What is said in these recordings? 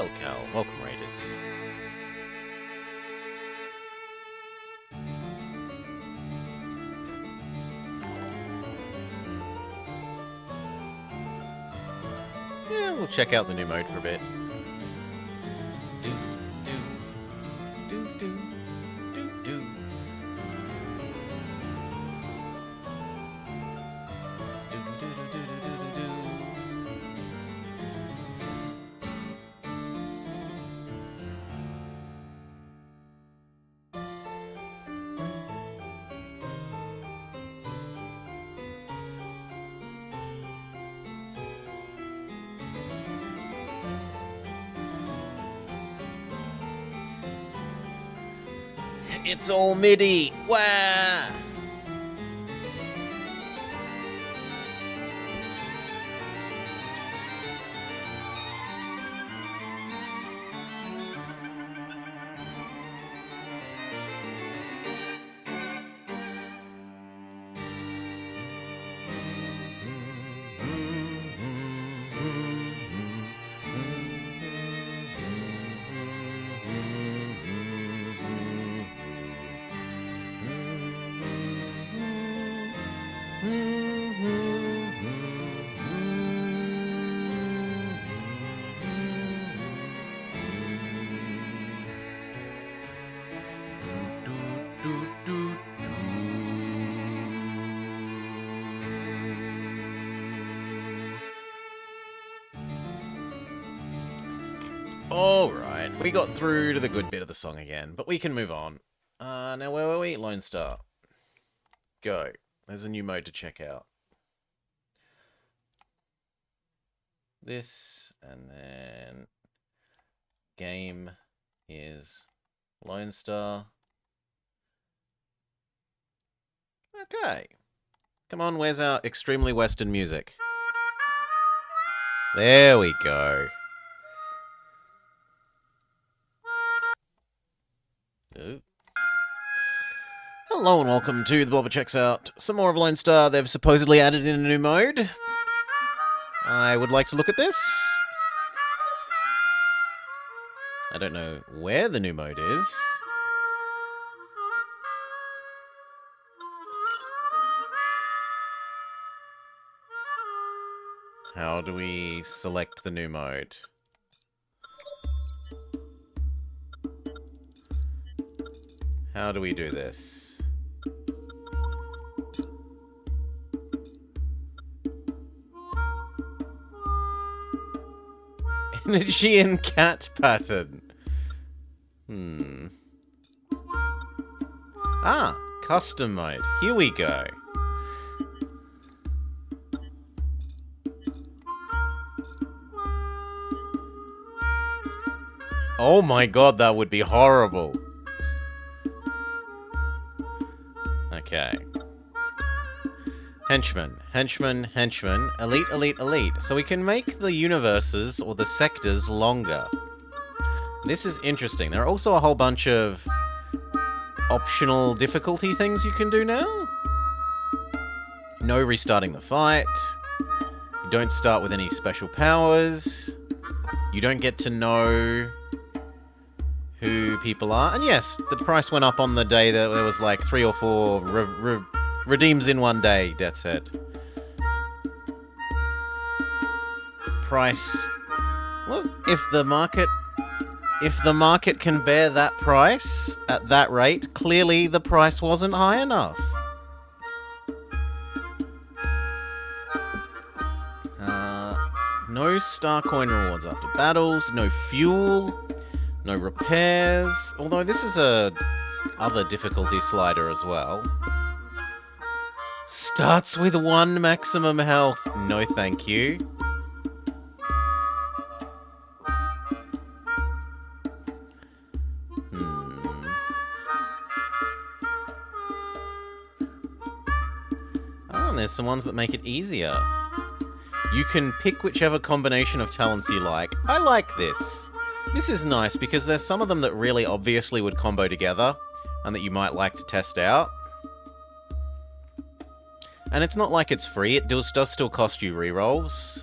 Hail Cal, welcome Raiders. Yeah, we'll check out the new mode for a bit. Do, do, do, do, do, do. It's all MIDI! Wah! Alright, we got through to the good bit of the song again, but we can move on. Now where were we? Lonestar. Go. There's a new mode to check out. This, and then game is Lonestar. Okay. Come on, where's our extremely Western music? There we go. Ooh. Hello and welcome to the Blobber Checks Out. Some more of Lonestar. They've supposedly added in a new mode. I would like to look at this. I don't know where the new mode is. How do we select the new mode? How do we do this? Energy and cat pattern. Ah, custom mode. Here we go. Oh my god, that would be horrible. Okay. Henchman, henchman, henchman, elite, elite, elite. So we can make the universes or the sectors longer. This is interesting. There are also a whole bunch of optional difficulty things you can do now. No restarting the fight. You don't start with any special powers. You don't get to know who people are. And yes, the price went up on the day that there was like 3 or 4 redeems in one day, Death said. Price. Well, if the market can bear that price at that rate, clearly the price wasn't high enough. No star coin rewards after battles, no fuel, no repairs, although this is a other difficulty slider as well. Starts with 1 maximum health. No thank you. Oh, and there's some ones that make it easier. You can pick whichever combination of talents you like. I like this. This is nice because there's some of them that really obviously would combo together and that you might like to test out. And it's not like it's free, it does still cost you rerolls.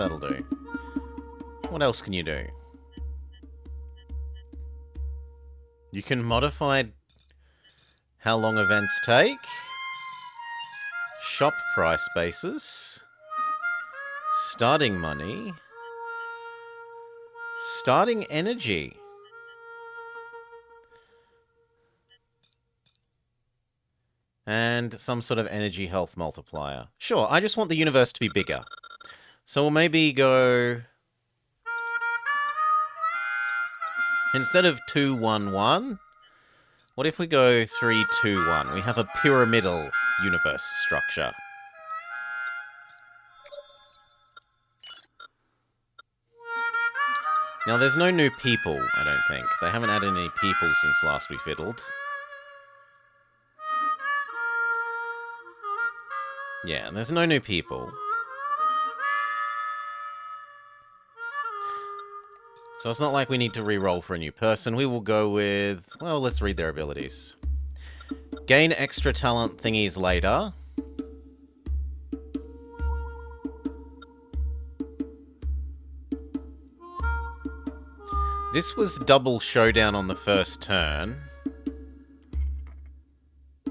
that'll do. What else can you do? You can modify how long events take. Shop price bases. Starting money. Starting energy. And some sort of energy health multiplier. Sure, I just want the universe to be bigger. So we'll maybe go... Instead of 2, 1, 1, what if we go 3, 2, 1? We have a pyramidal universe structure. Now, there's no new people, I don't think. They haven't added any people since last we fiddled. Yeah, there's no new people. So it's not like we need to re-roll for a new person. We will go with... Well, let's read their abilities. Gain extra talent thingies later. This was double showdown on the first turn.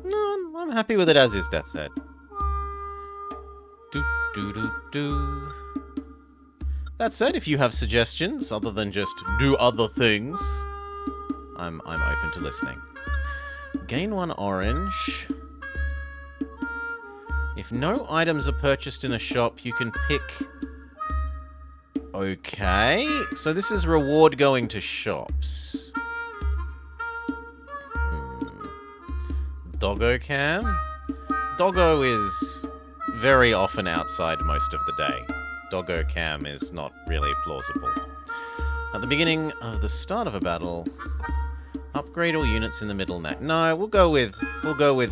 No, I'm happy with it as is, Death said. Do. That said, if you have suggestions other than just do other things, I'm open to listening. Gain 1 orange. If no items are purchased in a shop, you can pick... Okay, so this is reward going to shops. Doggo cam? Doggo is very often outside most of the day. Doggo cam is not really plausible. At the beginning of the start of a battle, upgrade all units in the middle net. No, we'll go with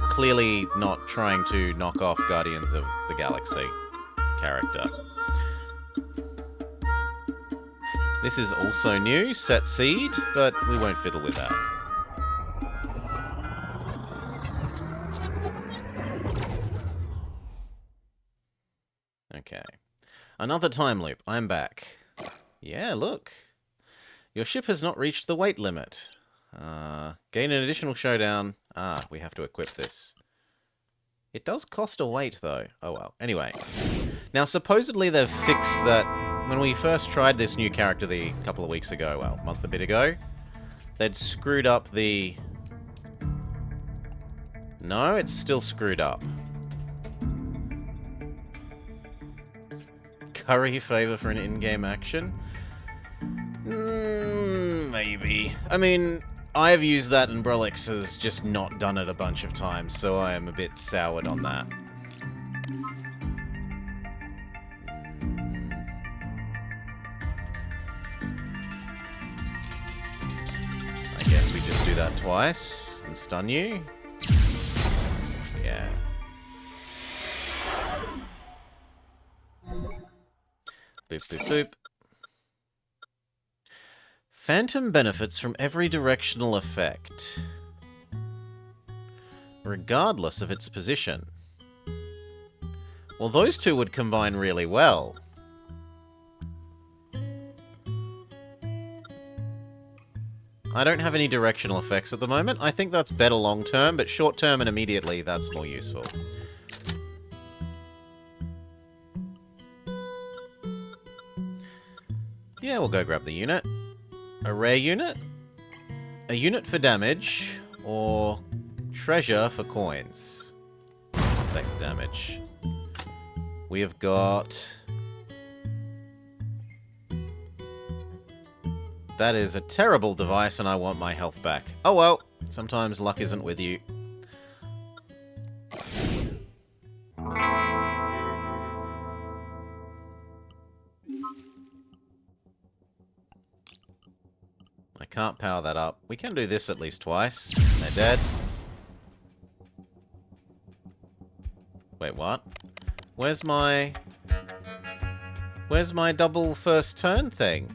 clearly not trying to knock off Guardians of the Galaxy character. This is also new, set seed, but we won't fiddle with that. Okay. Another time loop. I'm back. Yeah, look. Your ship has not reached the weight limit. Gain an additional showdown. We have to equip this. It does cost a weight, though. Oh, well. Anyway. Now, supposedly they've fixed that... When we first tried this new character a couple of weeks ago, well, a bit ago, they'd screwed up the... No, it's still screwed up. Curry favor for an in-game action? Maybe. I mean, I've used that and Brelix has just not done it a bunch of times, so I am a bit soured on that. I guess we just do that twice and stun you. Yeah. Boop, boop, boop. Phantom benefits from every directional effect, regardless of its position. Well, those two would combine really well. I don't have any directional effects at the moment. I think that's better long-term, but short-term and immediately, that's more useful. Yeah, we'll go grab the unit. A rare unit, a unit for damage, or treasure for coins. I'll take the damage. We have got... That is a terrible device and I want my health back. Oh well, sometimes luck isn't with you. I can't power that up. We can do this at least twice. They're dead. Wait, what? Where's my double first turn thing?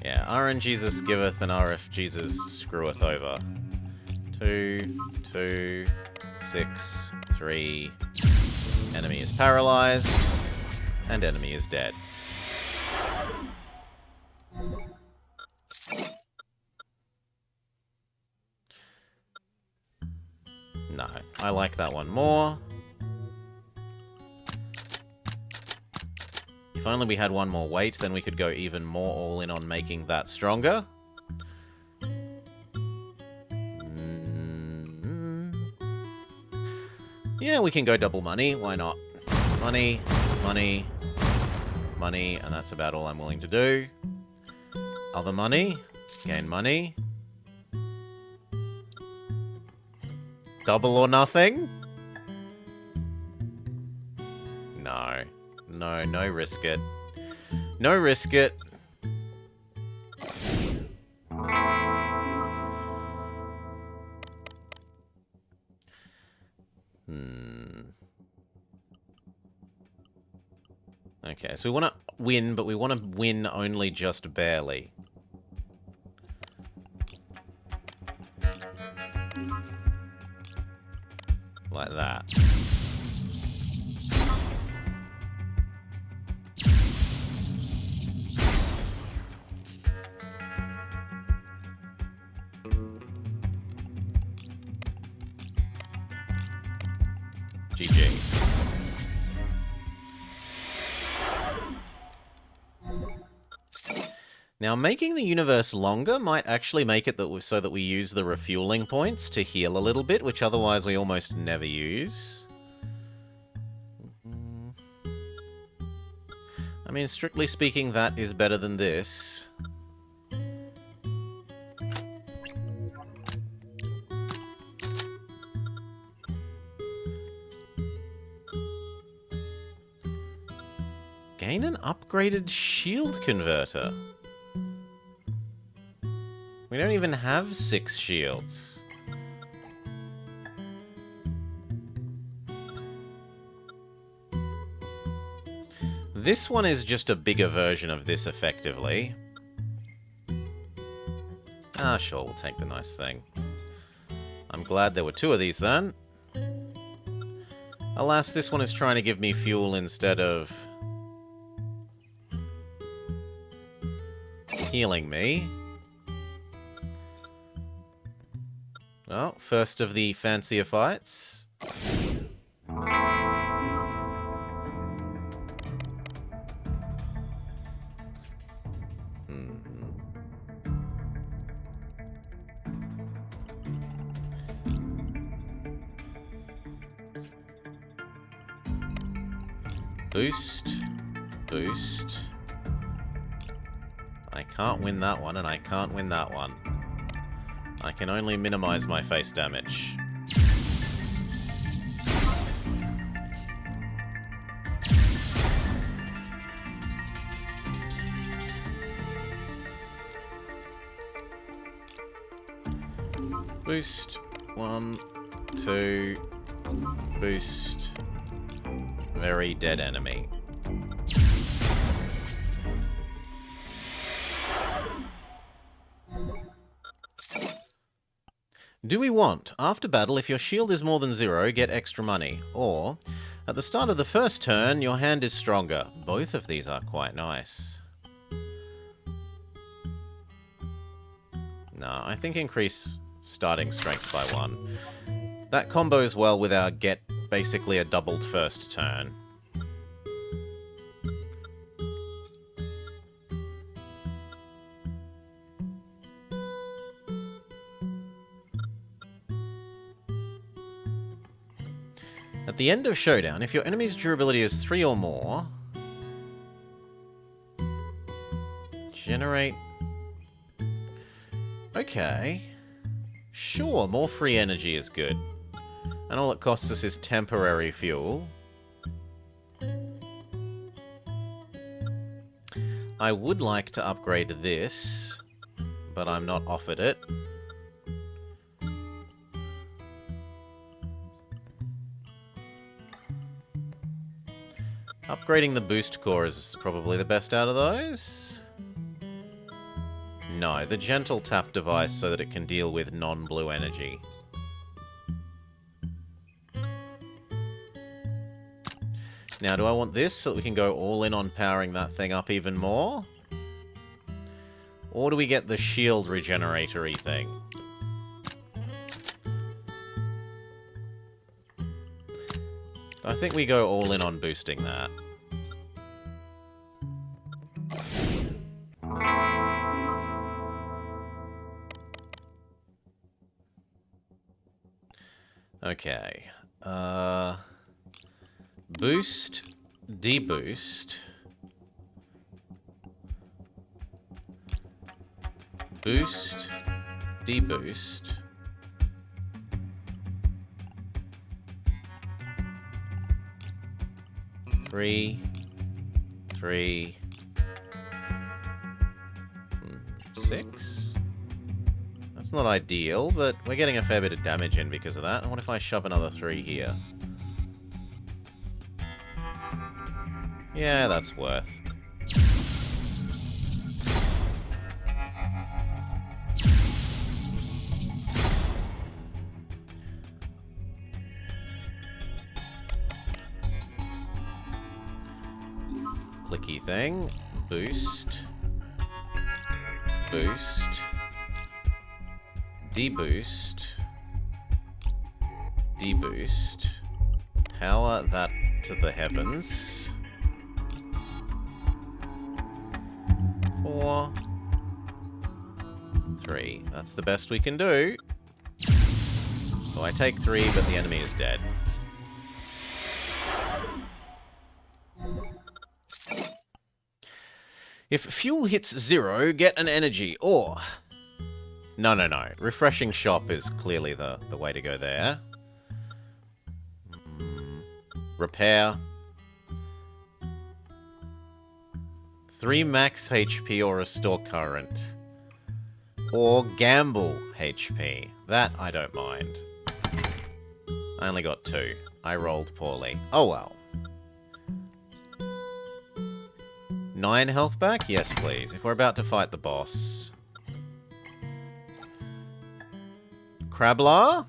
Yeah, RN Jesus giveth and RF Jesus screweth over. 2, 2, 6, 3. Enemy is paralyzed. And enemy is dead. No, I like that one more. If only we had one more weight, then we could go even more all in on making that stronger. Yeah, we can go double money. Why not? Money, money, money, and that's about all I'm willing to do. Other money. Gain money. Double or nothing? No. No, no risk it. No risk it. Okay, so we want to win, but we want to win only just barely. Like that. GG. Now, making the universe longer might actually make it so that we use the refueling points to heal a little bit, which otherwise we almost never use. I mean, strictly speaking, that is better than this. Gain an upgraded shield converter. We don't even have 6 shields. This one is just a bigger version of this, effectively. Ah, sure, we'll take the nice thing. I'm glad there were 2 of these, then. Alas, this one is trying to give me fuel instead of healing me. Well, first of the fancier fights. Boost. Boost. I can't win that one, and I can't win that one. I can only minimize my face damage. Boost. 1, 2. Boost. Very dead enemy. Do we want, after battle, if your shield is more than 0, get extra money? Or, at the start of the first turn, your hand is stronger. Both of these are quite nice. No, I think increase starting strength by 1. That combos well with our get basically a doubled first turn. At the end of Showdown, if your enemy's durability is 3 or more, generate... Okay. Sure, more free energy is good. And all it costs us is temporary fuel. I would like to upgrade this, but I'm not offered it. Upgrading the boost core is probably the best out of those. No, the gentle tap device so that it can deal with non-blue energy. Now, do I want this so that we can go all in on powering that thing up even more? Or do we get the shield regeneratory thing? I think we go all in on boosting that. Okay. Boost, deboost. Boost, deboost. Three, 6. That's not ideal, but we're getting a fair bit of damage in because of that. What if I shove another 3 here? Yeah, that's worth. Clicky thing. Boost. Boost. Deboost. Deboost. Power that to the heavens. 4. 3. That's the best we can do. So I take 3, but the enemy is dead. If fuel hits 0, get an energy, or... No. Refreshing shop is clearly the way to go there. Repair. 3 max HP or restore current. Or gamble HP. That I don't mind. I only got 2. I rolled poorly. Oh well. 9 health back? Yes, please. If we're about to fight the boss. Crablar?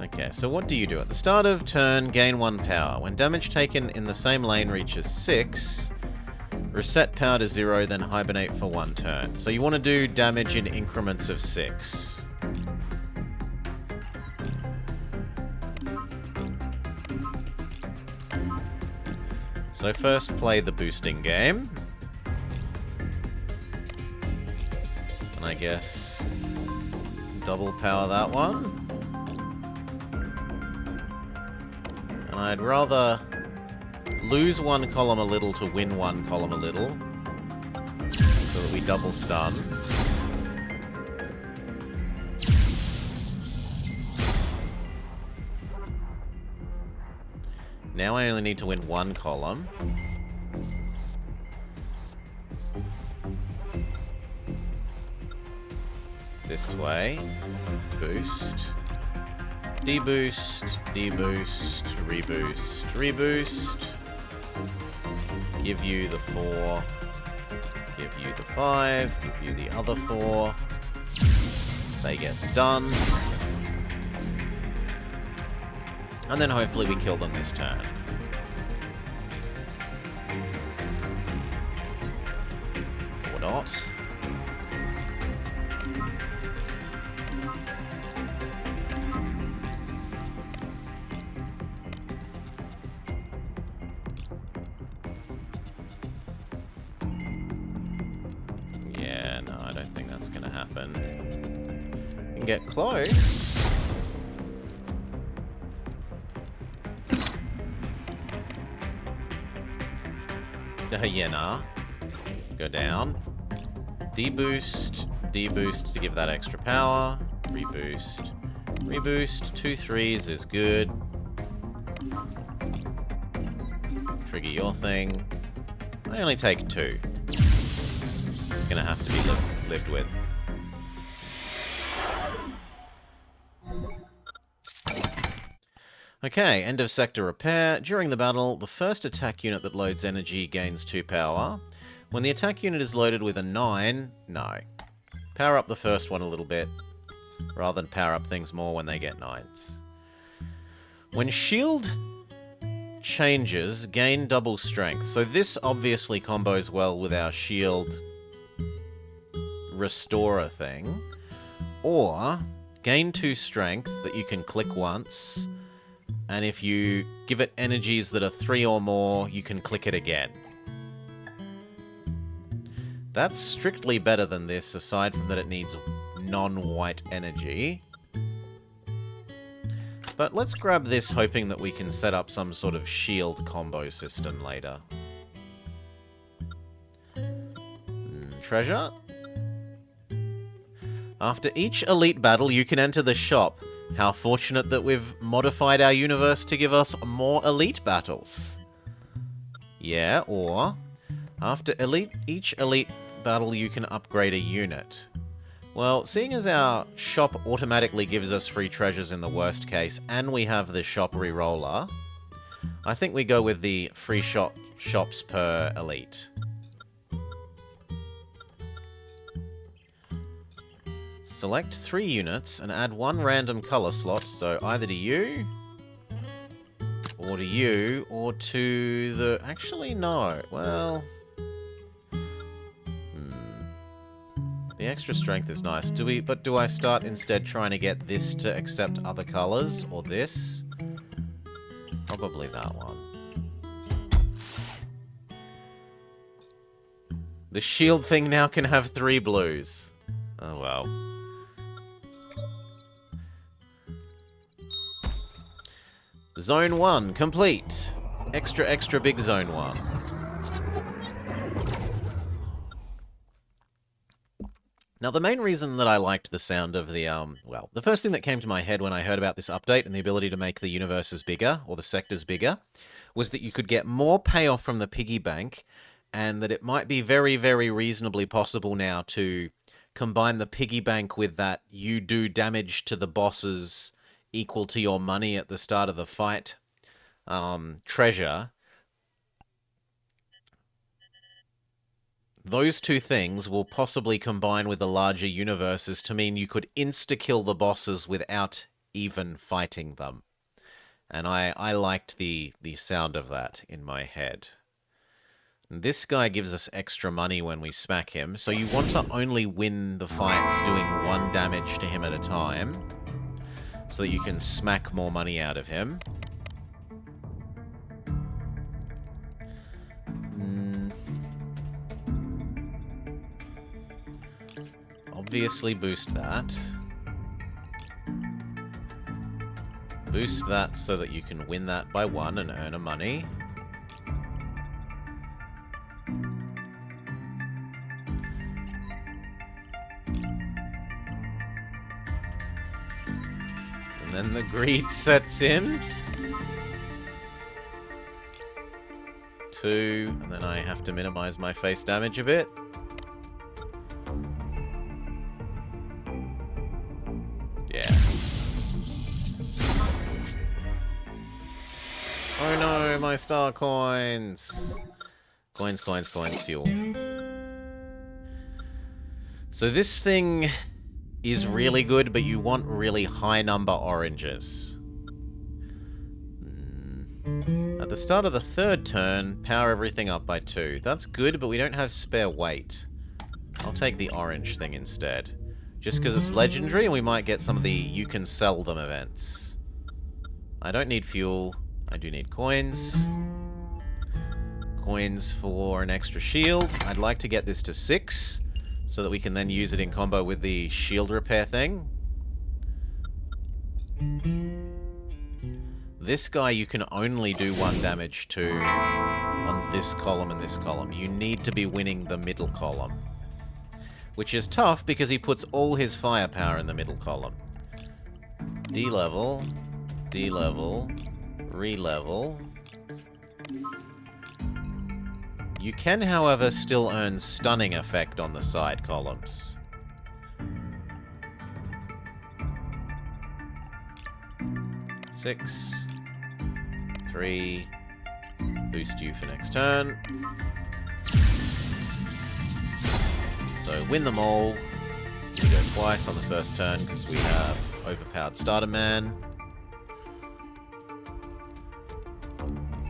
Okay, so what do you do? At the start of turn, gain 1 power. When damage taken in the same lane reaches 6, reset power to 0, then hibernate for 1 turn. So you want to do damage in increments of 6. So first play the boosting game. And I guess double power that one. And I'd rather lose 1 column a little to win 1 column a little. So that we double stun. Now I only need to win 1 column. This way. Boost. Deboost. Deboost. Reboost. Reboost. Give you the 4. Give you the 5. Give you the other 4. They get stunned. And then hopefully we kill them this turn. Or not. Yeah, no, I don't think that's gonna happen. We can get close. Hyena. Go down. Deboost. Deboost to give that extra power. Reboost. Reboost. 2 3s is good. Trigger your thing. I only take 2. It's gonna have to be lived with. Okay, end of sector repair. During the battle, the first attack unit that loads energy gains 2 power. When the attack unit is loaded with a 9, no. Power up the first one a little bit. rather than power up things more when they get 9s. When shield changes, gain double strength. So this obviously combos well with our shield restorer thing. Or gain 2 strength that you can click once, and if you give it energies that are 3 or more, you can click it again. That's strictly better than this, aside from that it needs non-white energy. But let's grab this, hoping that we can set up some sort of shield combo system later. Treasure. After each elite battle, you can enter the shop. How fortunate that we've modified our universe to give us more elite battles. Yeah, or after each elite battle, you can upgrade a unit. Well, seeing as our shop automatically gives us free treasures in the worst case, and we have the shop reroller, I think we go with the free shops per elite. Select 3 units and add 1 random color slot, so either to you, or to the... Actually, no. Well... The extra strength is nice. But do I start instead trying to get this to accept other colors? Or this? Probably that one. The shield thing now can have 3 blues. Oh well. Zone 1, complete. Extra big Zone 1. Now, the main reason that I liked the sound of the, well, the first thing that came to my head when I heard about this update and the ability to make the universes bigger, or the sectors bigger, was that you could get more payoff from the piggy bank, and that it might be very, very reasonably possible now to combine the piggy bank with that you do damage to the bosses equal to your money at the start of the fight treasure. Those 2 things will possibly combine with the larger universes to mean you could insta-kill the bosses without even fighting them. And I liked the sound of that in my head. This guy gives us extra money when we smack him, so you want to only win the fights doing 1 damage to him at a time, so that you can smack more money out of him. Obviously boost that. Boost that so that you can win that by 1 and earn a money. And then the greed sets in. 2, and then I have to minimize my face damage a bit. Yeah. Oh no, my star coins! Coins, fuel. So this thing is really good, but you want really high number oranges. At the start of the 3rd turn, power everything up by 2. That's good, but we don't have spare weight. I'll take the orange thing instead. Just because it's legendary, and we might get some of the you can sell them events. I don't need fuel. I do need coins. Coins for an extra shield. I'd like to get this to 6, so that we can then use it in combo with the shield repair thing. This guy you can only do 1 damage to on this column and this column. You need to be winning the middle column. Which is tough because he puts all his firepower in the middle column. D-level, D-level, re-level. You can, however, still earn stunning effect on the side columns. Six, 3, boost you for next turn. So win them all. We go twice on the first turn because we have overpowered starter man.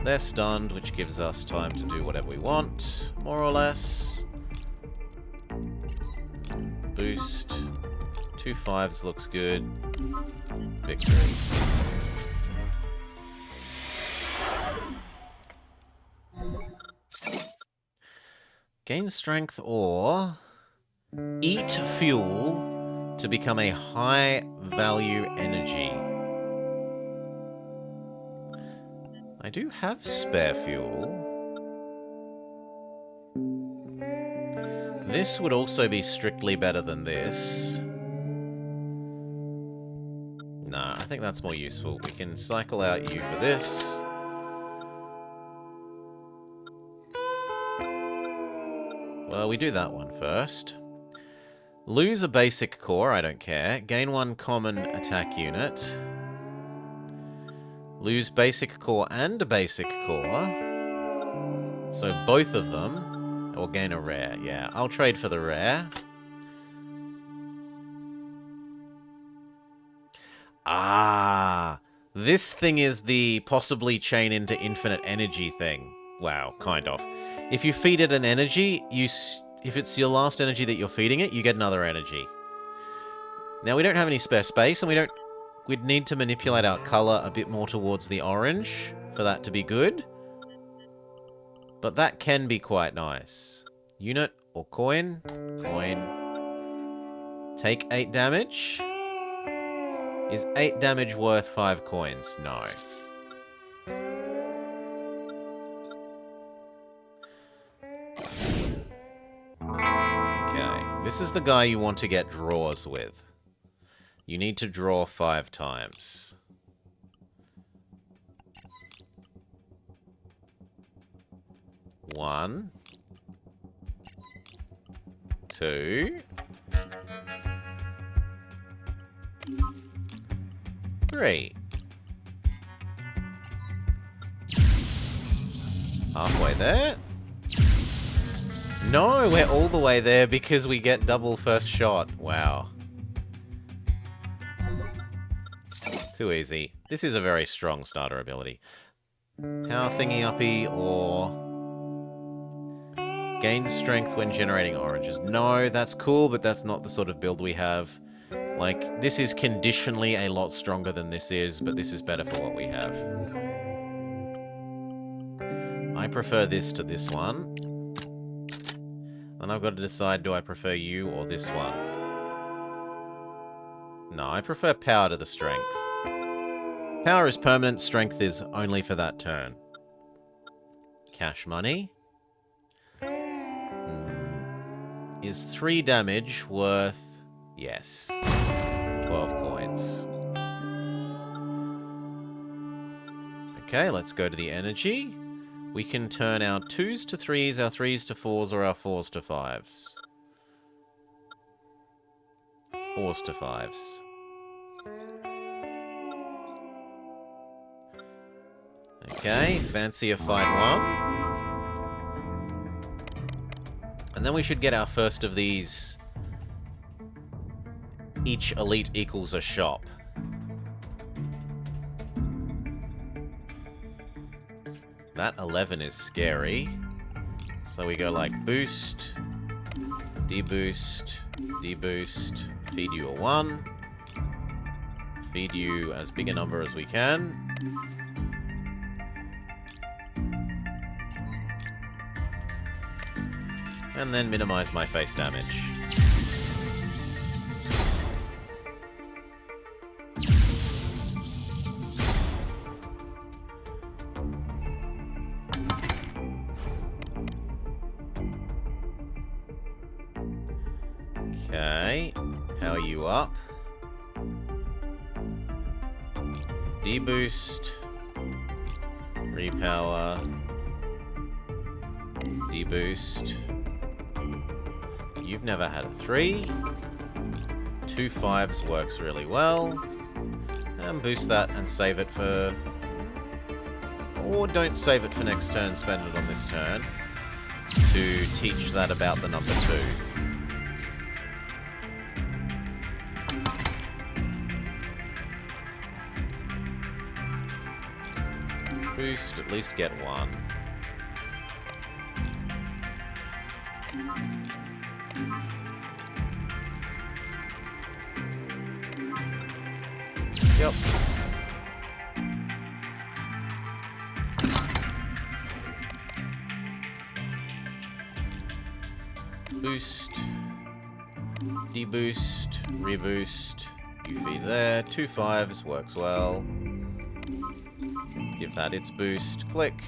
They're stunned, which gives us time to do whatever we want, more or less. Boost. 2 5s looks good. Victory. Gain strength or eat fuel to become a high value energy. I do have spare fuel. This would also be strictly better than this. Nah, I think that's more useful. We can cycle out you for this. Well, we do that one first. Lose a basic core, I don't care. Gain 1 common attack unit. Lose basic core and a basic core. So both of them. Or gain a rare, yeah. I'll trade for the rare. Ah, this thing is the possibly chain into infinite energy thing. Wow, kind of. If you feed it an energy, if it's your last energy that you're feeding it, you get another energy. Now, we don't have any spare space, and we'd need to manipulate our color a bit more towards the orange for that to be good. But that can be quite nice. Unit or coin? Coin. Take 8 damage. Is 8 damage worth 5 coins? No. Okay. This is the guy you want to get draws with. You need to draw 5 times. One. 2. 3. Halfway there. No, we're all the way there because we get double first shot. Wow. Too easy. This is a very strong starter ability. Power thingy uppy or gain strength when generating oranges. No, that's cool, but that's not the sort of build we have. Like, this is conditionally a lot stronger than this is, but this is better for what we have. I prefer this to this one. Then I've got to decide, do I prefer you or this one? No, I prefer power to the strength. Power is permanent, strength is only for that turn. Cash money. Is 3 damage worth... Yes. 12 coins. Okay, let's go to the energy. We can turn our 2s to 3s, our 3s to 4s, or our 4s to 5s. 4s to 5s. Okay, fancy a fight 1. And then we should get our first of these. Each elite equals a shop. That 11 is scary. So we go like boost, deboost, deboost, feed you a 1. Feed you as big a number as we can. And then minimize my face damage. Okay, power you up. Deboost. Repower. Deboost. You've never had a 3. 2 5s works really well. And boost that and save it for... Or don't save it for next turn, spend it on this turn. To teach that about the number 2. Boost, at least get one. Yep. Boost. Deboost. Reboost. You feed there. 2 5s works well. Give that its boost. Click.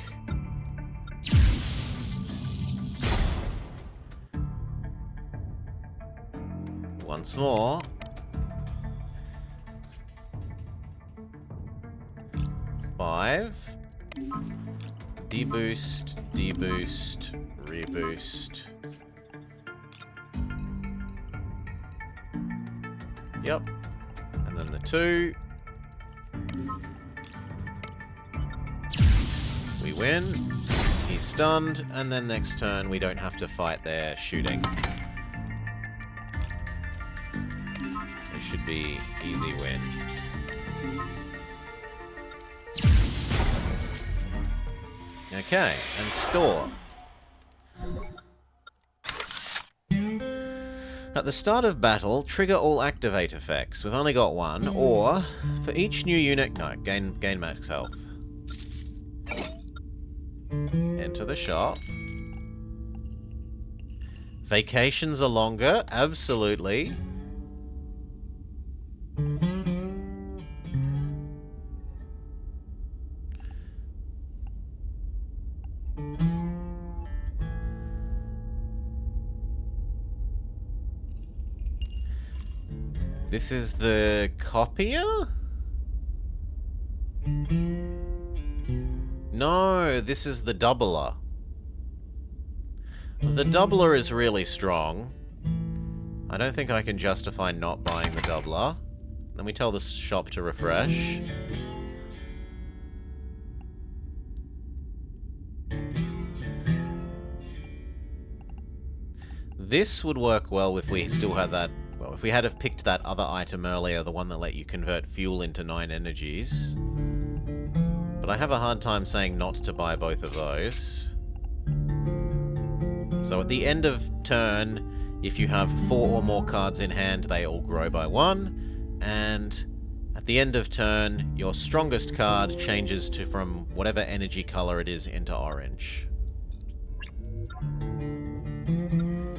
Once more. Five. Deboost. Deboost. Reboost. Yep. And then the 2. We win. He's stunned. And then next turn we don't have to fight their shooting. So it should be easy win. Okay, and store. At the start of battle, trigger all activate effects. We've only got one. Or, for each new unit... No, gain max health. Enter the shop. Vacations are longer. Absolutely. This is the copier? No, this is the doubler. The doubler is really strong. I don't think I can justify not buying the doubler. Then we tell the shop to refresh. This would work well if we still had that. Well, if we had have picked that other item earlier, the one that let you convert fuel into 9 energies. But I have a hard time saying not to buy both of those. So at the end of turn, if you have 4 or more cards in hand, they all grow by 1. And at the end of turn, your strongest card changes to from whatever energy color it is into orange.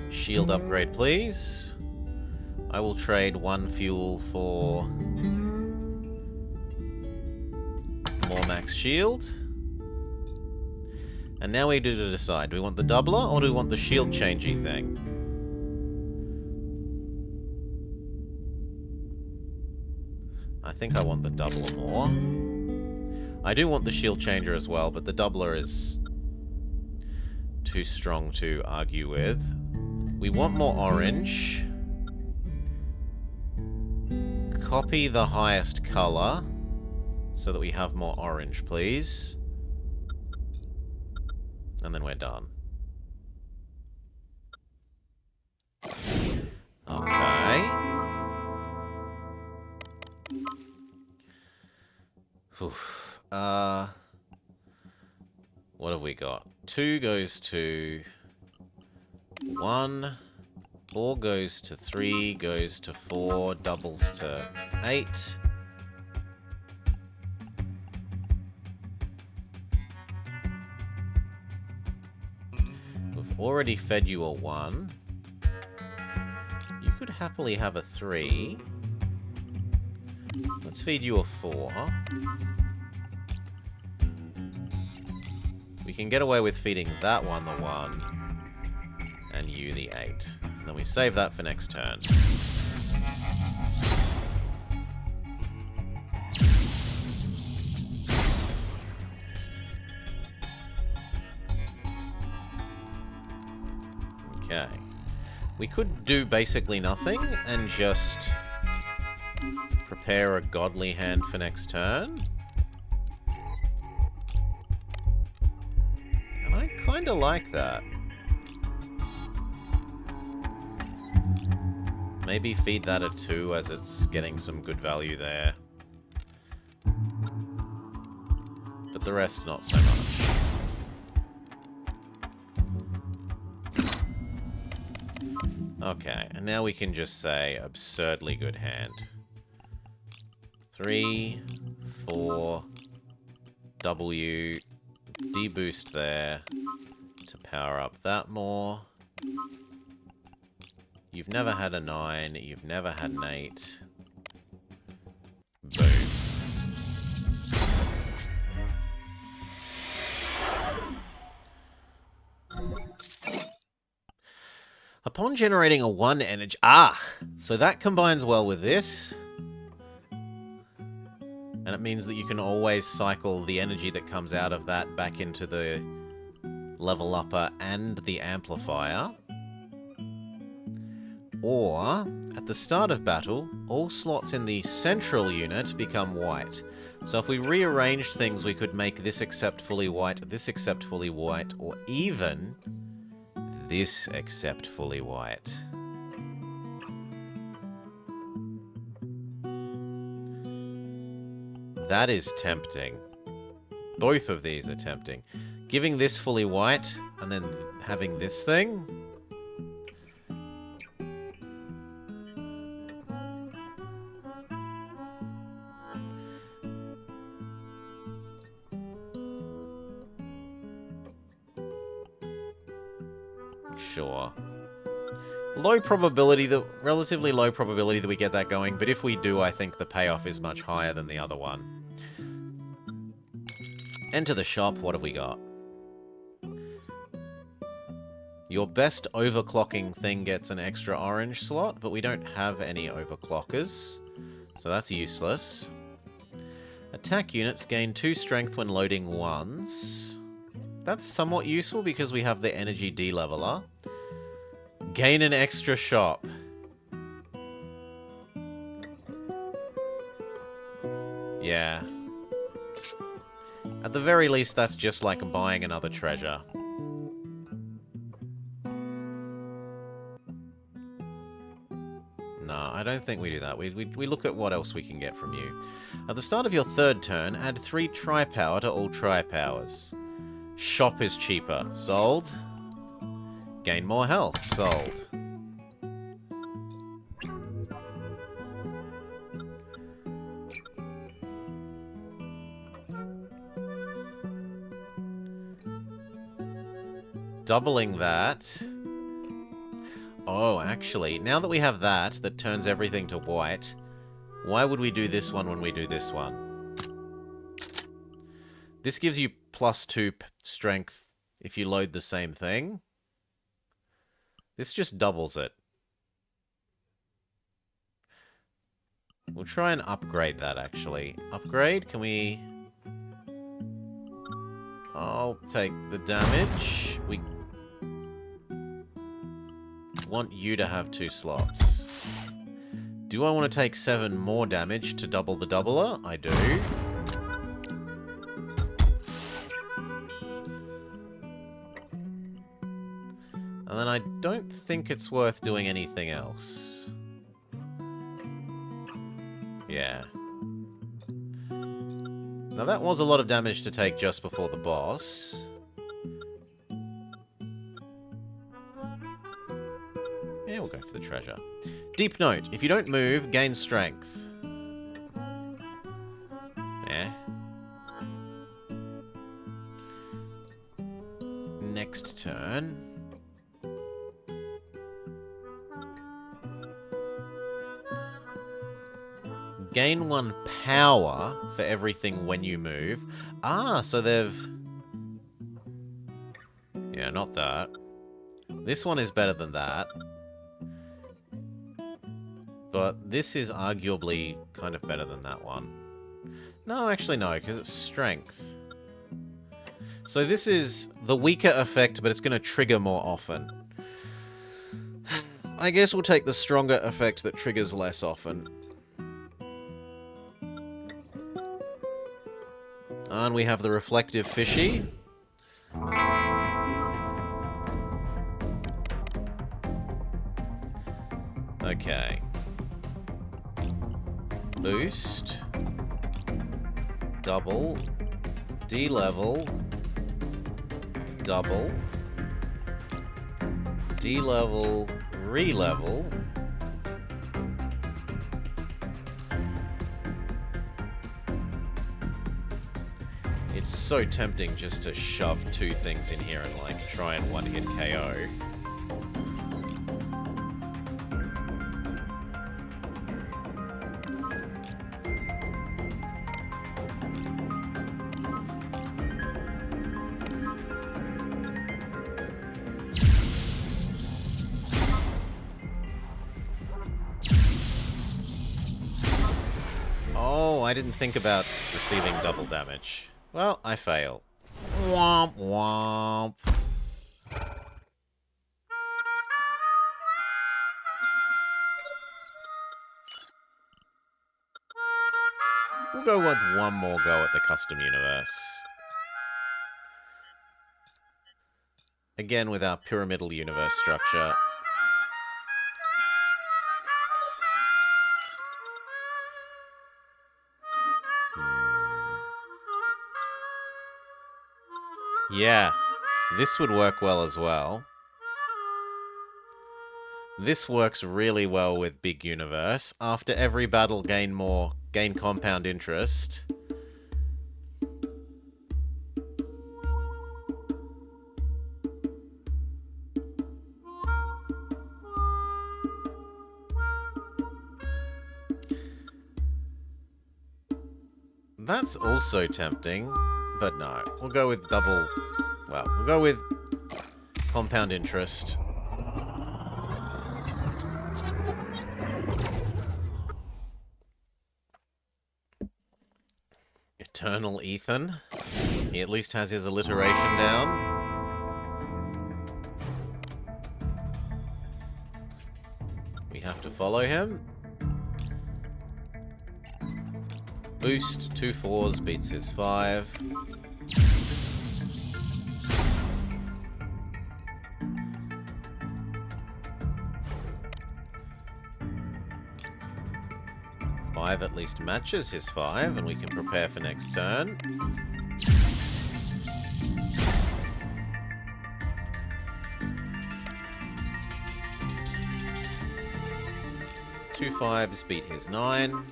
Shield upgrade, please. I will trade 1 fuel for more max shield. And now we do to decide, do we want the doubler or do we want the shield changey thing? I think I want the doubler more. I do want the shield changer as well, but the doubler is too strong to argue with. We want more orange. Copy the highest color so that we have more orange, please. And then we're done. Okay. Oof. What have we got? 2 goes to 1. 4 goes to 3, goes to 4, doubles to 8. We've already fed you a 1. You could happily have a 3. Let's feed you a 4. We can get away with feeding that one the 1, and you the 8. Then we save that for next turn. Okay. We could do basically nothing and just prepare a godly hand for next turn. And I kinda like that. Maybe feed that a 2 as it's getting some good value there. But but the rest not so much. Okay, and now we can just say absurdly good hand. 3, 4, W, deboost there to power up that more. You've never had a 9, you've never had an 8. Boom. Upon generating a 1 energy... Ah! So that combines well with this. And it means that you can always cycle the energy that comes out of that back into the level upper and the amplifier. Or, at the start of battle, all slots in the central unit become white. So if we rearranged things, we could make this except fully white, this except fully white, or even this except fully white. That is tempting. Both of these are tempting. Giving this fully white, and then having this thing... Sure. Low probability that, relatively low probability that we get that going, but if we do, I think the payoff is much higher than the other one. Enter the shop, what have we got? Your best overclocking thing gets an extra orange slot, but we don't have any overclockers, so that's useless. Attack units gain 2 strength when loading 1s. That's somewhat useful because we have the energy de-leveler. Gain an extra shop. Yeah. At the very least, that's just like buying another treasure. No, I don't think we do that. We look at what else we can get from you. At the start of your 3rd turn, add 3 tri-power to all tri-powers. Shop is cheaper. Sold. Gain more health. Sold. Doubling that. Oh, actually, now that we have that turns everything to white, why would we do this one when we do this one? This gives you +2 strength if you load the same thing. This just doubles it. We'll try and upgrade that, actually. Upgrade? Can we... I'll take the damage. We want you to have 2 slots. Do I want to take 7 more damage to double the doubler? I do. And then I don't think it's worth doing anything else. Yeah. Now that was a lot of damage to take just before the boss. Yeah, we'll go for the treasure. Deep note, if you don't move, gain strength. Eh. Next turn. Gain 1 power for everything when you move. Ah, so they've... Yeah, not that. This one is better than that. But this is arguably kind of better than that one. No, actually no, because it's strength. So this is the weaker effect, but it's going to trigger more often. I guess we'll take the stronger effect that triggers less often. And we have the reflective fishy. Okay. Boost. Double. D-level. Double. D-level. Re-level. It's so tempting just to shove 2 things in here and, like, try and one-hit KO. Oh, I didn't think about receiving double damage. Well, I fail. Womp womp. We'll go with one more go at the custom universe. Again with our pyramidal universe structure. Yeah, this would work well as well. This works really well with Big Universe. After every battle, gain compound interest. That's also tempting, but no. We'll go with we'll go with compound interest. Eternal Ethan. He at least has his alliteration down. We have to follow him. Boost, 2 4s beats his 5. Five at least matches his 5, and we can prepare for next turn. Two 5s beat his 9.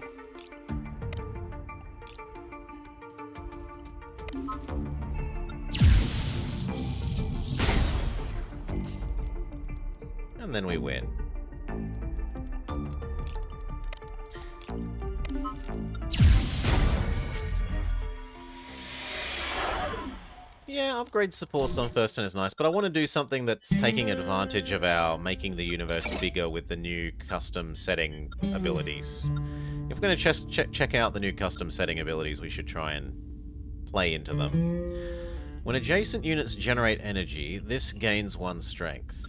And then we win. Yeah, upgrade supports on first turn is nice, but I want to do something that's taking advantage of our making the universe bigger with the new custom setting abilities. If we're going to just check out the new custom setting abilities, we should try and play into them. When adjacent units generate energy, this gains 1 strength.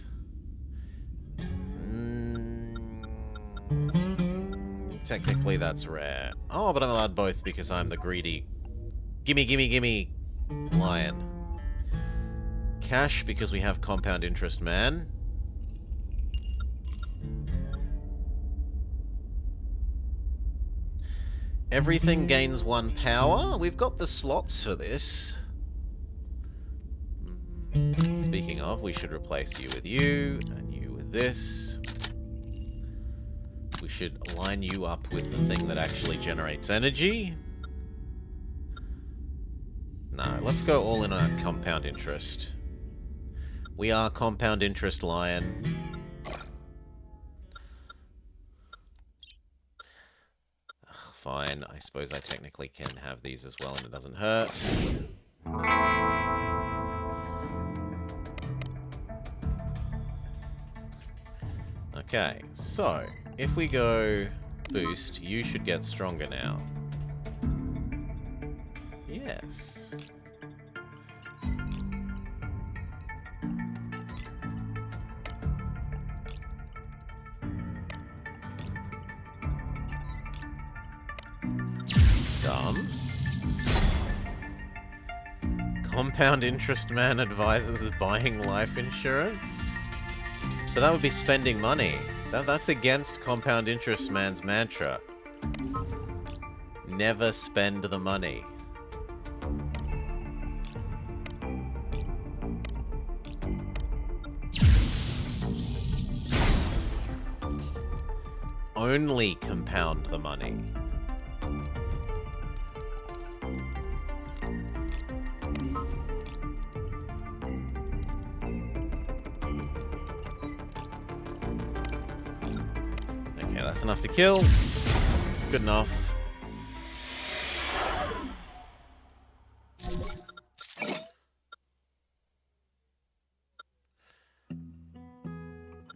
Technically, that's rare. Oh, but I'm allowed both because I'm the greedy gimme lion. Cash because we have compound interest man. Everything gains 1 power. We've got the slots for this. Speaking of, we should replace you with you, and you with this. We should line you up with the thing that actually generates energy. No, let's go all in on compound interest. We are compound interest lion. Fine, I suppose I technically can have these as well and it doesn't hurt. Okay, so if we go boost, you should get stronger now. Yes. Done. Compound interest man advises buying life insurance? But that would be spending money. That's against compound interest man's mantra. Never spend the money. only compound the money. Okay, that's enough to kill. Good enough.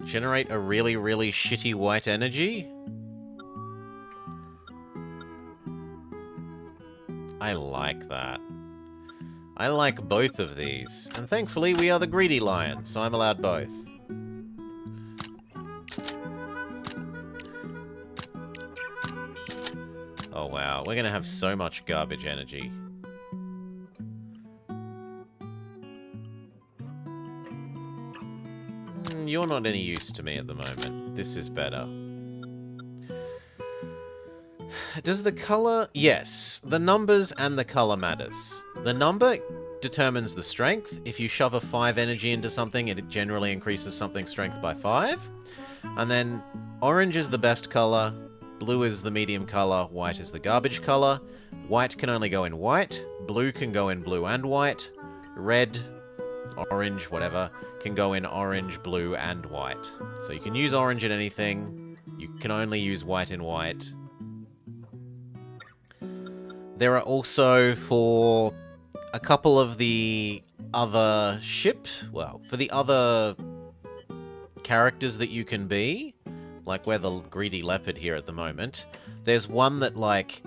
Generate a really, really shitty white energy? I like that. I like both of these. And thankfully we are the greedy lion, so I'm allowed both. Oh wow, we're gonna have so much garbage energy. You're not any use to me at the moment. This is better. Does the color... Yes, the numbers and the color matters. The number determines the strength. If you shove a 5 energy into something, it generally increases something's strength by 5. And then orange is the best color, blue is the medium color, white is the garbage color. White can only go in white, blue can go in blue and white, red, orange, whatever, can go in orange, blue, and white. So you can use orange in anything. You can only use white in white. There are also, for a couple of the other for the other characters that you can be, like we're the greedy leopard here at the moment, there's one that, like,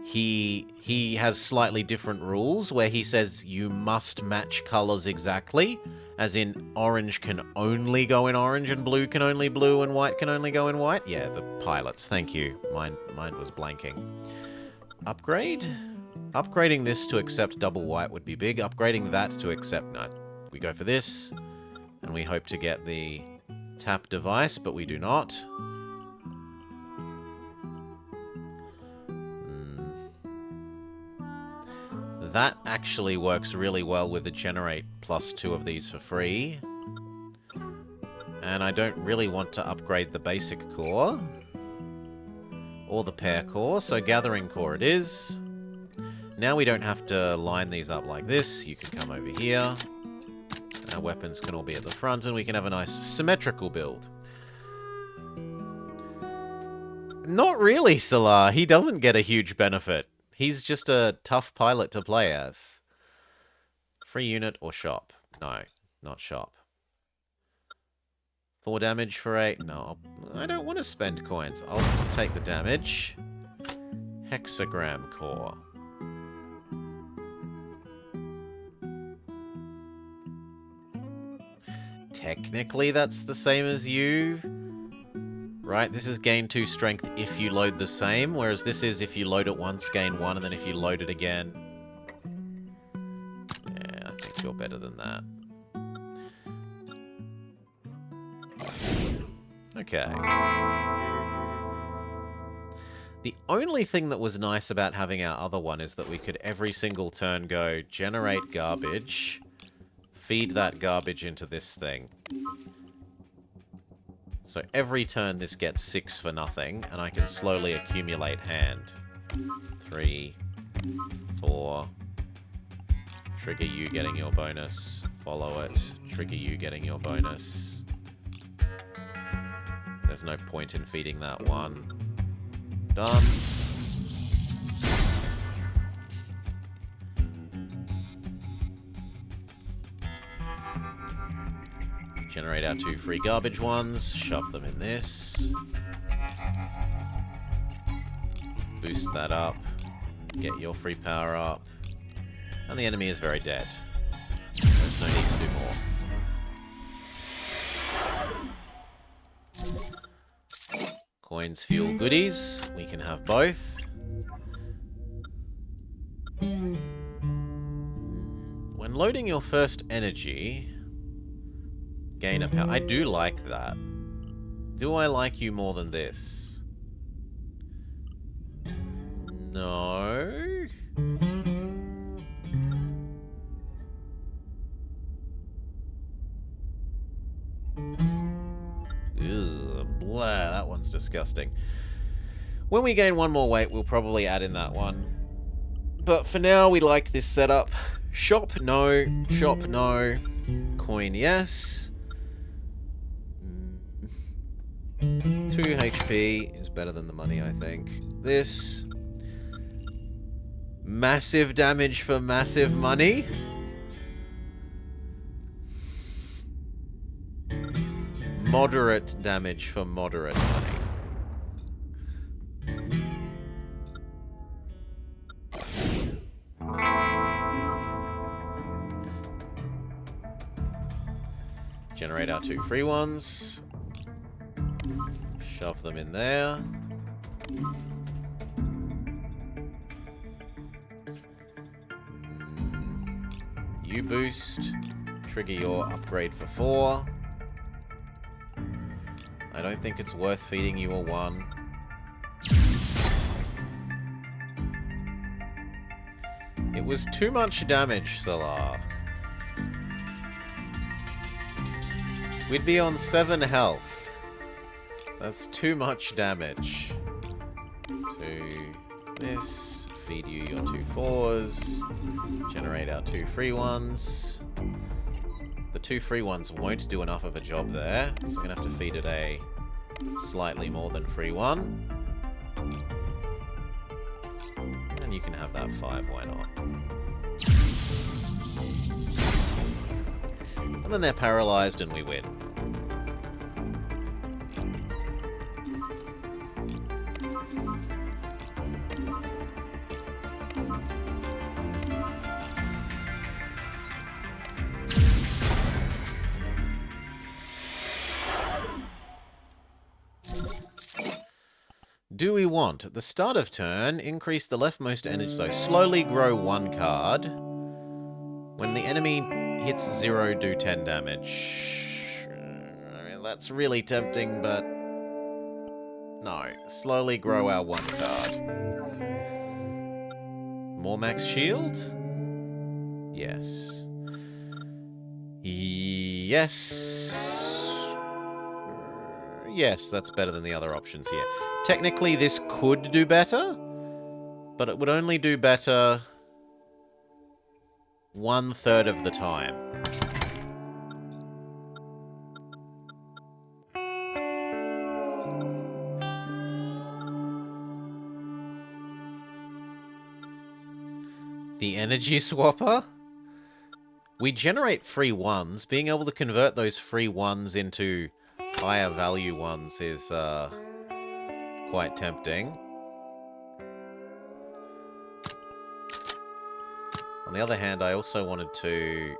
he has slightly different rules where he says you must match colors exactly, as in orange can only go in orange and blue can only blue and white can only go in white. Yeah, the pilots, thank you. Mine was blanking. Upgrade? Upgrading this to accept double white would be big. Upgrading that to accept... No. We go for this, and we hope to get the tap device, but we do not. That actually works really well with the generate +2 of these for free. And I don't really want to upgrade the basic core. Or the pair core, so gathering core it is. Now we don't have to line these up like this. You can come over here. Our weapons can all be at the front, and we can have a nice symmetrical build. Not really, Salar. He doesn't get a huge benefit. He's just a tough pilot to play as. Free unit or shop? No, not shop. 4 damage for 8? No, I don't want to spend coins. I'll take the damage. Hexagram core. Technically, that's the same as you. Right, this is gain 2 strength if you load the same, whereas this is if you load it once, gain 1, and then if you load it again... Yeah, I think you're better than that. Okay. The only thing that was nice about having our other one is that we could every single turn go, generate garbage, feed that garbage into this thing. So every turn this gets 6 for nothing, and I can slowly accumulate hand. 3, 4, trigger you getting your bonus, follow it, trigger you getting your bonus. There's no point in feeding that one. Done. Generate our 2 free garbage ones, shove them in this. Boost that up, get your free power up, and the enemy is very dead. There's no need to do more. Coins, fuel, goodies, we can have both. When loading your first energy... gain a power. I do like that. Do I like you more than this? No. Ugh, blah, that that one's disgusting. When we gain one more weight, we'll probably add in that one. But for now, we like this setup. Shop, no. Shop, no. Coin, yes. 2 HP is better than the money, I think. This. Massive damage for massive money. Moderate damage for moderate money. Generate our 2 free ones. Shove them in there. You boost. Trigger your upgrade for 4. I don't think it's worth feeding you a 1. It was too much damage, Salar. We'd be on 7 health. That's too much damage. To this, feed you your 2 4s, generate our 2 free ones. The 2 free ones won't do enough of a job there, so we're gonna have to feed it a slightly more than free one. And you can have that 5, why not? And then they're paralyzed and we win. Do we want, at the start of turn, increase the leftmost energy, so slowly grow 1 card. When the enemy hits 0, do 10 damage. I mean, that's really tempting, but no. Slowly grow our 1 card. More max shield? Yes. Yes. Yes, that's better than the other options here. Technically, this could do better, but it would only do better 1/3 of the time. The energy swapper? We generate free ones. Being able to convert those free ones into higher value ones is quite tempting. On the other hand, I also wanted to...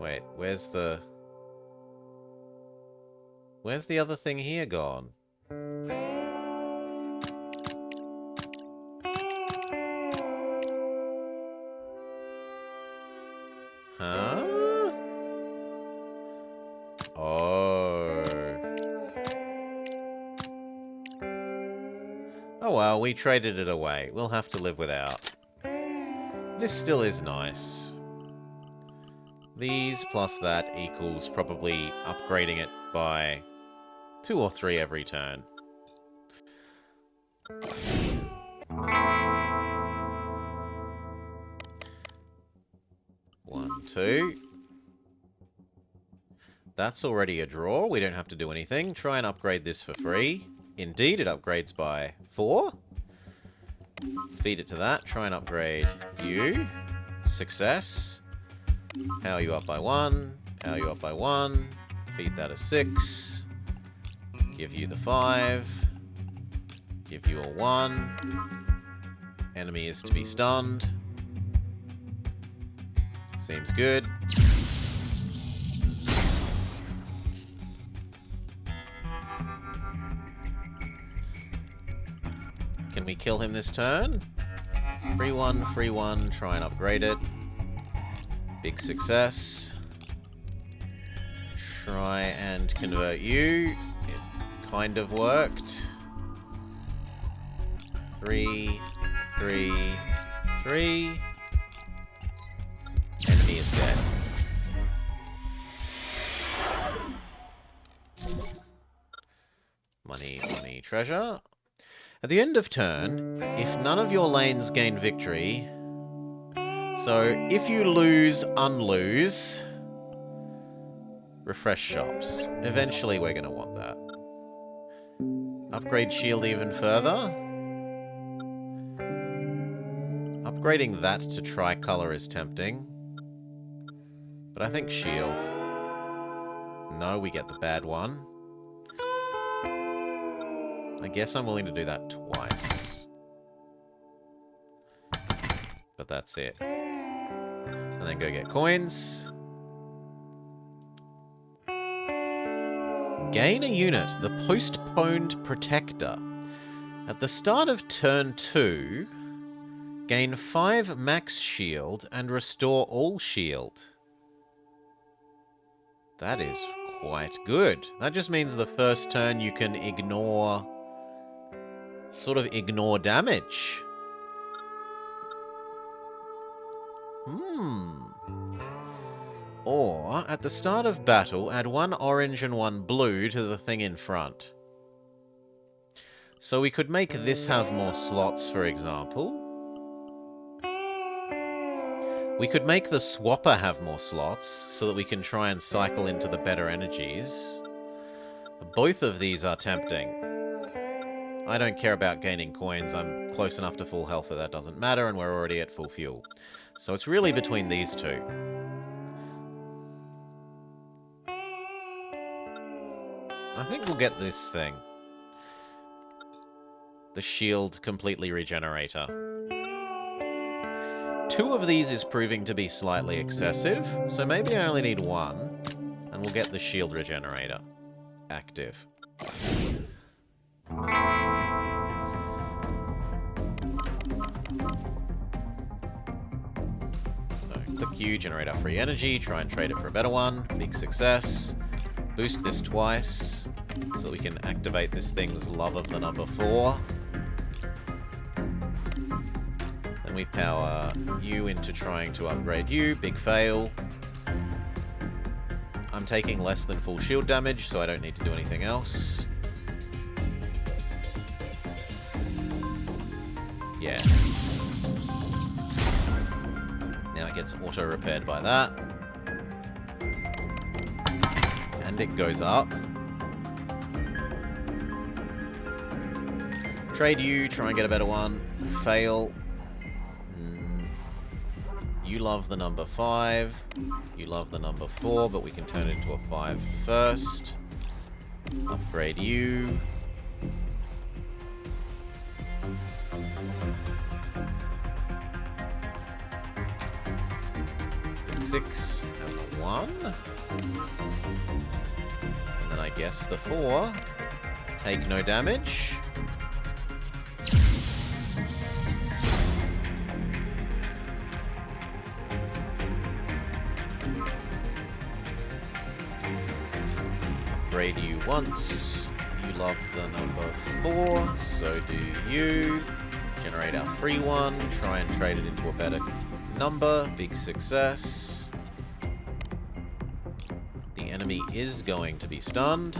Wait, where's the other thing here gone? Huh? Oh. Oh well, we traded it away. We'll have to live without. This still is nice. These plus that equals probably upgrading it by 2 or 3 every turn. One, 2. That's already a draw. We don't have to do anything. Try and upgrade this for free. Indeed, it upgrades by 4. Feed it to that. Try and upgrade you. Success. Power you up by 1. Power you up by 1. Feed that a 6. Give you the 5. Give you a 1. Enemy is to be stunned. Seems good. Can we kill him this turn? Free one, try and upgrade it. Big success. Try and convert you. It kind of worked. 3, 3, 3. Enemy is dead. treasure. At the end of turn, if none of your lanes gain victory... So, if you lose, unlose... Refresh shops. Eventually we're going to want that. Upgrade shield even further. Upgrading that to tricolor is tempting. But I think shield. No, we get the bad one. I guess I'm willing to do that twice. But that's it. And then go get coins. Gain a unit, the Postponed Protector. At the start of turn 2, gain 5 max shield and restore all shield. That is quite good. That just means the first turn you can ignore... sort of ignore damage. Or, at the start of battle, add 1 orange and 1 blue to the thing in front. So we could make this have more slots, for example. We could make the swapper have more slots, so that we can try and cycle into the better energies. Both of these are tempting. I don't care about gaining coins, I'm close enough to full health that that doesn't matter, and we're already at full fuel. So it's really between these two. I think we'll get this thing. The shield completely regenerator. 2 of these is proving to be slightly excessive, so maybe I only need 1, and we'll get the shield regenerator active. So, click U, generate our free energy, try and trade it for a better one. Big success. Boost this twice, so that we can activate this thing's love of the number 4. Then we power you into trying to upgrade you. Big fail. I'm taking less than full shield damage, so I don't need to do anything else. Yeah. Now it gets auto-repaired by that. And it goes up. Trade you, try and get a better one. Fail. You love the number 5. You love the number 4, but we can turn it into a 5 first. Upgrade you. The 6 and the 1. And then I guess the 4. Take no damage. Upgrade you once. You love the number 4, so do you. Generate our free one. Try and trade it into a better number. Big success. The enemy is going to be stunned.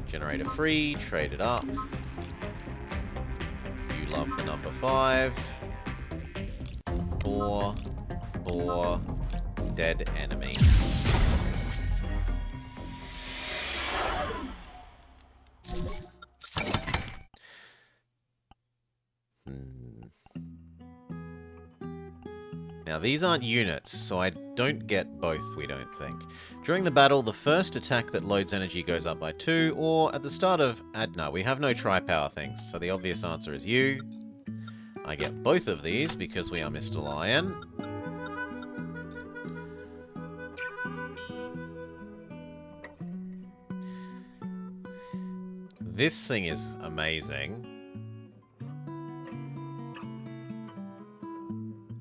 Generate a free. Trade it up. You love the number 5. 4, 4, dead enemy. Now these aren't units, so I don't get both, we don't think. During the battle, the first attack that loads energy goes up by 2, or at the start of... no, we have no tri-power things, so the obvious answer is you. I get both of these because we are Mr. Lion. This thing is amazing.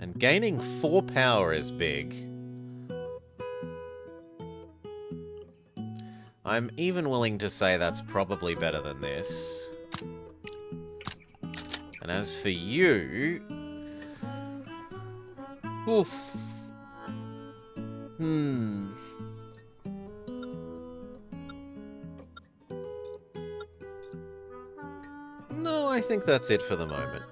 And gaining 4 power is big. I'm even willing to say that's probably better than this. And as for you... Oof. No, I think that's it for the moment.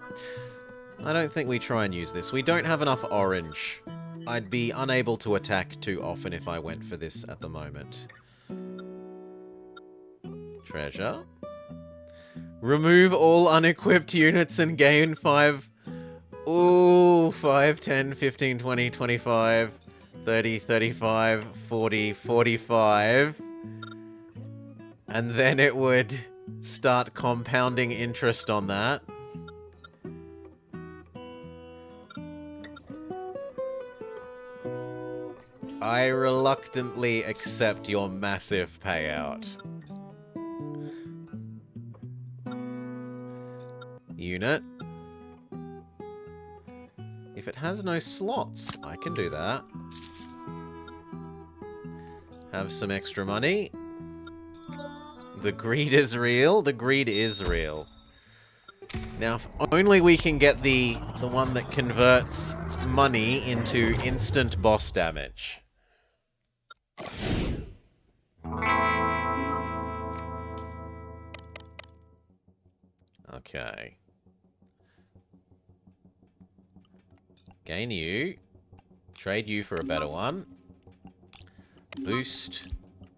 I don't think we try and use this. We don't have enough orange. I'd be unable to attack too often if I went for this at the moment. Treasure. Remove all unequipped units and gain 5... Ooh, 5, 10, 15, 20, 25, 30, 35, 40, 45. And then it would start compounding interest on that. I reluctantly accept your massive payout. Unit. If it has no slots, I can do that. Have some extra money. The greed is real. The greed is real. Now, if only we can get the one that converts money into instant boss damage. Okay. Gain you. Trade you for a better one. Boost.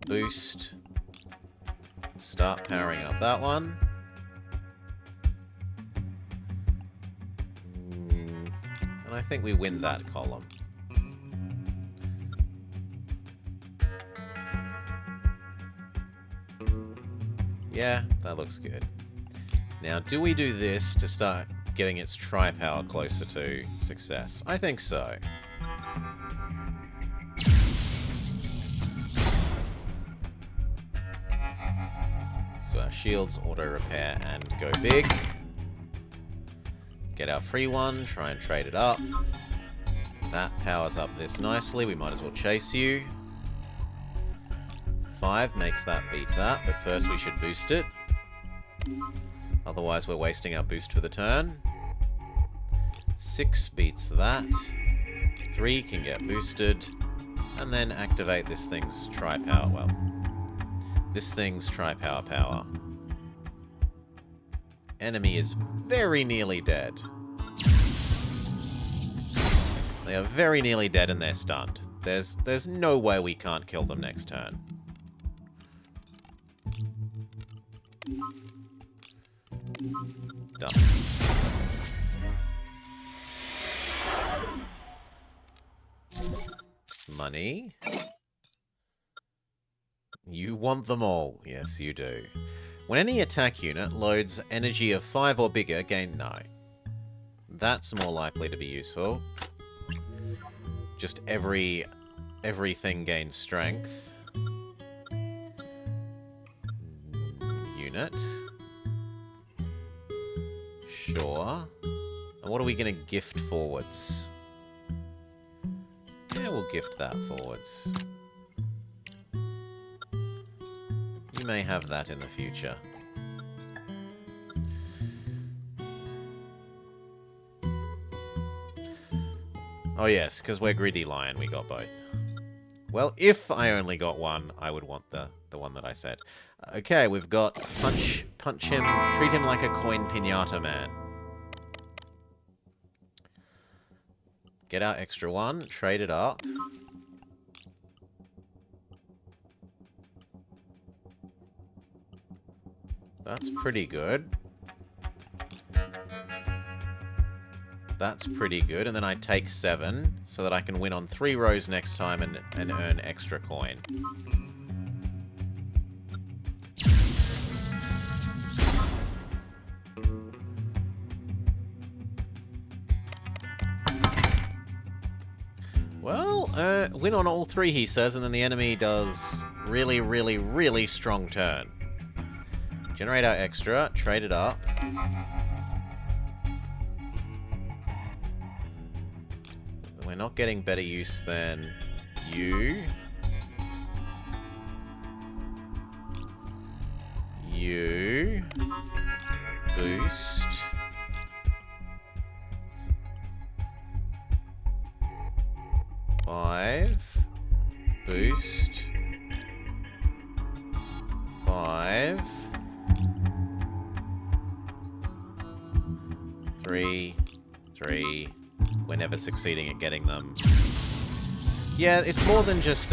Boost. Start powering up that one. And I think we win that column. Yeah, that looks good. Now, do we do this to start getting its tri-power closer to success? I think so. So our shields auto-repair and go big. Get our free one, try and trade it up. That powers up this nicely, we might as well chase you. 5 makes that beat that, but first we should boost it. Otherwise we're wasting our boost for the turn. 6 beats that. 3 can get boosted. And then activate this thing's tri-power. Well, this thing's tri-power power. Enemy is very nearly dead. They are very nearly dead and they're stunned. There's no way we can't kill them next turn. Done. Money. You want them all. Yes, you do. When any attack unit loads energy of 5 or bigger, gain... No. That's more likely to be useful. Just everything gains strength. Unit. Sure. And what are we going to gift forwards? Yeah, we'll gift that forwards. You may have that in the future. Oh yes, because we're Greedy Lion, we got both. Well, if I only got one, I would want the one that I said. Okay, we've got punch him, treat him like a coin pinata man. Get our extra one, trade it up. That's pretty good. That's pretty good. And then I take 7 so that I can win on 3 rows next time and earn extra coin. Well, win on all 3, he says, and then the enemy does really, really, really strong turn. Generate our extra, trade it up. We're not getting better use than you. You. Boost. Five. 3, 3. We're never succeeding at getting them. Yeah, it's more than just,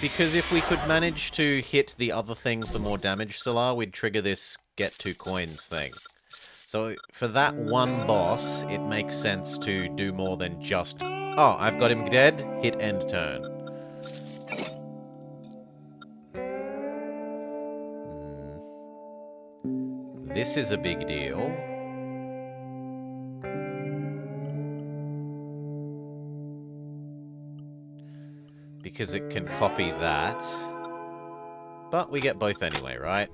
because if we could manage to hit the other thing for more damage, Solar, we'd trigger this get 2 coins thing. So for that one boss, it makes sense to do more than just, oh, I've got him dead, hit end turn. This is a big deal. Because it can copy that. But we get both anyway, right?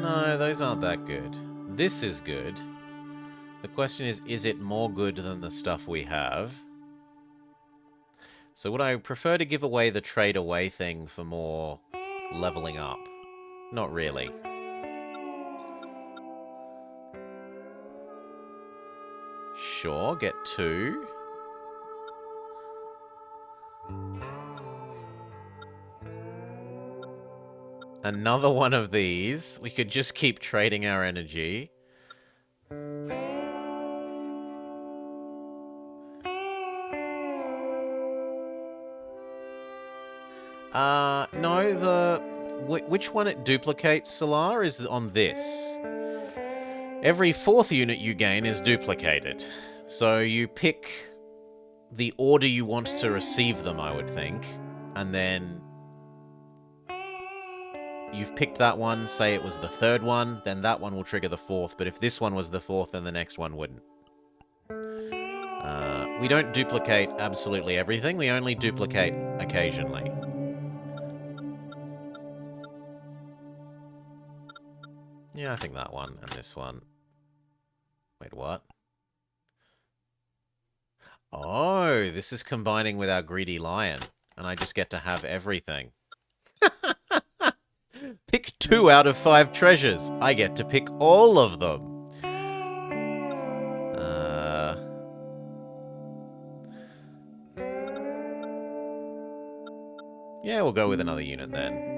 No, those aren't that good. This is good. The question is it more good than the stuff we have? So would I prefer to give away the trade away thing for more leveling up? Not really. Sure, get 2. Another one of these. We could just keep trading our energy. No, which one it duplicates, Solar, is on this. Every 4th unit you gain is duplicated. So you pick the order you want to receive them, I would think. And then you've picked that one, say it was the 3rd one, then that one will trigger the 4th. But if this one was the 4th, then the next one wouldn't. We don't duplicate absolutely everything. We only duplicate occasionally. Yeah, I think that one and this one. Wait, what? Oh, this is combining with our greedy lion. And I just get to have everything. Pick 2 out of 5 treasures. I get to pick all of them. Yeah, we'll go with another unit then.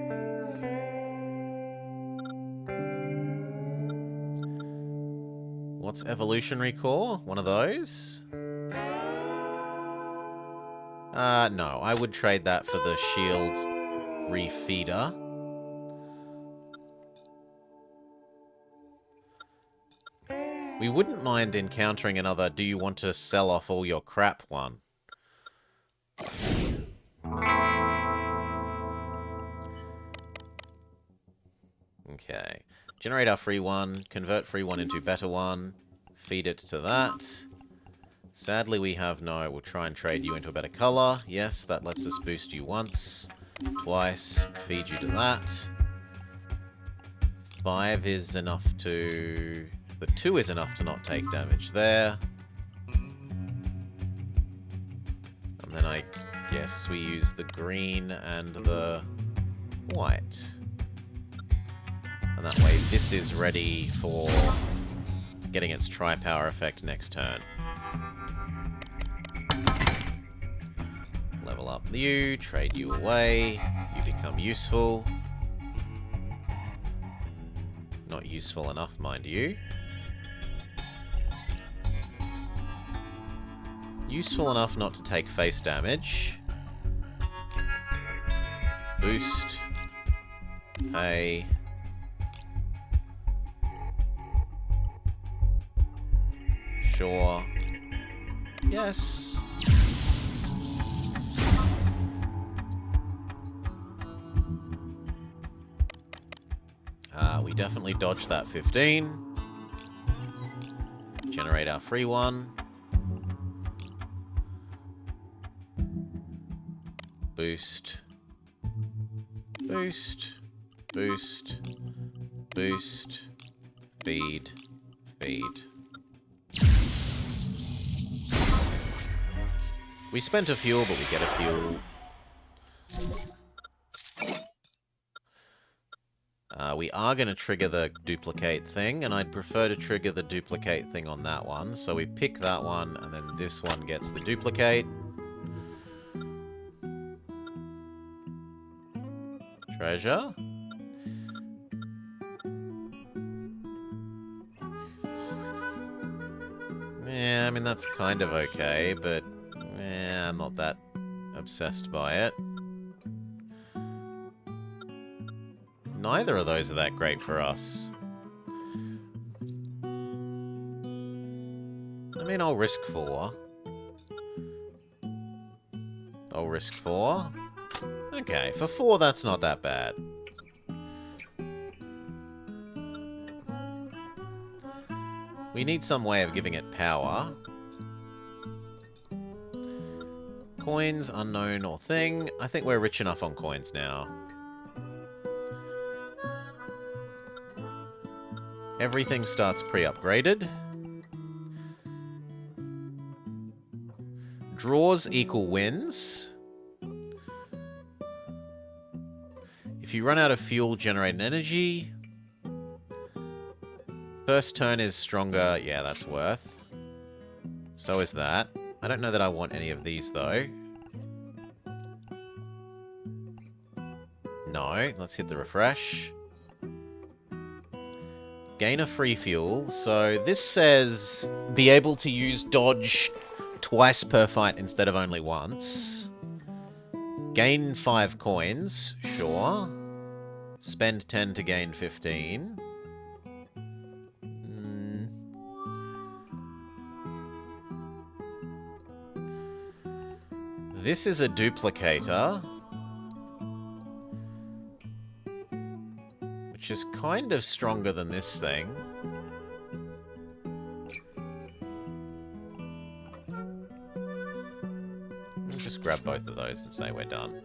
What's evolutionary core? One of those? No. I would trade that for the shield refeeder. We wouldn't mind encountering another do you want to sell off all your crap one. Okay. Generate our free one, convert free one into better one, feed it to that. Sadly, we have no. We'll try and trade you into a better color. Yes, that lets us boost you once, twice, feed you to that. 5 is enough to... The 2 is enough to not take damage there. And then I guess we use the green and the white. And that way this is ready for getting its tri-power effect next turn. Level up you, trade you away, you become useful. Not useful enough, mind you. Useful enough not to take face damage. Boost. Pay. Sure. Yes. We definitely dodged that 15. Generate our free one. Boost. Boost. Boost. Boost. Feed. Feed. We spent a fuel, but we get a fuel. We are going to trigger the duplicate thing, and I'd prefer to trigger the duplicate thing on that one. So we pick that one, and then this one gets the duplicate. Treasure. Yeah, I mean, that's kind of okay, but I'm not that obsessed by it. Neither of those are that great for us. I mean, I'll risk 4. I'll risk 4. Okay, for 4, that's not that bad. We need some way of giving it power. Coins, unknown or thing. I think we're rich enough on coins now. Everything starts pre-upgraded. Draws equal wins. If you run out of fuel, generate an energy. First turn is stronger. Yeah, that's worth. So is that. I don't know that I want any of these, though. No. Let's hit the refresh. Gain a free fuel. So this says be able to use dodge twice per fight instead of only once. Gain 5 coins. Sure. Spend 10 to gain 15. This is a duplicator. Which is kind of stronger than this thing. We'll just grab both of those and say we're done.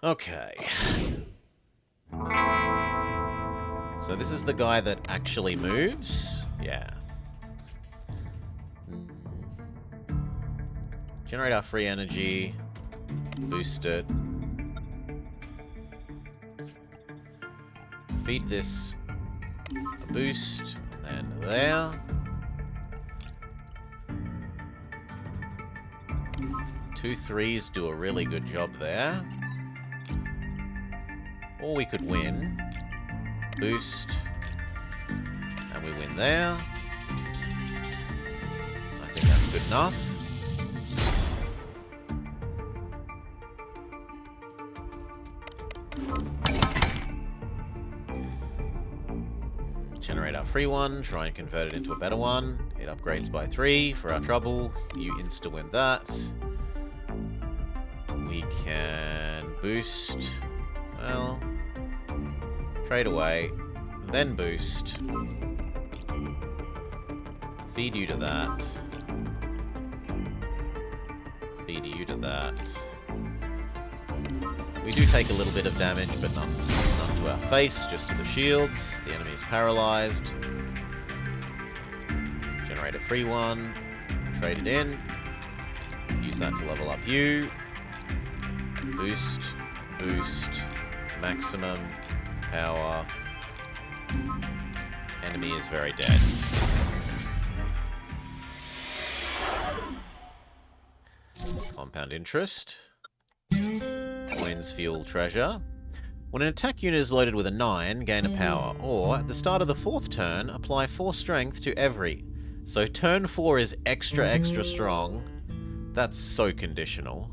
Okay. So this is the guy that actually moves? Yeah. Generate our free energy. Boost it. Feed this a boost. And there. Two 3s do a really good job there. Or we could win. Boost. And we win there. I think that's good enough. Generate our free one, try and convert it into a better one. It upgrades by 3 for our trouble. You insta-win that. We can boost. Well, trade away, then boost. Feed you to that. Feed you to that. We do take a little bit of damage, but none to our face, just to the shields. The enemy is paralyzed. Generate a free one. Trade it in. Use that to level up you. Boost. Boost. Maximum. Power. Enemy is very dead. Compound interest. Coins, fuel, treasure. When an attack unit is loaded with a 9, gain a power. Or, at the start of the 4th turn, apply 4 strength to every. So turn 4 is extra strong. That's so conditional.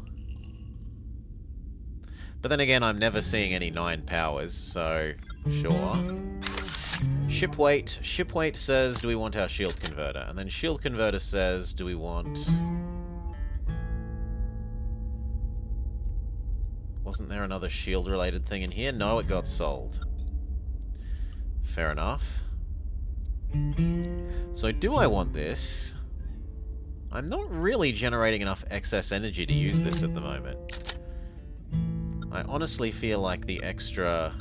But then again, I'm never seeing any 9 powers, so sure. Ship weight. Ship weight says, do we want our shield converter? And then shield converter says, do we want... Wasn't there another shield-related thing in here? No, it got sold. Fair enough. So do I want this? I'm not really generating enough excess energy to use this at the moment. I honestly feel like the extra...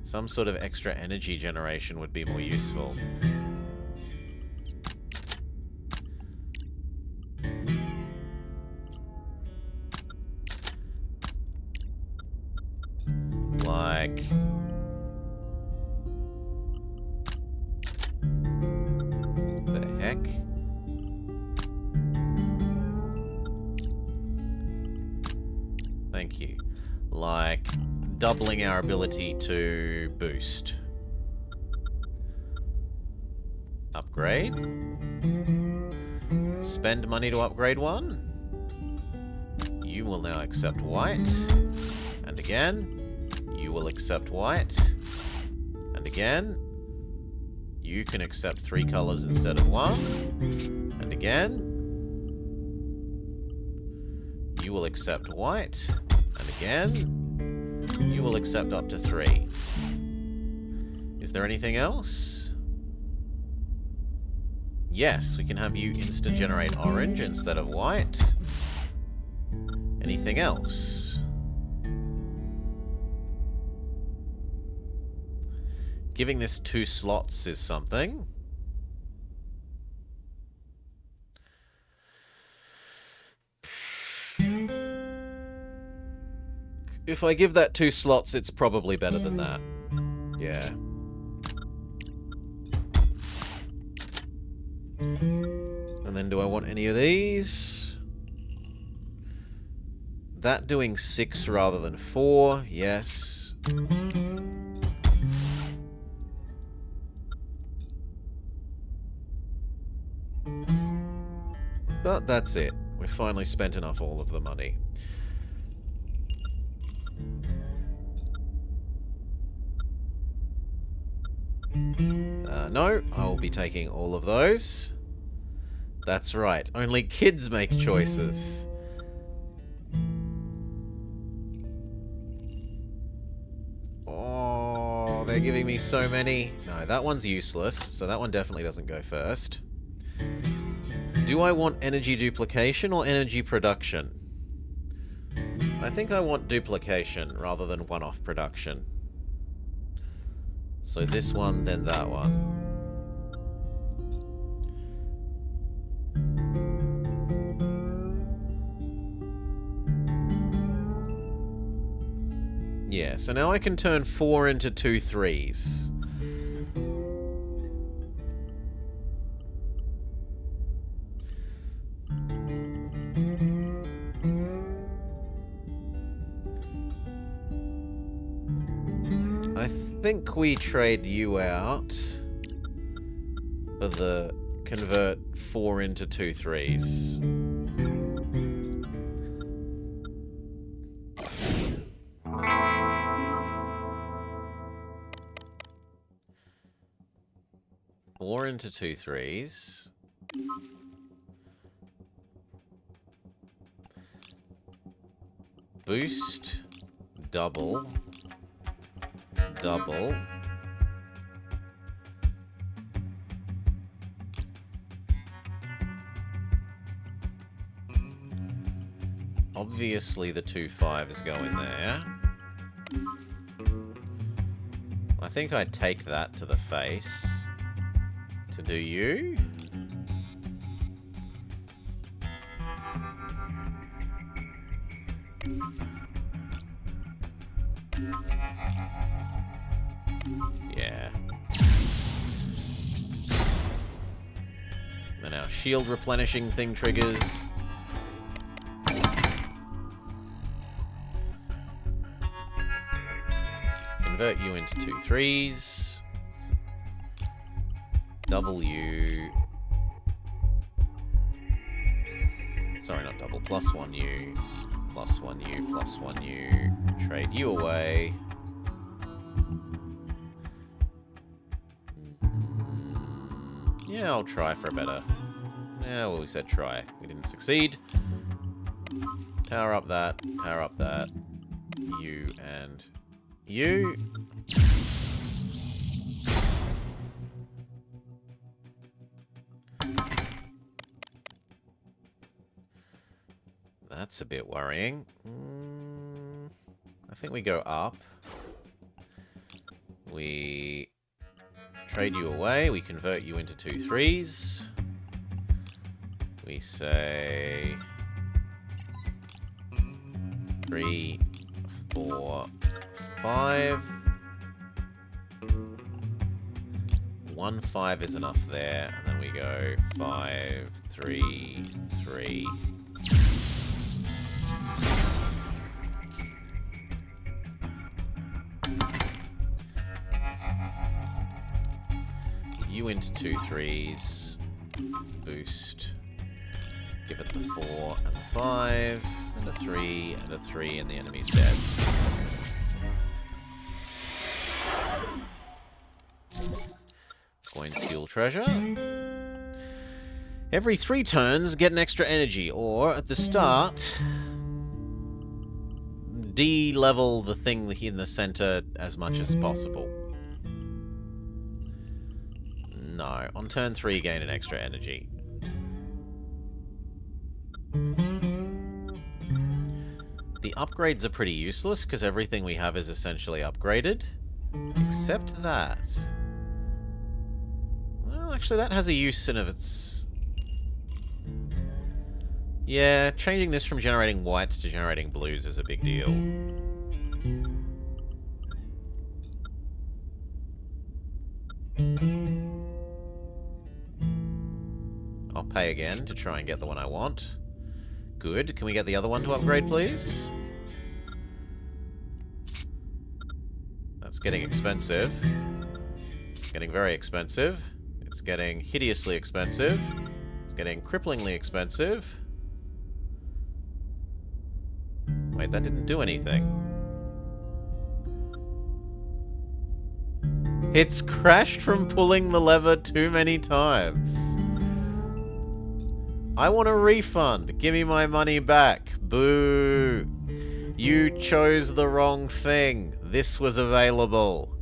Some sort of extra energy generation would be more useful. Like... the heck? Thank you. Like, doubling our ability to boost. Upgrade. Spend money to upgrade one. You will now accept white. And again, you will accept white. And again, you can accept 3 colors instead of 1. And again, you will accept white. And again, you will accept up to 3. Is there anything else? Yes, we can have you instant generate orange instead of white. Anything else? Giving this 2 slots is something. If I give that 2 slots, it's probably better than that. Yeah. And then do I want any of these? That doing 6 rather than 4, yes. But that's it. We've finally spent enough all of the money. No, I will be taking all of those. That's right, only kids make choices. Oh, they're giving me so many. No, that one's useless, so that one definitely doesn't go first. Do I want energy duplication or energy production? I think I want duplication rather than one-off production. So this one, then that one. Yeah, so now I can turn 4 into 2 3s. I think we trade you out for the convert 4 into 2 3s. Four into 2 3s. Boost. Double. Double. Obviously the 2 5s go in there. I think I'd take that to the face. To do you. Yeah. Then our shield replenishing thing triggers. Convert you into 2 3s. Double U. Sorry, not double. Plus 1 U. Plus 1 U. Plus 1 U. Trade you away. Yeah, I'll try for a better. Yeah, well, we said try. We didn't succeed. Power up that. Power up that. You and you. That's a bit worrying. I think we go up. We trade you away. We convert you into 2 3s. We say 3, 4, 5. 1 5 is enough there, and then we go 5 3 3. You into 2 3s. Boost. Give it the 4 and the 5, and a 3 and a 3, and the enemy's dead. Coins fuel treasure. Every 3 turns, get an extra energy, or at the start, de-level the thing in the center as much as possible. No, on turn 3, gain an extra energy. The upgrades are pretty useless because everything we have is essentially upgraded, except that. Well, actually, that has a use in of its. Yeah, changing this from generating whites to generating blues is a big deal. I'll pay again to try and get the one I want. Good. Can we get the other one to upgrade, please? That's getting expensive. It's getting very expensive. It's getting hideously expensive. It's getting cripplingly expensive. Wait, that didn't do anything. It's crashed from pulling the lever too many times. I want a refund. Give me my money back. Boo. You chose the wrong thing. This was available.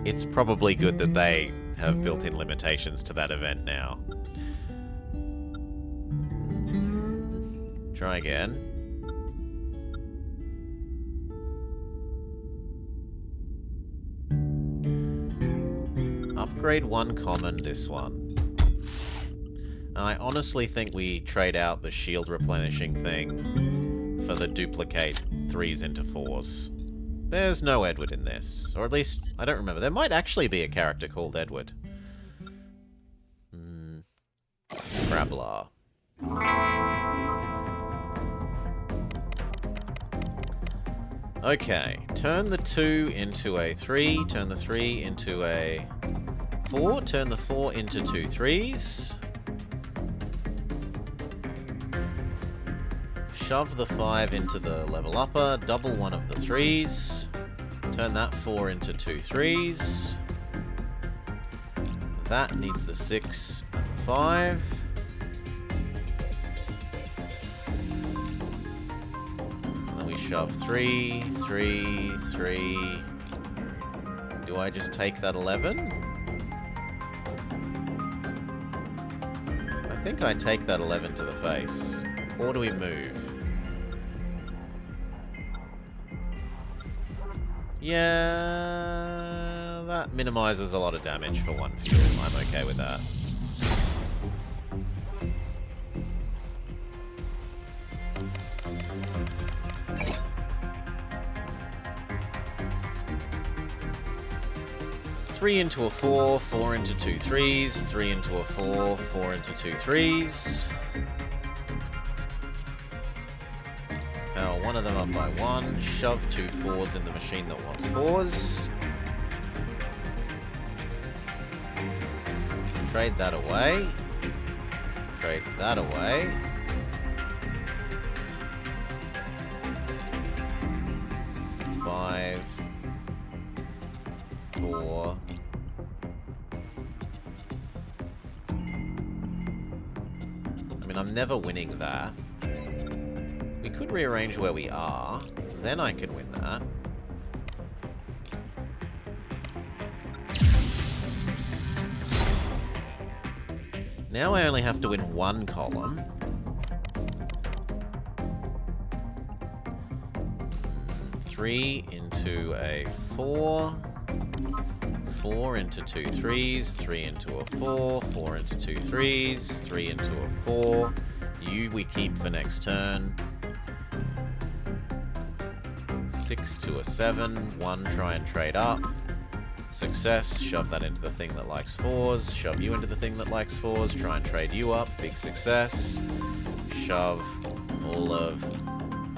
It's probably good that they have built-in limitations to that event now. Try again. Upgrade 1 common, this one. I honestly think we trade out the shield replenishing thing for the duplicate 3s into 4s. There's no Edward in this. Or at least, I don't remember. There might actually be a character called Edward. Grabbler. Okay. Turn the 2 into a 3. Turn the 3 into a 4. Turn the 4 into 2 3s. Shove the 5 into the level upper, double one of the 3s, turn that 4 into 2 3s. That needs the 6 and the 5. And then we shove 3, 3, 3. Do I just take that 11? I think I take that 11 to the face. Or do we move? Yeah, that minimizes a lot of damage for 1 fuel. I'm okay with that. Three into a 4, 4 into 2 3s, 3 into a 4, 4 into 2 3s. One of them up by 1. Shove 2 4s in the machine that wants 4s. Trade that away. Trade that away. Five. 4. I mean, I'm never winning that. We could rearrange where we are, then I can win that. Now I only have to win 1 column. Three into a 4. 4 into 2 3s. 3 into a 4. 4 into 2 3s. 3 into a 4. You we keep for next turn. 6 to a 7. 1, try and trade up. Success. Shove that into the thing that likes 4s. Shove you into the thing that likes 4s. Try and trade you up. Big success. Shove all of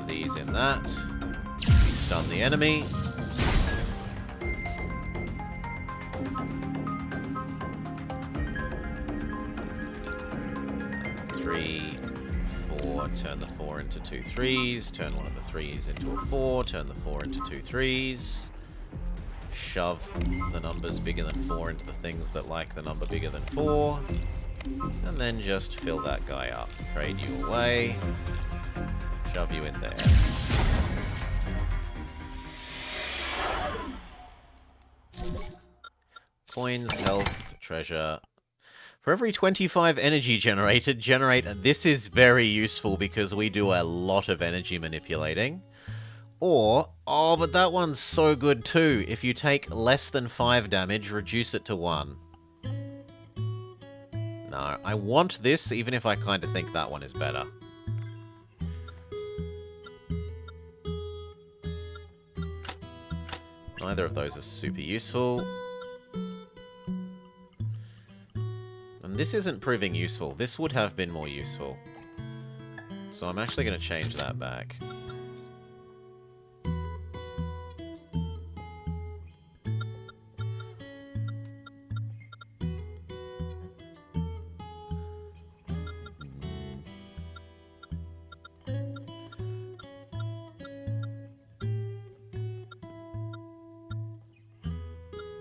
these in that. Stun the enemy. 3, 4. Turn the 4 into 2 3s. Turn one of the 3s into a 4. Turn the 4 into 2 3s. Shove the numbers bigger than 4 into the things that like the number bigger than 4. And then just fill that guy up. Trade you away. Shove you in there. Coins, health, treasure. For every 25 energy generated, This is very useful because we do a lot of energy manipulating. Or, oh, but that one's so good too. If you take less than 5 damage, reduce it to 1. No, I want this, even if I kind of think that one is better. Neither of those are super useful. And this isn't proving useful. This would have been more useful. So I'm actually going to change that back.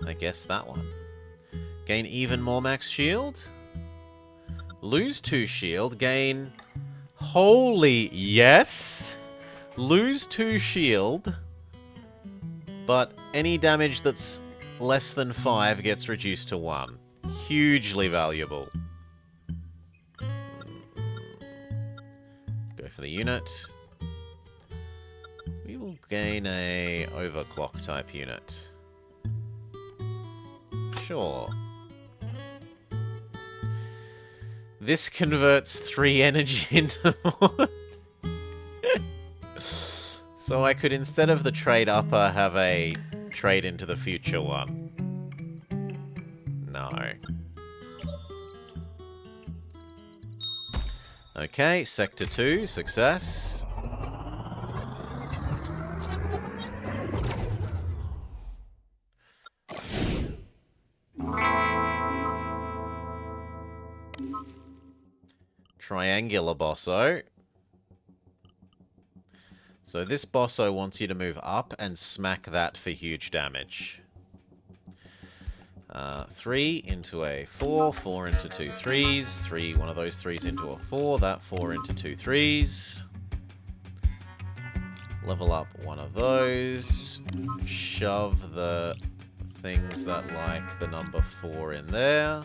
I guess that one. Gain even more max shield. Lose 2 shield. Gain... Holy yes! Lose 2 shield. But any damage that's less than 5 gets reduced to 1. Hugely valuable. Go for the unit. We will gain a overclock type unit. Sure. This converts 3 energy into 1. So I could, instead of the trade upper, have a trade into the future one. No. Okay, Sector 2, success. Triangular bosso. So this bosso wants you to move up and smack that for huge damage. 3 into a 4, 4 into 2 3s, 3, one of those 3s into a 4, that 4 into 2 3s. Level up one of those. Shove the things that like the number 4 in there.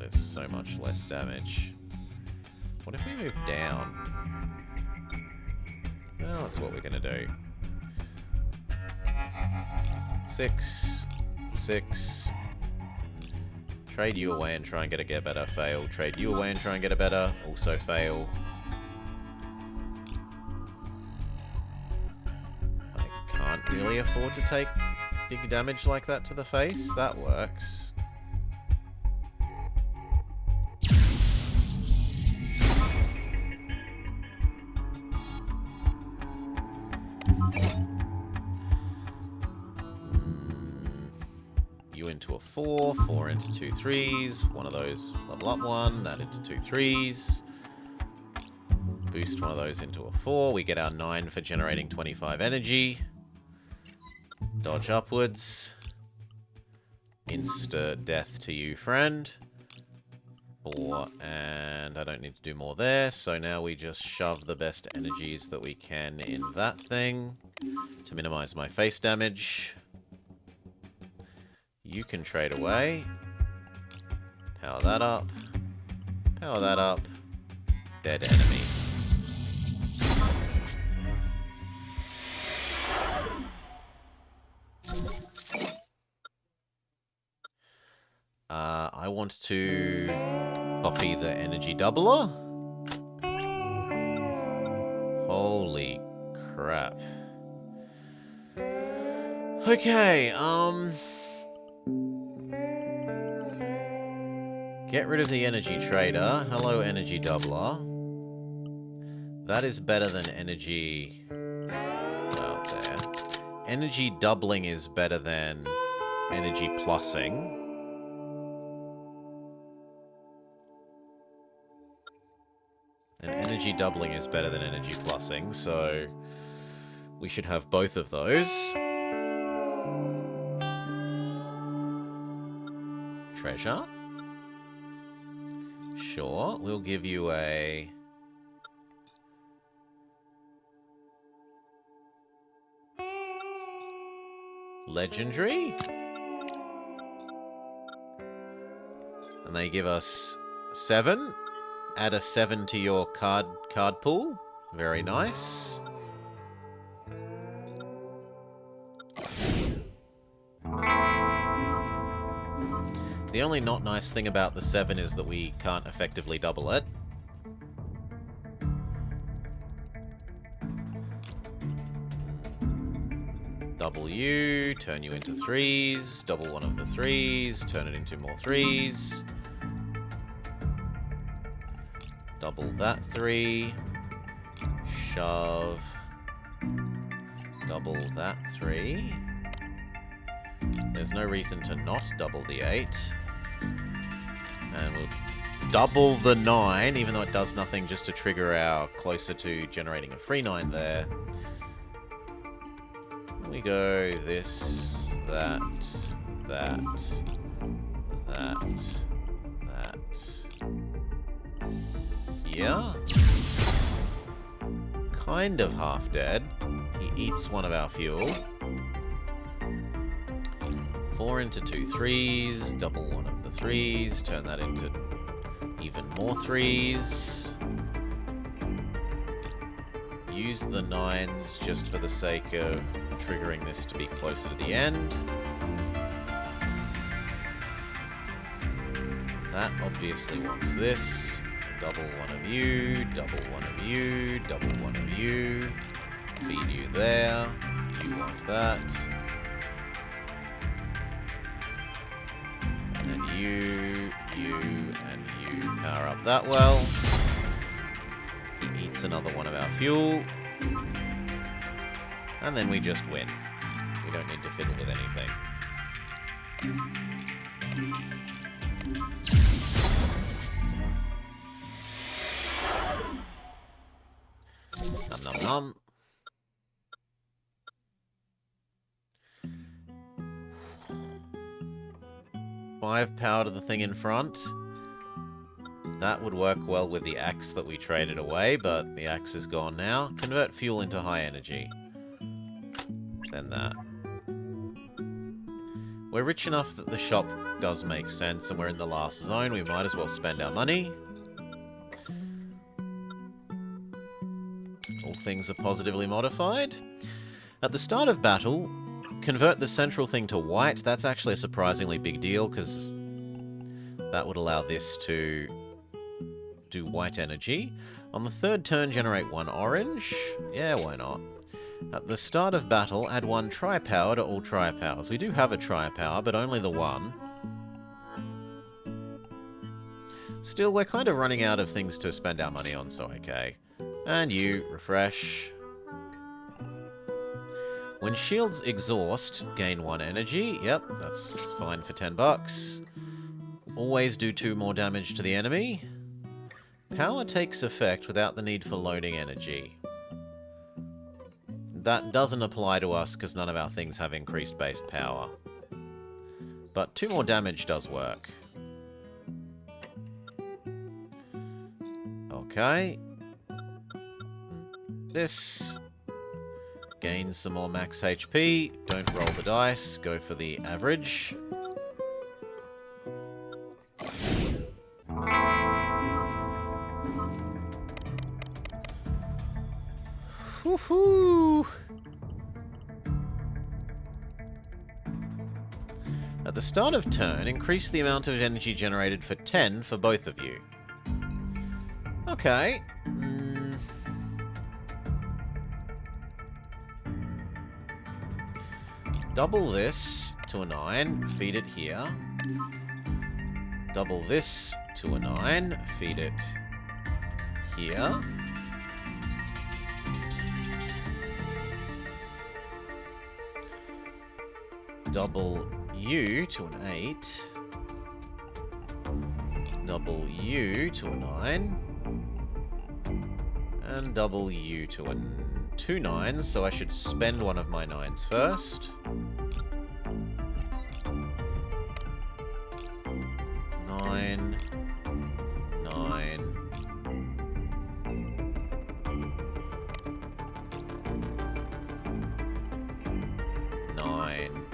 Is so much less damage. What if we move down? Well, that's what we're gonna do. 6, 6. Trade you away and try and get better. Fail. Trade you away and try and get a better. Also fail. I can't really afford to take big damage like that to the face. That works. Into a 4, 4 into 2 3s, one of those level up one, that into 2 3s. Boost one of those into a 4, we get our 9 for generating 25 energy. Dodge upwards. Insta death to you, friend. 4, and I don't need to do more there, so now we just shove the best energies that we can in that thing to minimize my face damage. You can trade away. Power that up. Power that up. Dead enemy. I want to copy the energy doubler. Okay, get rid of the energy trader. Hello, energy doubler. That is better than energy... Well, there. Energy doubling is better than energy plussing. And energy doubling is better than energy plussing, so we should have both of those. Treasure. Sure, we'll give you a... Legendary. And they give us 7. Add a 7 to your card pool. Very nice. The only not nice thing about the 7 is that we can't effectively double it. Double you, turn you into 3s, double one of the 3s, turn it into more 3s. Double that 3. Shove. Double that 3. There's no reason to not double the 8. And we'll double the 9, even though it does nothing, just to trigger our closer to generating a free 9 there. We go this, that, that, that, that. Yeah. Kind of half dead. He eats one of our fuel. 4 into 2 3s, double one of the 3s, turn that into even more 3s. Use the 9s just for the sake of triggering this to be closer to the end. That obviously wants this. Double one of you, double one of you, double one of you. Feed you there. You want that. And then you, and you power up that well. He eats another one of our fuel. And then we just win. We don't need to fiddle with anything. Nom nom nom. Five power to the thing in front. That would work well with the axe that we traded away, but the axe is gone now. Convert fuel into high energy. Then that. We're rich enough that the shop does make sense, and we're in the last zone. We might as well spend our money. All things are positively modified. At the start of battle, convert the central thing to white. That's actually a surprisingly big deal, because that would allow this to do white energy. On the third turn, generate 1 orange. Yeah, why not? At the start of battle, add 1 tri-power to all tri-powers. We do have a tri-power, but only the 1. Still, we're kind of running out of things to spend our money on, so okay. And you, refresh. When shields exhaust, gain 1 energy. Yep, that's fine for 10 bucks. Always do 2 more damage to the enemy. Power takes effect without the need for loading energy. That doesn't apply to us because none of our things have increased base power. But 2 more damage does work. Okay. This gains some more max HP. Don't roll the dice. Go for the average. Woohoo! At the start of turn, increase the amount of energy generated for 10 for both of you. Okay. double this to a 9, feed it here. Double this to a 9, feed it here. Double U to an 8. Double U to a 9. And double U to two 9s, so I should spend one of my 9s first. 9. 9. 9.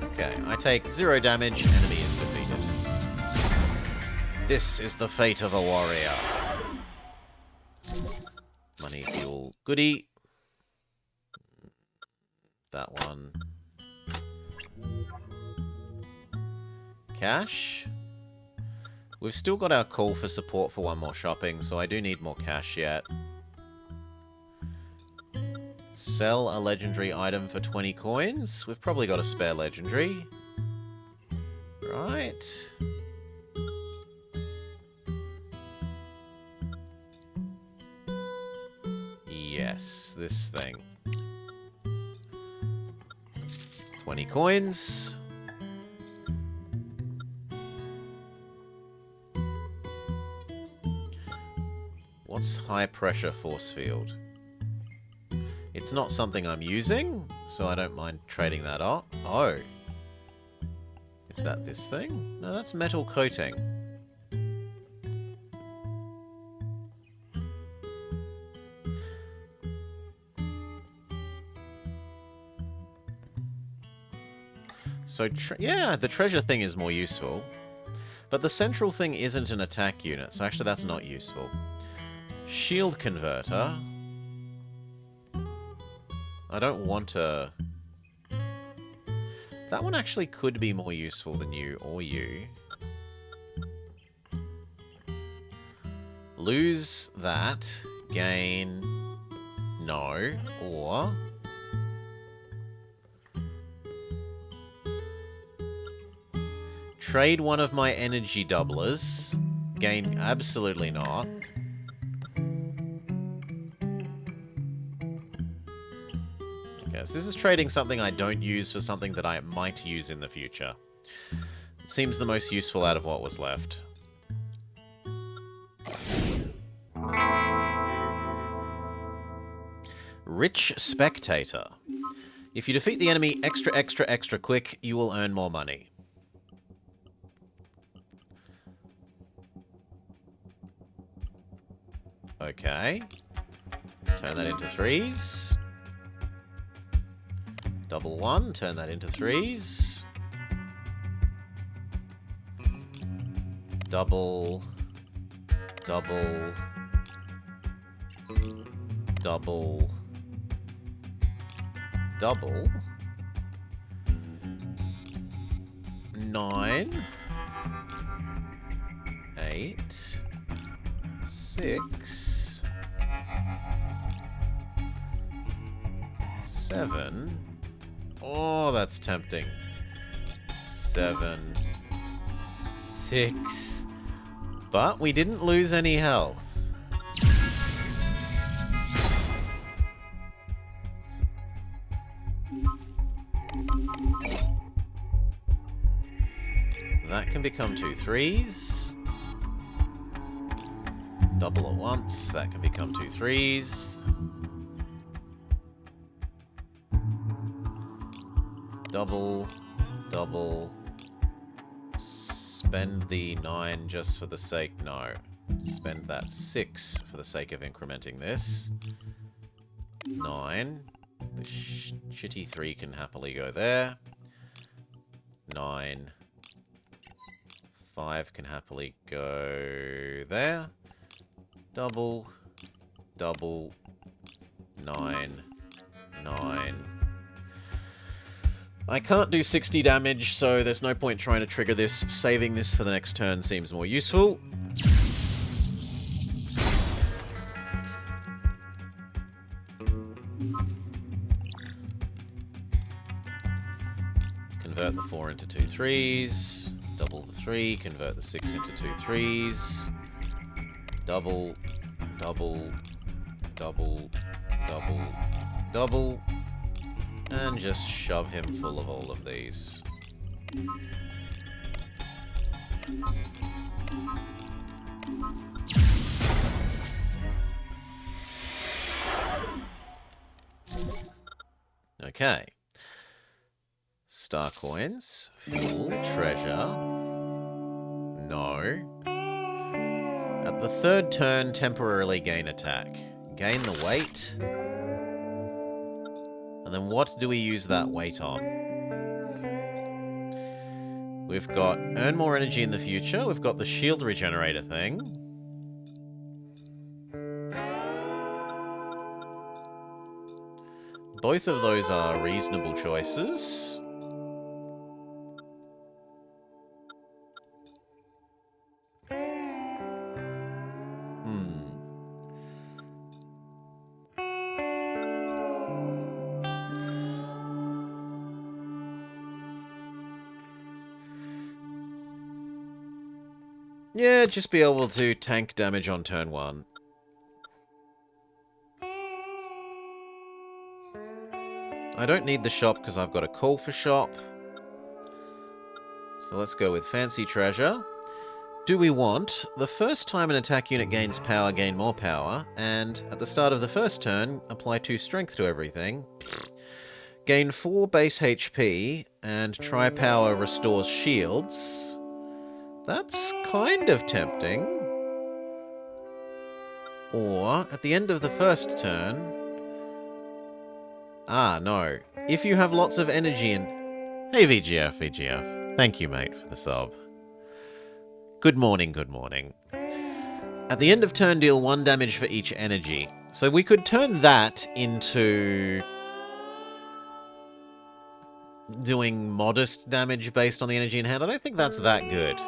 Okay, I take 0 damage, enemy is defeated. This is the fate of a warrior. Money, fuel, goodie. That one. Cash. We've still got our call for support for one more shopping, so I do need more cash yet. Sell a legendary item for 20 coins. We've probably got a spare legendary. Right. Yes, this thing. 20 coins. What's high pressure force field? It's not something I'm using, so I don't mind trading that off. Oh. Is that this thing? No, that's metal coating. So, yeah, the treasure thing is more useful. But the central thing isn't an attack unit, so actually that's not useful. Shield converter. I don't want a... That one actually could be more useful than you or you. Lose that. Gain... No. Or... Trade one of my energy doublers. Gain... Absolutely not. Okay, so this is trading something I don't use for something that I might use in the future. It seems the most useful out of what was left. Rich Spectator. If you defeat the enemy extra quick, you will earn more money. Okay. Turn that into 3s. Double 1, turn that into 3s. Double. Double. Double. Double. 9. 8. 6. 7. Oh, that's tempting. 7. 6. But we didn't lose any health. That can become 2 3s. Double at once. That can become 2 3s. Double, double, spend the 9 just for the sake, no. Spend that 6 for the sake of incrementing this. 9, the shitty 3 can happily go there. 9, 5 can happily go there. Double, double, 9, 9. I can't do 60 damage, so there's no point trying to trigger this. Saving this for the next turn seems more useful. convert the 4 into 2 3s. Double the 3, convert the 6 into 2 3s. Double, double, double, double, double. And just shove him full of all of these. Okay. Star coins. Full treasure. No. At the third turn, temporarily gain attack. Gain the weight. And then what do we use that weight on? We've got earn more energy in the future. We've got the shield regenerator thing. Both of those are reasonable choices. Yeah, just be able to tank damage on turn 1. I don't need the shop because I've got a call for shop. So let's go with fancy treasure. Do we want the first time an attack unit gains power, gain more power, and at the start of the first turn, apply 2 strength to everything. Gain 4 base HP, and Tri-Power restores shields. That's kind of tempting. Or, at the end of the first turn... Ah, no. If you have lots of energy and... Hey, VGF, VGF. Thank you, mate, for the sub. Good morning, good morning. At the end of turn, deal 1 damage for each energy. So we could turn that into... doing modest damage based on the energy in hand. I don't think that's that good.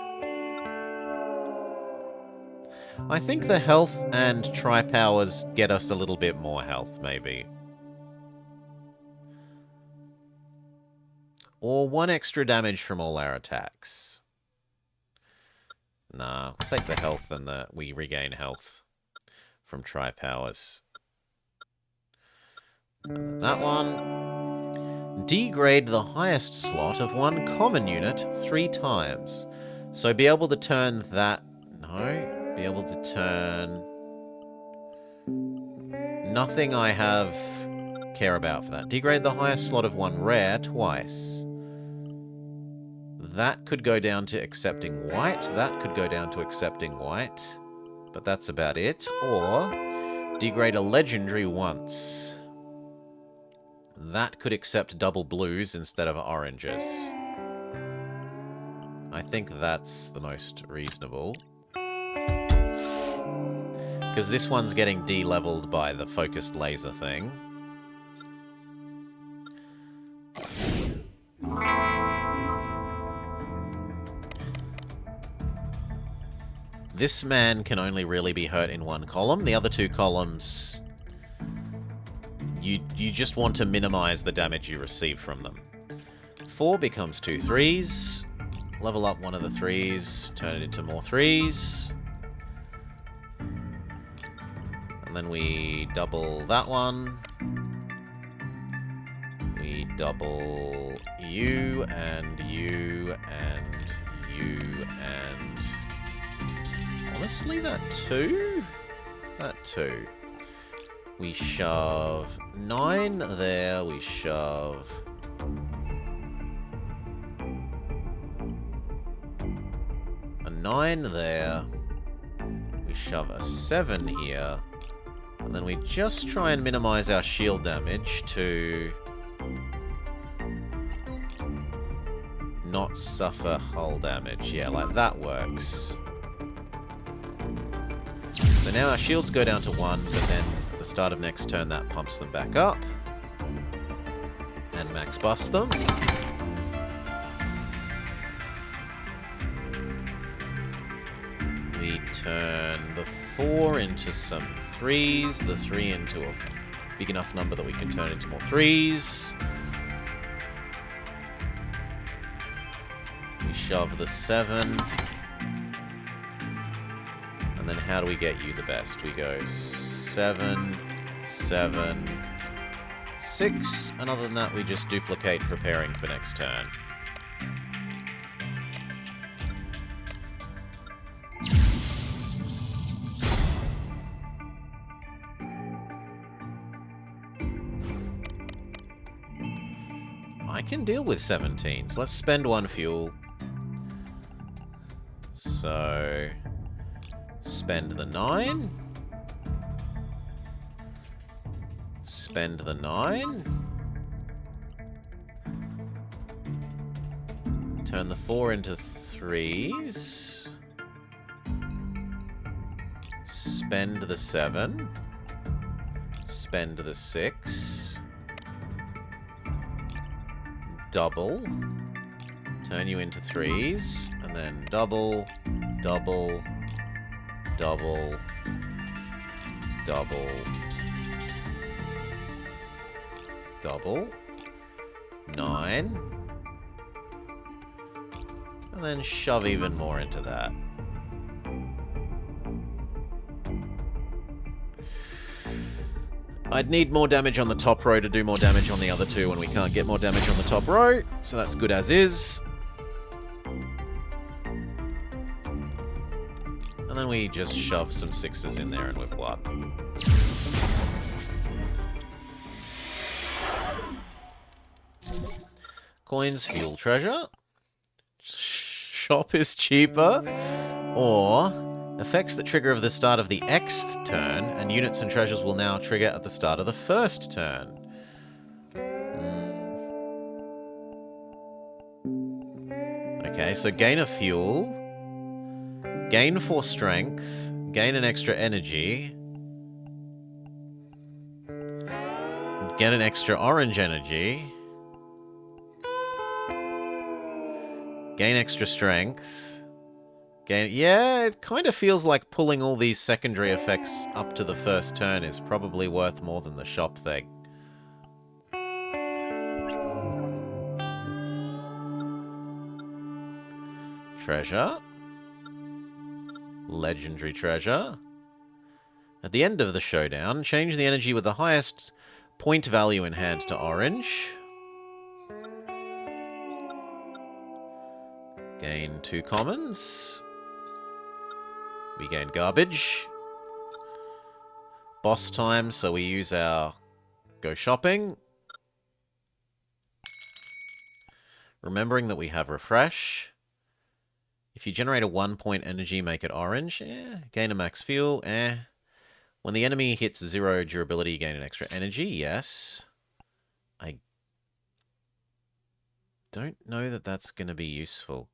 I think the health and Tri-Powers get us a little bit more health, maybe. Or 1 extra damage from all our attacks. Nah, we'll take the health and we regain health from Tri-Powers. That one. Degrade the highest slot of 1 common unit 3 times. So be able to turn that... No. Be able to turn... Nothing I have care about for that. Degrade the highest slot of 1 rare twice. That could go down to accepting white. That could go down to accepting white. But that's about it. Or degrade a legendary once. That could accept double blues instead of oranges. I think that's the most reasonable. Because this one's getting de-leveled by the focused laser thing. This man can only really be hurt in 1 column. The other 2 columns... You just want to minimize the damage you receive from them. 4 becomes 2 3s. Level up 1 of the 3s. Turn it into more 3s. And then we double that one. We double you, and you, and you, and... Honestly, that 2? That 2. We shove 9 there, we shove... a 9 there. We shove a 7 here. And then we just try and minimize our shield damage to... not suffer hull damage. Yeah, like that works. So now our shields go down to 1, but then at the start of next turn that pumps them back up. And max buffs them. We turn the 4 into some 3s, the 3 into a big enough number that we can turn into more 3s. We shove the 7. And then how do we get you the best? We go 7, 7, 6. And other than that, we just duplicate preparing for next turn. I can deal with 17s. Let's spend 1 fuel. So, spend the 9. Spend the 9. Turn the 4 into 3s. Spend the 7. Spend the 6. Double. Turn you into 3s. And then double, double, double, double, double. 9. And then shove even more into that. I'd need more damage on the top row to do more damage on the other two when we can't get more damage on the top row. So that's good as is. And then we just shove some 6s in there and we're blood. Coins, fuel, treasure. Shop is cheaper. Or effects that trigger at the start of the Xth turn, and units and treasures will now trigger at the start of the first turn. Okay, so gain a fuel, gain 4 strength, gain an extra energy, get an extra orange energy, gain extra strength. Yeah, it kind of feels like pulling all these secondary effects up to the first turn is probably worth more than the shop thing. Treasure. Legendary treasure. At the end of the showdown, change the energy with the highest point value in hand to orange. Gain 2 commons. We gain garbage. Boss time, so we use our go shopping. Remembering that we have refresh. If you generate a 1-point energy, make it orange. Gain a max fuel. When the enemy hits 0 durability, gain an extra energy. Yes. I don't know that that's going to be useful.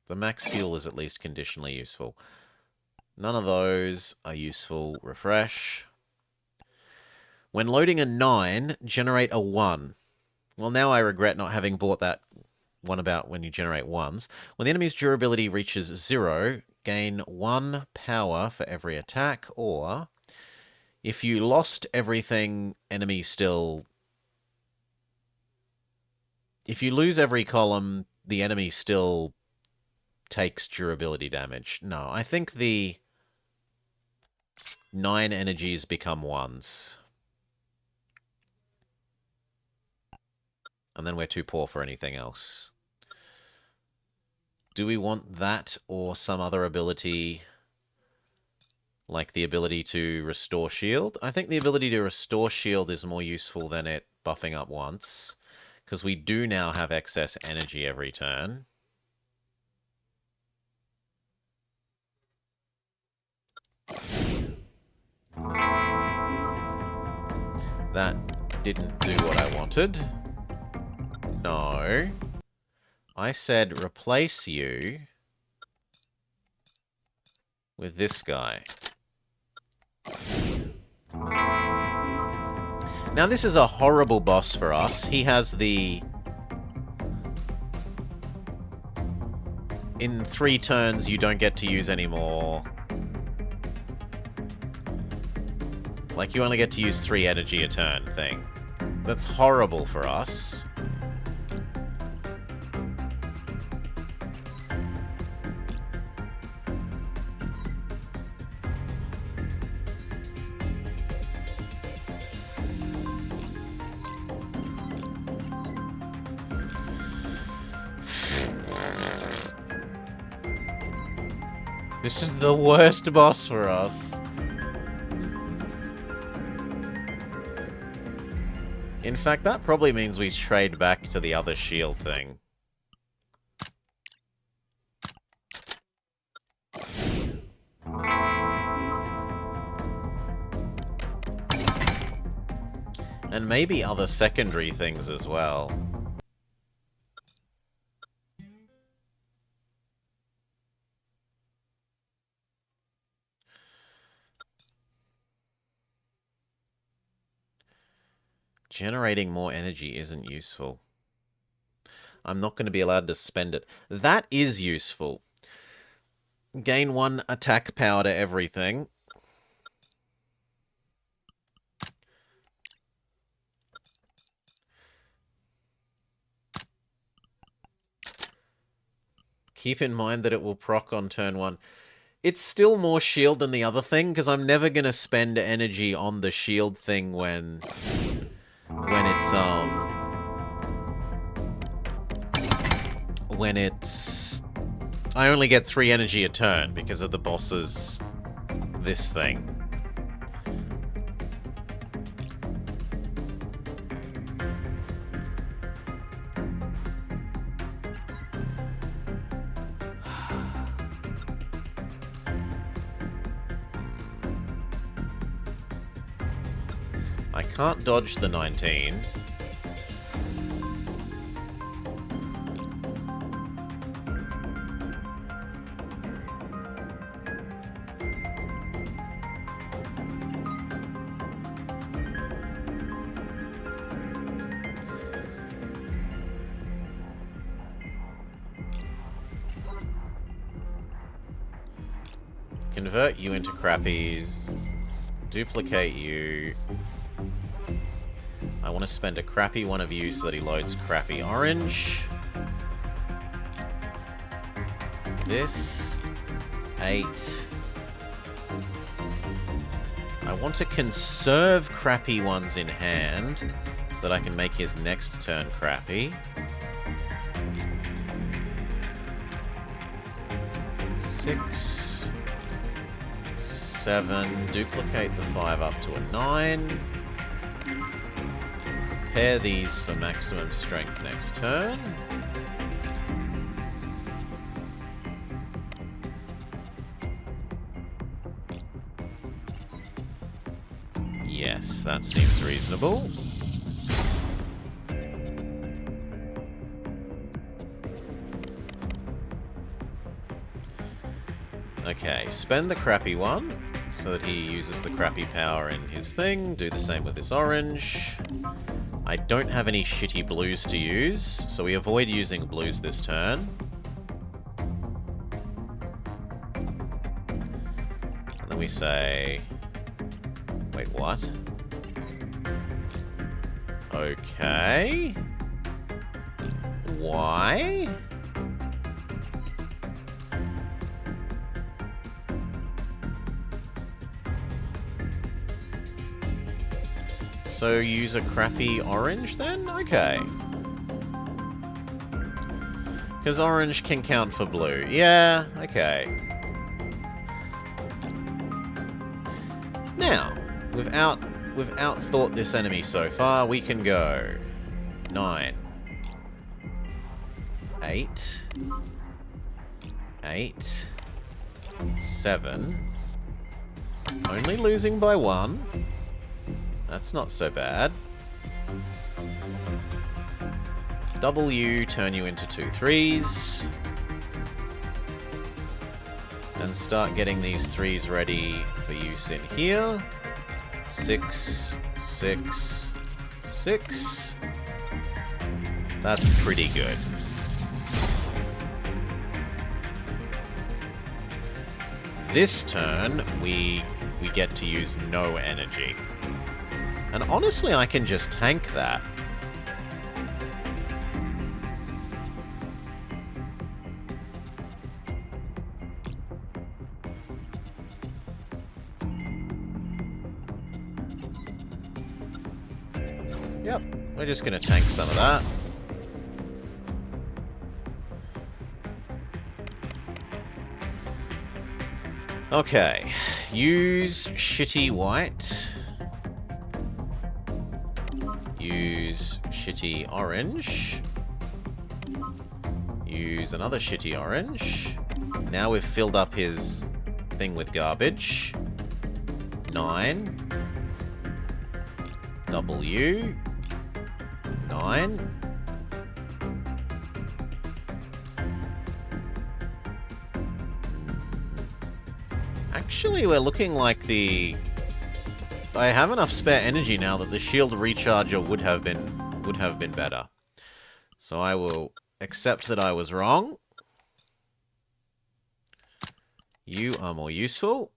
The max fuel is at least conditionally useful. None of those are useful. Refresh. When loading a 9, generate a 1. Well, now I regret not having bought that one about when you generate 1s. When the enemy's durability reaches 0, gain 1 power for every attack, or if you lost everything, enemy still... If you lose every column, the enemy still takes durability damage. No, I think the 9 energies become 1s. And then we're too poor for anything else. Do we want that or some other ability, like the ability to restore shield? I think the ability to restore shield is more useful than it buffing up once, because we do now have excess energy every turn. That didn't do what I wanted. No. I said replace you with this guy. Now this is a horrible boss for us. He has the... In 3 turns you don't get to use anymore. Like, you only get to use 3 energy a turn thing. That's horrible for us. This is the worst boss for us. In fact, that probably means we trade back to the other shield thing. And maybe other secondary things as well. Generating more energy isn't useful. I'm not going to be allowed to spend it. That is useful. Gain 1 attack power to everything. Keep in mind that it will proc on turn 1. It's still more shield than the other thing, because I'm never going to spend energy on the shield thing when it's... I only get 3 energy a turn because of the boss's... this thing. I can't dodge the 19. Convert you into crappies. Duplicate you. I want to spend a crappy one of you so that he loads crappy orange. This. 8. I want to conserve crappy ones in hand so that I can make his next turn crappy. 6. 7. Duplicate the 5 up to a 9. Pair these for maximum strength next turn. Yes, that seems reasonable. Okay, spend the crappy one so that he uses the crappy power in his thing. Do the same with this orange. I don't have any shitty blues to use, so we avoid using blues this turn. And then we say... Wait, what? Okay. Why? So use a crappy orange then? Okay. Because orange can count for blue. Yeah, okay. Now, without thought this enemy so far, we can go 9, 8, 8, 7. Only losing by 1. That's not so bad. W, turn you into 2 3s. And start getting these 3s ready for use in here. 6, 6, 6. That's pretty good. This turn, we get to use no energy. And honestly, I can just tank that. Yep, we're just gonna tank some of that. Okay. Use shitty white. Use shitty orange. Use another shitty orange. Now we've filled up his thing with garbage. 9. W. 9. Actually, we're looking like the... I have enough spare energy now that the shield recharger would have been better. So I will accept that I was wrong. You are more useful.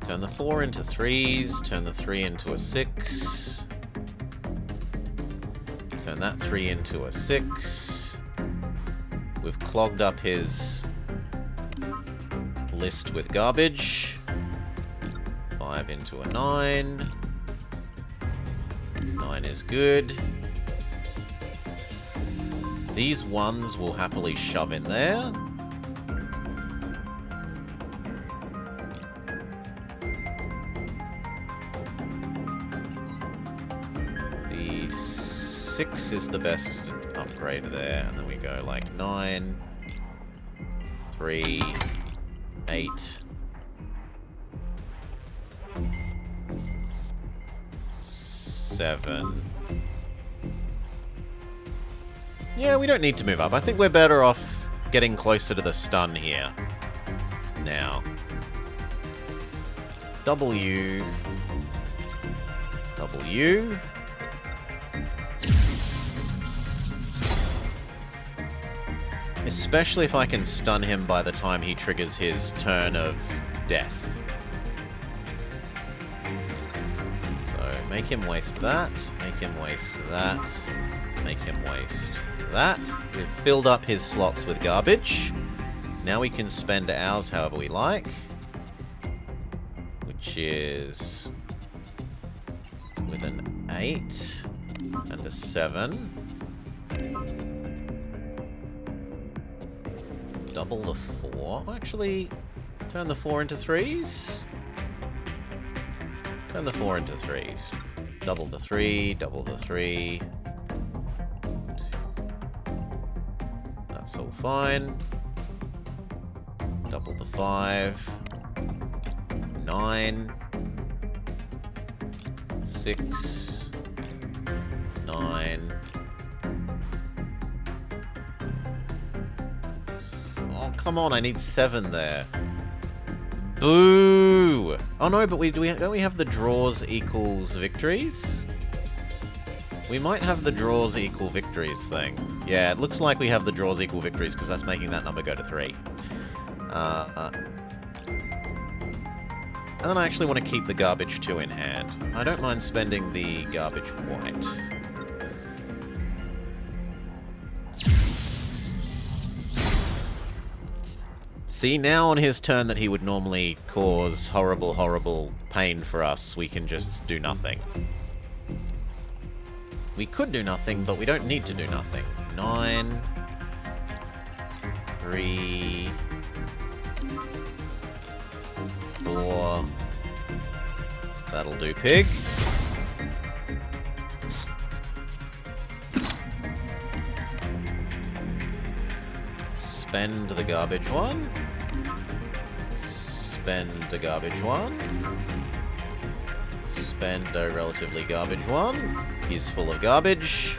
Turn the 4 into 3s, turn the 3 into a 6. Turn that 3 into a 6. We've clogged up his list with garbage. 5 into a 9. 9 is good. These 1s will happily shove in there. The 6 is the best upgrade there, and then we go like 9, 3, 8. Yeah, we don't need to move up. I think we're better off getting closer to the stun here. Now. W. W. Especially if I can stun him by the time he triggers his turn of death. So, make him waste that. Make him waste that. Make him waste that. We've filled up his slots with garbage. Now we can spend ours however we like. Which is... with an 8 and a 7. Double the 4. Actually, turn the 4 into 3s. Turn the 4 into 3s. Double the 3, double the 3. That's all fine. Double the 5. 9. 6. 9. Oh, come on, I need 7 there. Boo! Oh no, but don't we have the draws equals victories? We might have the draws equal victories thing. Yeah, it looks like we have the draws equal victories because that's making that number go to 3. And then I actually want to keep the garbage 2 in hand. I don't mind spending the garbage white. See, now on his turn that he would normally cause horrible, horrible pain for us, we can just do nothing. We could do nothing, but we don't need to do nothing. 9. 3. 4. That'll do, pig. Spend the garbage 1. Spend the garbage 1. Spend a relatively garbage 1. He's full of garbage.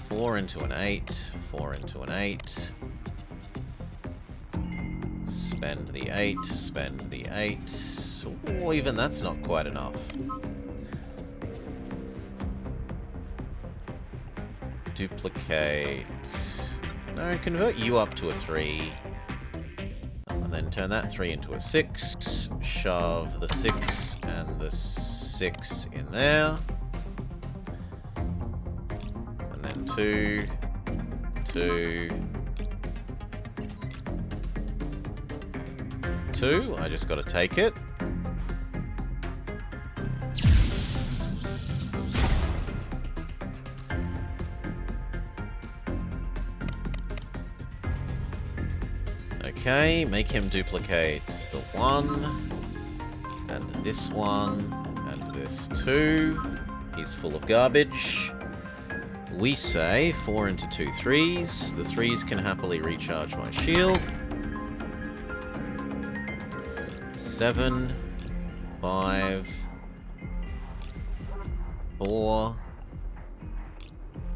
Four into an 8. 4 into an 8. Spend the 8. Spend the 8. Oh, even that's not quite enough. Duplicate. No, convert you up to a 3. And then turn that 3 into a 6. Shove the 6 and the 6 in there. And then 2. 2. 2. 2. I just gotta take it. Okay, make him duplicate the 1, and this 1, and this 2. He's full of garbage. We say 4 into 2 3s. The 3s can happily recharge my shield. 7, 5, 4.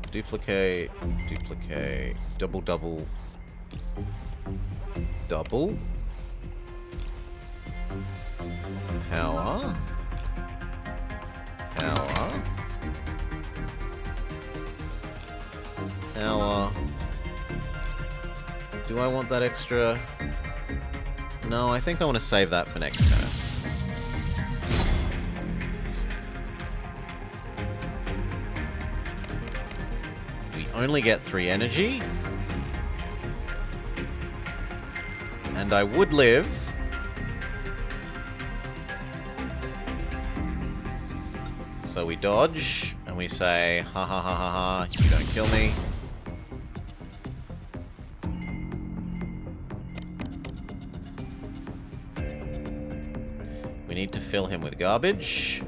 Duplicate, duplicate, double, double. Double. Power. Power. Power. Do I want that extra? No, I think I want to save that for next turn. We only get 3 energy. And I would live. So we dodge, and we say, ha ha ha ha ha, you don't kill me. We need to fill him with garbage.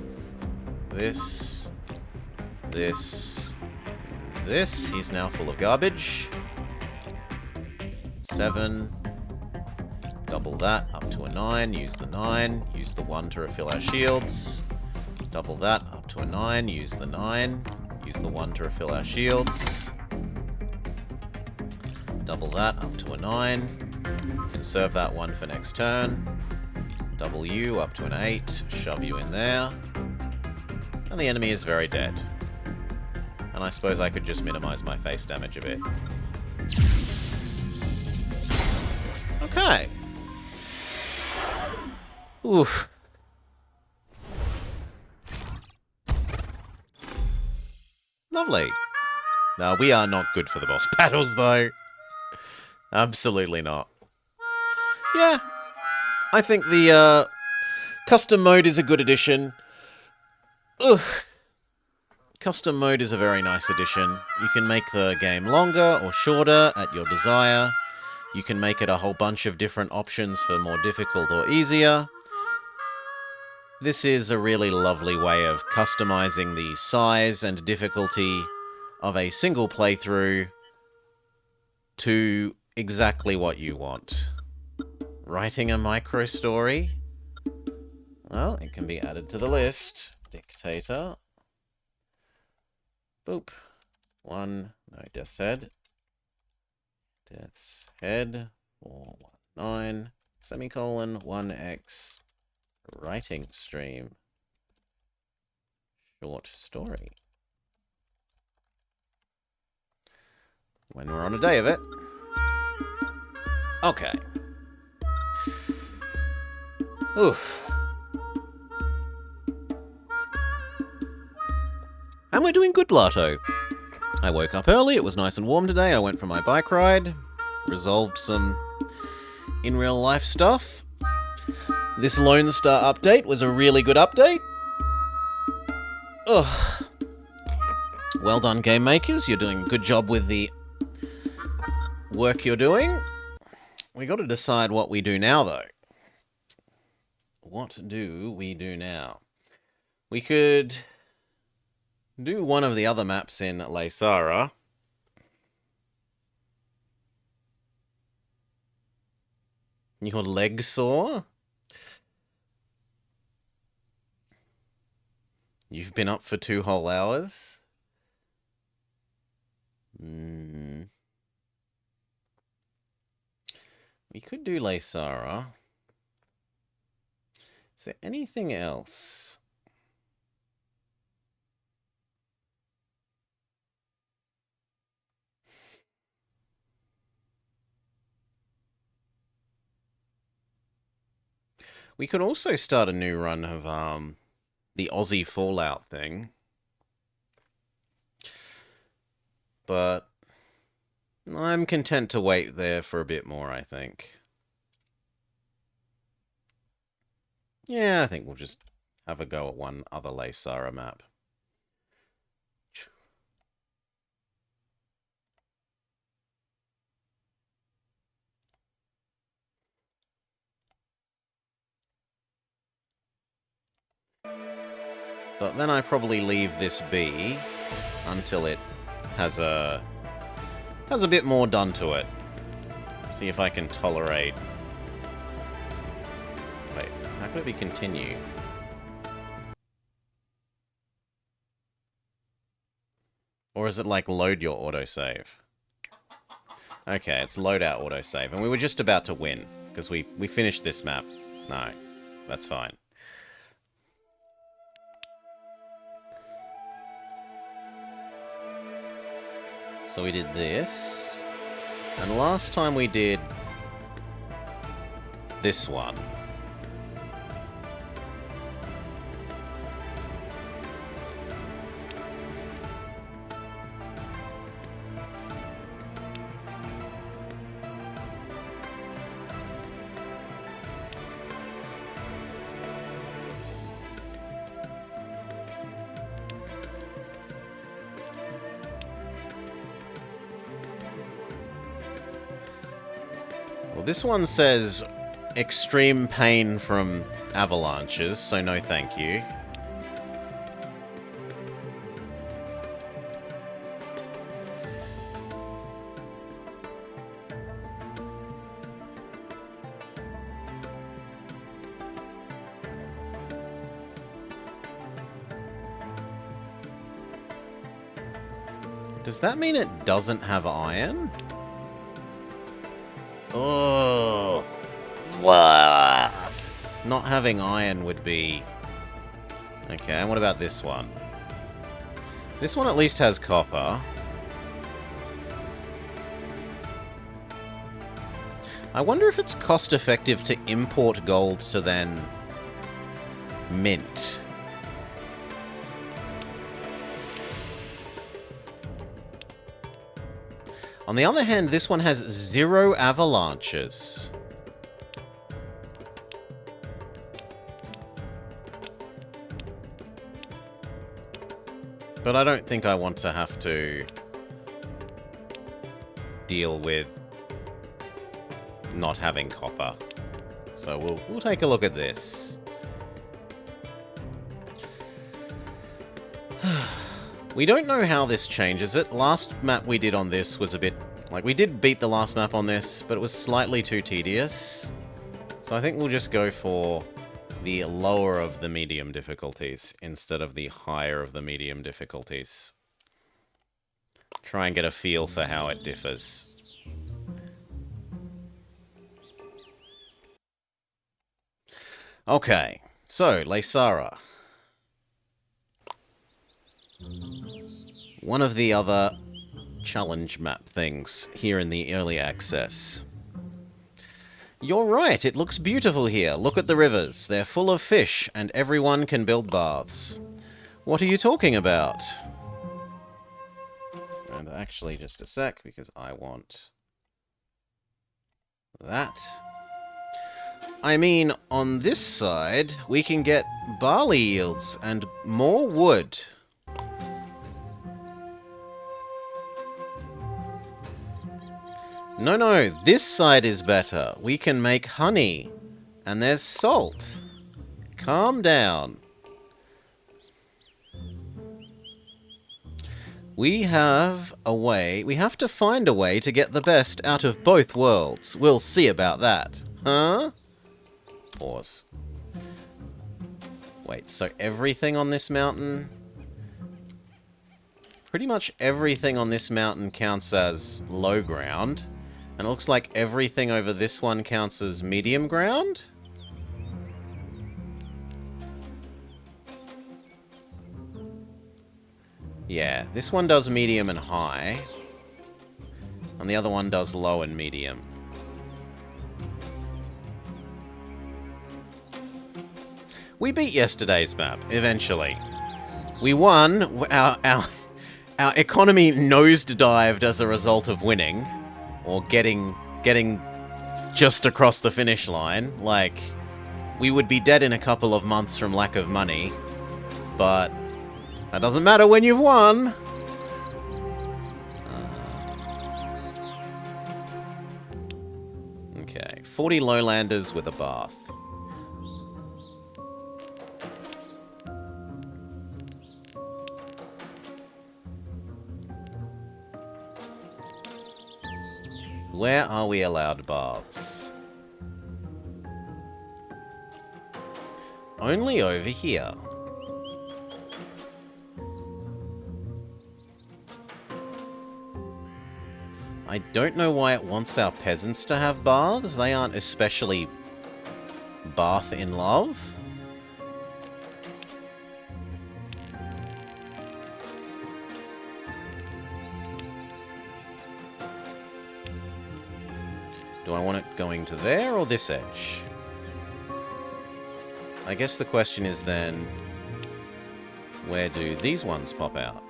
This. This. This. He's now full of garbage. 7. Double that, up to a 9, use the 9, use the 1 to refill our shields. Double that, up to a 9, use the 9, use the 1 to refill our shields. Double that, up to a 9, conserve that 1 for next turn. Double you, up to an 8, shove you in there. And the enemy is very dead. And I suppose I could just minimize my face damage a bit. Okay. Oof. Lovely. No, we are not good for the boss battles, though. Absolutely not. Yeah. I think the custom mode is a good addition. Ugh. Custom mode is a very nice addition. You can make the game longer or shorter at your desire. You can make it a whole bunch of different options for more difficult or easier. This is a really lovely way of customizing the size and difficulty of a single playthrough to exactly what you want. Writing a micro story? Well, it can be added to the list. Dictator. Boop. 1, no, Death's Head. Death's Head. 419, semicolon, 1x. Writing stream. Short story. When we're on a day of it. Okay. Oof. And we're doing good, Lato. I woke up early, it was nice and warm today, I went for my bike ride, resolved some in real life stuff. This Lonestar update was a really good update. Ugh. Well done, game makers. You're doing a good job with the work you're doing. We got to decide what we do now, though. What do we do now? We could do one of the other maps in Laysara. Your leg sore? You've been up for 2 whole hours? We could do Laysara. Is there anything else? We could also start a new run of the Aussie Fallout thing. But I'm content to wait there for a bit more, I think. Yeah, I think we'll just have a go at one other Laysara map. But then I probably leave this be until it has a bit more done to it. See if I can tolerate... Wait, how could it be continue? Or is it like load your autosave? Okay, it's load out autosave. And we were just about to win, because we finished this map. No, that's fine. So we did this. And last time we did this one. Well, this one says extreme pain from avalanches, so no thank you. Does that mean it doesn't have iron? Oh. Not having iron would be... Okay, and what about this one? This one at least has copper. I wonder if it's cost effective to import gold to then mint. On the other hand, this one has 0 avalanches. But I don't think I want to have to deal with not having copper. So we'll take a look at this. We don't know how this changes it. Last map we did on this was a bit... Like, we did beat the last map on this, but it was slightly too tedious. So I think we'll just go for the lower of the medium difficulties instead of the higher of the medium difficulties. Try and get a feel for how it differs. Okay, so, Laysara. One of the other challenge map things here in the early access. You're right, it looks beautiful here. Look at the rivers. They're full of fish, and everyone can build baths. What are you talking about? And actually, just a sec, because I want that. I mean, on this side, we can get barley yields and more wood. No, this side is better. We can make honey. And there's salt. Calm down. We have a way... We have to find a way to get the best out of both worlds. We'll see about that. Huh? Pause. Wait, so everything on this mountain... Pretty much everything on this mountain counts as low ground. And it looks like everything over this one counts as medium ground? Yeah, this one does medium and high. And the other one does low and medium. We beat yesterday's map, eventually. We won. Our economy nosedived as a result of winning. Or getting just across the finish line. Like, we would be dead in a couple of months from lack of money. But that doesn't matter when you've won. Okay, 40 lowlanders with a bath. Where are we allowed baths? Only over here. I don't know why it wants our peasants to have baths. They aren't especially bath in love. Do I want it going to there or this edge? I guess the question is then, where do these ones pop out?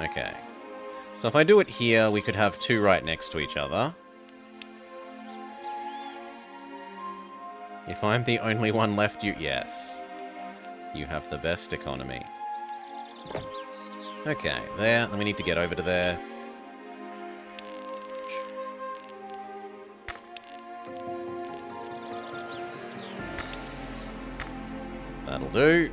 Okay. So if I do it here, we could have two right next to each other. If I'm the only one left, yes. You have the best economy. Okay, there. And we need to get over to there. That'll do.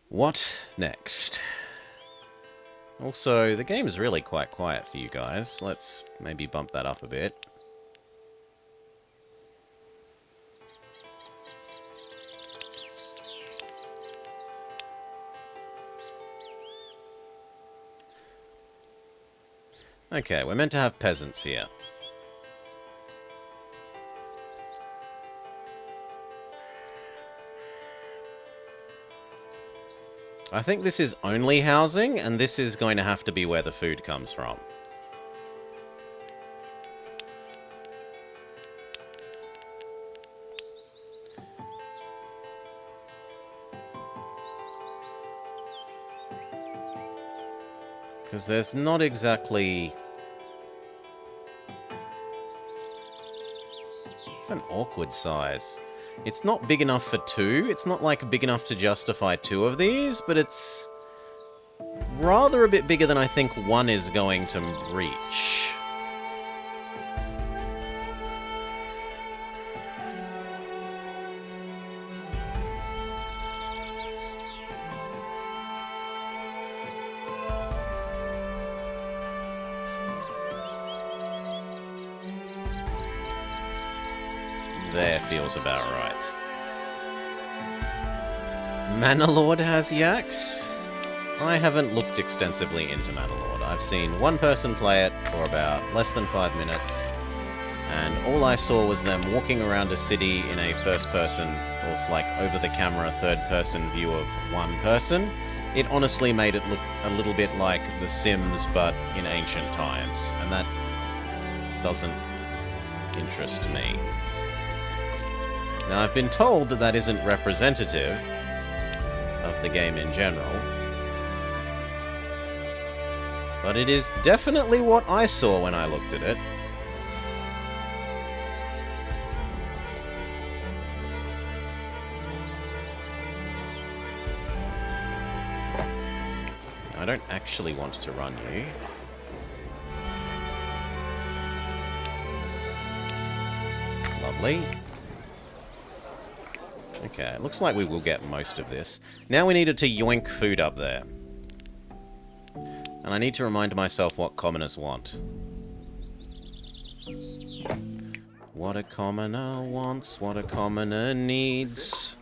What next? Also, the game is really quite quiet for you guys. Let's maybe bump that up a bit. Okay, we're meant to have peasants here. I think this is only housing, and this is going to have to be where the food comes from. Because there's not exactly... It's an awkward size. It's not big enough for two. It's not, like, big enough to justify two of these, but it's rather a bit bigger than I think one is going to reach. There feels about right. Manalord has yaks? I haven't looked extensively into Manalord. I've seen one person play it for about less than 5 minutes, and all I saw was them walking around a city in a first-person, or like over-the-camera third-person view of one person. It honestly made it look a little bit like The Sims, but in ancient times, and that doesn't interest me. Now, I've been told that that isn't representative of the game in general, but it is definitely what I saw when I looked at it. I don't actually want to run you. Lovely. Okay, it looks like we will get most of this. Now we needed to yoink food up there. And I need to remind myself what commoners want. What a commoner wants, what a commoner needs.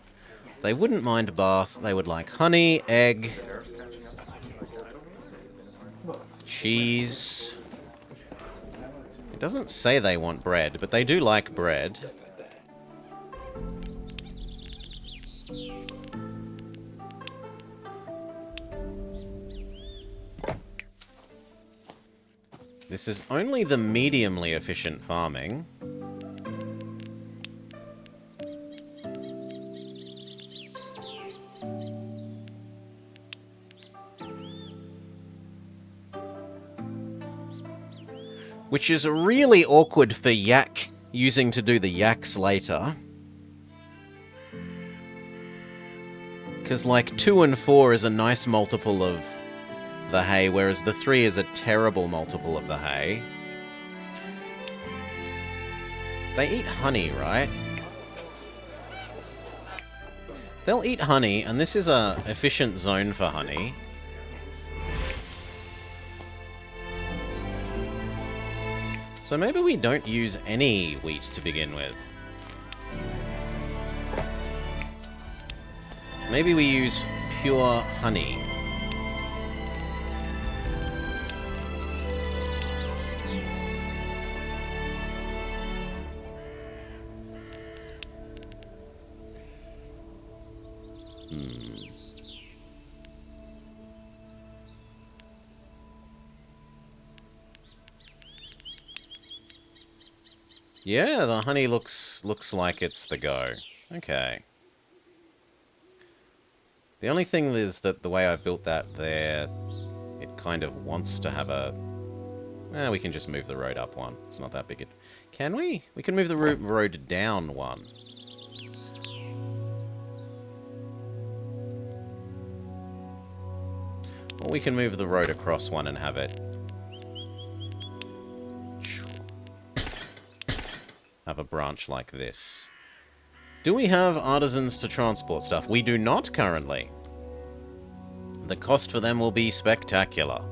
They wouldn't mind a bath, they would like honey, egg, cheese. It doesn't say they want bread, but they do like bread. This is only the mediumly efficient farming. Which is really awkward for yak using to do the yaks later. Because, like, 2 and 4 is a nice multiple of the hay, whereas the 3 is a terrible multiple of the hay. They eat honey, right? They'll eat honey, and this is a efficient zone for honey. So maybe we don't use any wheat to begin with. Maybe we use pure honey. Yeah, the honey looks like it's the go. Okay. The only thing is that the way I built that there, it kind of wants to have a... we can just move the road up one. It's not that big. Can we? We can move the road down one. Or we can move the road across one and have it... have a branch like this. Do we have artisans to transport stuff? We do not currently. The cost for them will be spectacular.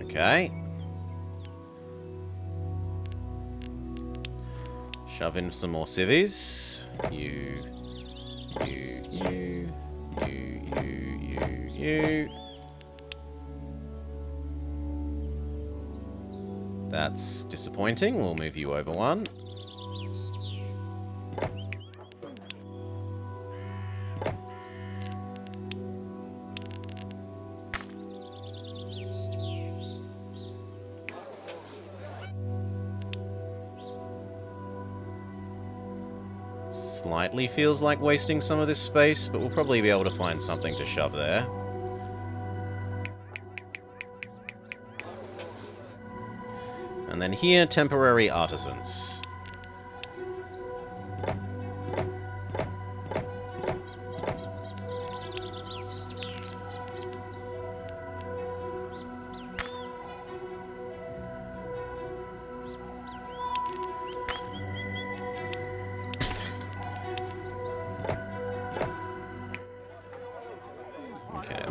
Okay. Shove in some more civvies. You. That's disappointing. We'll move you over one. Slightly feels like wasting some of this space, but we'll probably be able to find something to shove there. And then here, temporary artisans.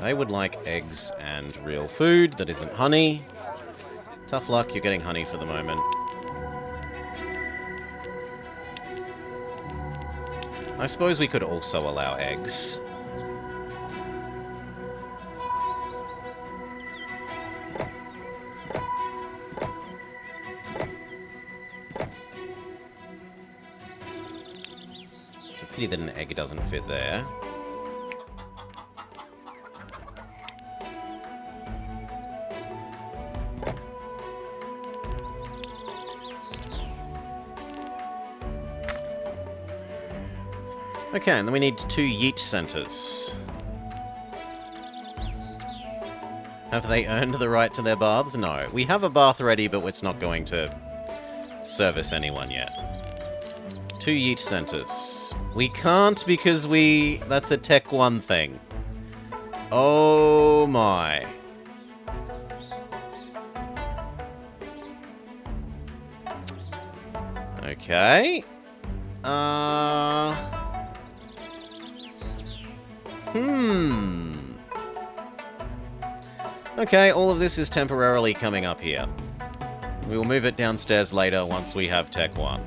They would like eggs and real food that isn't honey. Tough luck, you're getting honey for the moment. I suppose we could also allow eggs. It's a pity that an egg doesn't fit there. Okay, and then we need 2 yeet centers. Have they earned the right to their baths? No. We have a bath ready, but it's not going to service anyone yet. 2 yeet centers. We can't because that's a Tech 1 thing. Oh my. Okay. Okay, all of this is temporarily coming up here. We will move it downstairs later once we have Tech 1.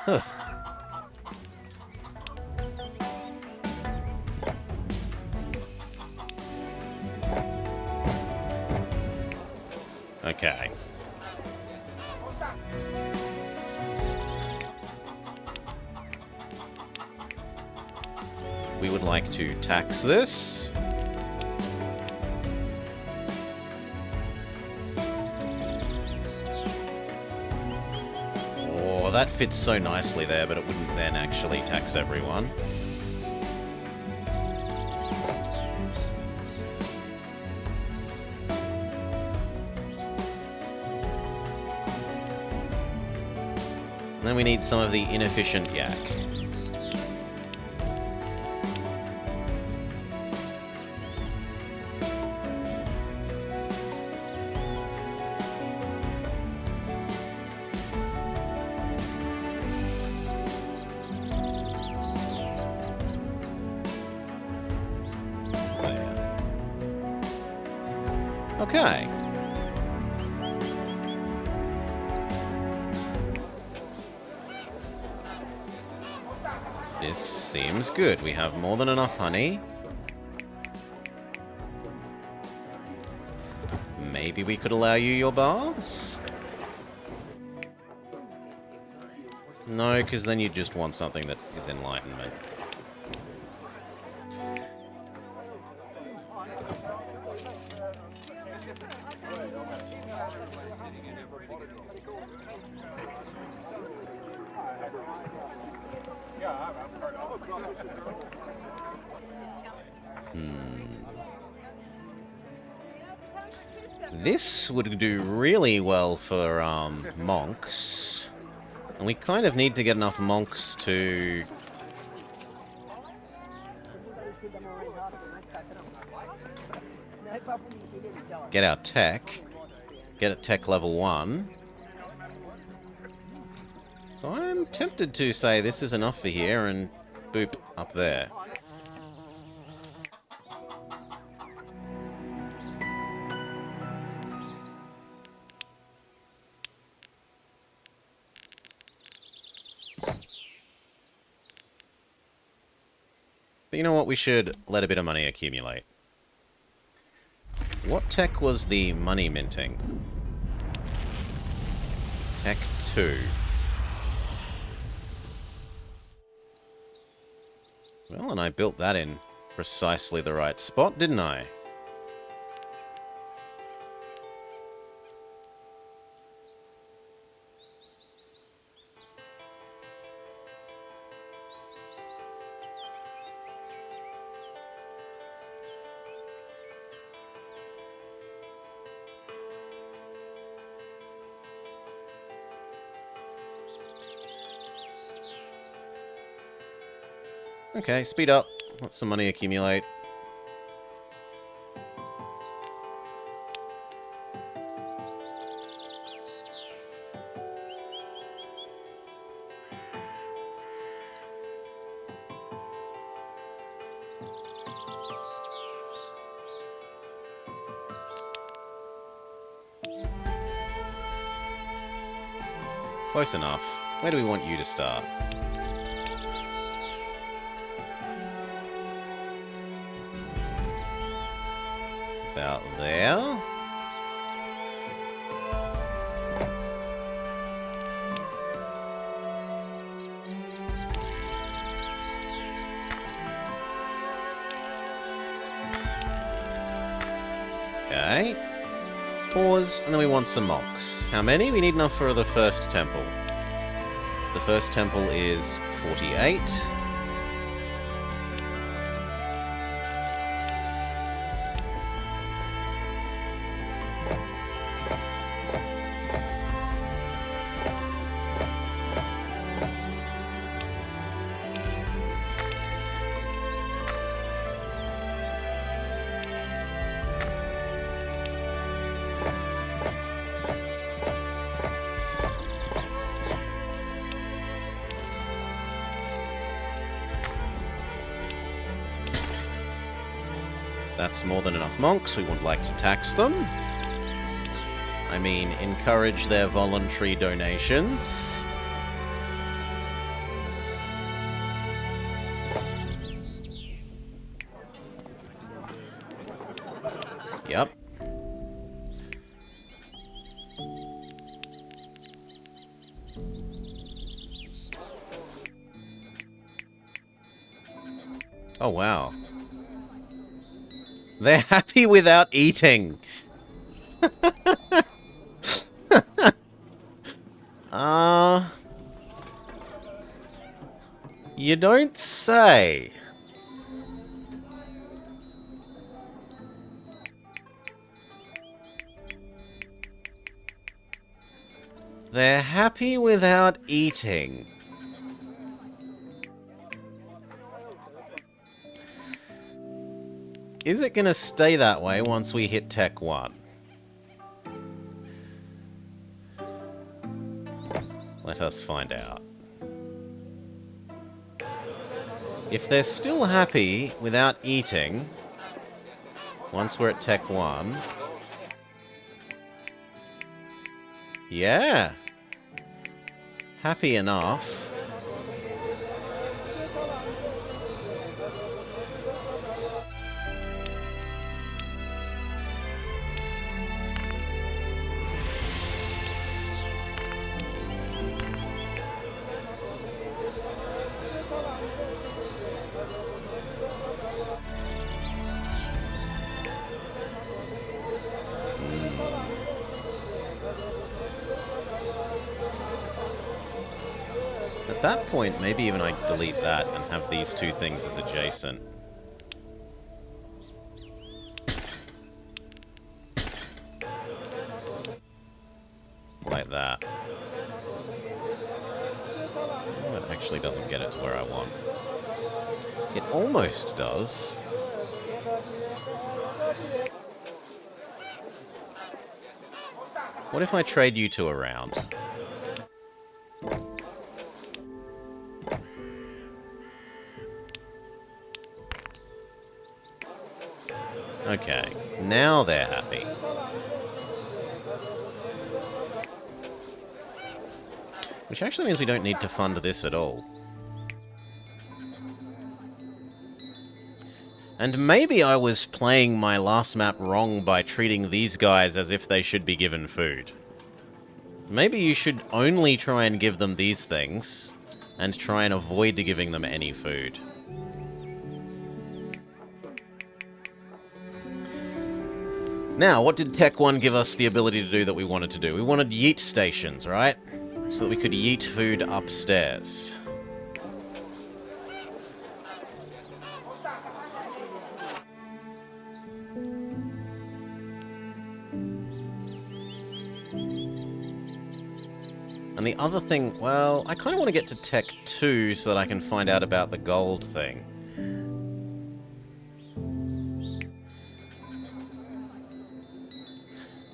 Huh. Okay. We would like to tax this. Oh, that fits so nicely there, but it wouldn't then actually tax everyone. And then we need some of the inefficient yak. Okay. This seems good. We have more than enough honey. Maybe we could allow you your baths? No, because then you just want something that is enlightenment. This would do really well for monks. And we kind of need to get enough monks to get our tech. Get at tech level 1. So I'm tempted to say this is enough for here and boop up there. But you know what? We should let a bit of money accumulate. What tech was the money minting? Tech 2. Well, and I built that in precisely the right spot, didn't I? Okay, speed up. Let some money accumulate. Close enough. Where do we want you to start? About there. Okay. Pause, and then we want some monks. How many? We need enough for the first temple. The first temple is 48. That's more than enough monks. We would like to tax them. I mean, encourage their voluntary donations. Yep. Oh, wow. They're happy without eating. You don't say. They're happy without eating. Is it gonna stay that way once we hit Tech 1? Let us find out. If they're still happy without eating, once we're at Tech 1... Yeah! Happy enough. At that point, maybe even I delete that and have these two things as adjacent. Like that. Oh, it actually doesn't get it to where I want. It almost does. What if I trade you two around? Okay, now they're happy. Which actually means we don't need to fund this at all. And maybe I was playing my last map wrong by treating these guys as if they should be given food. Maybe you should only try and give them these things, and try and avoid giving them any food. Now, what did Tech 1 give us the ability to do that we wanted to do? We wanted yeet stations, right? So that we could yeet food upstairs. And the other thing, well, I kind of want to get to Tech 2 so that I can find out about the gold thing.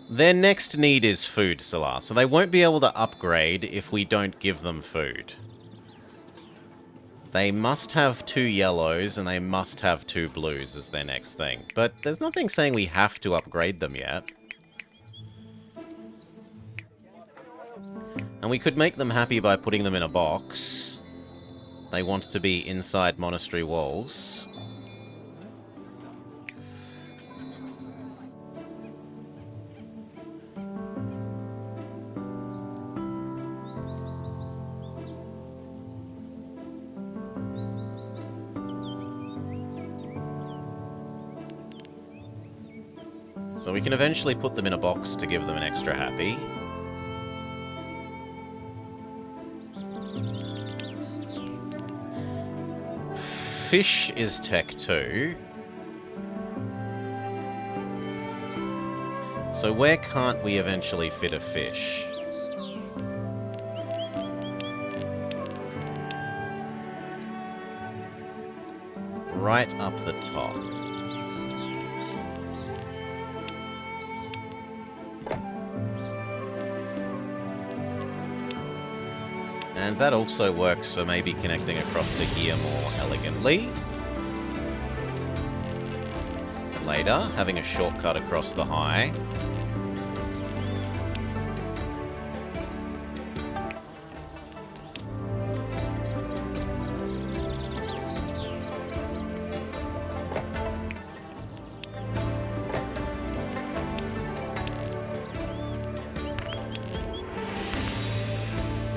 Their next need is food, Salar, so they won't be able to upgrade if we don't give them food. They must have 2 yellows and they must have 2 blues as their next thing. But there's nothing saying we have to upgrade them yet. And we could make them happy by putting them in a box. They want to be inside monastery walls. So we can eventually put them in a box to give them an extra happy. Fish is Tech 2. So where can't we eventually fit a fish? Right up the top. And that also works for maybe connecting across to here more elegantly. Later, having a shortcut across the high.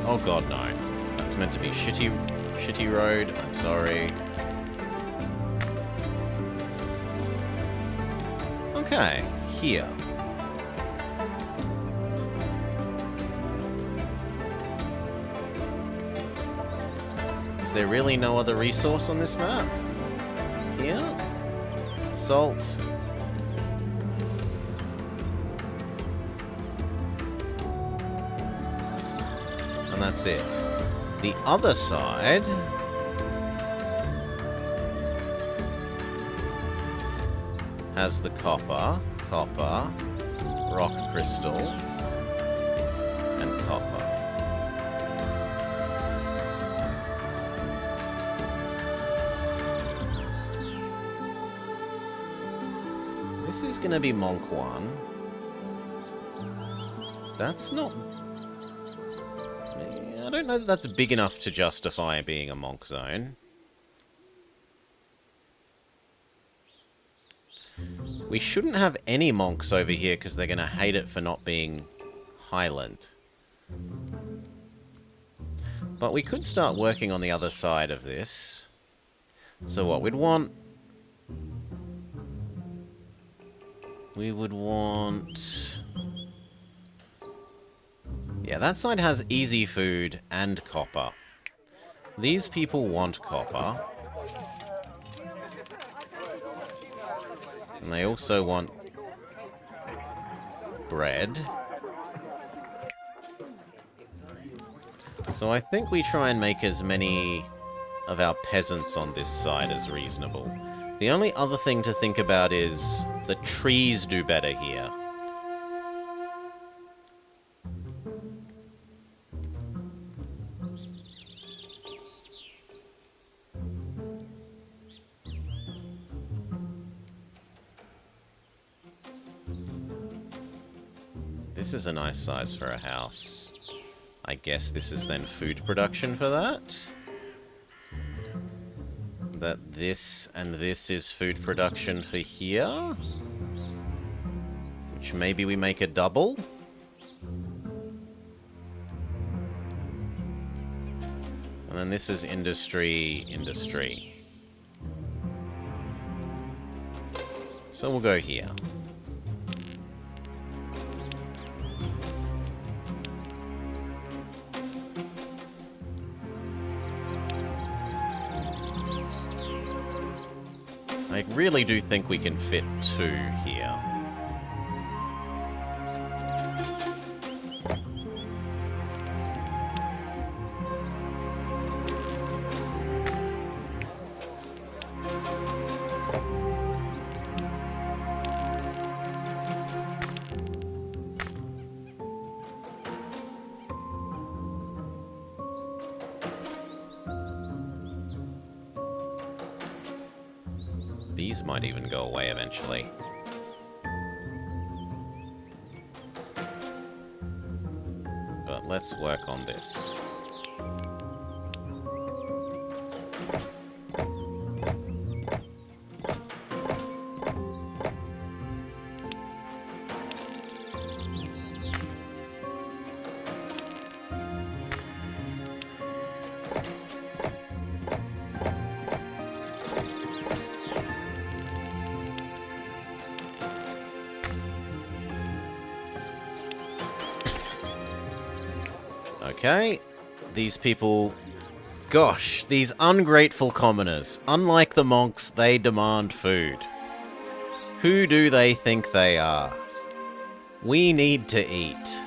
Oh god, no. That's meant to be shitty road. I'm sorry. Okay, here. Is there really no other resource on this map? Here? Salt. And that's it. The other side has the copper, rock crystal, and copper. This is gonna be Monk 1. That's not... I don't know that that's big enough to justify being a Monk zone. We shouldn't have any monks over here because they're going to hate it for not being Highland. But we could start working on the other side of this. So what we'd want... We would want... Yeah, that side has easy food and copper. These people want copper. And they also want bread. So I think we try and make as many of our peasants on this side as reasonable. The only other thing to think about is the trees do better here. This is a nice size for a house. I guess this is then food production for that? That this and this is food production for here? Which maybe we make a double? And then this is industry. So we'll go here. I really do think we can fit 2 here. These might even go away eventually. But let's work on this. Okay, these people... Gosh, these ungrateful commoners. Unlike the monks, they demand food. Who do they think they are? We need to eat.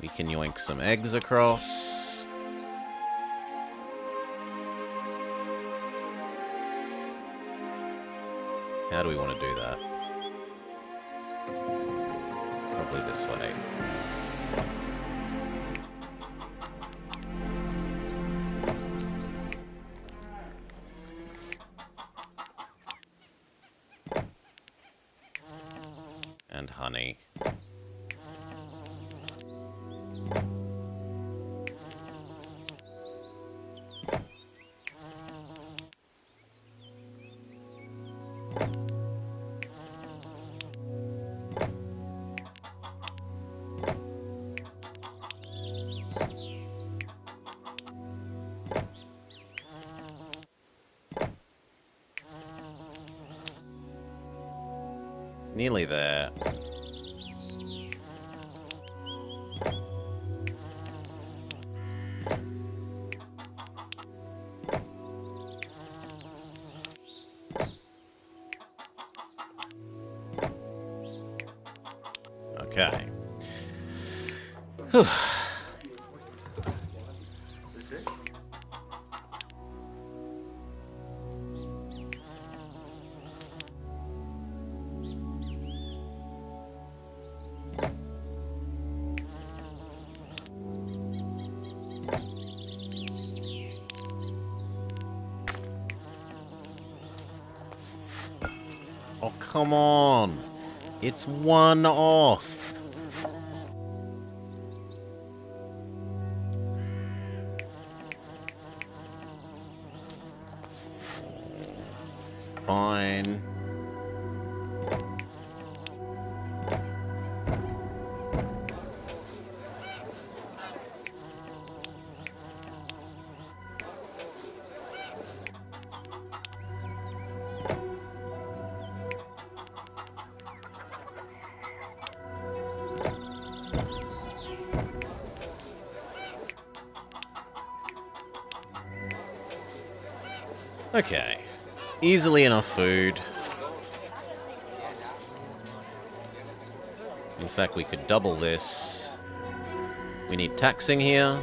We can yoink some eggs across. How do we want to do that? Probably this way. And honey. Nearly there. Okay. Whew. Oh, come on. It's one off. Fine. Okay. Easily enough food. In fact, we could double this. We need taxing here.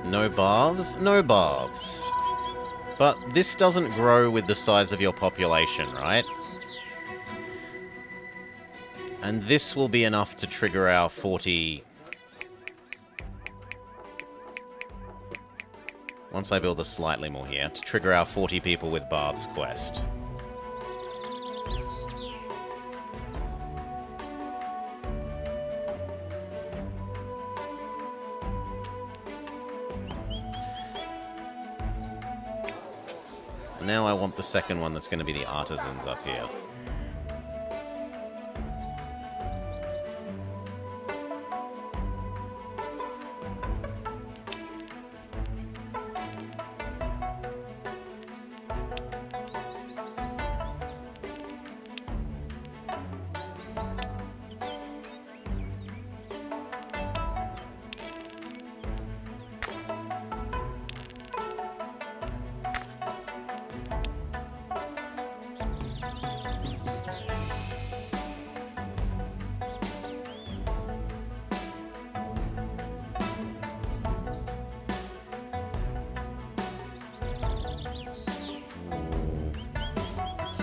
No baths? No baths. But this doesn't grow with the size of your population, right? And this will be enough to trigger our 40... Once I build a slightly more here, to trigger our 40 people with baths quest. Now I want the second one that's going to be the artisans up here.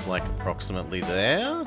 Like approximately there.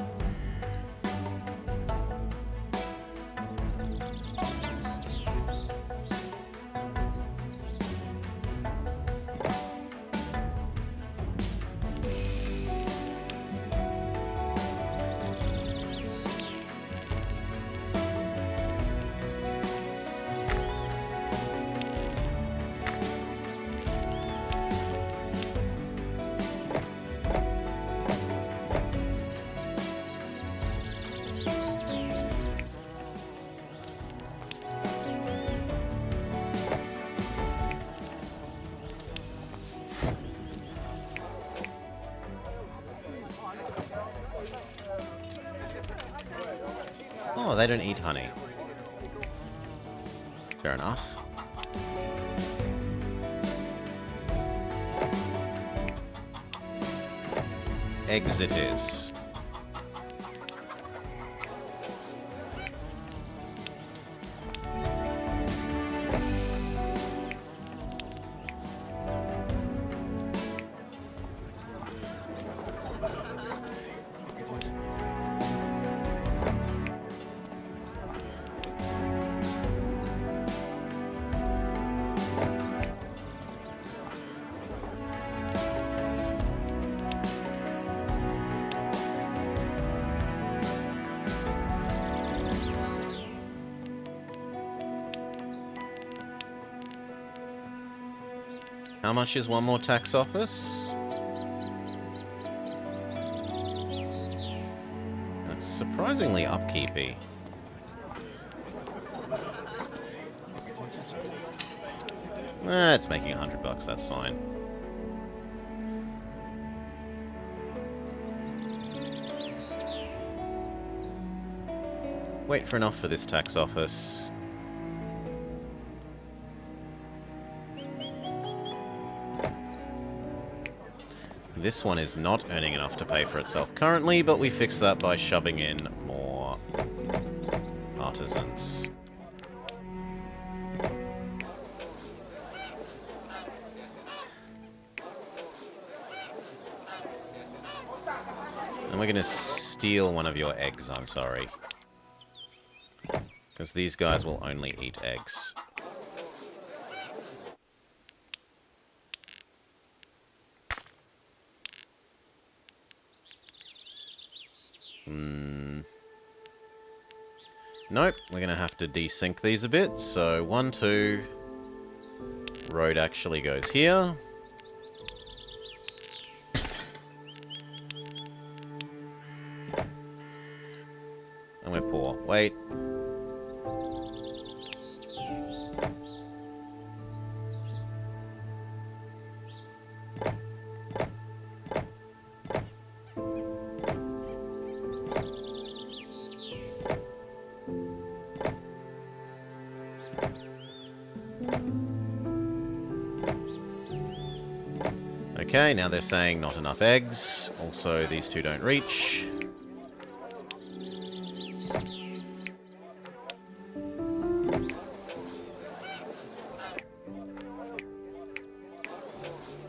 Oh, they don't eat honey. Fair enough. Eggs it is. How much is one more tax office? That's surprisingly upkeepy. It's making $100, that's fine. Wait for enough for this tax office. This one is not earning enough to pay for itself currently, but we fix that by shoving in more artisans. And we're going to steal one of your eggs, I'm sorry. Because these guys will only eat eggs. Nope, we're going to have to desync these a bit. So 1, 2, road actually goes here. And we're poor. Wait. Okay, now they're saying not enough eggs. Also, these two don't reach.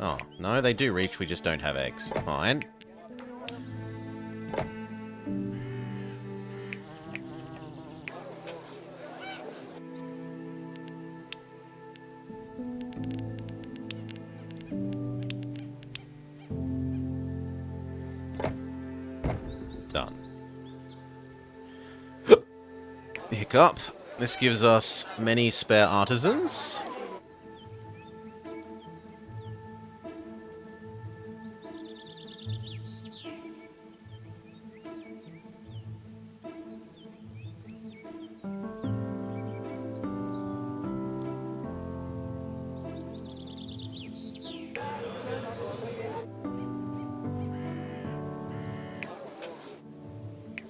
Oh, no, they do reach, we just don't have eggs. Fine. Done. Hiccup. This gives us many spare artisans.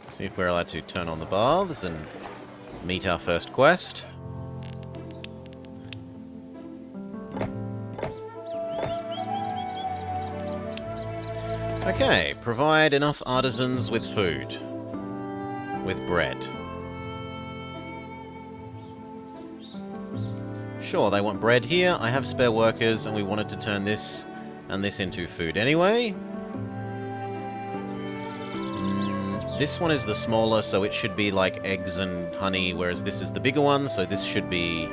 See if we're allowed to turn on the baths and meet our first quest. Okay, provide enough artisans with food. With bread. Sure, they want bread here. I have spare workers, and we wanted to turn this and this into food anyway. This one is the smaller, so it should be like eggs and honey, whereas this is the bigger one, so this should be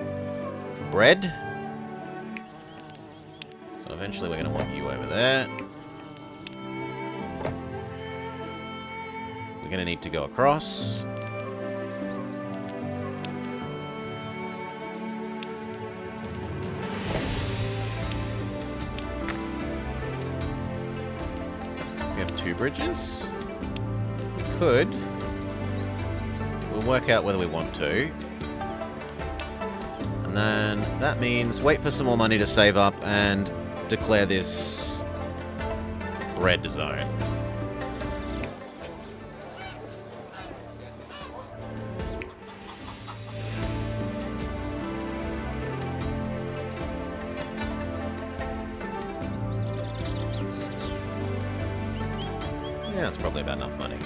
bread. So eventually we're going to want you over there. We're going to need to go across. We have 2 bridges. Could. We'll work out whether we want to. And then that means wait for some more money to save up and declare this red zone. Yeah, that's probably about enough money.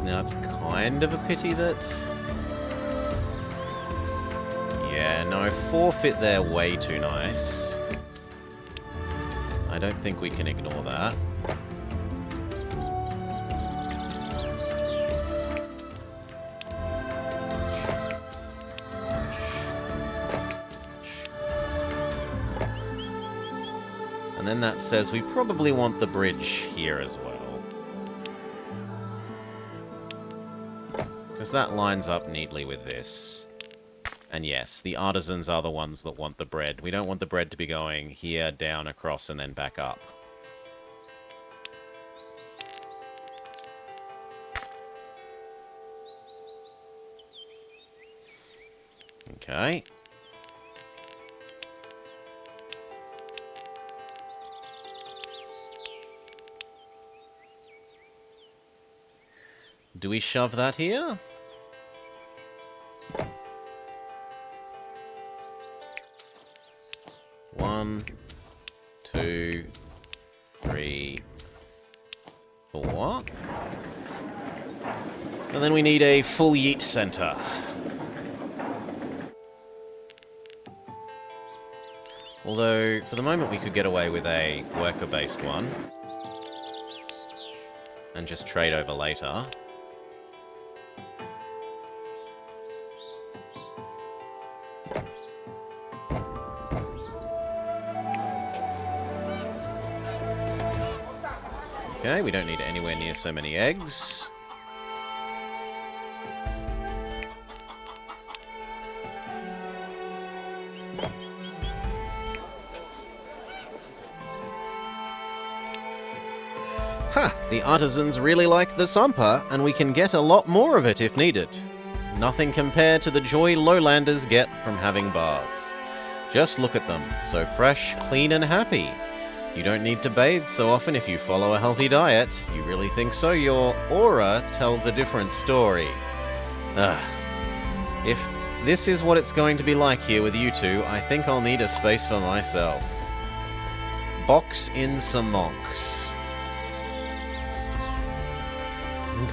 Now, it's kind of a pity that... Yeah, no, forfeit there way too nice. I don't think we can ignore that. And then that says we probably want the bridge here as well. Because that lines up neatly with this. And yes, the artisans are the ones that want the bread. We don't want the bread to be going here, down, across, and then back up. Okay. Do we shove that here? One, two, three, four. And then we need a full yeet center. Although, for the moment, we could get away with a worker-based one. And just trade over later. Okay, we don't need anywhere near so many eggs. Ha! The artisans really like the sumper, and we can get a lot more of it if needed. Nothing compared to the joy lowlanders get from having baths. Just look at them, so fresh, clean and happy. You don't need to bathe so often if you follow a healthy diet. You really think so? Your aura tells a different story. If this is what it's going to be like here with you two, I think I'll need a space for myself. Box in some monks.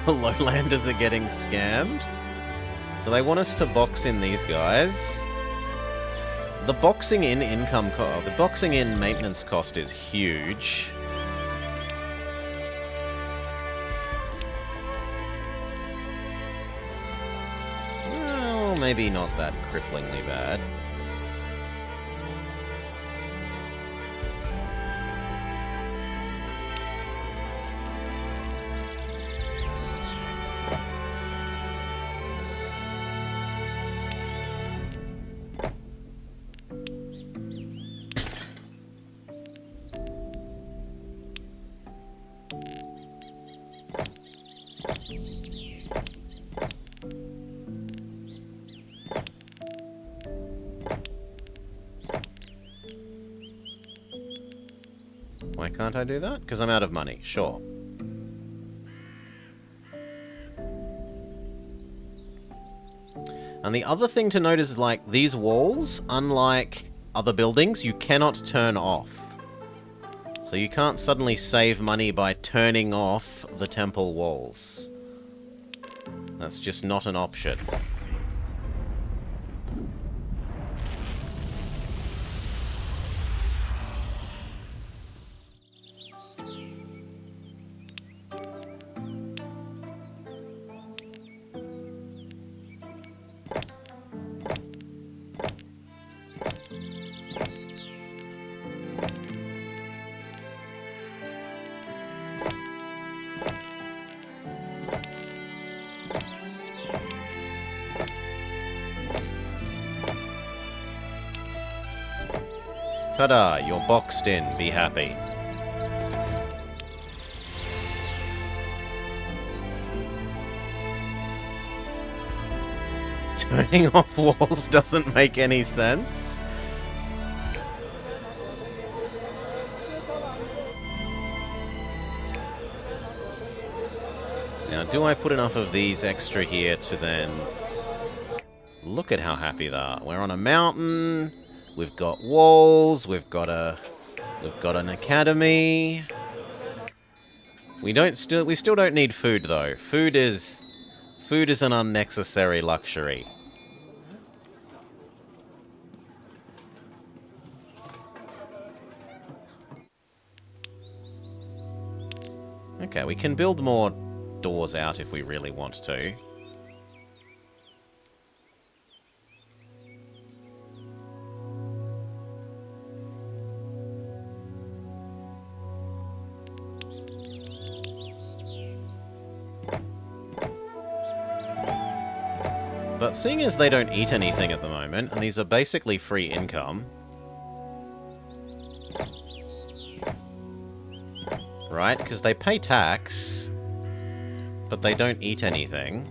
The lowlanders are getting scammed. So they want us to box in these guys. The boxing in maintenance cost is huge. Well, maybe not that cripplingly bad. Why can't I do that? Because I'm out of money. Sure. And the other thing to note is, like, these walls, unlike other buildings, you cannot turn off. So you can't suddenly save money by turning off the temple walls. That's just not an option. Ta-da, you're boxed in. Be happy. Turning off walls doesn't make any sense. Now, do I put enough of these extra here to then... Look at how happy they are. We're on a mountain. We've got walls. We've got an academy. We still don't need food though. Food is an unnecessary luxury. Okay, we can build more doors out if we really want to. But seeing as they don't eat anything at the moment, and these are basically free income... Right? Because they pay tax, but they don't eat anything.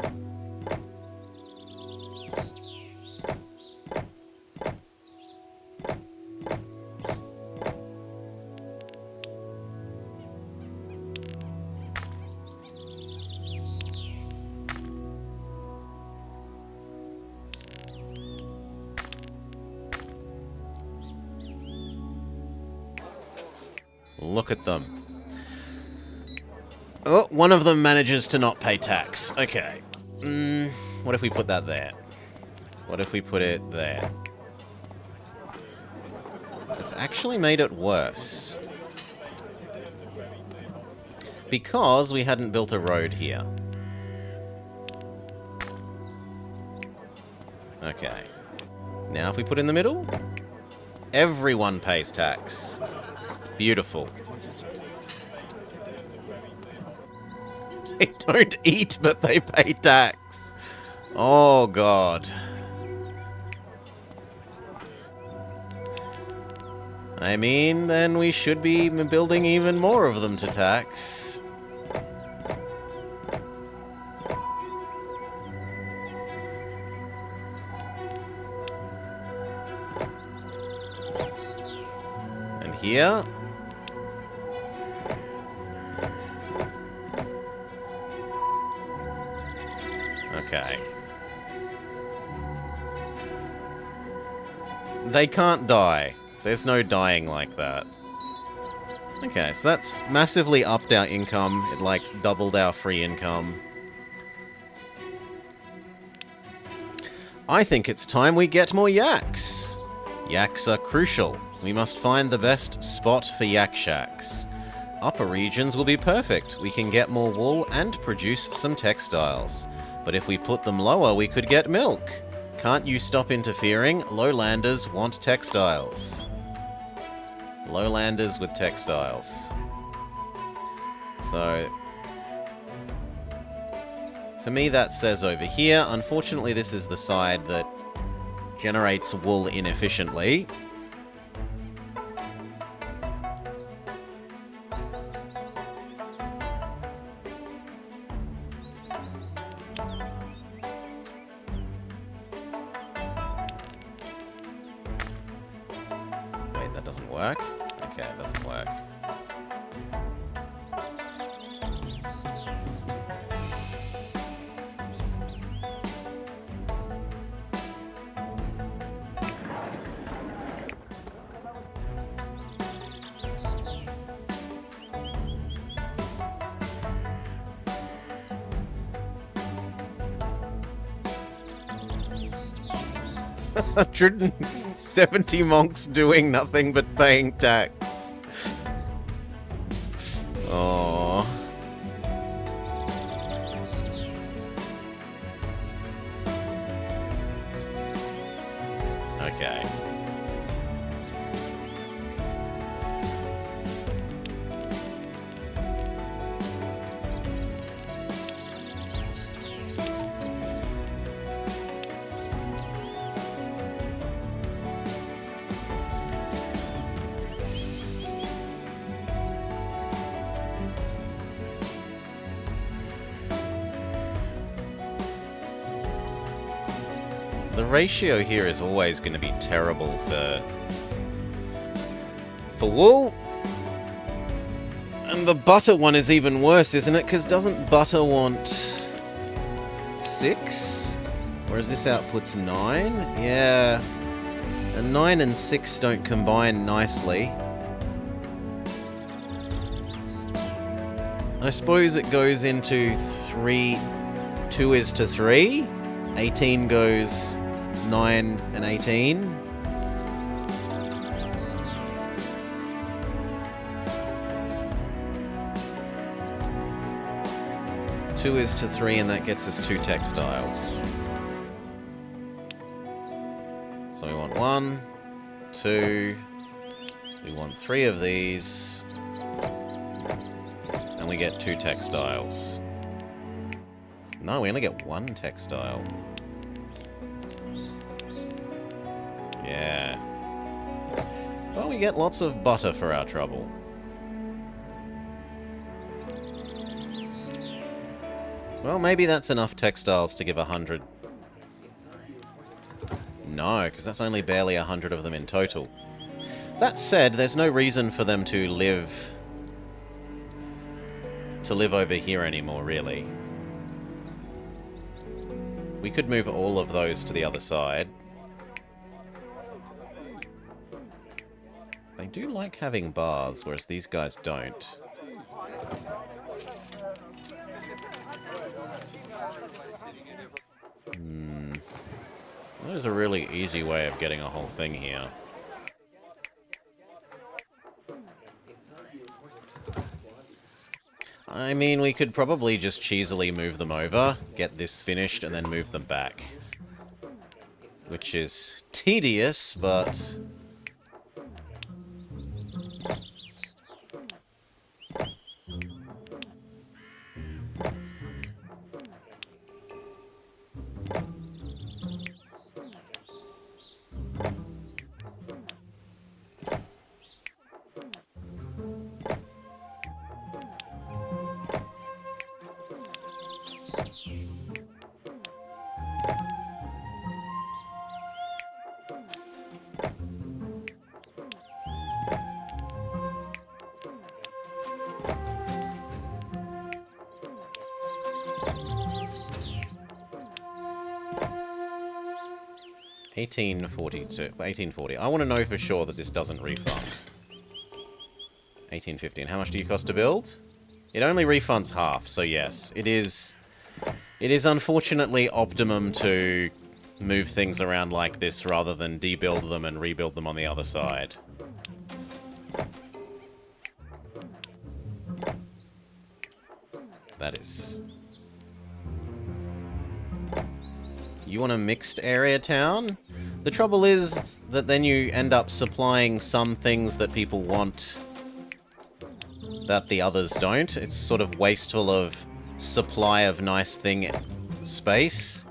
Look at them. Oh, one of them manages to not pay tax. Okay. What if we put that there? What if we put it there? It's actually made it worse. Because we hadn't built a road here. Okay. Now if we put in the middle, everyone pays tax. Beautiful. They don't eat, but they pay tax. Oh, God. I mean, then we should be building even more of them to tax. And here... Okay. They can't die. There's no dying like that. Okay, so that's massively upped our income. It, like, doubled our free income. I think it's time we get more yaks. Yaks are crucial. We must find the best spot for yak shacks. Upper regions will be perfect. We can get more wool and produce some textiles. But if we put them lower, we could get milk. Can't you stop interfering? Lowlanders want textiles. Lowlanders with textiles. So, to me that says over here. Unfortunately, this is the side that generates wool inefficiently. Work? Okay, it doesn't work. $170 monks doing nothing but paying tax. Oh. Okay. The ratio here is always going to be terrible for wool. And the butter one is even worse, isn't it? Because doesn't butter want 6? Whereas this outputs 9? Yeah. And 9 and 6 don't combine nicely. I suppose it goes into 3... 2 is to 3. 18 goes 9 and 18. Two is to 3, and that gets us 2 textiles. So we want 1, 2, we want 3 of these, and we get 2 textiles. No, we only get 1 textile. Yeah. Well, we get lots of butter for our trouble. Well, maybe that's enough textiles to give 100. No, because that's only barely 100 of them in total. That said, there's no reason for them to live over here anymore, really. We could move all of those to the other side. They do like having baths, whereas these guys don't. That is a really easy way of getting a whole thing here. I mean, we could probably just cheesily move them over, get this finished, and then move them back. Which is tedious, but... 1840. I want to know for sure that this doesn't refund. 1815. How much do you cost to build? It only refunds half, so yes. It is unfortunately optimum to move things around like this rather than debuild them and rebuild them on the other side. That is... You want a mixed area town? The trouble is that then you end up supplying some things that people want that the others don't. It's sort of wasteful of supply of nice thing space.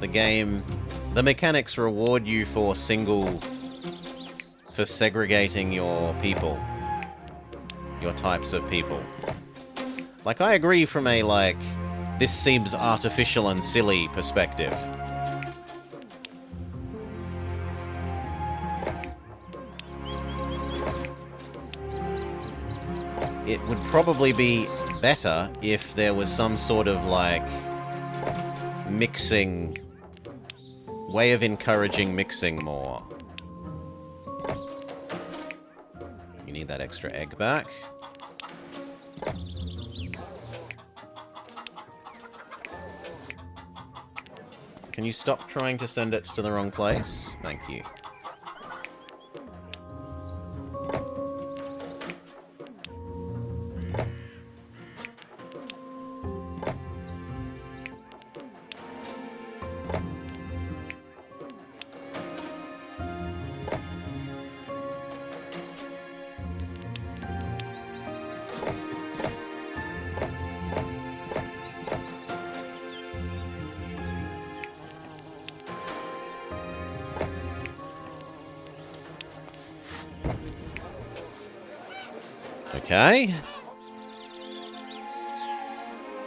The mechanics reward you for segregating your people. Your types of people. Like, I agree from a, like, this seems artificial and silly perspective. It would probably be better if there was some sort of, like, mixing... way of encouraging mixing more. You need that extra egg back. Can you stop trying to send it to the wrong place? Thank you. Okay.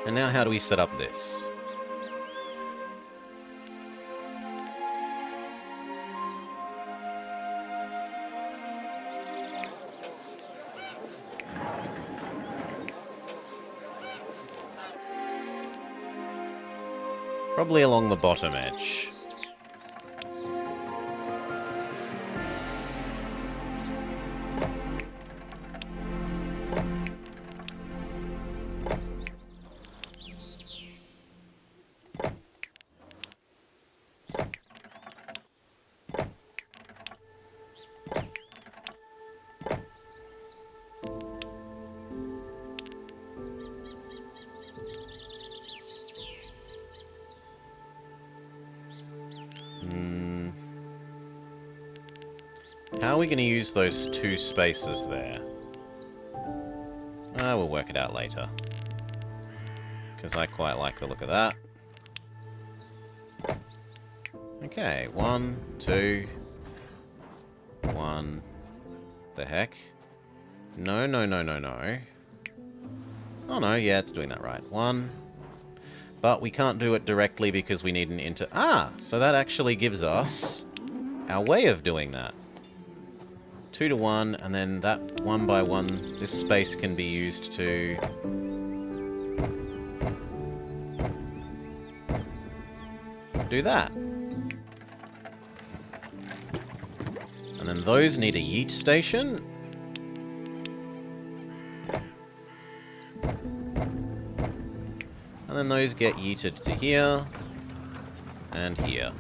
And now how do we set up this? Probably along the bottom edge. How are we going to use those two spaces there? We'll work it out later. Because I quite like the look of that. Okay, 1, 2, 1. The heck? No, no, no, no, no. Oh no, yeah, it's doing that right. 1. But we can't do it directly because we need an inter... Ah! So that actually gives us our way of doing that. 2 to 1, and then that 1 by 1, this space can be used to... do that. And then those need a yeet station. And then those get yeeted to here. And here.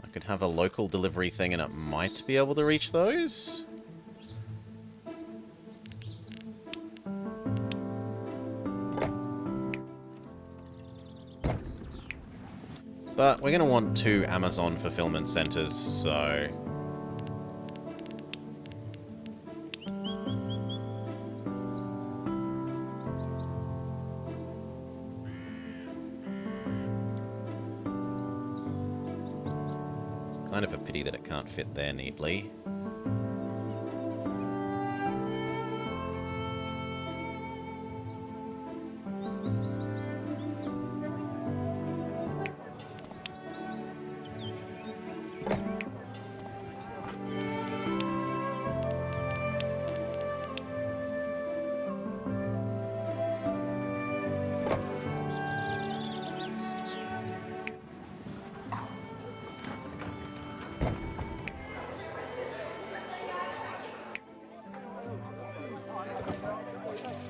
I could have a local delivery thing and it might be able to reach those. But we're going to want 2 Amazon fulfillment centers, so... kind of a pity that it can't fit there neatly.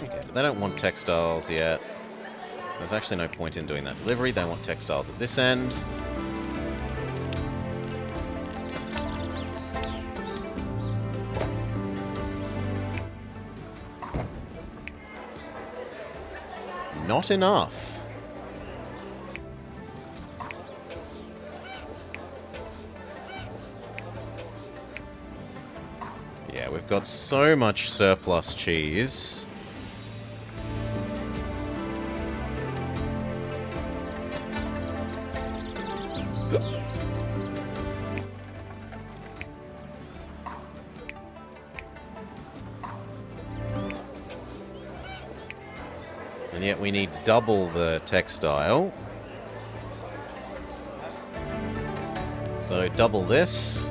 Okay, but they don't want textiles yet. There's actually no point in doing that delivery. They want textiles at this end. Not enough. Yeah, we've got so much surplus cheese. And yet we need double the textile. So double this.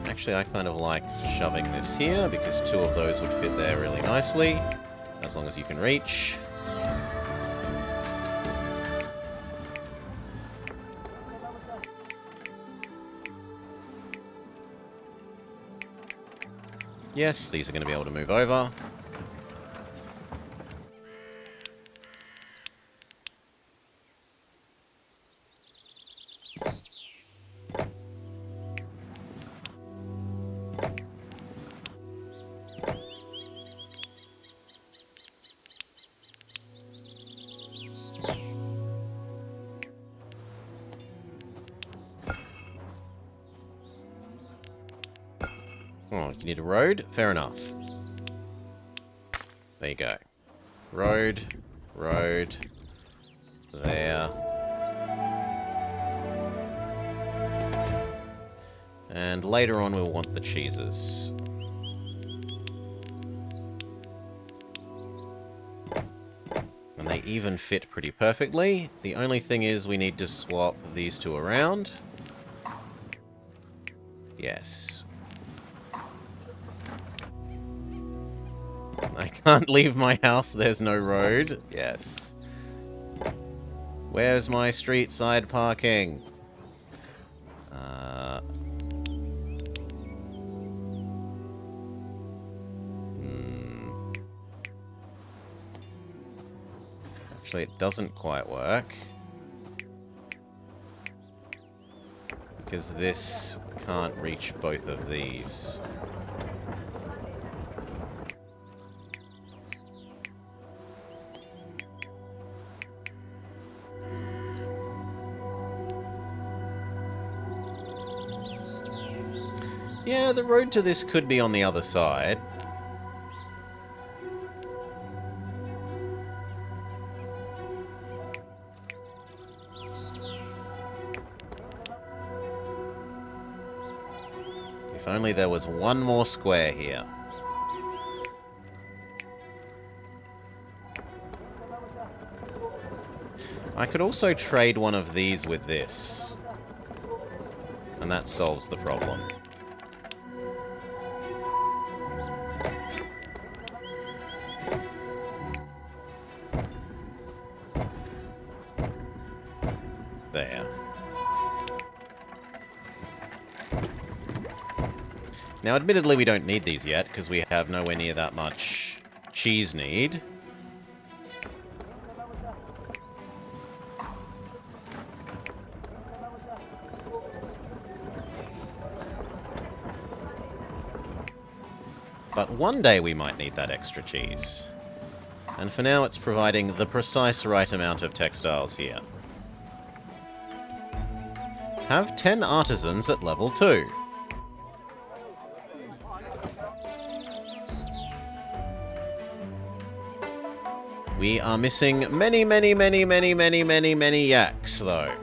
Actually, I kind of like shoving this here because 2 of those would fit there really nicely. As long as you can reach. Yes, these are going to be able to move over. Oh, you need a road? Fair enough. There you go. Road, road, there. And later on we'll want the cheeses. And they even fit pretty perfectly. The only thing is we need to swap these 2 around. Yes. I can't leave my house, there's no road. Yes. Where's my street side parking? Actually, it doesn't quite work. Because this can't reach both of these. Yeah, the road to this could be on the other side. If only there was one more square here. I could also trade one of these with this. And that solves the problem. There. Now, admittedly, we don't need these yet, because we have nowhere near that much cheese need. But one day we might need that extra cheese. And for now, it's providing the precise right amount of textiles here. Have 10 artisans at level 2. We are missing many yaks, though.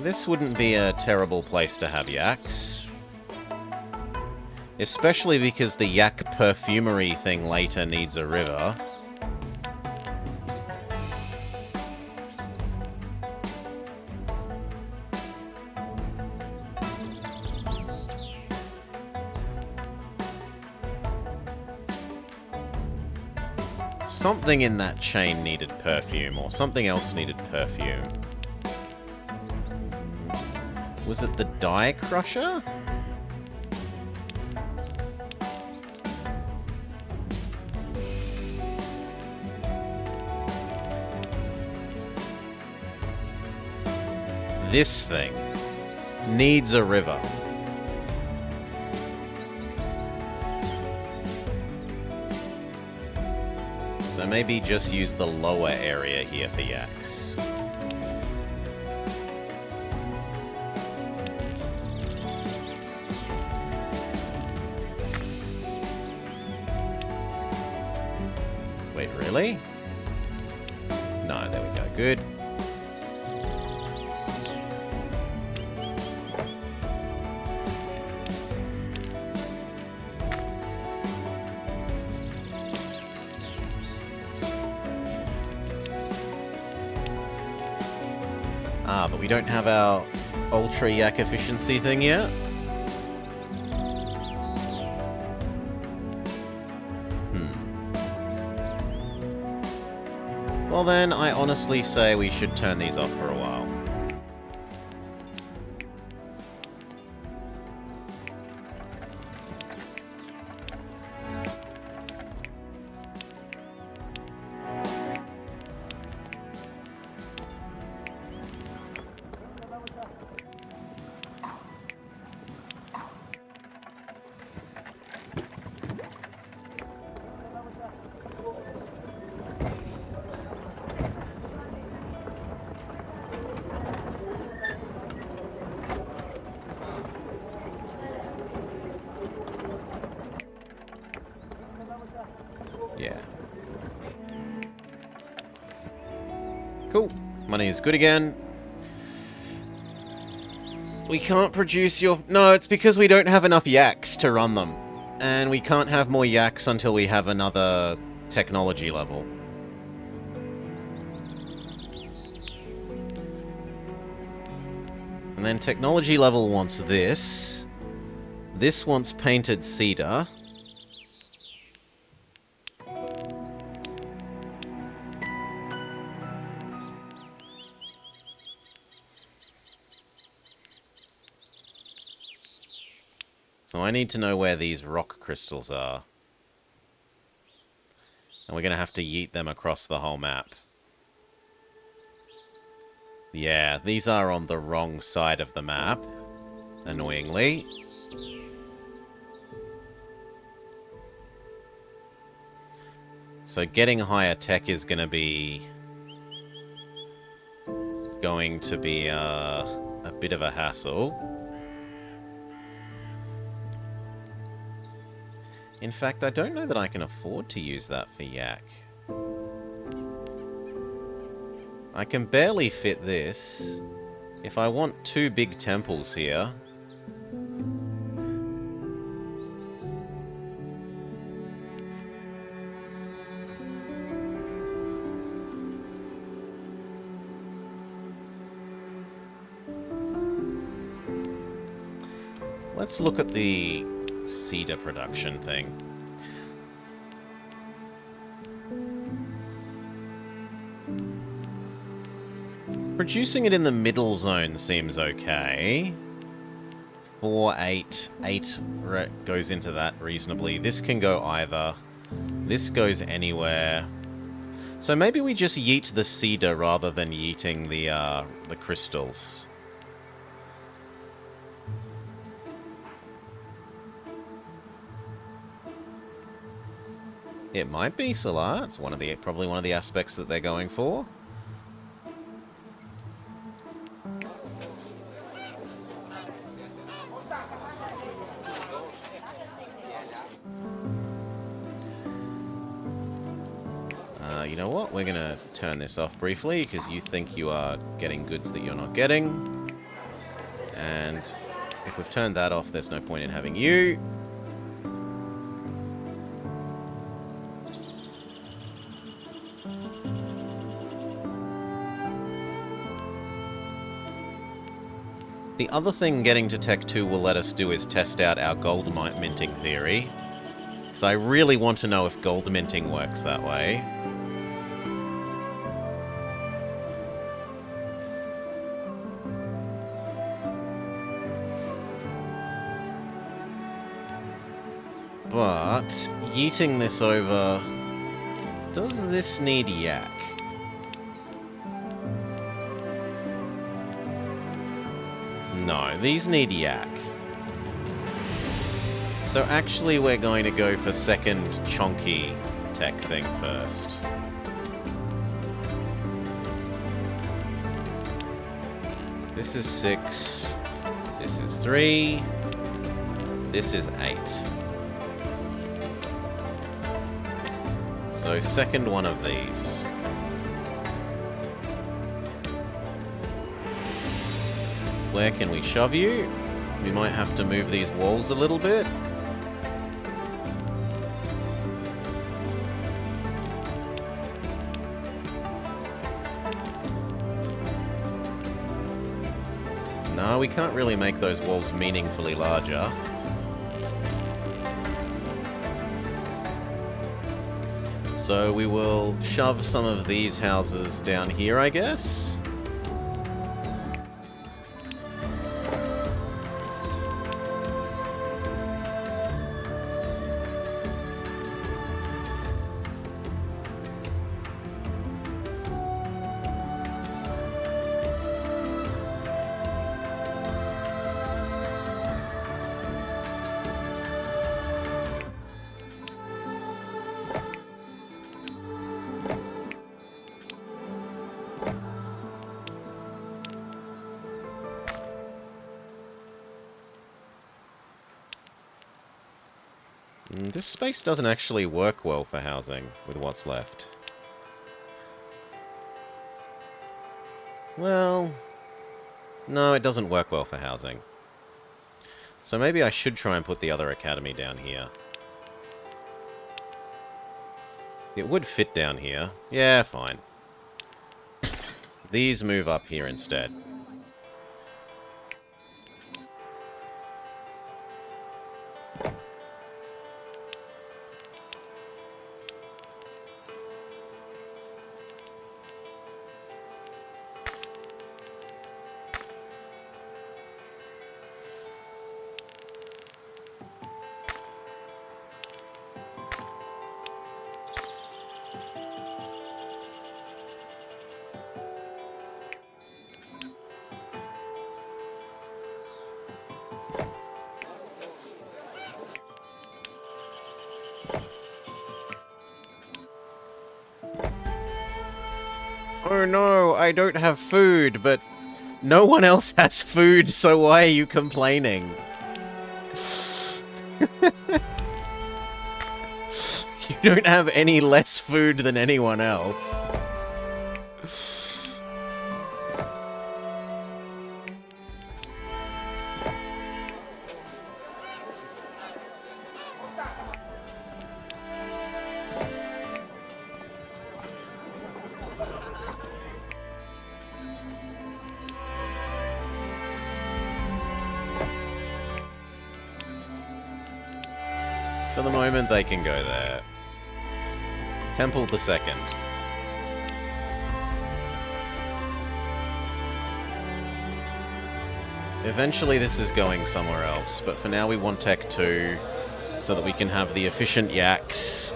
This wouldn't be a terrible place to have yaks. Especially because the yak perfumery thing later needs a river. Something in that chain needed perfume, or something else needed perfume. Was it the die crusher? This thing needs a river. So maybe just use the lower area here for yaks. Wait, really? No, there we go. Good. Ah, but we don't have our ultra yak efficiency thing yet. Well then, I honestly say we should turn these off for a while. Yeah. Cool. Money is good again. We can't produce your... No, it's because we don't have enough yaks to run them. And we can't have more yaks until we have another technology level. And then technology level wants this. This wants painted cedar. So I need to know where these rock crystals are. And we're going to have to yeet them across the whole map. Yeah, these are on the wrong side of the map, annoyingly. So getting higher tech is going to be a bit of a hassle. In fact, I don't know that I can afford to use that for yak. I can barely fit this. If I want 2 big temples here... Let's look at the cedar production thing. Producing it in the middle zone seems okay. 4, 8. 8 goes into that reasonably. This can go either. This goes anywhere. So maybe we just yeet the cedar rather than yeeting the crystals. It might be Solar. It's probably one of the aspects that they're going for. You know what? We're going to turn this off briefly because you think you are getting goods that you're not getting. And if we've turned that off, there's no point in having you. The other thing getting to Tech 2 will let us do is test out our gold minting theory. So I really want to know if gold minting works that way. But yeeting this over... Does this need yak? No, these need yak. So actually we're going to go for second chonky tech thing first. This is 6. This is 3. This is 8. So second one of these. Where can we shove you? We might have to move these walls a little bit. No, we can't really make those walls meaningfully larger. So we will shove some of these houses down here, I guess. This space doesn't actually work well for housing with what's left. Well, no, it doesn't work well for housing. So maybe I should try and put the other academy down here. It would fit down here. Yeah, fine. These move up here instead. Oh no, I don't have food, but no one else has food, so why are you complaining? You don't have any less food than anyone else. For the moment, they can go there. Temple the Second. Eventually this is going somewhere else, but for now we want Tech 2 so that we can have the efficient yaks.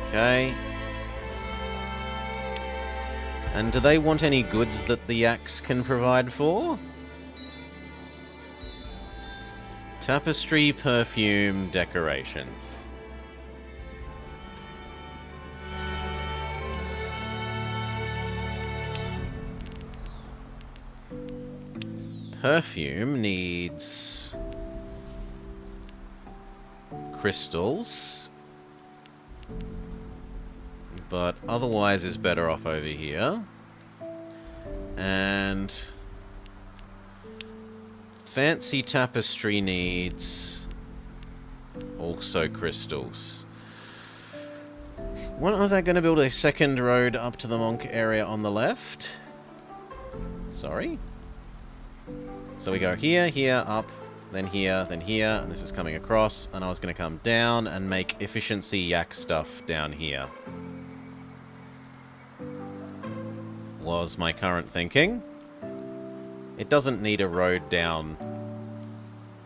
Okay. And do they want any goods that the yaks can provide for? Tapestry, perfume, decorations. Perfume needs crystals, but otherwise is better off over here. And fancy tapestry needs also crystals. When was I going to build a second road up to the monk area on the left? Sorry. So we go here, here, up, then here, and this is coming across, and I was going to come down and make efficiency yak stuff down here. Was my current thinking. It doesn't need a road down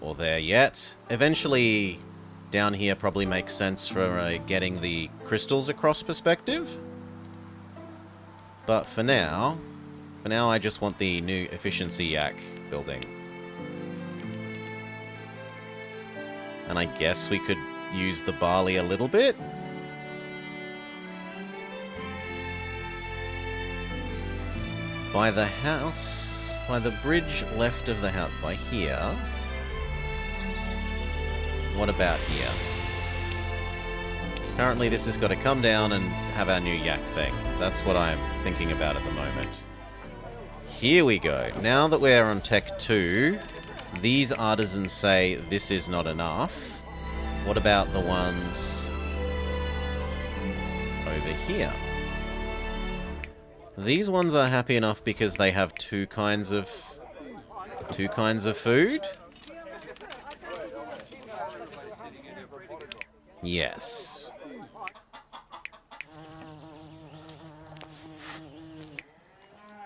or there yet. Eventually, down here probably makes sense for getting the crystals across perspective. But for now I just want the new efficiency yak building. And I guess we could use the barley a little bit. By the house, by the bridge left of the house, by here. What about here? Currently this has got to come down and have our new yak thing. That's what I'm thinking about at the moment. Here we go. Now that we're on Tech 2, these artisans say this is not enough. What about the ones over here? These ones are happy enough because they have two kinds of food. Yes.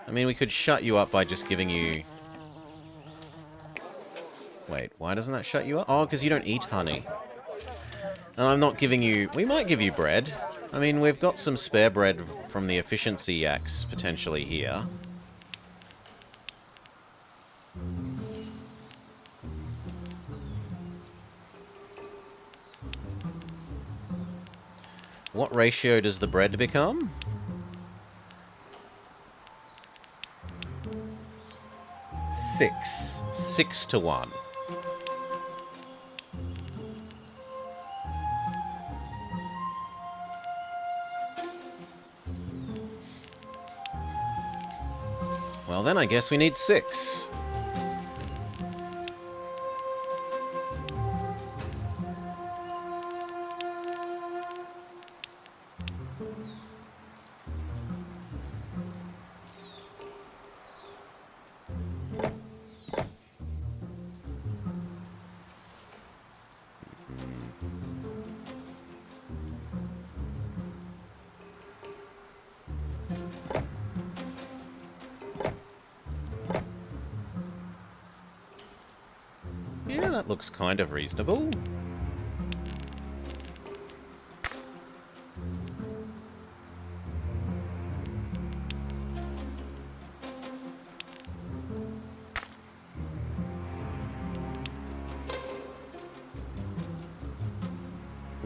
I mean, we could shut you up by just giving you... Wait, why doesn't that shut you up? Oh, because you don't eat honey. And I'm not giving you... We might give you bread. I mean, we've got some spare bread from the efficiency yaks potentially here. What ratio does the bread become? 6. 6 to 1. Well, then I guess we need 6. Yeah, that looks kind of reasonable.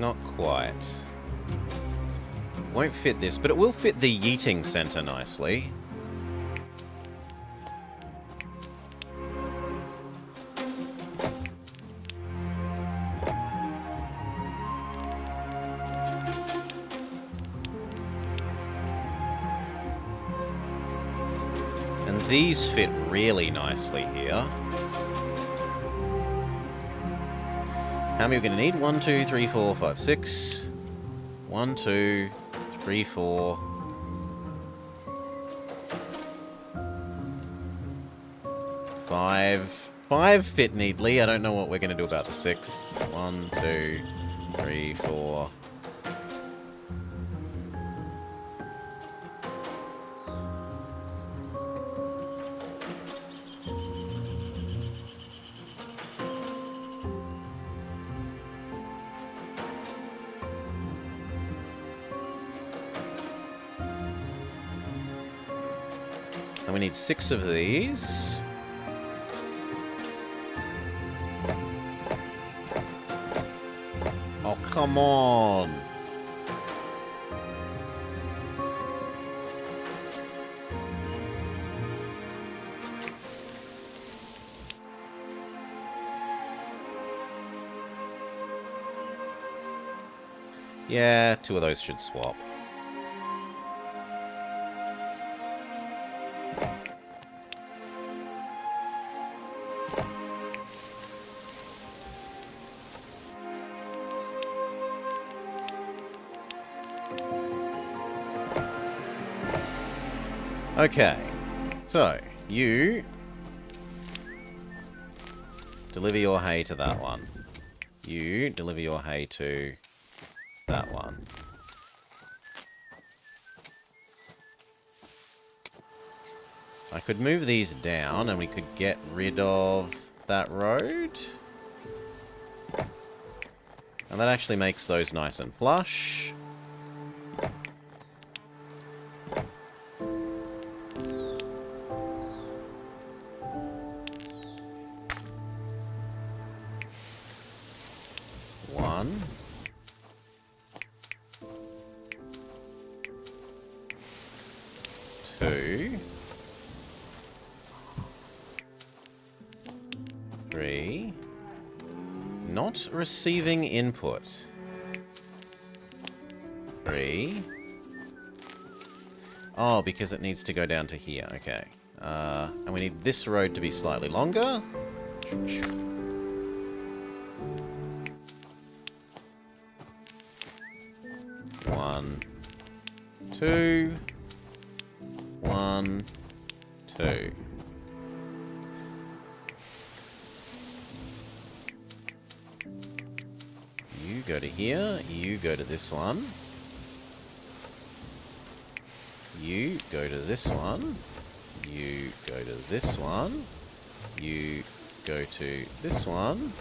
Not quite. Won't fit this, but it will fit the yeeting center nicely. And these fit really nicely here. How many are we going to need? 1, 2, 3, 4, 5, 6. 1, 2, 3, 4. 5. 5 fit neatly. I don't know what we're going to do about the 6th. 1, 2, 3, 4. And we need 6 of these. Oh, come on. Yeah, 2 of those should swap. Okay, so you deliver your hay to that one. You deliver your hay to that one. I could move these down and we could get rid of that road. And that actually makes those nice and flush. One. Two. 3. Not receiving input. 3. Oh, because it needs to go down to here. Okay. And we need this road to be slightly longer. 1, 2. 1, 2. You go to here. You go to this one. You go to this one. You go to this one. You go to this one.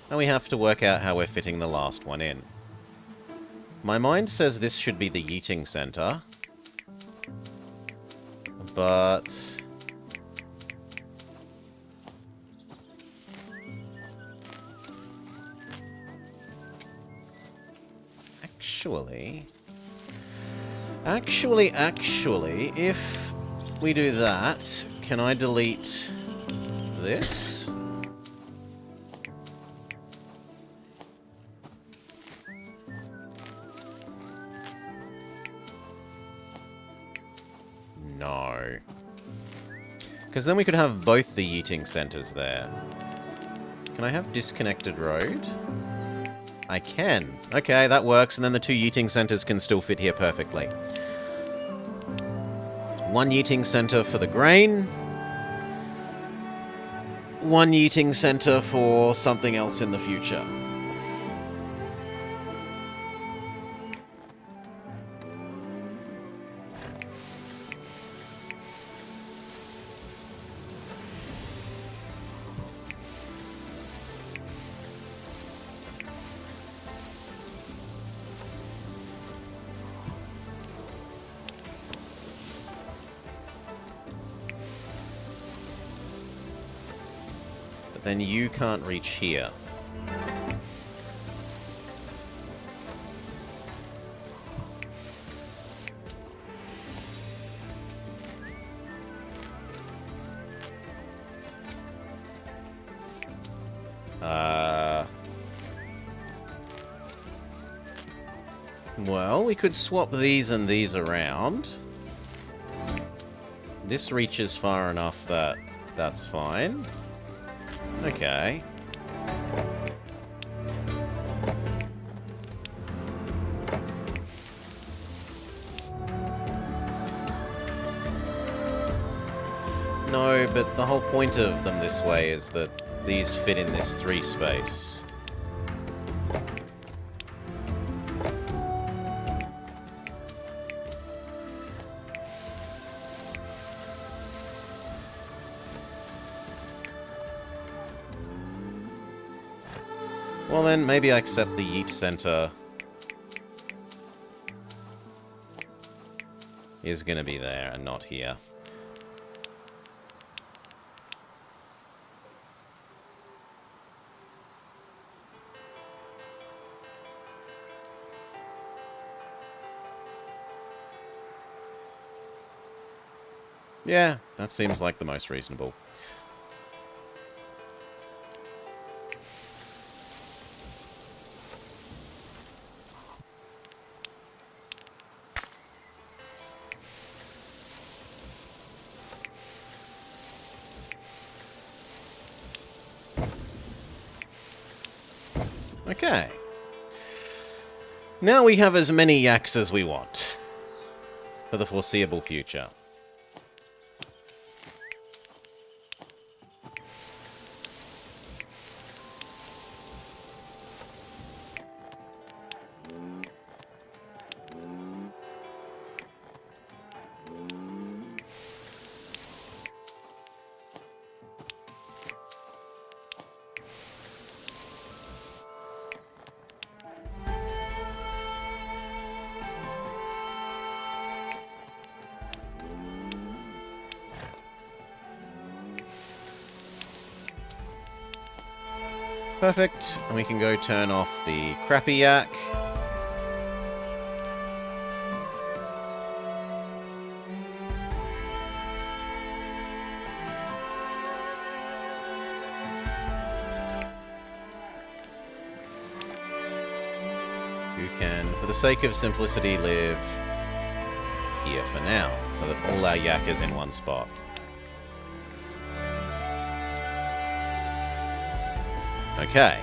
And we have to work out how we're fitting the last one in. My mind says this should be the yeeting center. But Actually, if we do that, can I delete this? No. Because then we could have both the yeeting centers there. Can I have disconnected road? I can. Okay, that works, and then the 2 yeeting centers can still fit here perfectly. 1 yeeting center for the grain. 1 yeeting center for something else in the future. Then you can't reach here. Well, we could swap these and these around. This reaches far enough that that's fine. Okay. No, but the whole point of them this way is that these fit in this 3 space. Well then, maybe I accept the yeet center is gonna be there and not here. Yeah, that seems like the most reasonable. Okay. Now we have as many yaks as we want for the foreseeable future. Perfect. And we can go turn off the crappy yak. Who can, for the sake of simplicity, live here for now, so that all our yak is in one spot. Okay.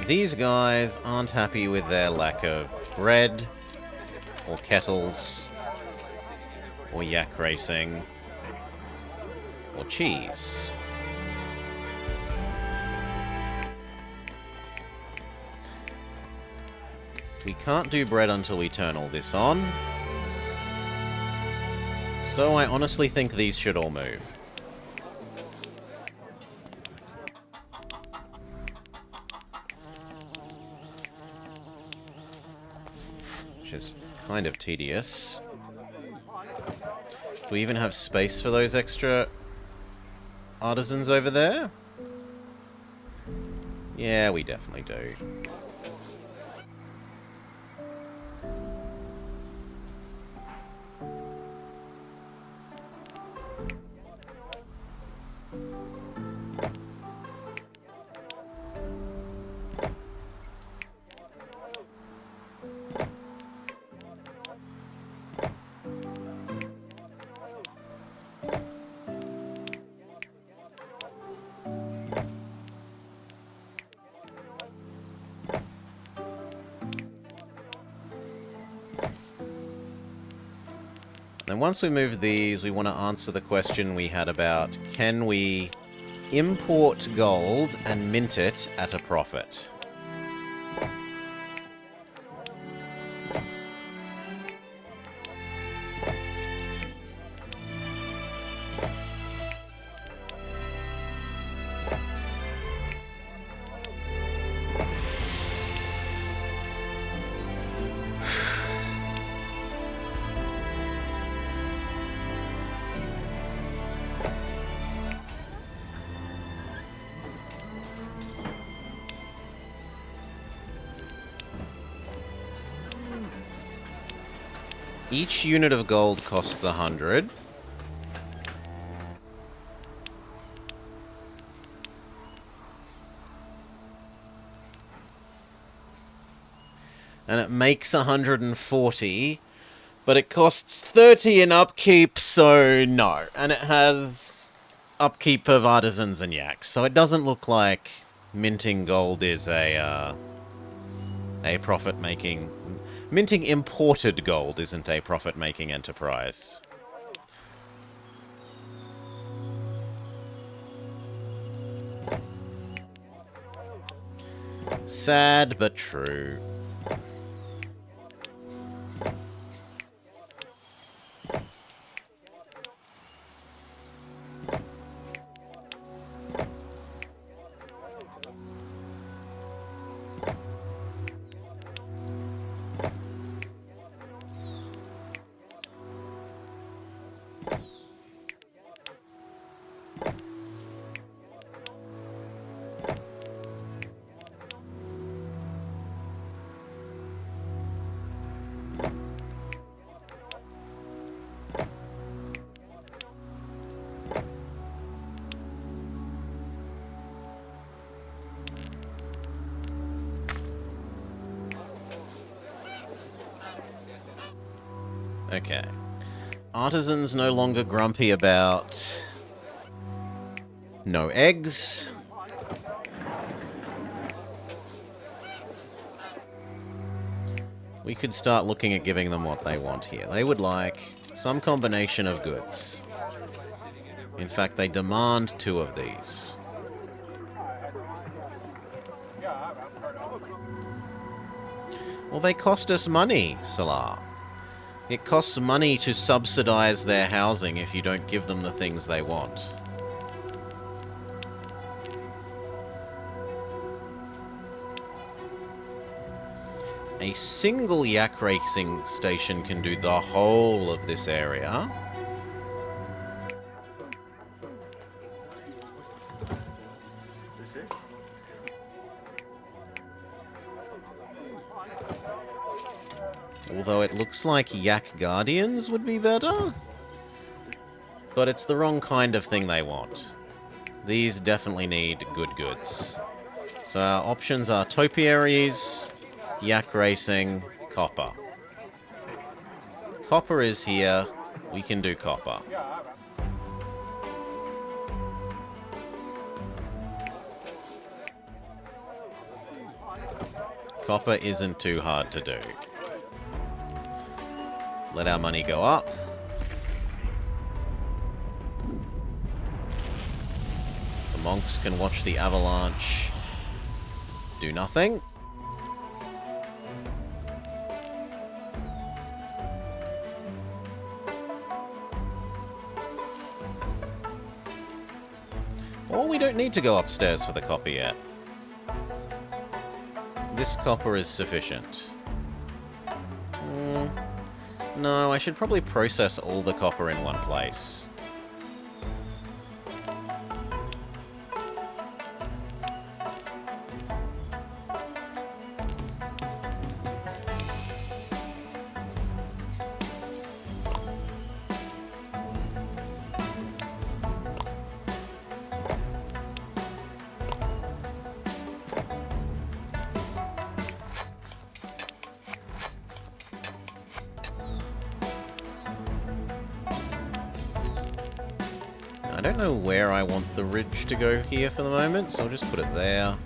These guys aren't happy with their lack of bread, or kettles, or yak racing, or cheese. We can't do bread until we turn all this on. So I honestly think these should all move. Which is kind of tedious. Do we even have space for those extra artisans over there? Yeah, we definitely do. Then once we move these, we want to answer the question we had about, can we import gold and mint it at a profit? Each unit of gold costs 100. And it makes 140, but it costs 30 in upkeep, so no. And it has upkeep of artisans and yaks, so it doesn't look like minting gold is a profit-making... Minting imported gold isn't a profit-making enterprise. Sad, but true. Okay. Artisans no longer grumpy about no eggs. We could start looking at giving them what they want here. They would like some combination of goods. In fact, they demand 2 of these. Well, they cost us money, Salah. It costs money to subsidize their housing if you don't give them the things they want. A single yak racing station can do the whole of this area. Although it looks like Yak Guardians would be better. But it's the wrong kind of thing they want. These definitely need good goods. So our options are topiaries, yak racing, copper. Copper is here. We can do copper. Copper isn't too hard to do. Let our money go up. The monks can watch the avalanche do nothing. Or we don't need to go upstairs for the copper yet. This copper is sufficient. No, I should probably process all the copper in one place. I don't know where I want the ridge to go here for the moment, so I'll just put it there.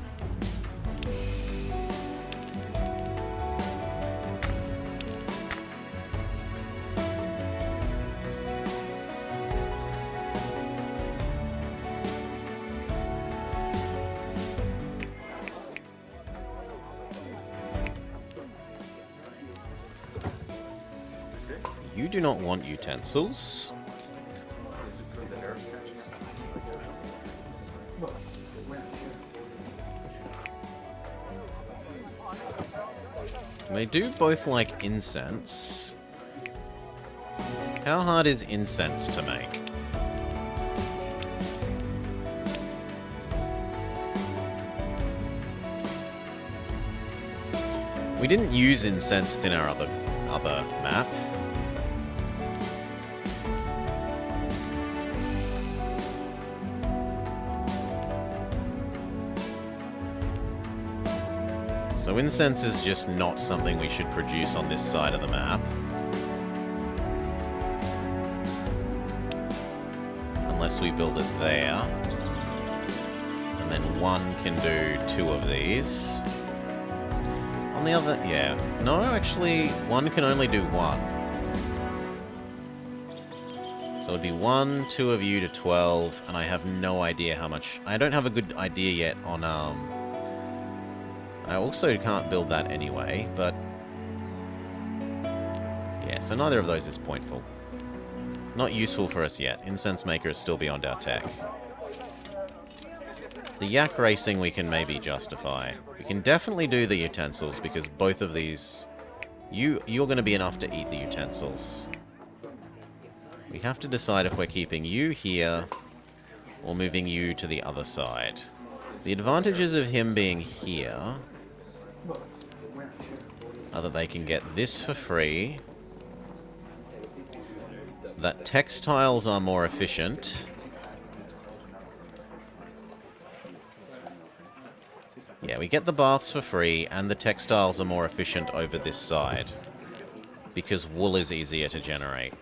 You do not want utensils. They do both like incense. How hard is incense to make? We didn't use incense in our other map. So incense is just not something we should produce on this side of the map. Unless we build it there. And then one can do 2 of these. On the other... yeah. No, actually, one can only do 1. So it'd be 1, 2 of you to 12, and I have no idea how much... I don't have a good idea yet on, I also can't build that anyway, but... yeah, so neither of those is pointful. Not useful for us yet. Incense Maker is still beyond our tech. The yak racing we can maybe justify. We can definitely do the utensils, because both of these... You're going to be enough to eat the utensils. We have to decide if we're keeping you here, or moving you to the other side. The advantages of him being here are that they can get this for free, that textiles are more efficient, yeah, we get the baths for free, and the textiles are more efficient over this side, because wool is easier to generate.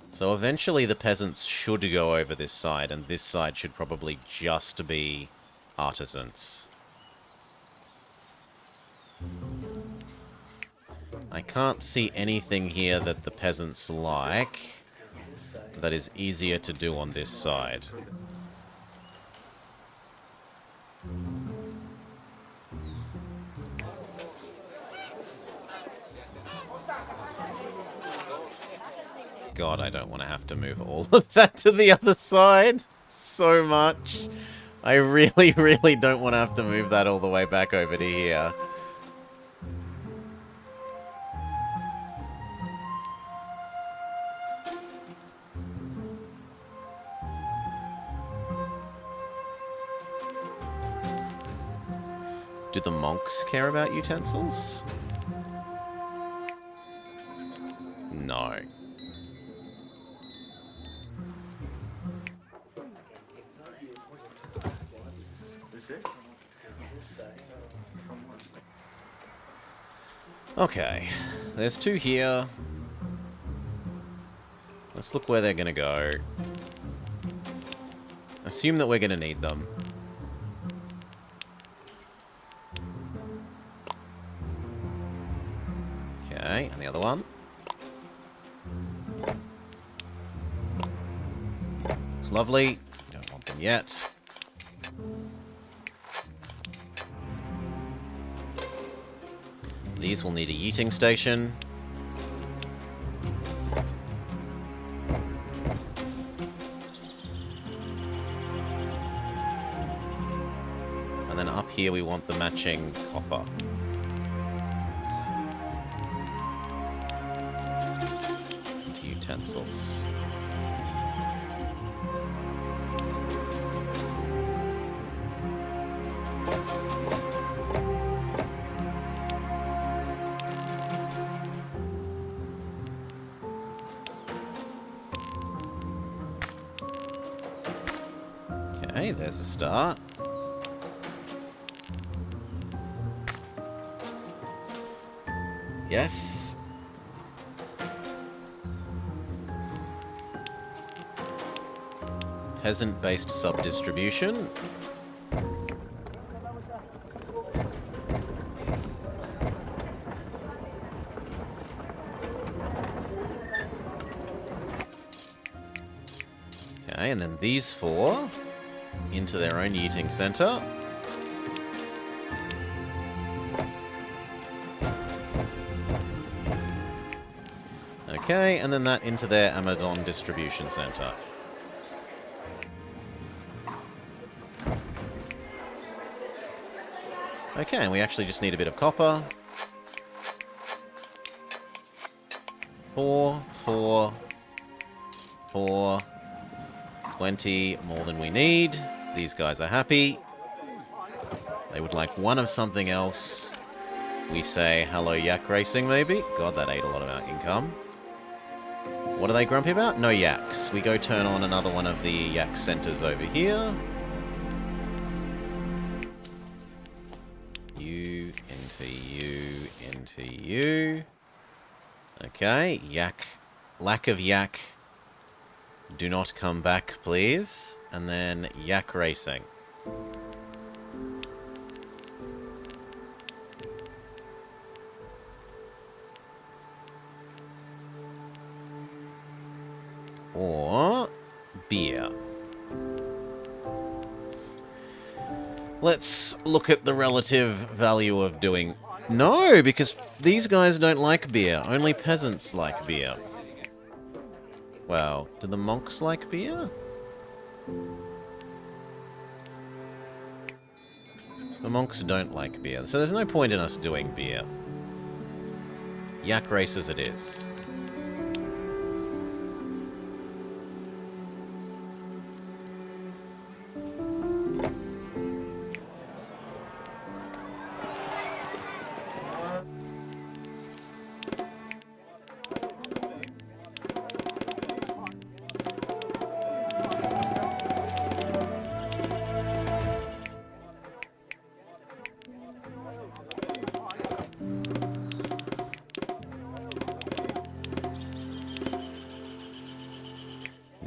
So eventually the peasants should go over this side, and this side should probably just be artisans. I can't see anything here that the peasants like that is easier to do on this side. God, I don't want to have to move all of that to the other side so much. I really, really don't want to have to move that all the way back over to here. Do the monks care about utensils? No. Okay, there's 2 here. Let's look where they're gonna go. Assume that we're gonna need them. Okay, and the other one. It's lovely. Don't want them yet. These will need a yeeting station. And then up here we want the matching copper. Into utensils. Okay, there's a start. Yes. Peasant-based sub-distribution. Okay, and then these 4 into their own eating center. Okay, and then that into their Amadon distribution center. Okay, and we actually just need a bit of copper. 4, 4, 4, 20, more than we need. These guys are happy. They would like one of something else. We say, hello, yak racing, maybe? God, that ate a lot of our income. What are they grumpy about? No yaks. We go turn on another one of the yak centers over here. you. Okay, yak. Lack of yak. Do not come back, please. And then yak racing. Or beer. Let's look at the relative value of doing... No, because these guys don't like beer. Only peasants like beer. Wow, do the monks like beer? The monks don't like beer, so there's no point in us doing beer. Yak races it is.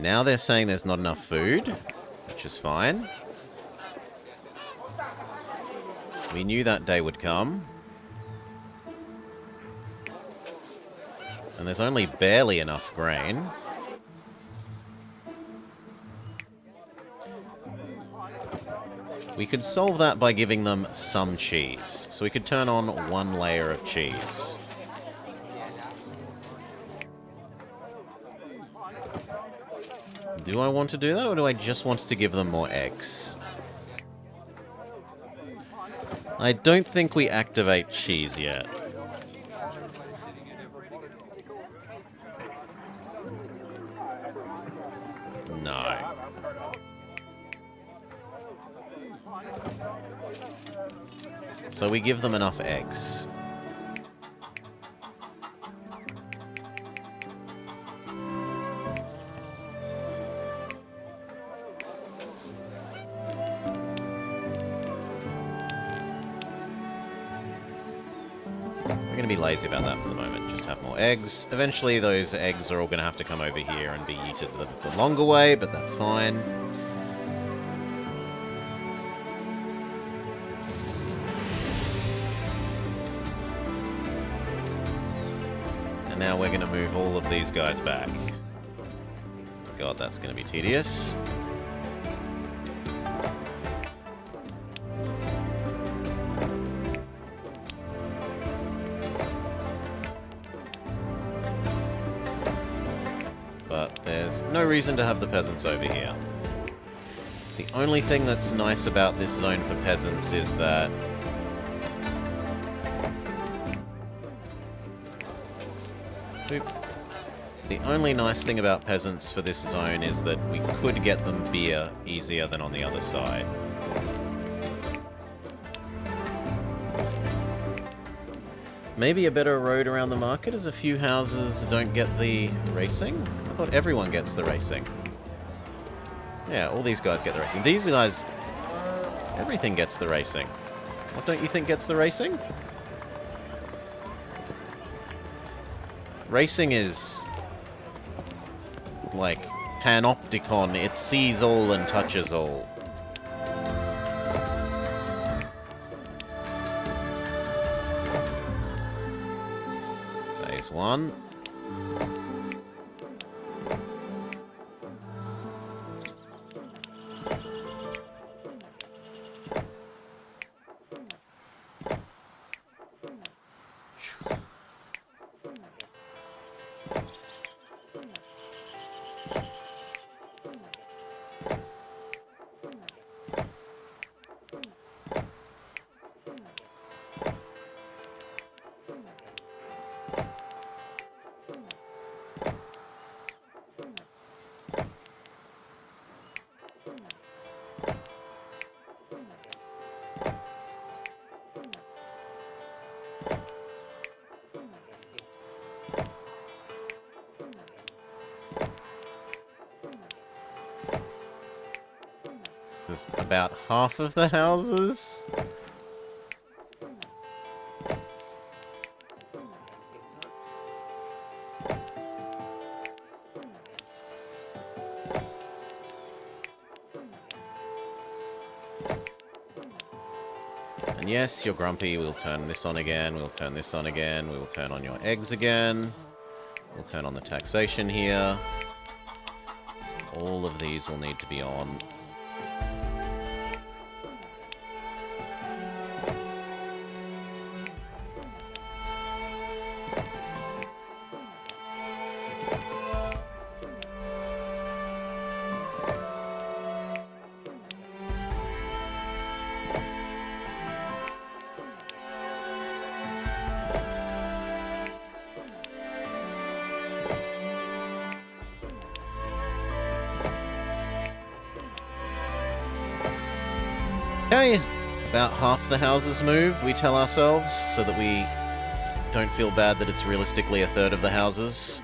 Now they're saying there's not enough food, which is fine. We knew that day would come. And there's only barely enough grain. We could solve that by giving them some cheese. So we could turn on one layer of cheese. Do I want to do that, or do I just want to give them more eggs? I don't think we activate cheese yet. No. So we give them enough eggs. Be lazy about that for the moment. Just have more eggs. Eventually those eggs are all going to have to come over here and be eaten the longer way, but that's fine. And now we're going to move all of these guys back. God, that's going to be tedious. No reason to have the peasants over here. The only thing that's nice about this zone for peasants is that the only nice thing about peasants for this zone is that we could get them beer easier than on the other side. Maybe a better road around the market as a few houses don't get the racing? I thought everyone gets the racing. Yeah, all these guys get the racing. These guys... everything gets the racing. What don't you think gets the racing? Racing is... like panopticon. It sees all and touches all. Phase 1. There's about half of the houses. And yes, you're grumpy. We'll turn this on again. We'll turn this on again. We will turn on your eggs again. We'll turn on the taxation here. All of these will need to be on. Okay, about half the houses moved, we tell ourselves, so that we don't feel bad that it's realistically a third of the houses.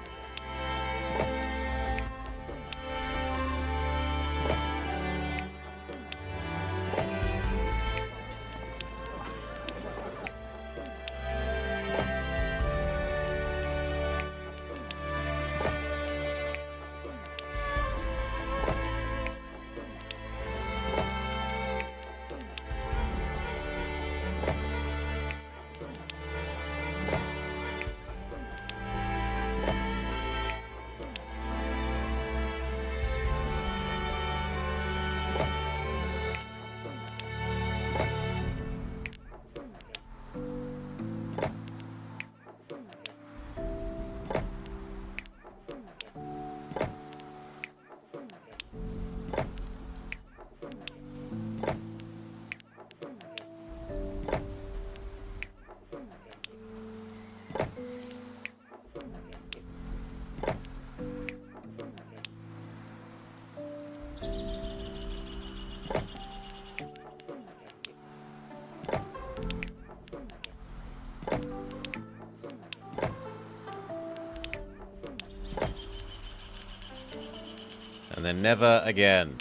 And then never again.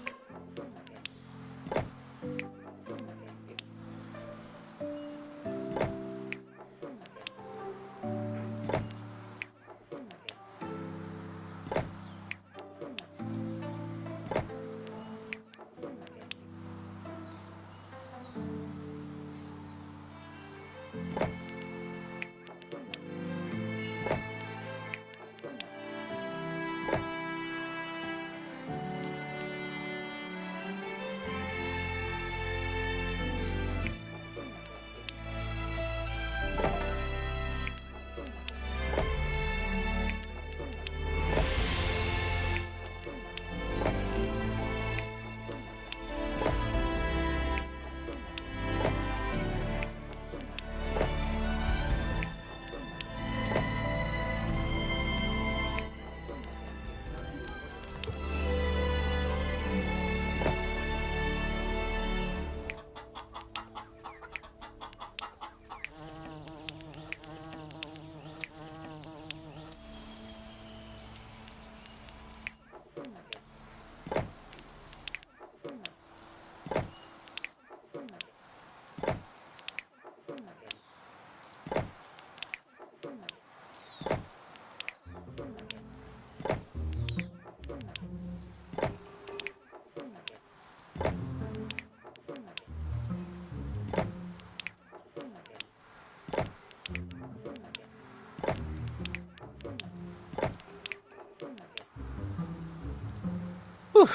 Whew.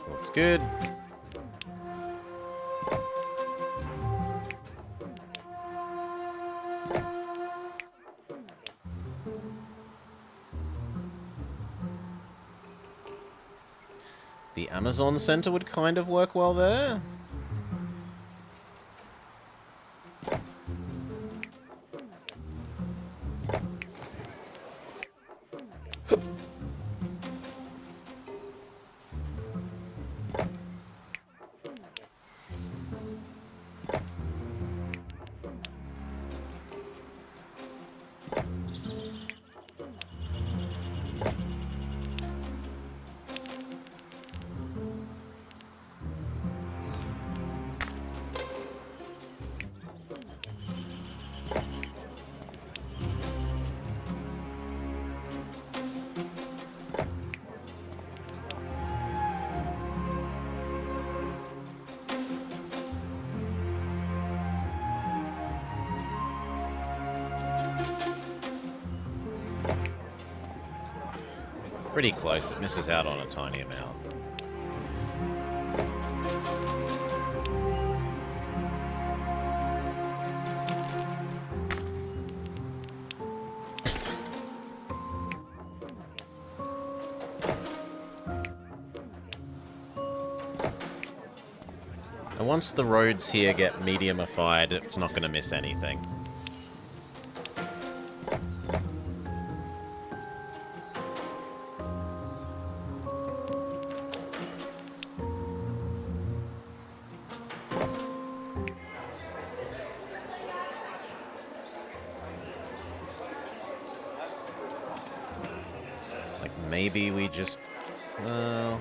Looks good. The Amazon Center would kind of work well there. Pretty close. It misses out on a tiny amount. And once the roads here get mediumified, it's not going to miss anything. Like, maybe we just... no,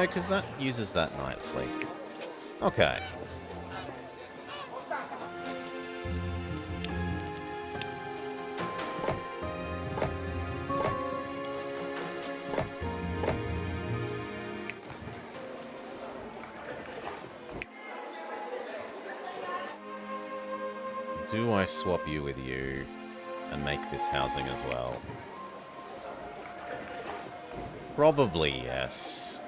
because that uses that nicely. Okay. Do I swap you with you and make this housing as well? Probably yes.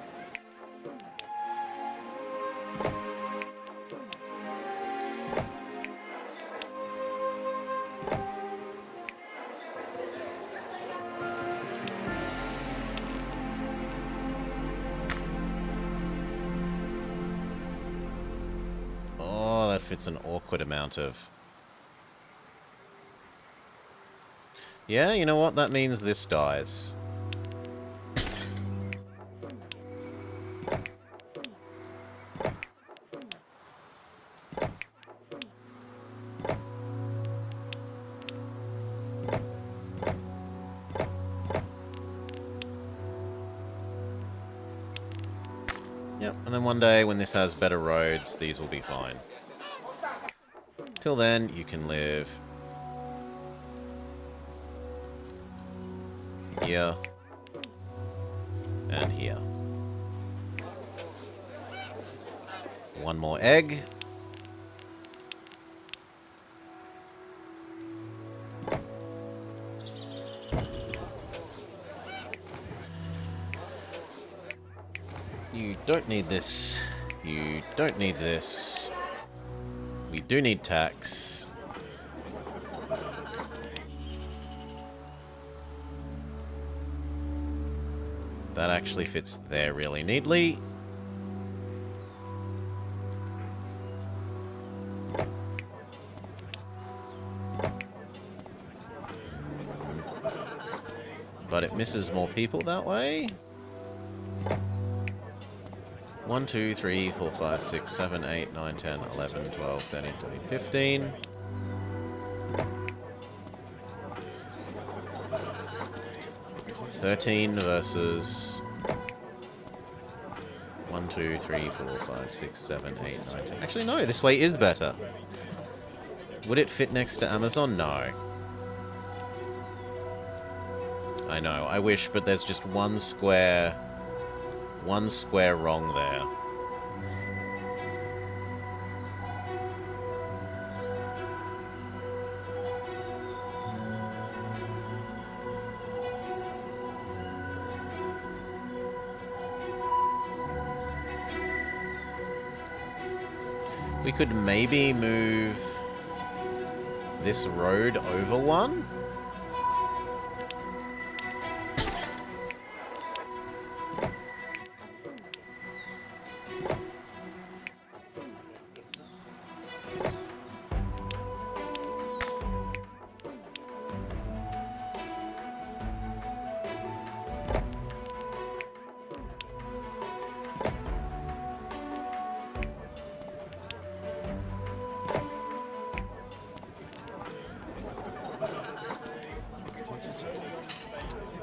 Oh, that fits an awkward amount of... Yeah, you know what? That means this dies. Yep, and then one day when this has better roads, these will be fine. Till then, you can live here and here. One more egg. You don't need this. You don't need this. We do need tax. That actually fits there really neatly. But it misses more people that way. 1, 2, 3, 4, 5, 6, 7, 8, 9, 10, 11, 12, 13, 14, 15. Versus 1, 2, 3, 4, 5, 6, 7, 8, 9, 10. Actually, no, this way is better. Would it fit next to Amazon? No. I know, I wish, but there's just one square wrong there. We could maybe move this road over one.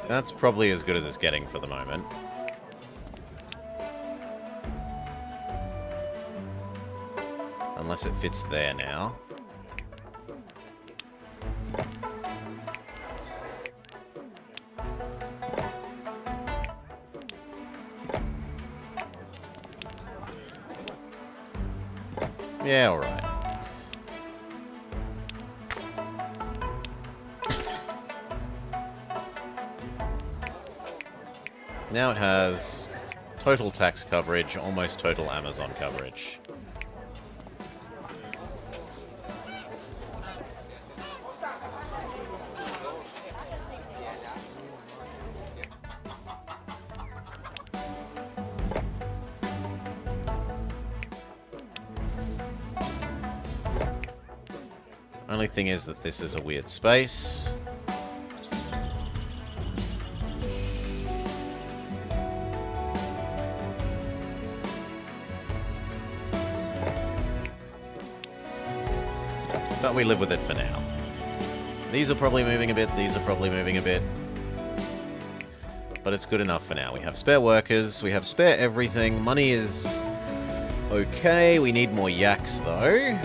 That's probably as good as it's getting for the moment. Unless it fits there now. Yeah, alright. Now it has total tax coverage, almost total Amazon coverage. Only thing is that this is a weird space. But we live with it for now. These are probably moving a bit, these are probably moving a bit. But it's good enough for now. We have spare workers, we have spare everything. Money is okay. We need more yaks, though.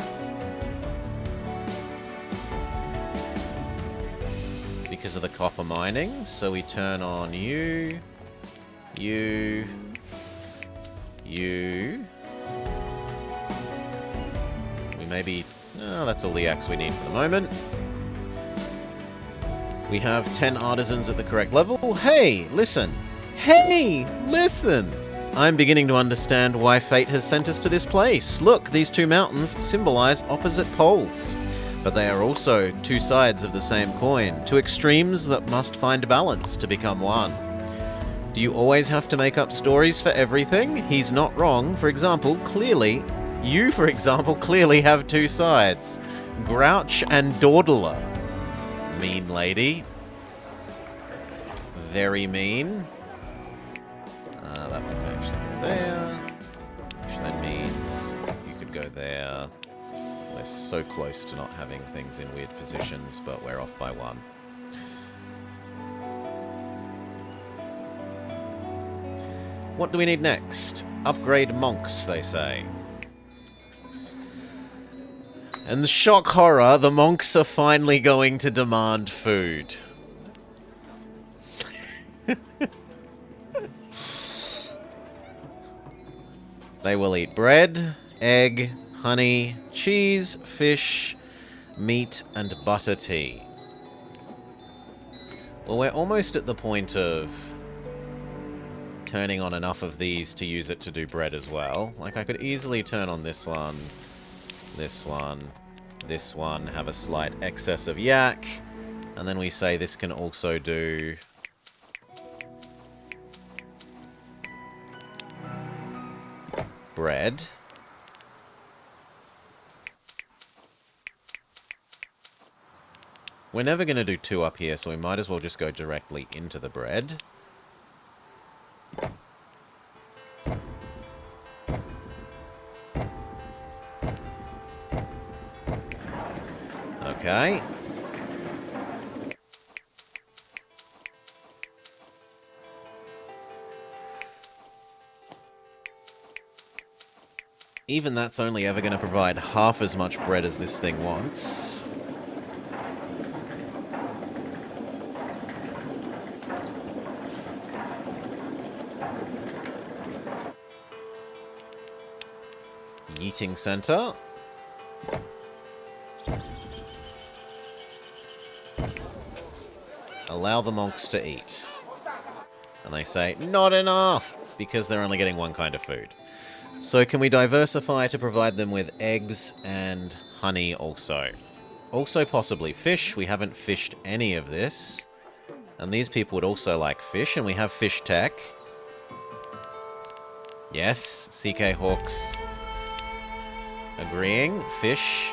Because of the copper mining. So we turn on you. You. We maybe... Oh, that's all the yaks we need for the moment. We have 10 artisans at the correct level. Hey, listen. Hey, listen. I'm beginning to understand why fate has sent us to this place. Look, these two mountains symbolize opposite poles. But they are also two sides of the same coin, two extremes that must find balance to become one. Do you always have to make up stories for everything? He's not wrong. For example, you clearly have two sides. Grouch and Dawdler. Mean lady. Very mean. That one can actually go there. Which then means you could go there. We're so close to not having things in weird positions, but we're off by one. What do we need next? Upgrade monks, they say. And the shock horror, the monks are finally going to demand food. They will eat bread, egg, honey, cheese, fish, meat, and butter tea. Well, we're almost at the point of turning on enough of these to use it to do bread as well. Like, I could easily turn on this one, this one, this one, have a slight excess of yak, and then we say this can also do... bread. We're never going to do two up here, so we might as well just go directly into the bread. Okay. Even that's only ever going to provide half as much bread as this thing wants. Eating center. Allow the monks to eat. And they say, not enough! Because they're only getting one kind of food. So can we diversify to provide them with eggs and honey also? Also possibly fish. We haven't fished any of this. And these people would also like fish, and we have fish tech. Yes, CK Hawks agreeing. Fish.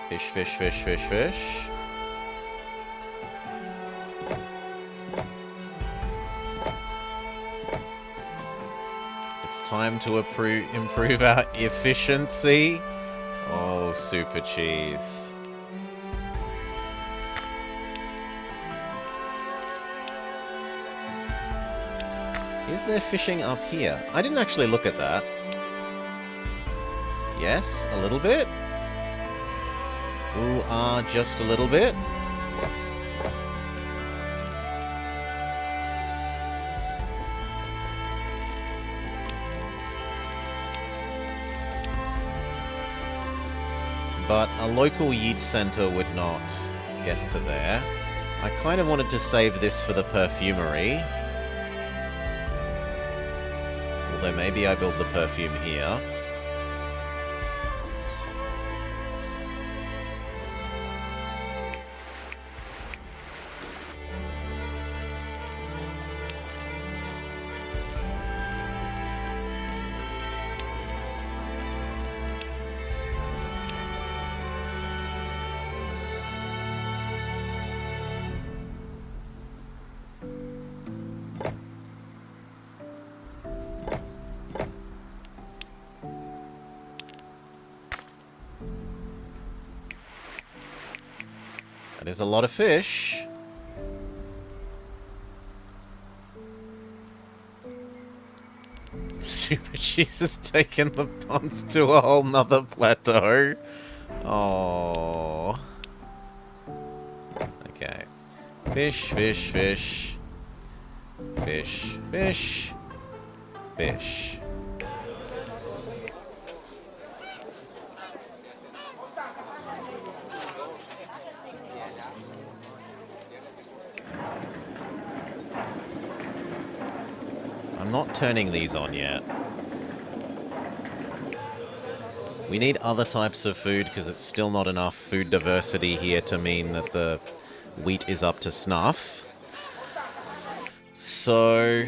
Fish, fish, fish, fish, fish. It's time to improve our efficiency. Oh, super cheese. Is there fishing up here? I didn't actually look at that. Yes, a little bit. Ooh, just a little bit. But a local yeet center would not get to there. I kind of wanted to save this for the perfumery. Although maybe I build the perfume here. That is a lot of fish. Super Cheese has taken the puns to a whole nother plateau. Oh. Okay. Fish, fish, fish. Fish, fish. Fish. I'm not turning these on yet. We need other types of food because it's still not enough food diversity here to mean that the wheat is up to snuff. So,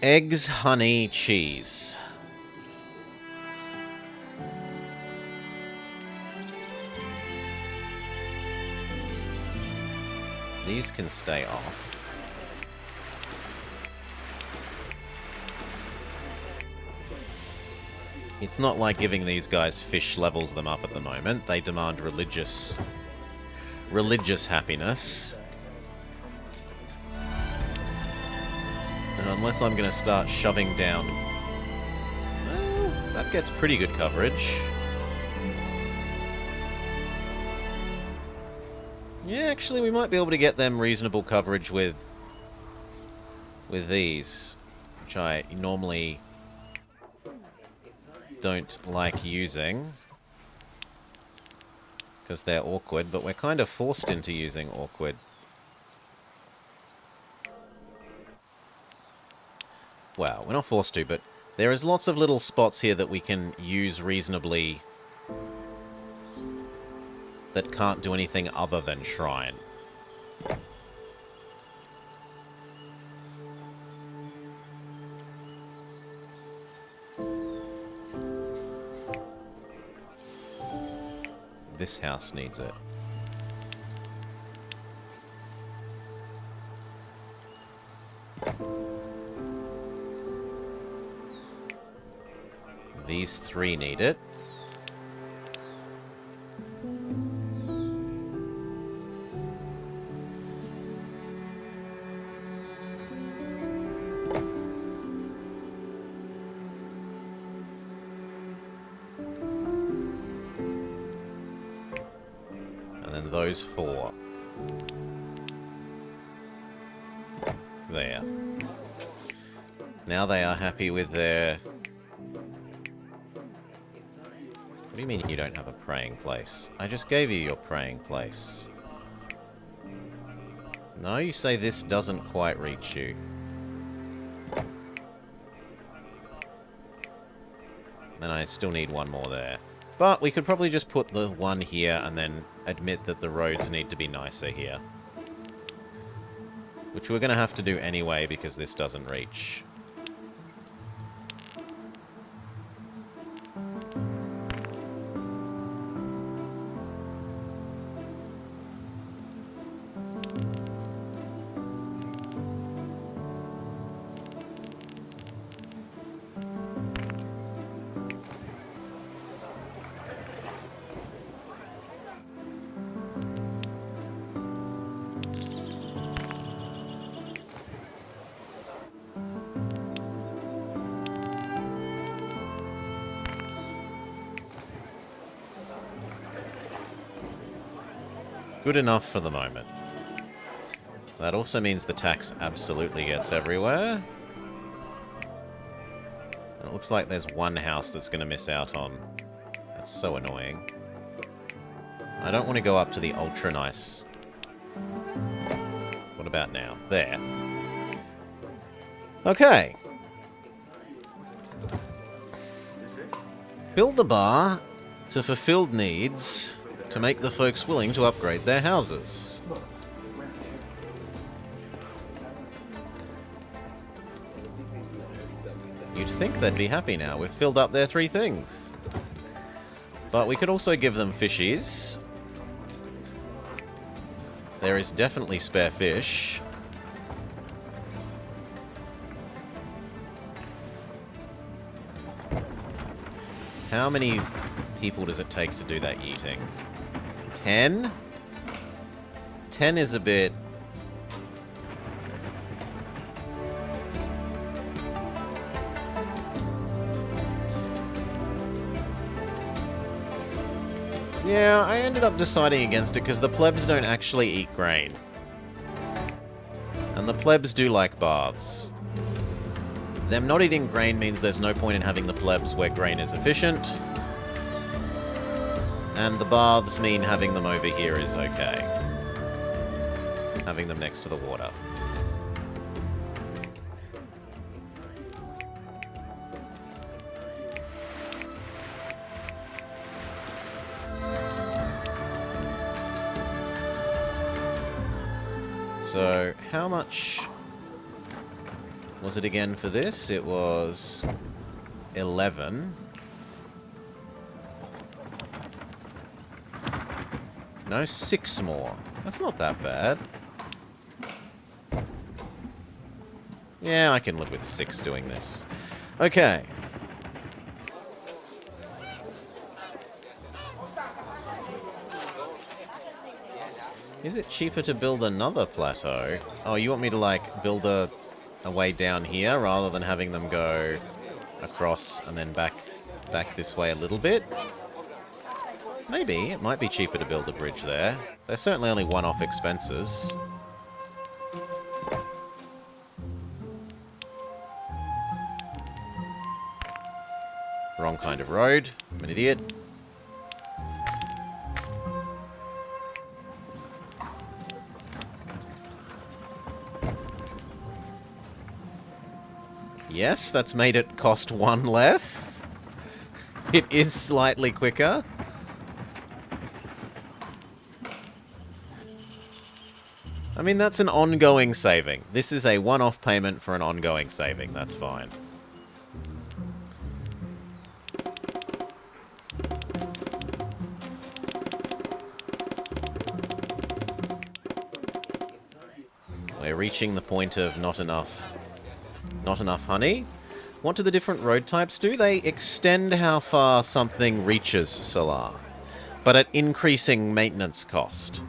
eggs, honey, cheese. These can stay off. It's not like giving these guys fish levels them up at the moment. They demand religious happiness. And unless I'm going to start shoving down... Well, that gets pretty good coverage. Yeah, actually, we might be able to get them reasonable coverage with these, which I normally don't like using because they're awkward, but we're kind of forced into using awkward. Well, we're not forced to, but there is lots of little spots here that we can use reasonably that can't do anything other than shrine. This house needs it. These three need it. Those four. There. Now they are happy with their... What do you mean you don't have a praying place? I just gave you your praying place. No, you say this doesn't quite reach you. And I still need one more there. But we could probably just put the one here and then admit that the roads need to be nicer here. Which we're going to have to do anyway because this doesn't reach. Good enough for the moment. That also means the tax absolutely gets everywhere. And it looks like there's one house that's going to miss out on. That's so annoying. I don't want to go up to the ultra nice. What about now? There. Okay. Build the bar to fulfilled needs to make the folks willing to upgrade their houses. You'd think they'd be happy now. We've filled up their 3 things. But we could also give them fishies. There is definitely spare fish. How many people does it take to do that eating? 10? 10 is a bit... Yeah, I ended up deciding against it because the plebs don't actually eat grain. And the plebs do like baths. Them not eating grain means there's no point in having the plebs where grain is efficient. And the baths mean having them over here is okay. Having them next to the water. So, how much was it again for this? It was 11. No, 6 more. That's not that bad. Yeah, I can live with 6 doing this. Okay. Is it cheaper to build another plateau? Oh, you want me to, like, build a way down here rather than having them go across and then back this way a little bit? Maybe. It might be cheaper to build a bridge there. They're certainly only one-off expenses. Wrong kind of road. I'm an idiot. Yes, that's made it cost 1 less. It is slightly quicker. I mean, that's an ongoing saving. This is a one-off payment for an ongoing saving. That's fine. We're reaching the point of not enough honey. What do the different road types do? They extend how far something reaches Solar, but at increasing maintenance cost.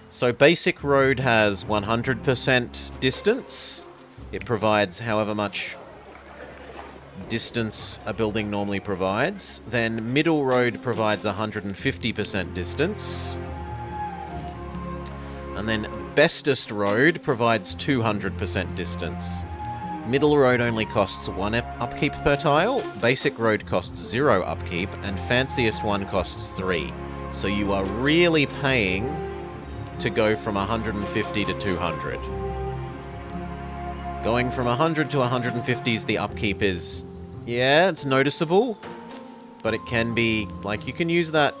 So basic road has 100% distance. It provides however much distance a building normally provides. Then middle road provides 150% distance. And then bestest road provides 200% distance. Middle road only costs 1 upkeep per tile, basic road costs 0 upkeep, and fanciest one costs 3. So you are really paying to go from 150 to 200. Going from 100 to 150s, the upkeep is... yeah, it's noticeable, but it can be... like, you can use that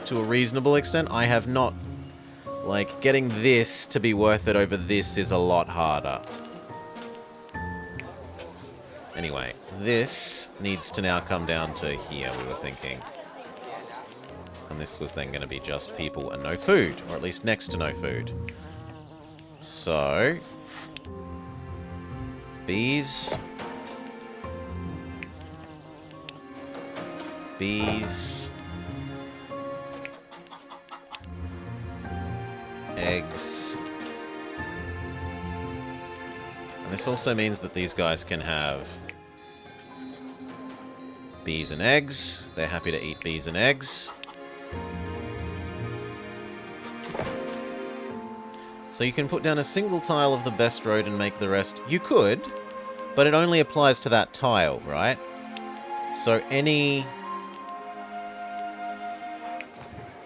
to a reasonable extent. I have not... like, getting this to be worth it over this is a lot harder. Anyway, this needs to now come down to here, we were thinking. And this was then going to be just people and no food, or at least next to no food. So... bees... bees... eggs... and this also means that these guys can have bees and eggs. They're happy to eat bees and eggs. So you can put down a single tile of the best road and make the rest. You could, but it only applies to that tile, right? So any...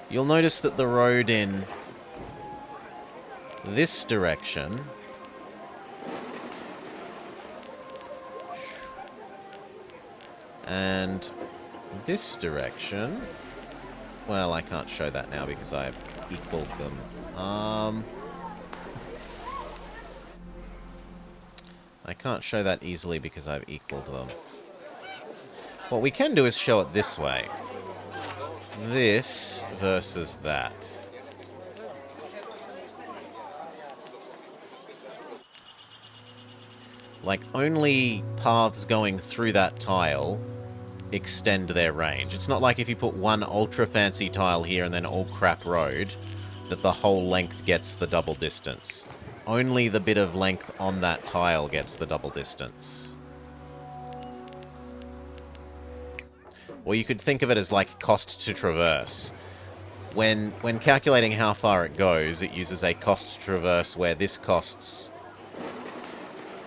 you'll notice that the road in this direction and this direction. Well, I can't show that now because I've equaled them. I can't show that easily because I've equaled them. What we can do is show it this way. This versus that. Like, only paths going through that tile extend their range. It's not like if you put one ultra fancy tile here and then all crap road, that the whole length gets the double distance. Only the bit of length on that tile gets the double distance. Or you could think of it as like cost to traverse. When calculating how far it goes, it uses a cost to traverse where this costs...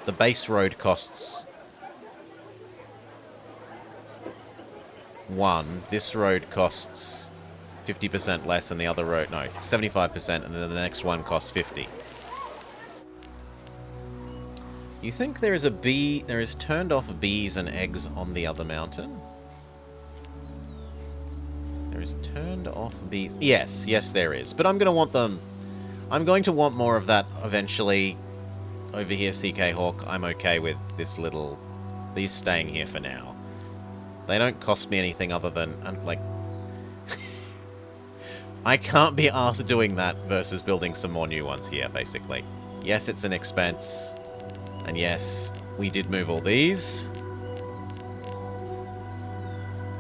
The base road costs 1. This road costs 50% less than the other road. No, 75%, and then the next one costs 50. You think there is a bee... There is turned off bees and eggs on the other mountain? There is turned off bees... Yes, yes there is. But I'm going to want them... I'm going to want more of that eventually. Over here, CK Hawk, I'm okay with this little... These staying here for now. They don't cost me anything other than... like... I can't be arsed doing that versus building some more new ones here, basically. Yes, it's an expense. And yes, we did move all these.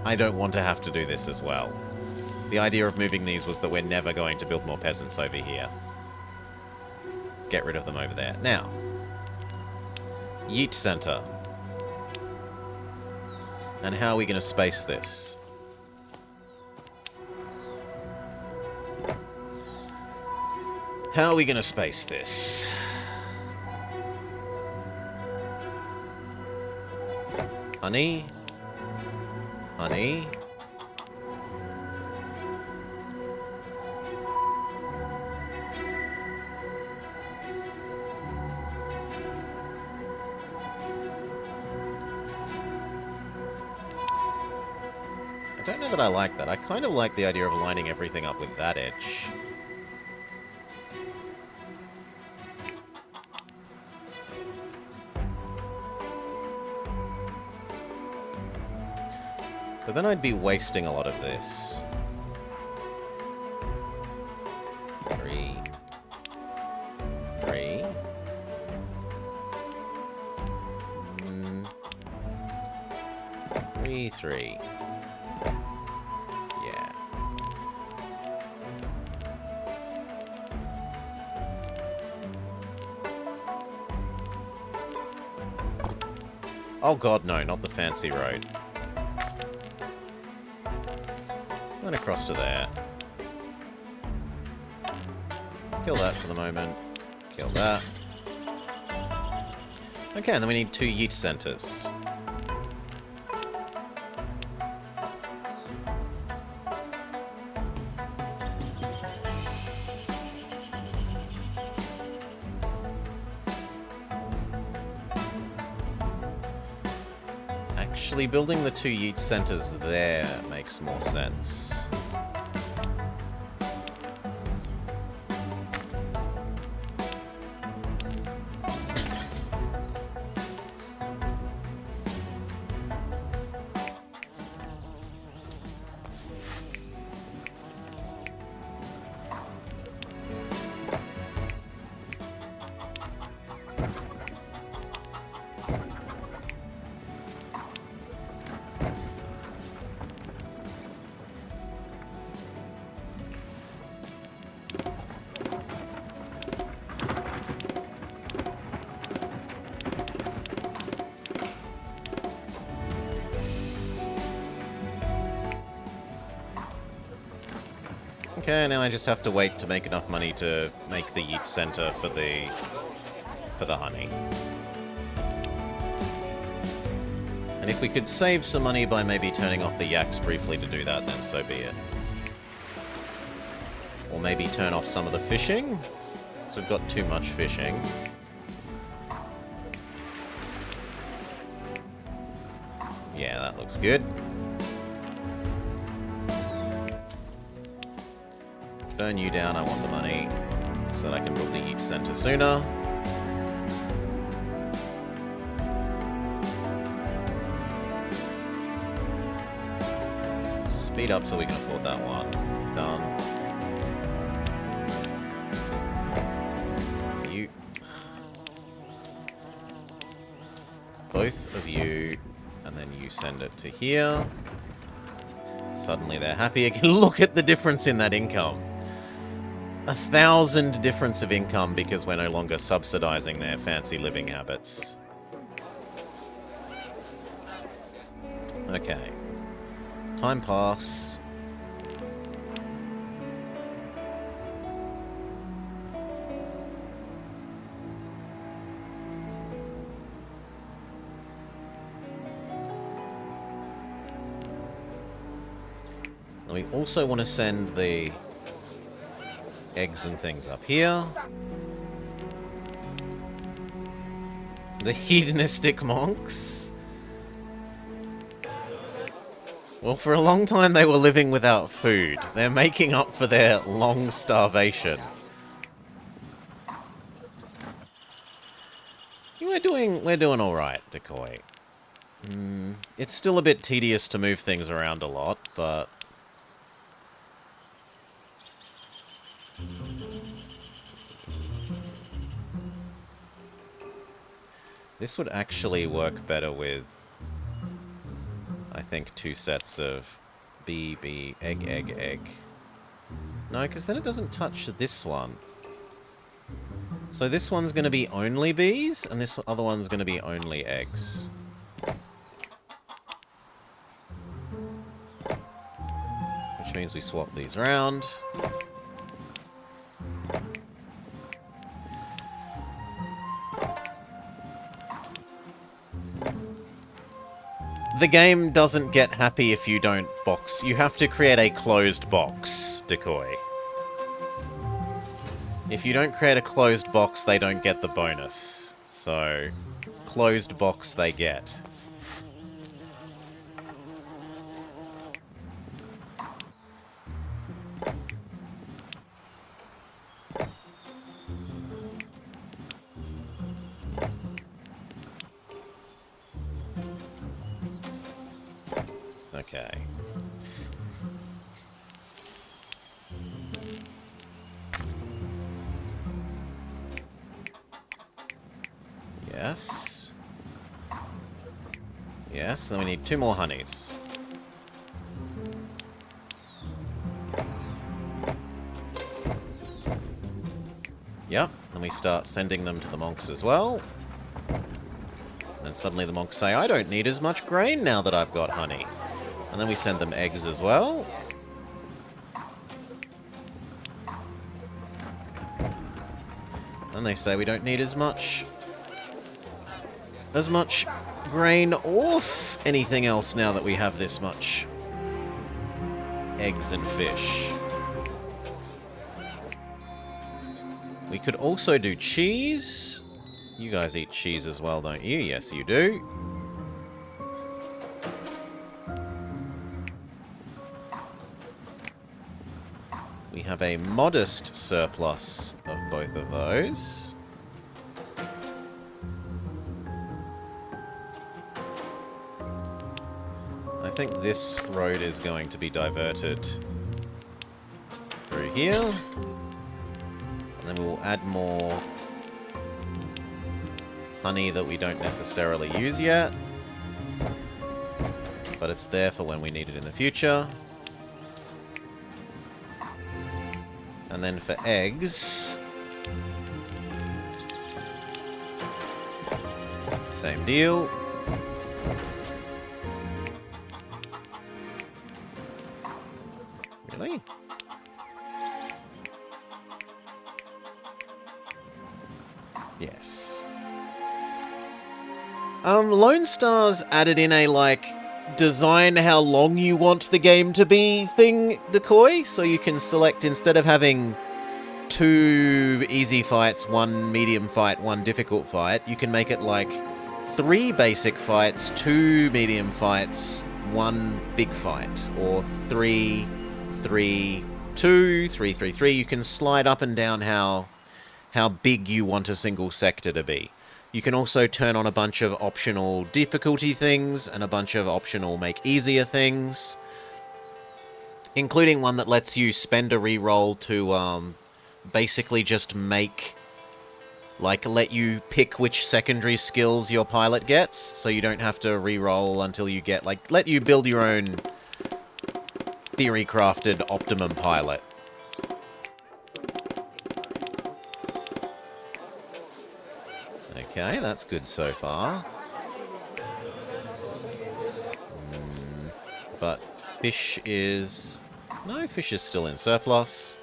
I don't want to have to do this as well. The idea of moving these was that we're never going to build more peasants over here. Get rid of them over there. Now, Yeet Center. And how are we going to space this? How are we going to space this? Honey? Honey? I don't know that I like that. I kind of like the idea of lining everything up with that edge. But then I'd be wasting a lot of this. 3. 3. 3, 3. Yeah. Oh god, no, not the fancy road. Then across to there. Kill that for the moment. Kill that. Okay, and then we need 2 Yeet centers. Actually, building the 2 Yeet centers there makes more sense. Okay, now I just have to wait to make enough money to make the Yeet Center for the honey. And if we could save some money by maybe turning off the yaks briefly to do that, then so be it. Or maybe turn off some of the fishing. So we've got too much fishing. Yeah, that looks good. burn you down, I want the money so that I can build the center sooner. Speed up so we can afford that one. Done. You. Both of you, and then you send it to here. Suddenly they're happy again. Look at the difference in that income. 1,000 difference of income because we're no longer subsidizing their fancy living habits. Okay. Time pass. We also want to send the eggs and things up here. The hedonistic monks. Well, for a long time they were living without food. They're making up for their long starvation. We're doing all right, Decoy. It's still a bit tedious to move things around a lot, but this would actually work better with, I think, 2 sets of bee, bee, egg, egg, egg. No, because then it doesn't touch this one. So this one's going to be only bees, and this other one's going to be only eggs. Which means we swap these around. The game doesn't get happy if you don't box. You have to create a closed box, Decoy. If you don't create a closed box, they don't get the bonus. So, closed box they get. Okay. Yes. Yes, then we need 2 more honeys. Yep, then we start sending them to the monks as well. And then suddenly the monks say, I don't need as much grain now that I've got honey. And then we send them eggs as well. And they say we don't need as much grain or anything else now that we have this much eggs and fish. We could also do cheese. You guys eat cheese as well, don't you? Yes, you do. We have a modest surplus of both of those. I think this road is going to be diverted through here. And then we will add more honey that we don't necessarily use yet. But it's there for when we need it in the future. And then for eggs, same deal. Really? Yes. Lonestar's added in a, like, design how long you want the game to be thing, Decoy, so you can select, instead of having 2 easy fights, 1 medium fight, 1 difficult fight, you can make it like 3 basic fights, 2 medium fights, 1 big fight, or 3, 3, 2, 3, 3, 3. You can slide up and down how big you want a single sector to be. You can also turn on a bunch of optional difficulty things and a bunch of optional make easier things, including one that lets you spend a reroll to basically just make, like, let you pick which secondary skills your pilot gets, so you don't have to reroll until you get, like, let you build your own theory-crafted optimum pilot. Okay, that's good so far. But fish is... No, fish is still in surplus.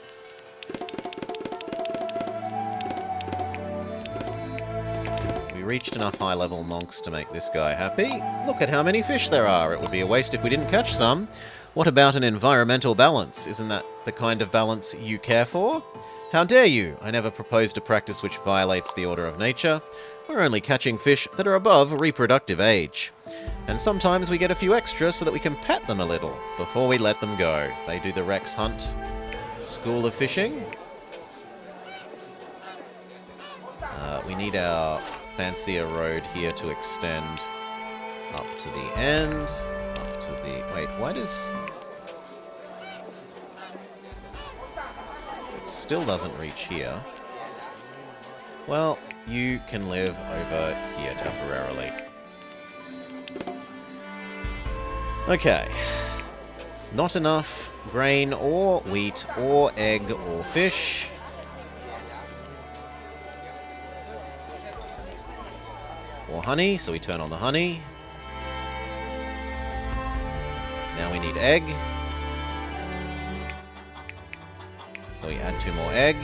We reached enough high-level monks to make this guy happy. Look at how many fish there are. It would be a waste if we didn't catch some. What about an environmental balance? Isn't that the kind of balance you care for? How dare you? I never proposed a practice which violates the order of nature. We're only catching fish that are above reproductive age. And sometimes we get a few extra so that we can pet them a little before we let them go. They do the Rex Hunt School of Fishing. We need our fancier road here to extend up to the end. Up to the... Wait, why does... It still doesn't reach here. Well, you can live over here temporarily. Okay. Not enough grain or wheat or egg or fish. Or honey, so we turn on the honey. Now we need egg. So we add 2 more egg.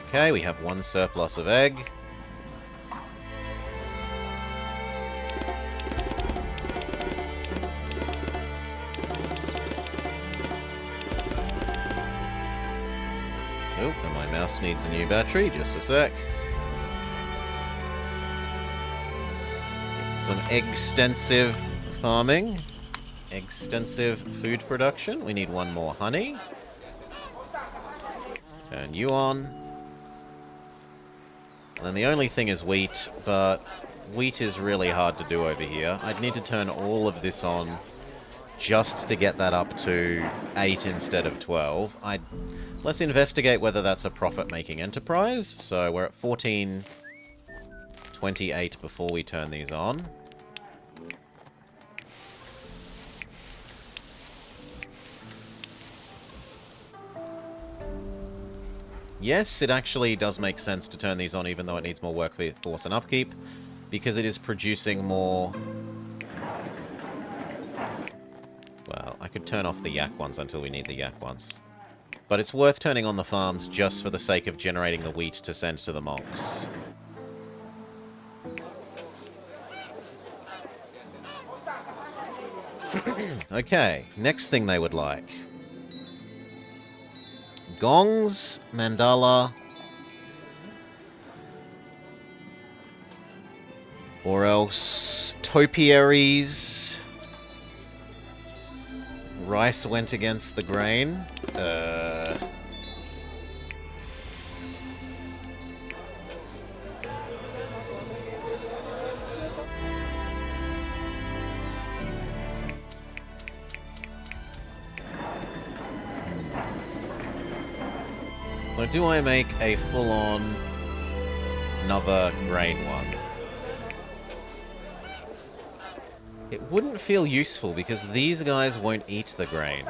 Okay, we have 1 surplus of egg. Oh, and my mouse needs a new battery. Just a sec. Some extensive farming. Extensive food production. We need 1 more honey. Turn you on. And then the only thing is wheat, but wheat is really hard to do over here. I'd need to turn all of this on just to get that up to 8 instead of 12. Let's investigate whether that's a profit-making enterprise. So we're at 14.28 before we turn these on. Yes, it actually does make sense to turn these on, even though it needs more workforce and upkeep, because it is producing more... Well, I could turn off the yak ones until we need the yak ones. But it's worth turning on the farms just for the sake of generating the wheat to send to the monks. Okay, next thing they would like. Gongs, mandala, or else topiaries. Rice went against the grain. So do I make a full-on another grain one? It wouldn't feel useful because these guys won't eat the grain.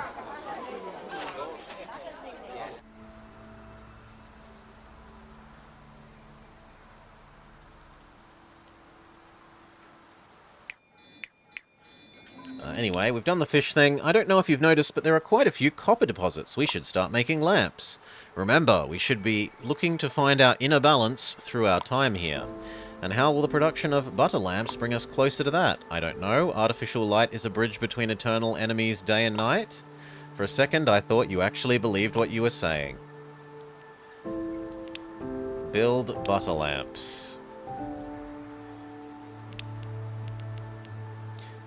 Anyway, we've done the fish thing. I don't know if you've noticed, but there are quite a few copper deposits. We should start making lamps. Remember, we should be looking to find our inner balance through our time here. And how will the production of butter lamps bring us closer to that? I don't know. Artificial light is a bridge between eternal enemies day and night? For a second, I thought you actually believed what you were saying. Build butter lamps.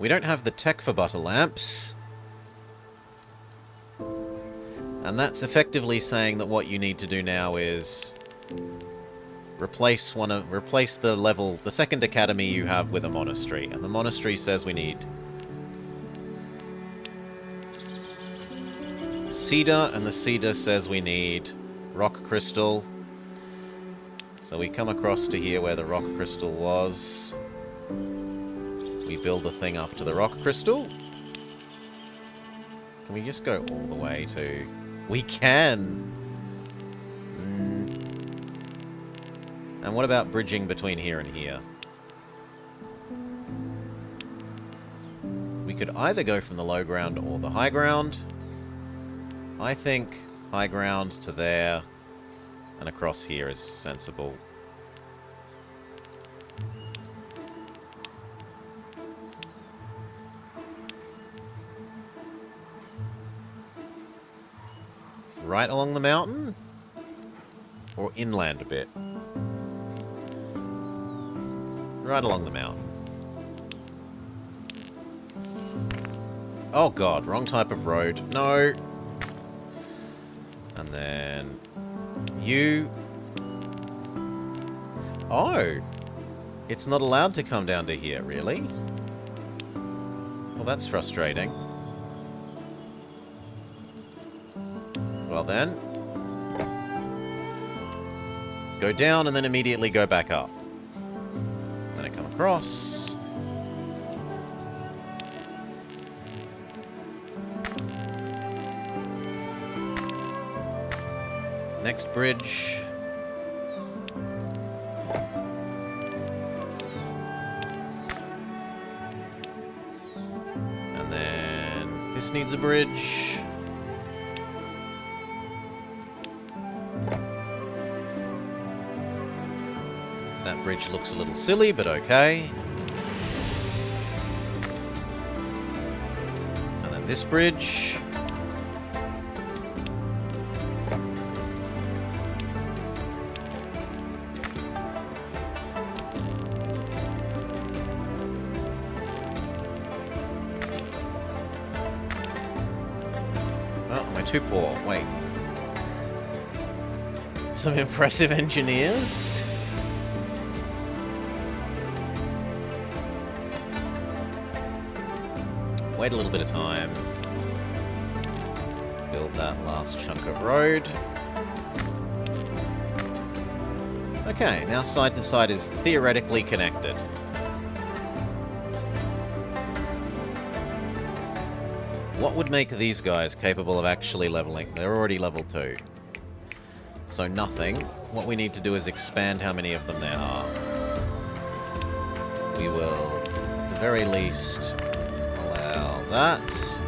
We don't have the tech for butter lamps. And that's effectively saying that what you need to do now is replace the second academy you have with a monastery. And the monastery says we need cedar, and the cedar says we need rock crystal. So we come across to here where the rock crystal was. We build the thing up to the rock crystal. Can we just go all the way to... We can! And what about bridging between here and here? We could either go from the low ground or the high ground. I think high ground to there and across here is sensible. Right along the mountain? Or inland a bit? Right along the mountain. Oh god, wrong type of road. No! And then... you... Oh! It's not allowed to come down to here, really? Well, that's frustrating. Well then... go down and then immediately go back up. Then I come across. Next bridge. And then this needs a bridge. That bridge looks a little silly, but okay. And then this bridge. Oh, am I too poor? Wait. Some impressive engineers. Wait a little bit of time. Build that last chunk of road. Okay, now side to side is theoretically connected. What would make these guys capable of actually leveling? They're already level 2. So nothing. What we need to do is expand how many of them there are. We will, at the very least... that.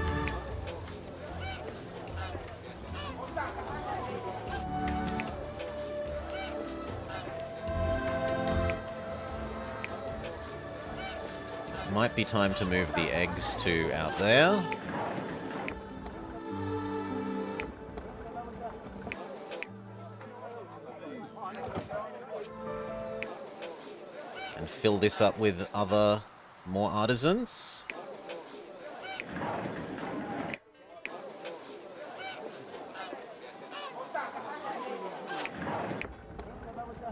Might be time to move the eggs to out there. And fill this up with more artisans.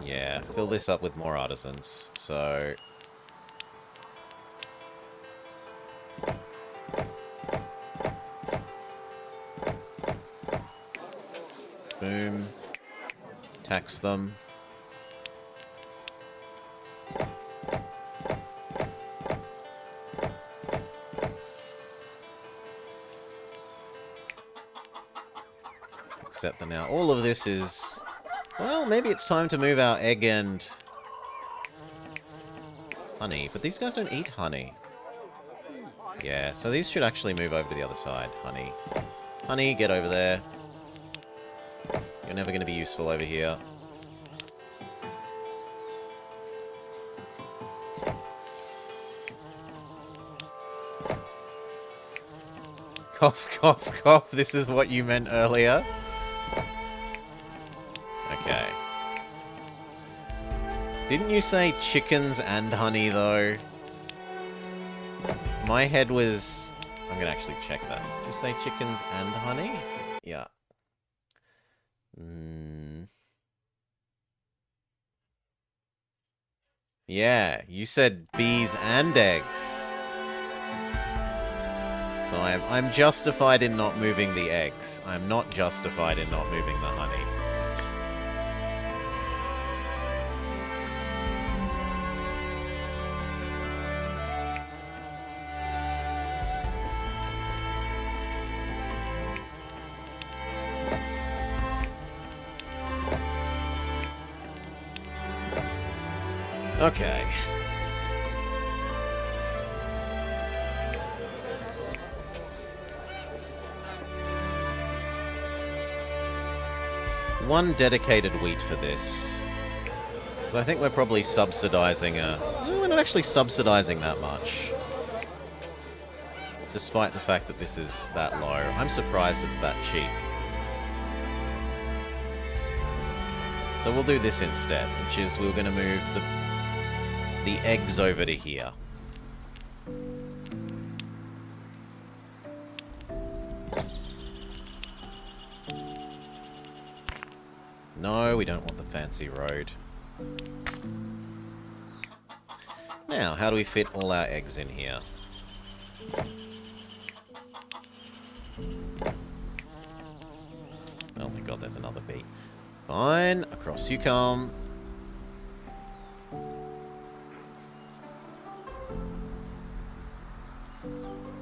Yeah, fill this up with more artisans. So... boom. Tax them. Except that now all of this is... well, maybe it's time to move our egg and honey. But these guys don't eat honey. Yeah, so these should actually move over to the other side. Honey. Honey, get over there. You're never going to be useful over here. Cough, cough, cough. This is what you meant earlier. Okay. Didn't you say chickens and honey, though? My head was... I'm gonna actually check that. Did you say chickens and honey? Yeah. Yeah, you said bees and eggs. So I'm justified in not moving the eggs. I'm not justified in not moving the honey. Okay. One dedicated wheat for this. So I think we're probably subsidizing we're not actually subsidizing that much. Despite the fact that this is that low. I'm surprised it's that cheap. So we'll do this instead, which is we're going to move the eggs over to here. No, we don't want the fancy road. Now, how do we fit all our eggs in here? Oh my god, there's another bee. Fine, across you come.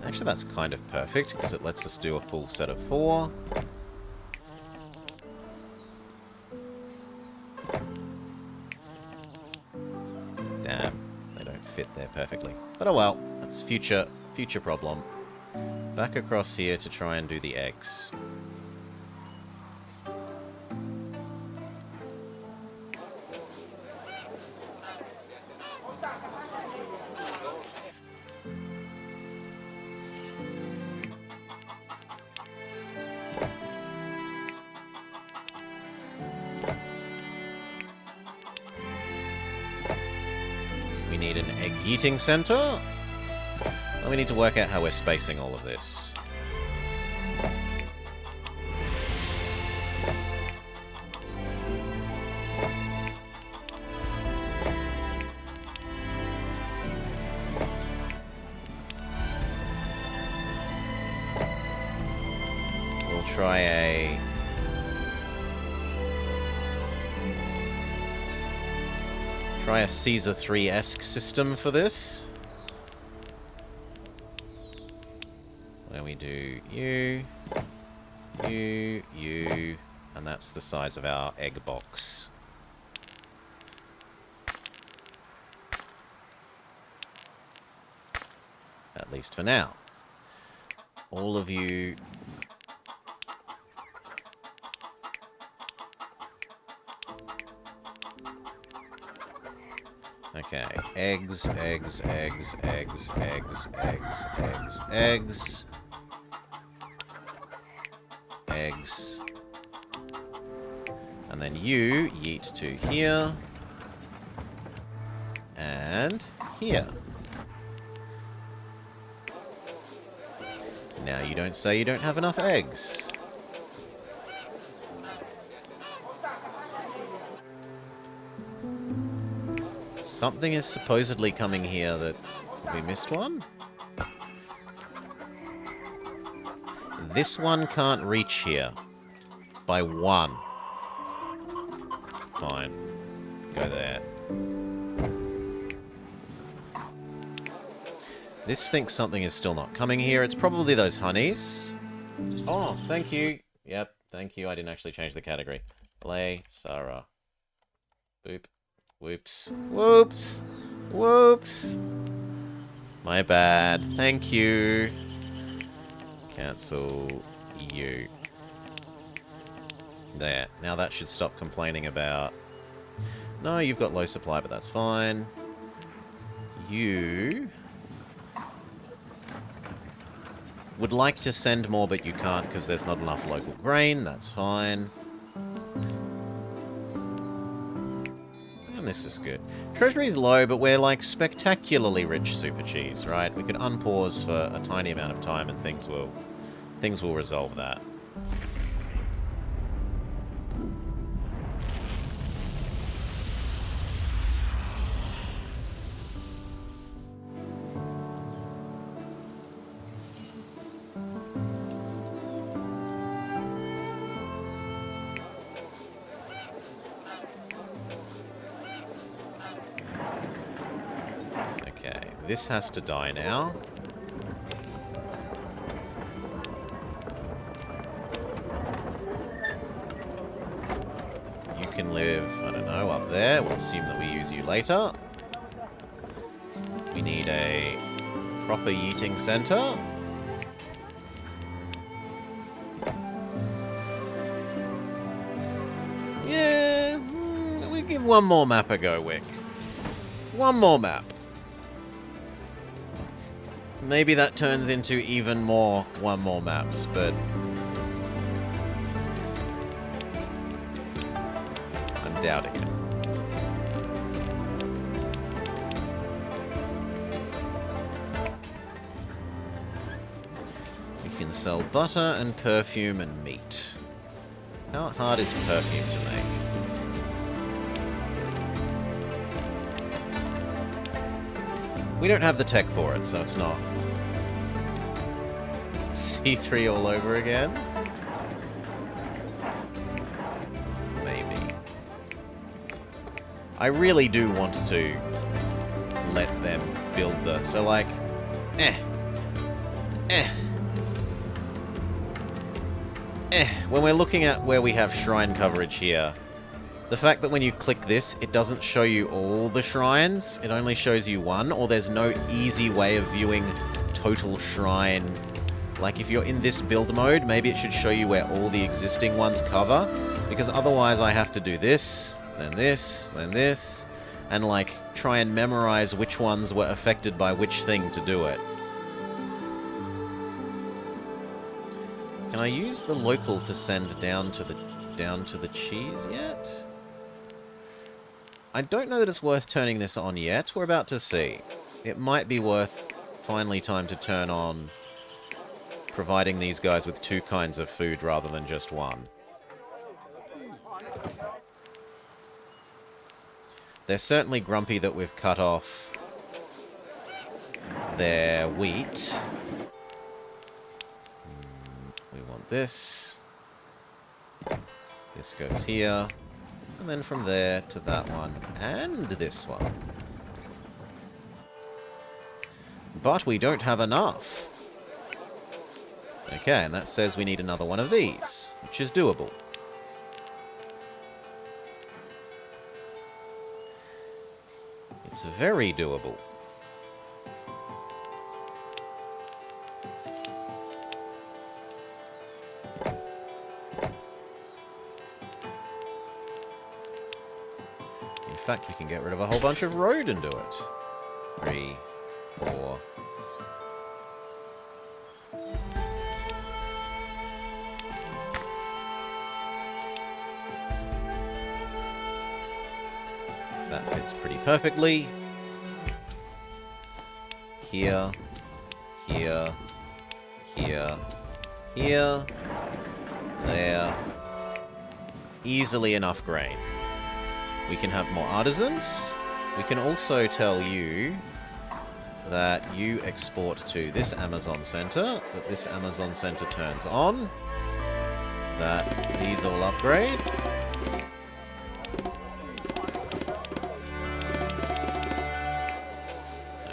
Actually, that's kind of perfect, because it lets us do a full set of 4. Damn, they don't fit there perfectly. But oh well, that's future problem. Back across here to try and do the eggs. We need an egg eating center. And we need to work out how we're spacing all of this. We'll try a Caesar 3-esque system for this. Where we do you, and that's the size of our egg box. At least for now. All of you... Okay, eggs, eggs, eggs, eggs, eggs, eggs, eggs, eggs. Eggs. And then you yeet to here. And here. Now you don't say you don't have enough eggs. Something is supposedly coming here that we missed one. This one can't reach here. By 1. Fine. Go there. This thinks something is still not coming here. It's probably those honeys. Oh, thank you. Yep, thank you. I didn't actually change the category. Laysara. Boop. Whoops. Whoops. Whoops. My bad. Thank you. Cancel you. There. Now that should stop complaining about... No, you've got low supply, but that's fine. You... would like to send more, but you can't because there's not enough local grain. That's fine. And this is good. Treasury's low, but we're like spectacularly rich super cheese, right? We can unpause for a tiny amount of time and things will resolve that. This has to die now. You can live, I don't know, up there. We'll assume that we use you later. We need a proper eating center. Yeah, we give one more map a go, Wick. One more map. Maybe that turns into even more one more maps, but I'm doubting it. We can sell butter and perfume and meat. How hard is perfume to make? We don't have the tech for it, so it's not. C3 all over again? Maybe. I really do want to let them build the... So, like, when we're looking at where we have shrine coverage here, the fact that when you click this, it doesn't show you all the shrines, it only shows you one, or there's no easy way of viewing total shrine. Like, if you're in this build mode, maybe it should show you where all the existing ones cover, because otherwise I have to do this, then this, then this, and, like, try and memorize which ones were affected by which thing to do it. Can I use the local to send down to the cheese yet? I don't know that it's worth turning this on yet. We're about to see. It might be worth finally time to turn on providing these guys with 2 kinds of food rather than just one. They're certainly grumpy that we've cut off their wheat. We want this. This goes here. And then from there to that one. And this one. But we don't have enough. Okay, and that says we need another one of these, which is doable. It's very doable. In fact, we can get rid of a whole bunch of road and do it. 3, 4... That fits pretty perfectly. Here, here, here, here, there. Easily enough grain. We can have more artisans. We can also tell you that you export to this Amazon Center, that this Amazon Center turns on, that these all upgrade.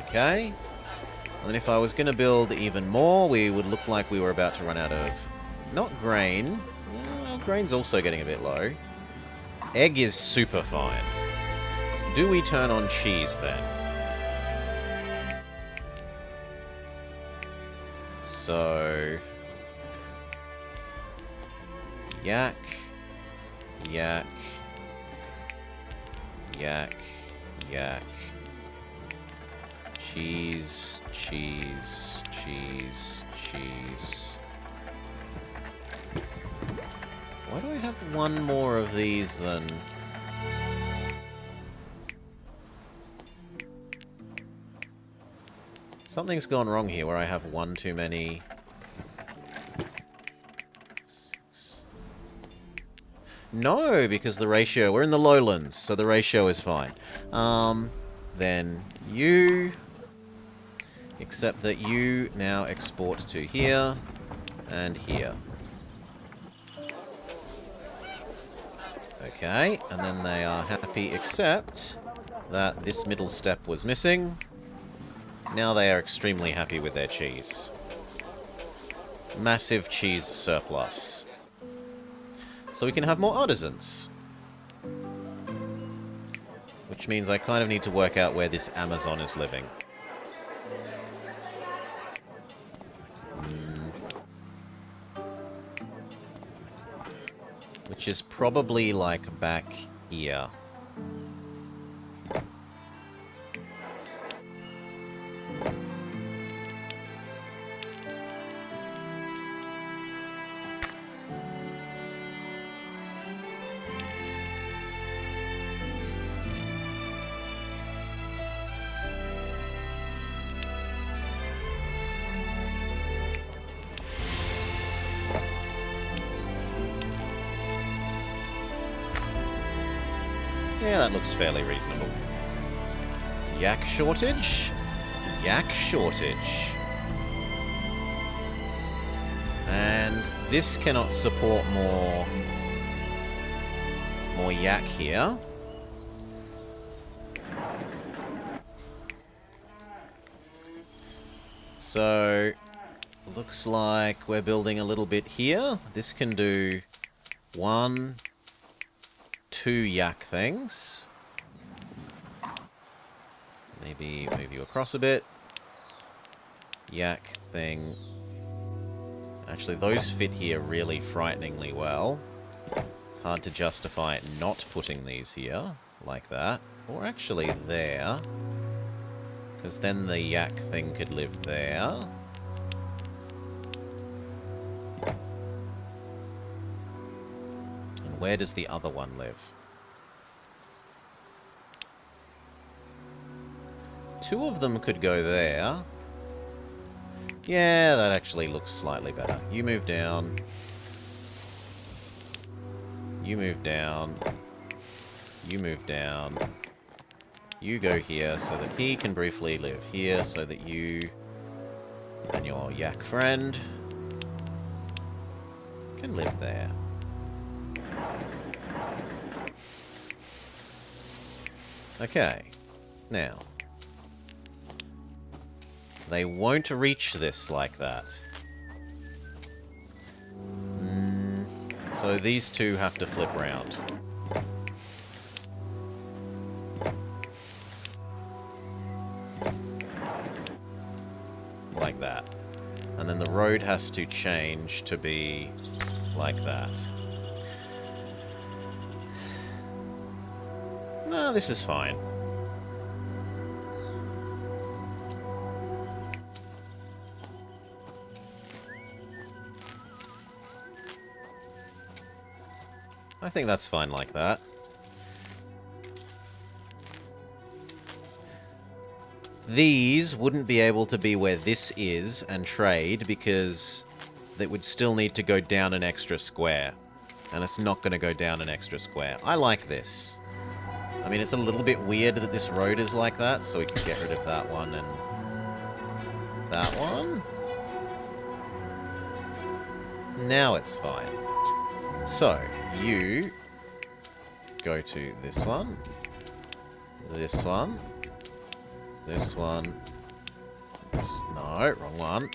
Okay. And then if I was going to build even more, we would look like we were about to run out of... Not grain. Well, grain's also getting a bit low. Egg is super fine. Do we turn on cheese then? So... Yak. Yak. Yak. Yak. Cheese, cheese, cheese, cheese. Why do I have one more of these than... Something's gone wrong here where I have one too many. No, because the ratio... We're in the lowlands, so the ratio is fine. Then you... Except that you now export to here and here. Okay, and then they are happy except that this middle step was missing. Now they are extremely happy with their cheese. Massive cheese surplus. So we can have more artisans. Which means I kind of need to work out where this Amazon is living. Which is probably, like, back here. Yeah, that looks fairly reasonable. Yak shortage? Yak shortage. And this cannot support more yak here. So, looks like we're building a little bit here. This can do 1, 2 yak things. Maybe move you across a bit. Yak thing. Actually, those fit here really frighteningly well. It's hard to justify not putting these here, like that. Or actually there. Because then the yak thing could live there. And where does the other one live? 2 of them could go there. Yeah, that actually looks slightly better. You move down. You move down. You move down. You go here so that he can briefly live here so that you and your yak friend can live there. Okay. Now. They won't reach this like that. So these 2 have to flip round. Like that. And then the road has to change to be like that. No, this is fine. I think that's fine like that. These wouldn't be able to be where this is and trade because they would still need to go down an extra square. And it's not going to go down an extra square. I like this. I mean, it's a little bit weird that this road is like that, so we can get rid of that one and that one. Now it's fine. So, you go to this one, this one, this one, this, no, wrong one,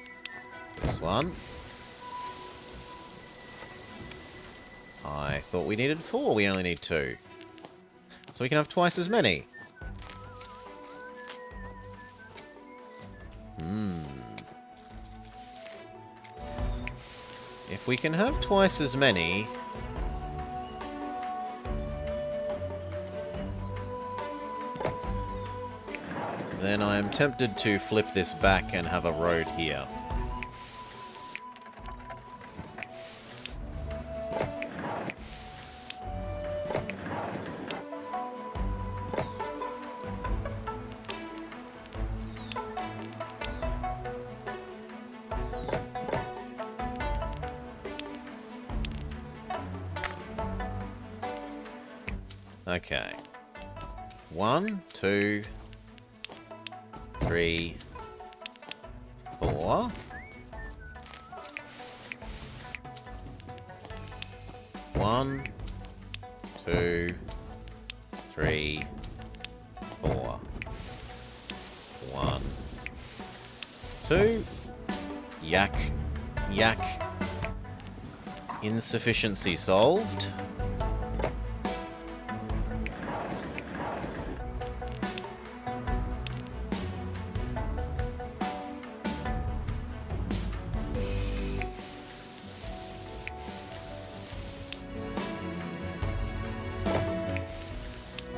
this one. I thought we needed 4, we only need 2. So we can have twice as many. If we can have twice as many... then I am tempted to flip this back and have a road here. Okay. 1, 2, 3, 4. 1, 2, 3, 4. 1, 2. Yak. Yak. Insufficiency solved.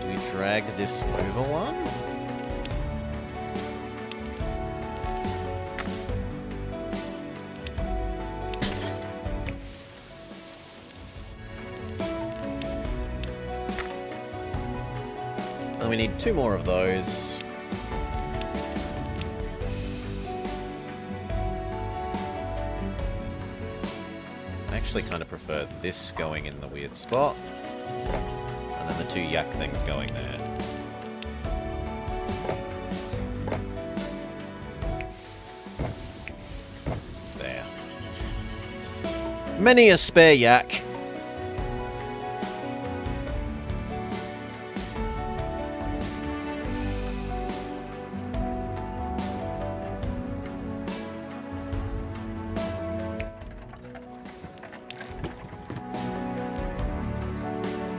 Do we drag this over one? And we need 2 more of those. I actually kind of prefer this going in the weird spot. And then the 2 yak things going there. There. Many a spare yak.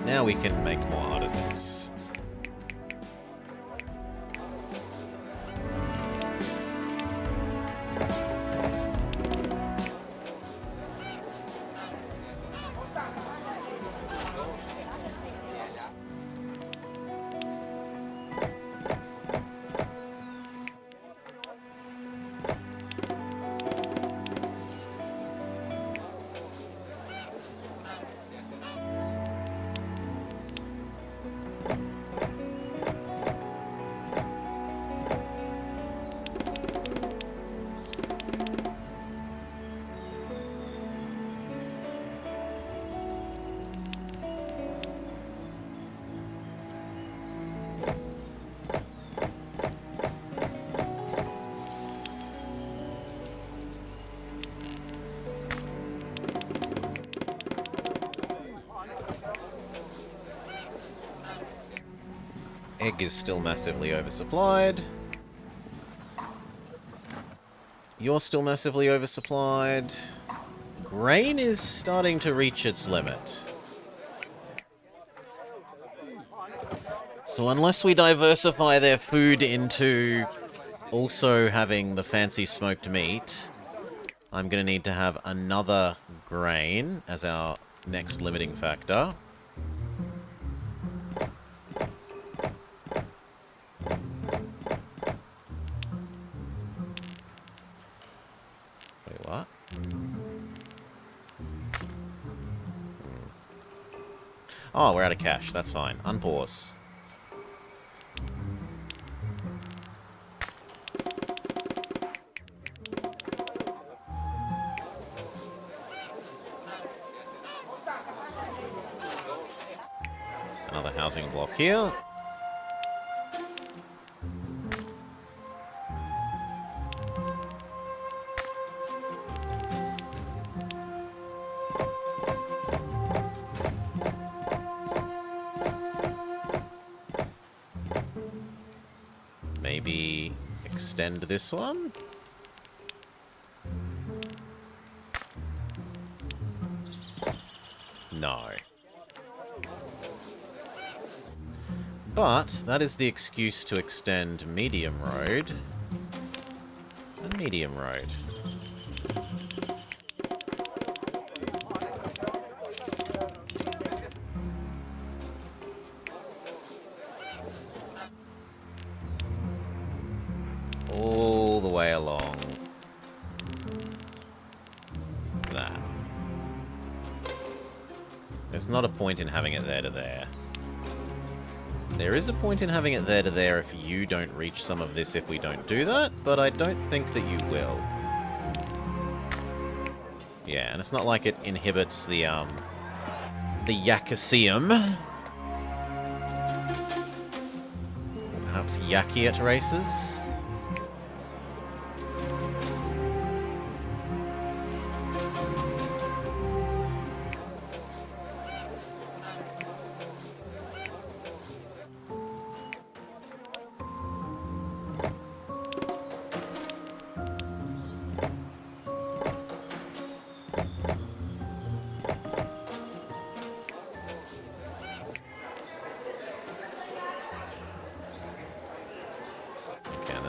Now we can make more artisans. Egg is still massively oversupplied. You're still massively oversupplied. Grain is starting to reach its limit. So unless we diversify their food into also having the fancy smoked meat, I'm going to need to have another grain as our next limiting factor. Wait, what? Oh, we're out of cash. That's fine. Unpause. Another housing block here. Maybe extend this one? No. But that is the excuse to extend medium road and medium road. All the way along that. There's not a point in having it there to there. There is a point in having it there to there if you don't reach some of this if we don't do that, but I don't think that you will. Yeah, and it's not like it inhibits the Yacaseum. Perhaps Yaki at races?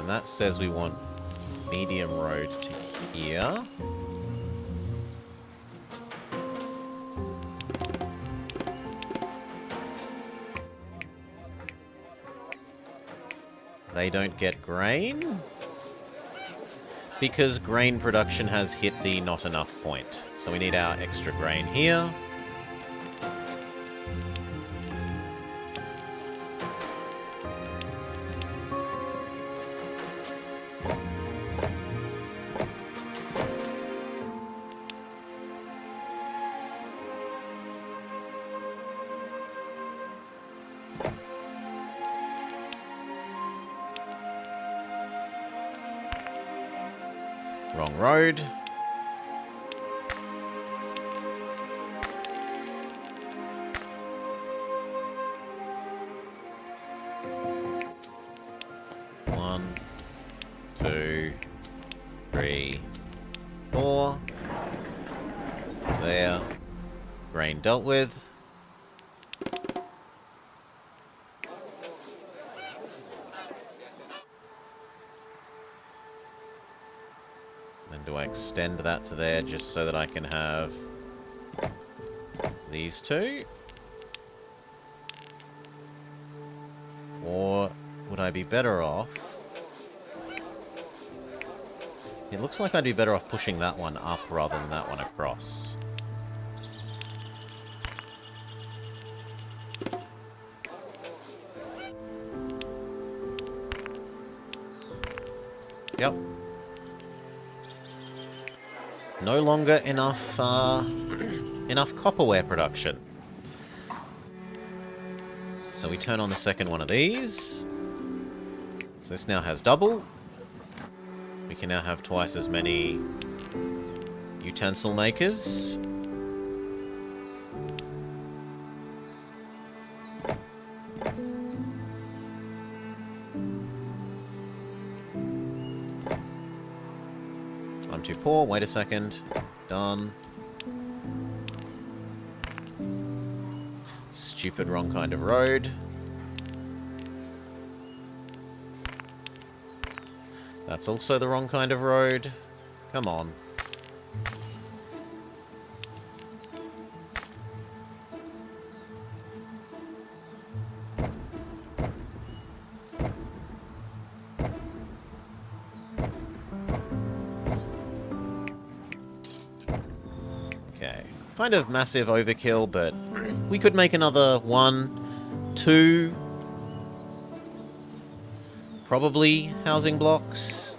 That says we want medium road to here. They don't get grain? Because grain production has hit the not enough point. So we need our extra grain here. Wrong road. One, two, three, four. There. Grain dealt with. Do I extend that to there just so that I can have these two? Or would I be better off? It looks like I'd be better off pushing that one up rather than that one across. Yep. No longer enough, enough copperware production. So we turn on the second one of these. So this now has double. We can now have twice as many utensil makers. I'm too poor. Wait a second. Done. Stupid wrong kind of road. That's also the wrong kind of road. Come on. Okay. Kind of massive overkill, but we could make another 1, 2... probably housing blocks.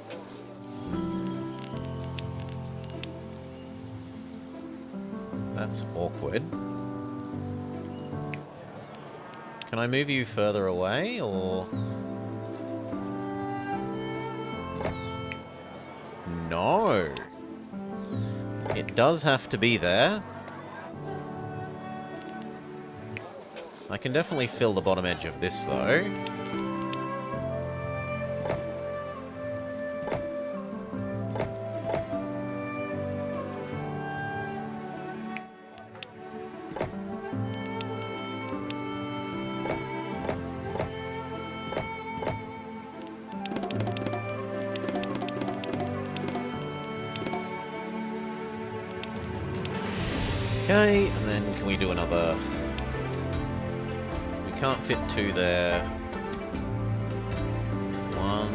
That's awkward. Can I move you further away, or...? No! It does have to be there. I can definitely fill the bottom edge of this, though. Okay, and then can we do another... We can't fit 2 there. 1,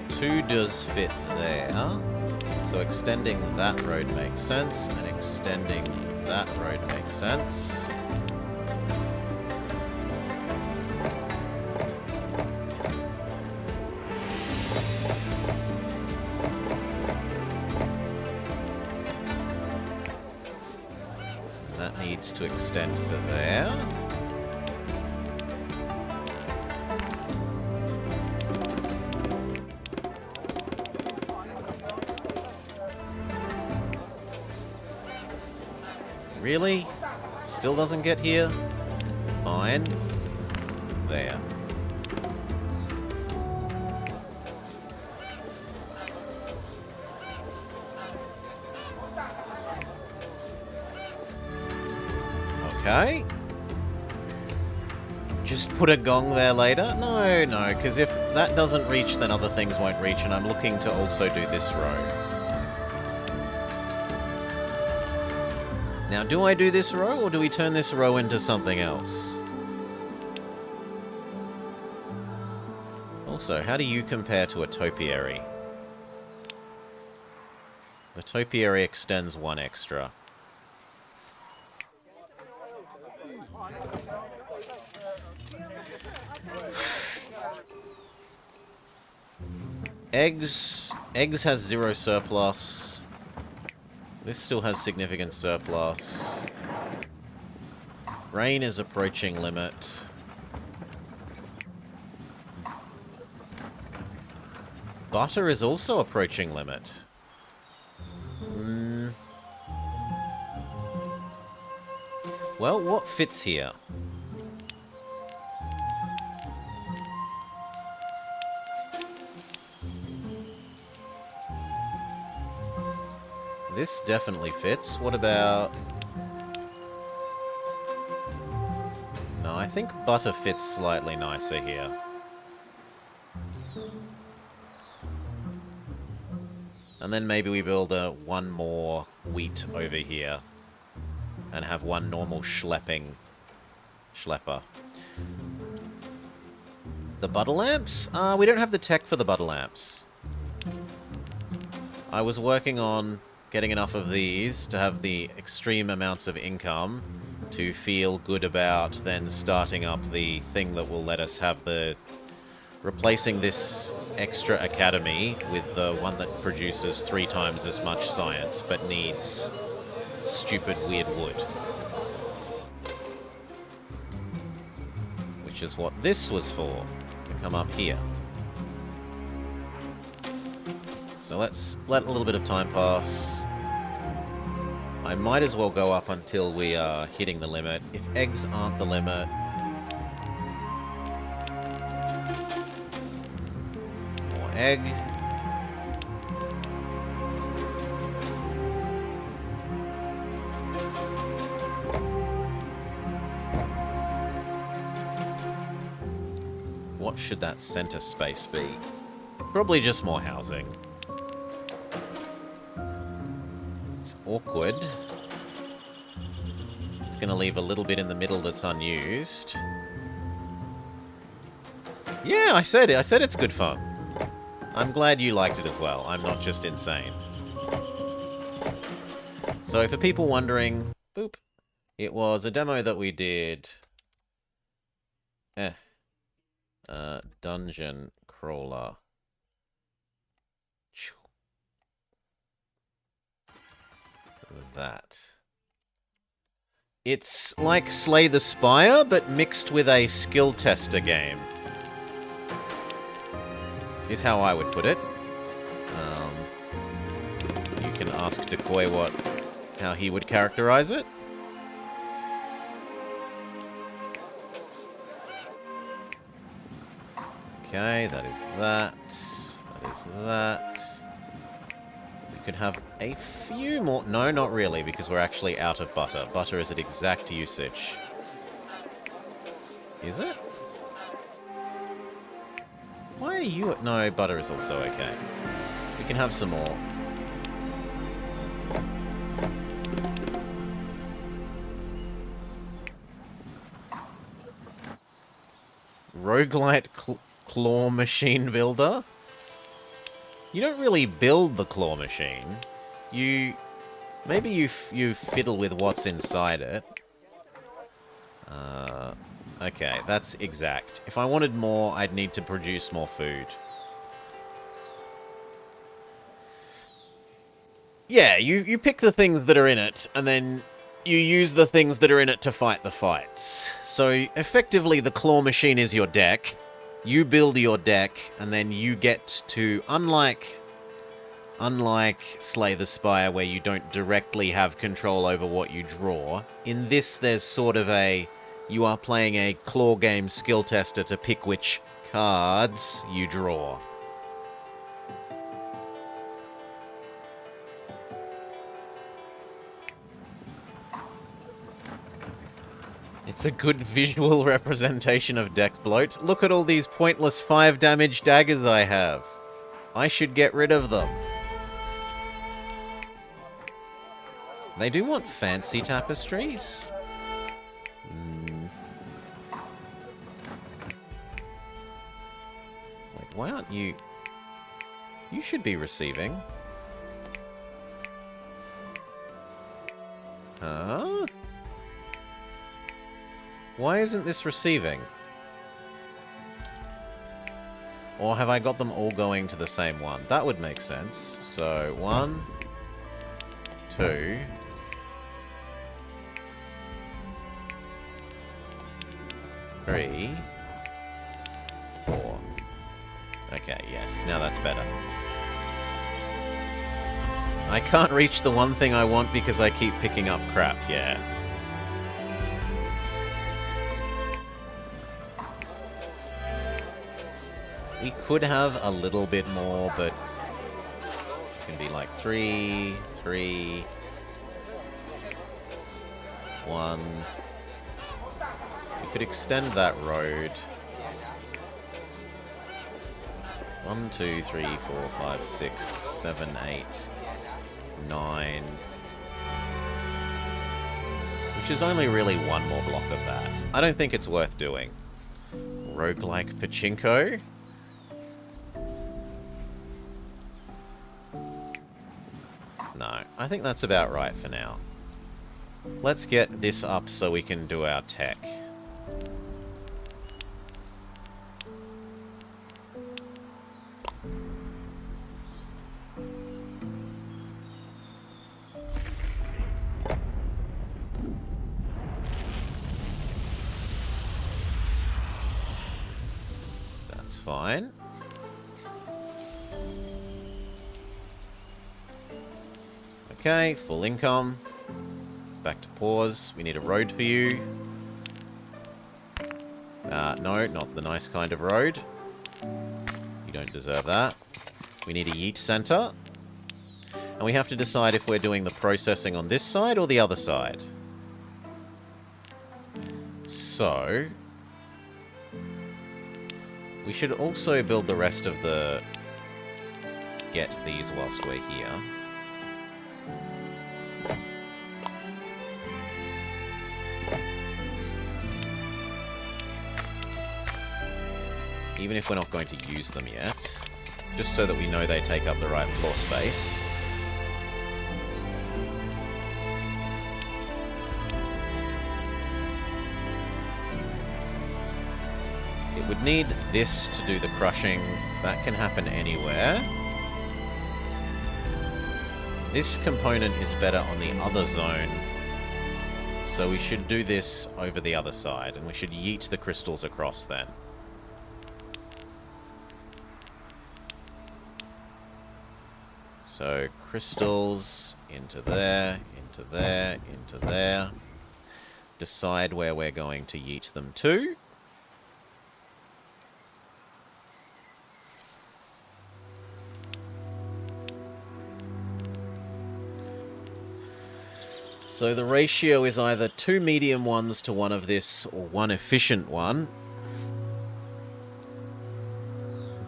1, 2 does fit there. So extending that road makes sense, and extending that road makes sense. To extend to there. Really? Still doesn't get here? Fine. There. Okay. Just put a gong there later? No, no, because if that doesn't reach, then other things won't reach, and I'm looking to also do this row. Now, do I do this row, or do we turn this row into something else? Also, how do you compare to a topiary? The topiary extends 1 extra. Eggs has 0 surplus. This still has significant surplus. Rain is approaching limit. Butter is also approaching limit. Well, what fits here? This definitely fits. What about... No, I think butter fits slightly nicer here. And then maybe we build one more wheat over here. And have one normal schlepper. The butter lamps? We don't have the tech for the butter lamps. I was working on getting enough of these to have the extreme amounts of income to feel good about then starting up the thing that will let us have the... replacing this extra academy with the one that produces 3 times as much science but needs stupid weird wood. Which is what this was for, to come up here. So let's let a little bit of time pass. I might as well go up until we are hitting the limit. If eggs aren't the limit... More egg. What should that center space be? Probably just more housing. It's awkward. It's going to leave a little bit in the middle that's unused. Yeah, I said it. I said it's good fun. I'm glad you liked it as well. I'm not just insane. So for people wondering, boop, it was a demo that we did. Dungeon crawler. That. It's like Slay the Spire, but mixed with a skill tester game. Is how I would put it. You can ask Decoy how he would characterize it. Okay, that is that. That is that. We could have a few more... No, not really, because we're actually out of butter. Butter is at exact usage. Is it? Why are you... No, butter is also okay. We can have some more. Roguelite claw machine builder? You don't really build the claw machine. Maybe you fiddle with what's inside it. Okay, that's exact. If I wanted more, I'd need to produce more food. Yeah, you pick the things that are in it, and then you use the things that are in it to fight the fights. So, effectively, the claw machine is your deck. You build your deck, and then you get to, unlike Unlike Slay the Spire, where you don't directly have control over what you draw, in this there's sort of a... You are playing a claw game skill tester to pick which cards you draw. It's a good visual representation of deck bloat. Look at all these pointless 5 damage daggers I have. I should get rid of them. They do want fancy tapestries. Wait, why aren't you... You should be receiving. Huh? Why isn't this receiving? Or have I got them all going to the same one? That would make sense. So, 1, 2... 3, 4. Okay, yes, now that's better. I can't reach the one thing I want because I keep picking up crap, yeah. We could have a little bit more, but it can be like 3, 3, 1... We could extend that road. 1, 2, 3, 4, 5, 6, 7, 8, 9. Which is only really one more block of that. I don't think it's worth doing. Roguelike pachinko? No, I think that's about right for now. Let's get this up so we can do our tech. That's fine. Okay, full income. Back to pause. We need a road for you. No, not the nice kind of road. You don't deserve that. We need a yeet center. And we have to decide if we're doing the processing on this side or the other side. So... we should also build the rest of the... get these whilst we're here. Even if we're not going to use them yet. Just so that we know they take up the right floor space. It would need this to do the crushing. That can happen anywhere. This component is better on the other zone. So we should do this over the other side. And we should yeet the crystals across then. So, crystals into there, into there, into there. Decide where we're going to yeet them to. So the ratio is either 2 medium ones to one of this, or 1 efficient one.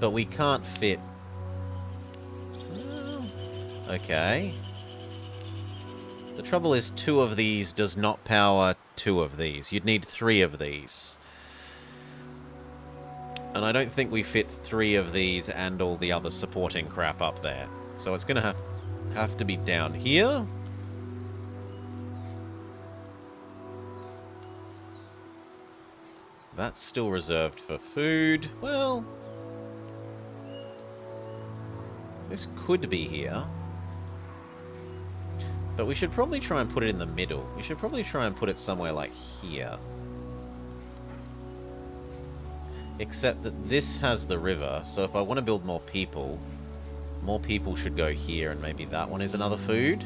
But we can't fit... Okay. The trouble is 2 of these does not power 2 of these. You'd need 3 of these. And I don't think we fit 3 of these and all the other supporting crap up there. So it's going to have to be down here. That's still reserved for food. Well... this could be here. But we should probably try and put it in the middle. We should probably try and put it somewhere like here. Except that this has the river, so if I want to build more people, More people should go here, and maybe that one is another food.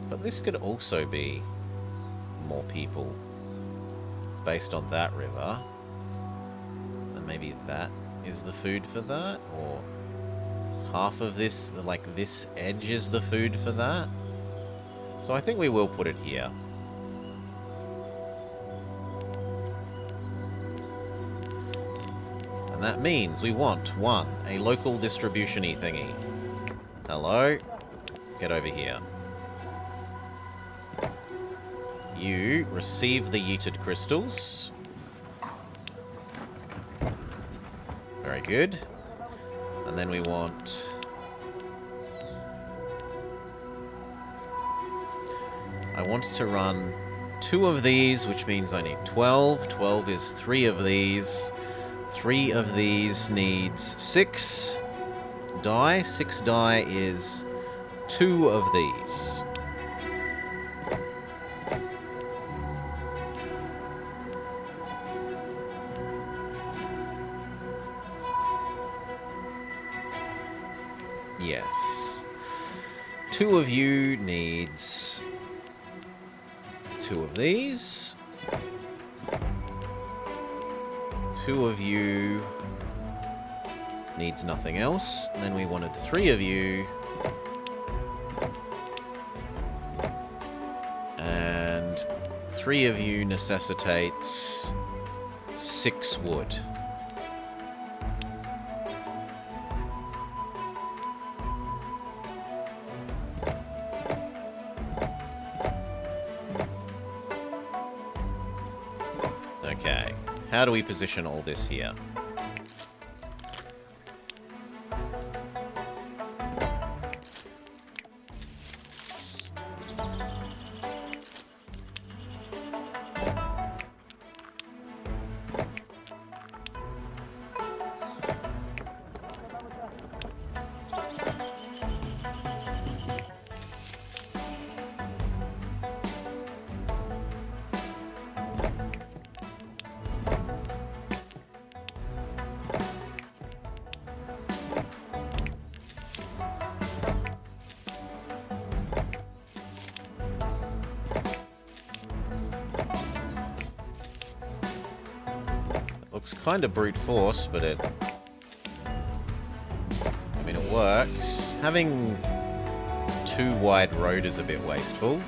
But this could also be more people based on that river. And maybe that is the food for that, or half of this, like this edge is the food for that. So I think we will put it here. And that means we want, one, a local distribution-y thingy. Hello? Get over here. You receive the yeeted crystals. Very good. And then we want... I want to run 2 of these, which means I need 12. 12 is 3 of these. 3 of these needs 6 die. 6 die is 2 of these. Yes. 2 of you needs 2 of these. 2 of you needs nothing else. And then we wanted 3 of you. And 3 of you necessitates 6 wood. Okay, how do we position all this here? Looks kind of brute force, but I mean, it works. Having 2 wide road is a bit wasteful.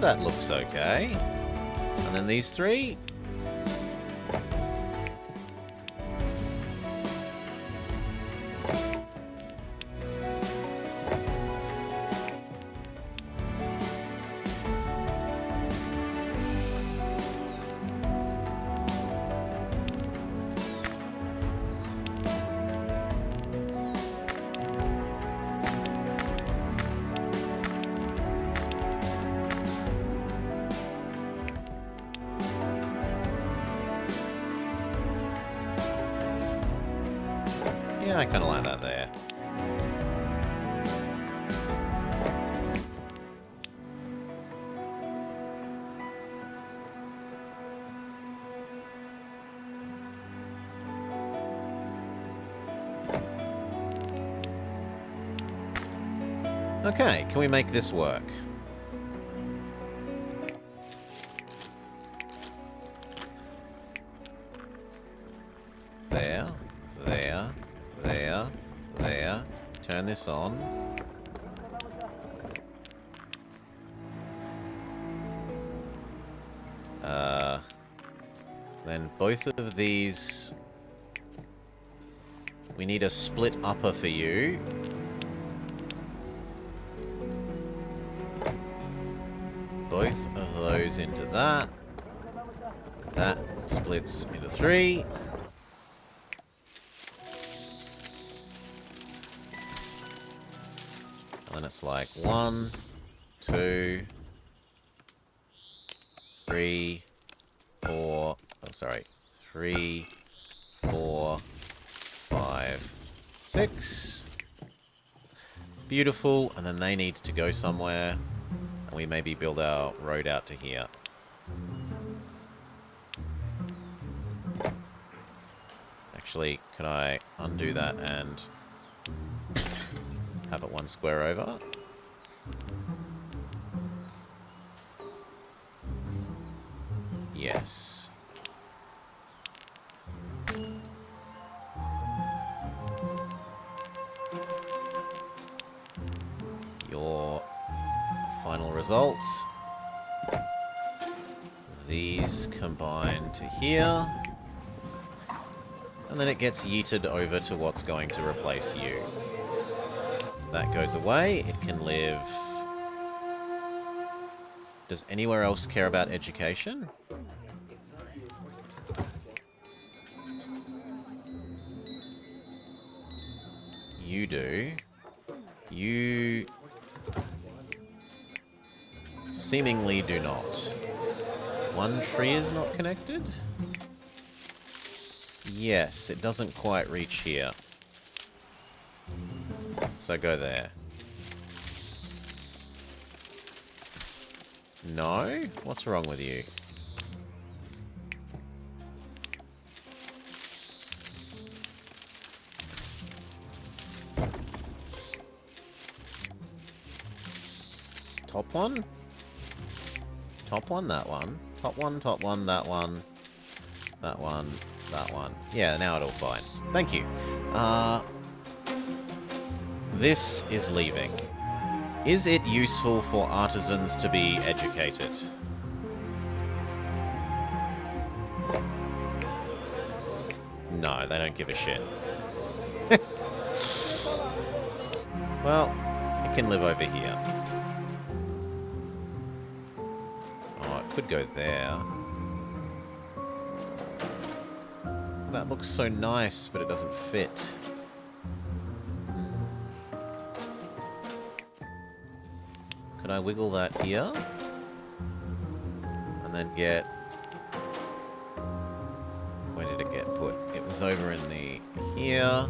That looks okay. And then these 3. Yeah, I kind of like that there. Okay, can we make this work? There. Turn this on. Then both of these... We need a split upper for you. Both of those into that. That splits into 3. And then it's like 1, 2, 3, 4. Oh, sorry. 3, 4, 5, 6. Beautiful. And then they need to go somewhere. And we maybe build our road out to here. Actually, could I undo that and have it 1 square over? Yes. Your final results. These combine to here. And then it gets yeeted over to what's going to replace you. That goes away. It can live... Does anywhere else care about education? You do. You... seemingly do not. 1 tree is not connected? Yes, it doesn't quite reach here. So go there. No? What's wrong with you? Top one? Top one, that one. Top one, that one. That one, that one. Yeah, now it'll fine. Thank you. This is leaving. Is it useful for artisans to be educated? No, they don't give a shit. Well, it can live over here. Oh, it could go there. That looks so nice, but it doesn't fit. Could I wiggle that here? And then get... Where did it get put? It was over in the... here.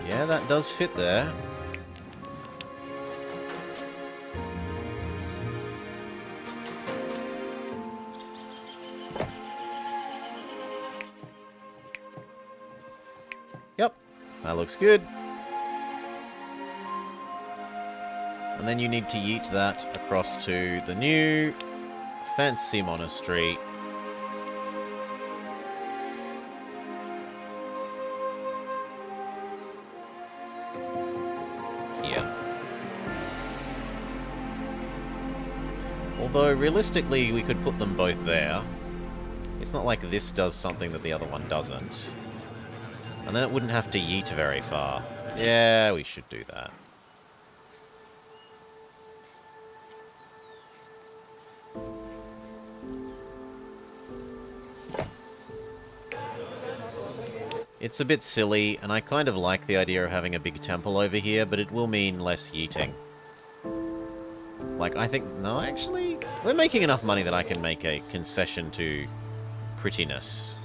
Yeah, that does fit there. Yep, that looks good. And then you need to yeet that across to the new fancy monastery. Although, realistically, we could put them both there. It's not like this does something that the other one doesn't. And then it wouldn't have to yeet very far. Yeah, we should do that. It's a bit silly, and I kind of like the idea of having a big temple over here, but it will mean less yeeting. Like, I think... No, actually... We're making enough money that I can make a concession to prettiness.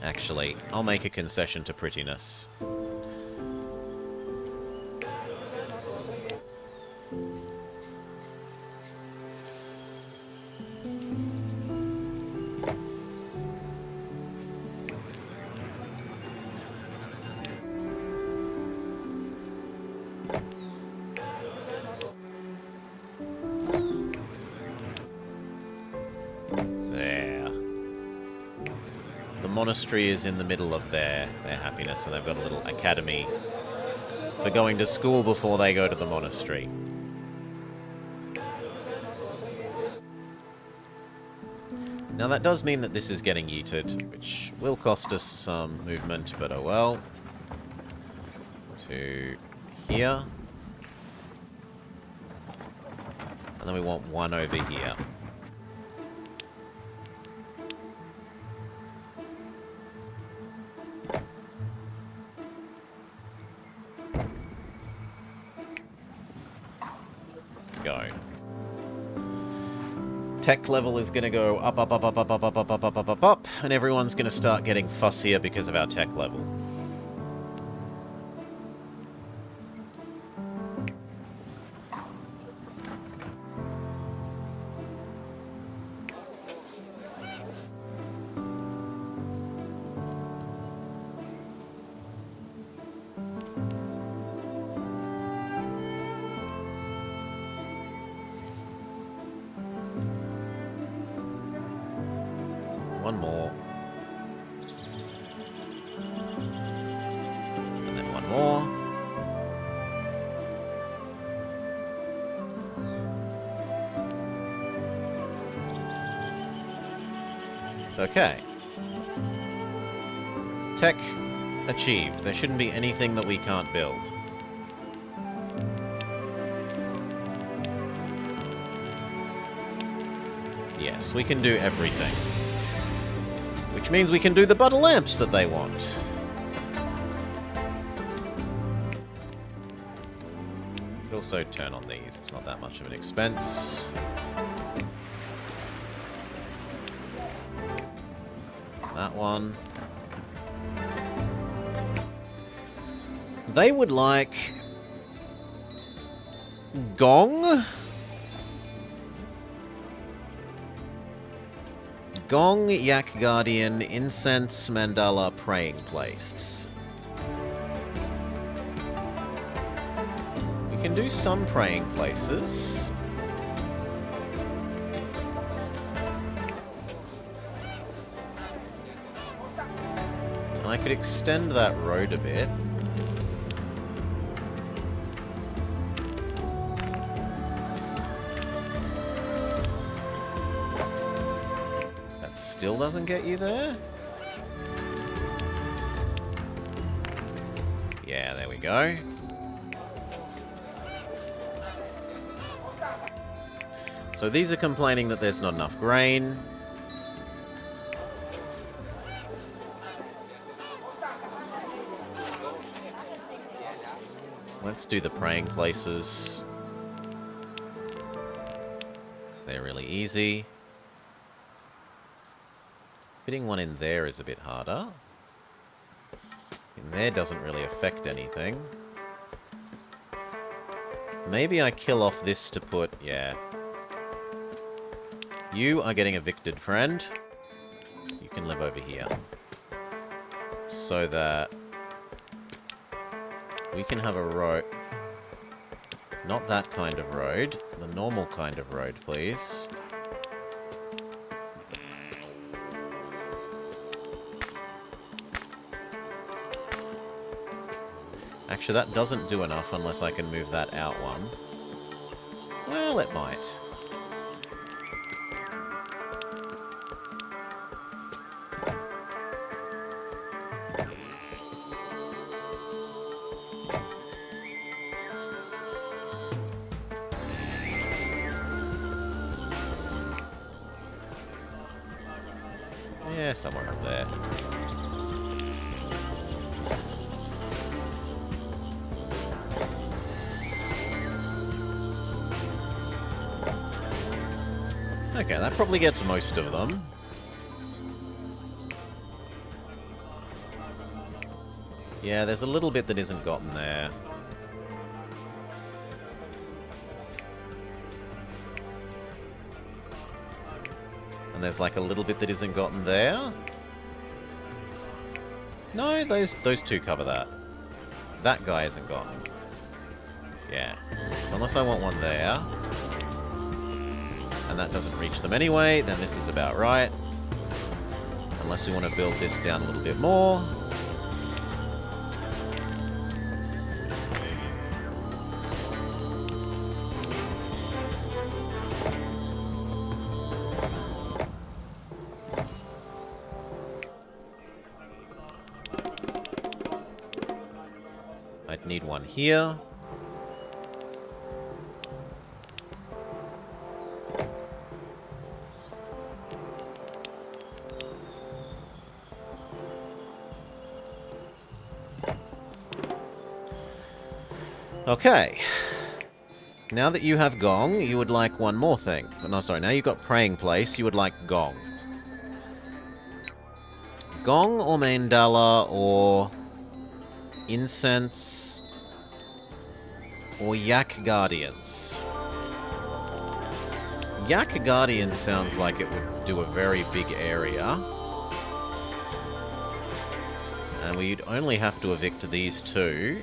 Actually, I'll make a concession to prettiness. Monastery is in the middle of their happiness, and they've got a little academy for going to school before they go to the monastery. Now that does mean that this is getting yeeted, which will cost us some movement, but oh well. To here. And then we want one over here. Go. Tech level is going to go up, up, up, up, up, up, up, up, up, up, up, up, up, and everyone's going to start getting fussier because of our tech level. One more. And then one more. Okay. Tech achieved. There shouldn't be anything that we can't build. Yes, we can do everything. Which means we can do the butter lamps that they want. Could also turn on these. It's not that much of an expense. That one. They would like gong. Gong, Yak Guardian, Incense, Mandala, Praying Place. We can do some praying places. And I could extend that road a bit. Still doesn't get you there? Yeah, there we go. So these are complaining that there's not enough grain. Let's do the praying places. So they're really easy. Fitting one in there is a bit harder. In there doesn't really affect anything. Maybe I kill off this to put... yeah. You are getting evicted, friend. You can live over here. So that... we can have a road... not that kind of road. The normal kind of road, please. Actually, that doesn't do enough unless I can move that out one. Well, it might. Yeah, somewhere up there. Okay, that probably gets most of them. Yeah, there's a little bit that isn't gotten there. And there's like a little bit that isn't gotten there. No, those two cover that. That guy isn't gotten. Yeah. So unless I want one there, and that doesn't reach them anyway, then this is about right. Unless we want to build this down a little bit more. Need one here. Okay. Now that you have Gong, you would like one more thing. Oh, no, sorry, now you've got Praying Place, you would like Gong. Gong or Mandala or Incense or Yak Guardians. Yak Guardian sounds like it would do a very big area. And we'd only have to evict these two.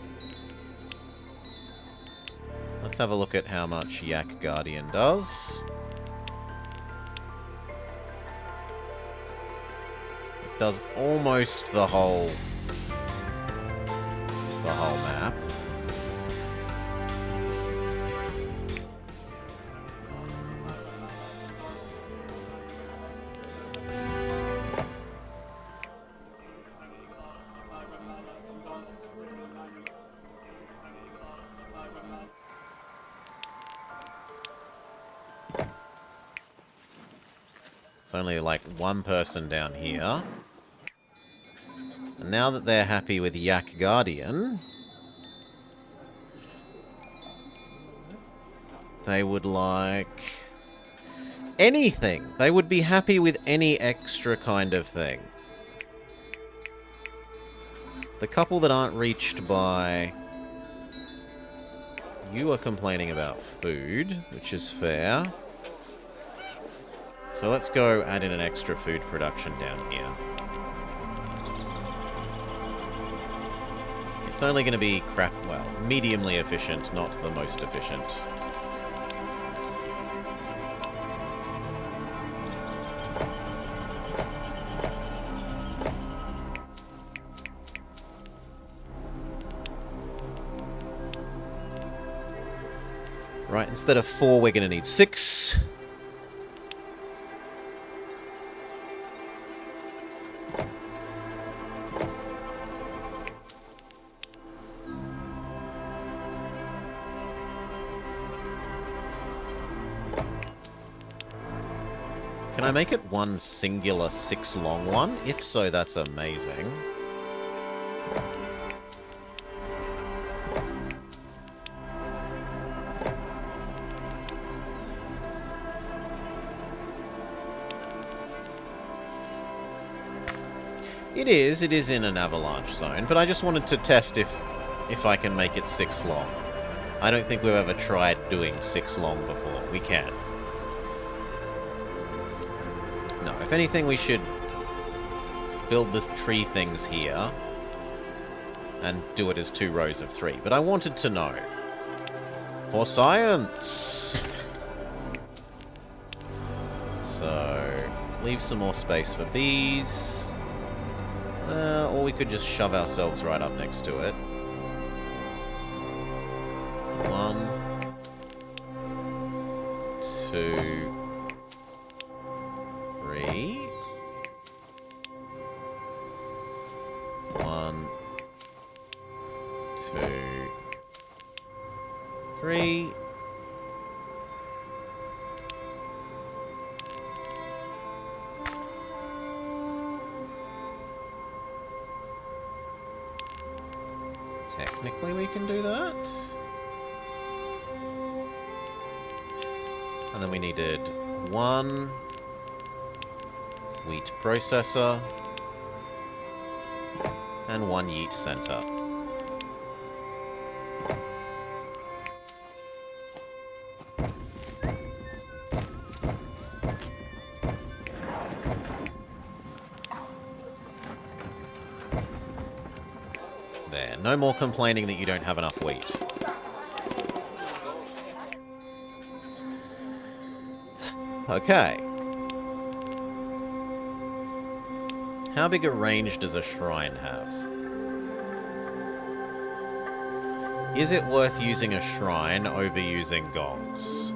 Let's have a look at how much Yak Guardian does. It does almost the whole map. It's only like one person down here. And now that they're happy with Yak Guardian, they would like anything. They would be happy with any extra kind of thing. The couple that aren't reached by... You are complaining about food, which is fair. So let's go add in an extra food production down here. It's only going to be mediumly efficient, not the most efficient. Right, instead of 4, we're going to need 6. Can I make it one singular 6-long one? If so, that's amazing. It is in an avalanche zone, but I just wanted to test if I can make it 6 long. I don't think we've ever tried doing 6 long before. We can. No, if anything, we should build the tree things here and do it as 2 rows of 3. But I wanted to know. For science! So, leave some more space for bees. Or we could just shove ourselves right up next to it. 1, 2, 3. 1, 2, 3. Technically, we can do that. And then we needed 1 wheat processor and 1 yeast center. There, no more complaining that you don't have enough wheat. Okay. How big a range does a shrine have? Is it worth using a shrine over using gongs?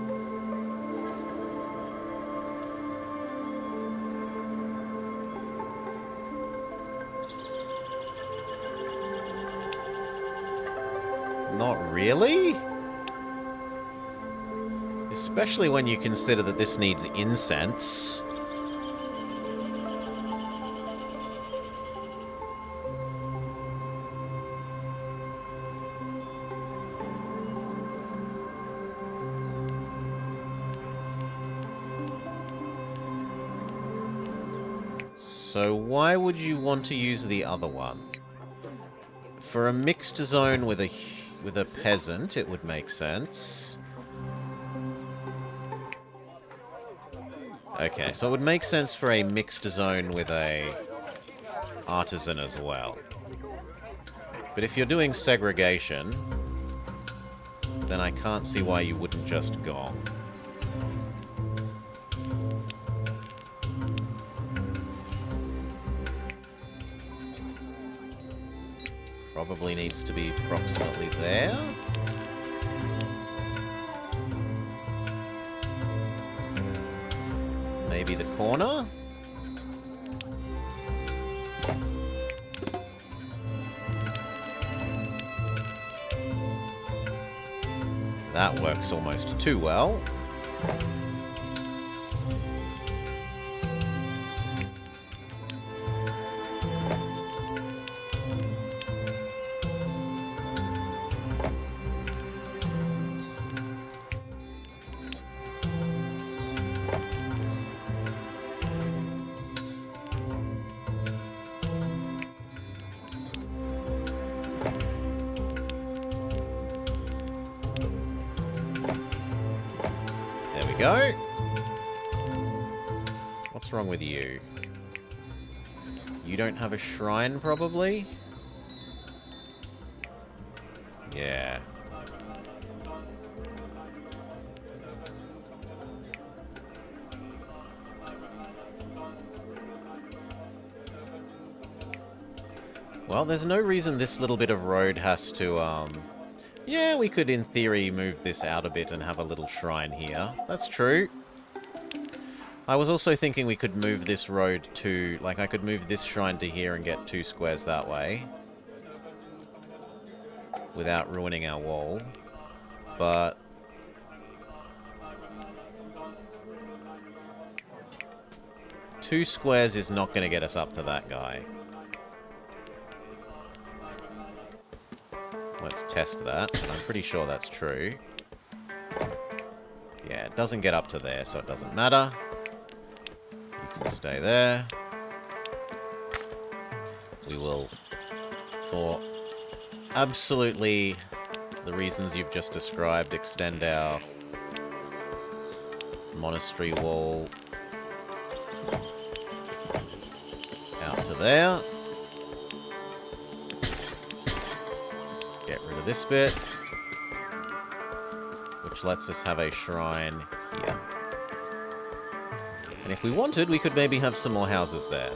Not really? Especially when you consider that this needs incense. So why would you want to use the other one? For a mixed zone with a peasant, it would make sense. Okay, so it would make sense for a mixed zone with a artisan as well. But if you're doing segregation, then I can't see why you wouldn't just gong. Probably needs to be approximately there. Maybe the corner? That works almost too well. Go. What's wrong with you? You don't have a shrine, probably? Yeah. Well, there's no reason this little bit of road has to, yeah, we could, in theory, move this out a bit and have a little shrine here. That's true. I was also thinking we could move this road to... Like, I could move this shrine to here and get 2 squares that way. Without ruining our wall. But... two squares is not going to get us up to that guy. Let's test that. I'm pretty sure that's true. Yeah, it doesn't get up to there, so it doesn't matter. You can stay there. We will, for absolutely the reasons you've just described, extend our monastery wall out to there. Get rid of this bit, which lets us have a shrine here. And if we wanted, we could maybe have some more houses there.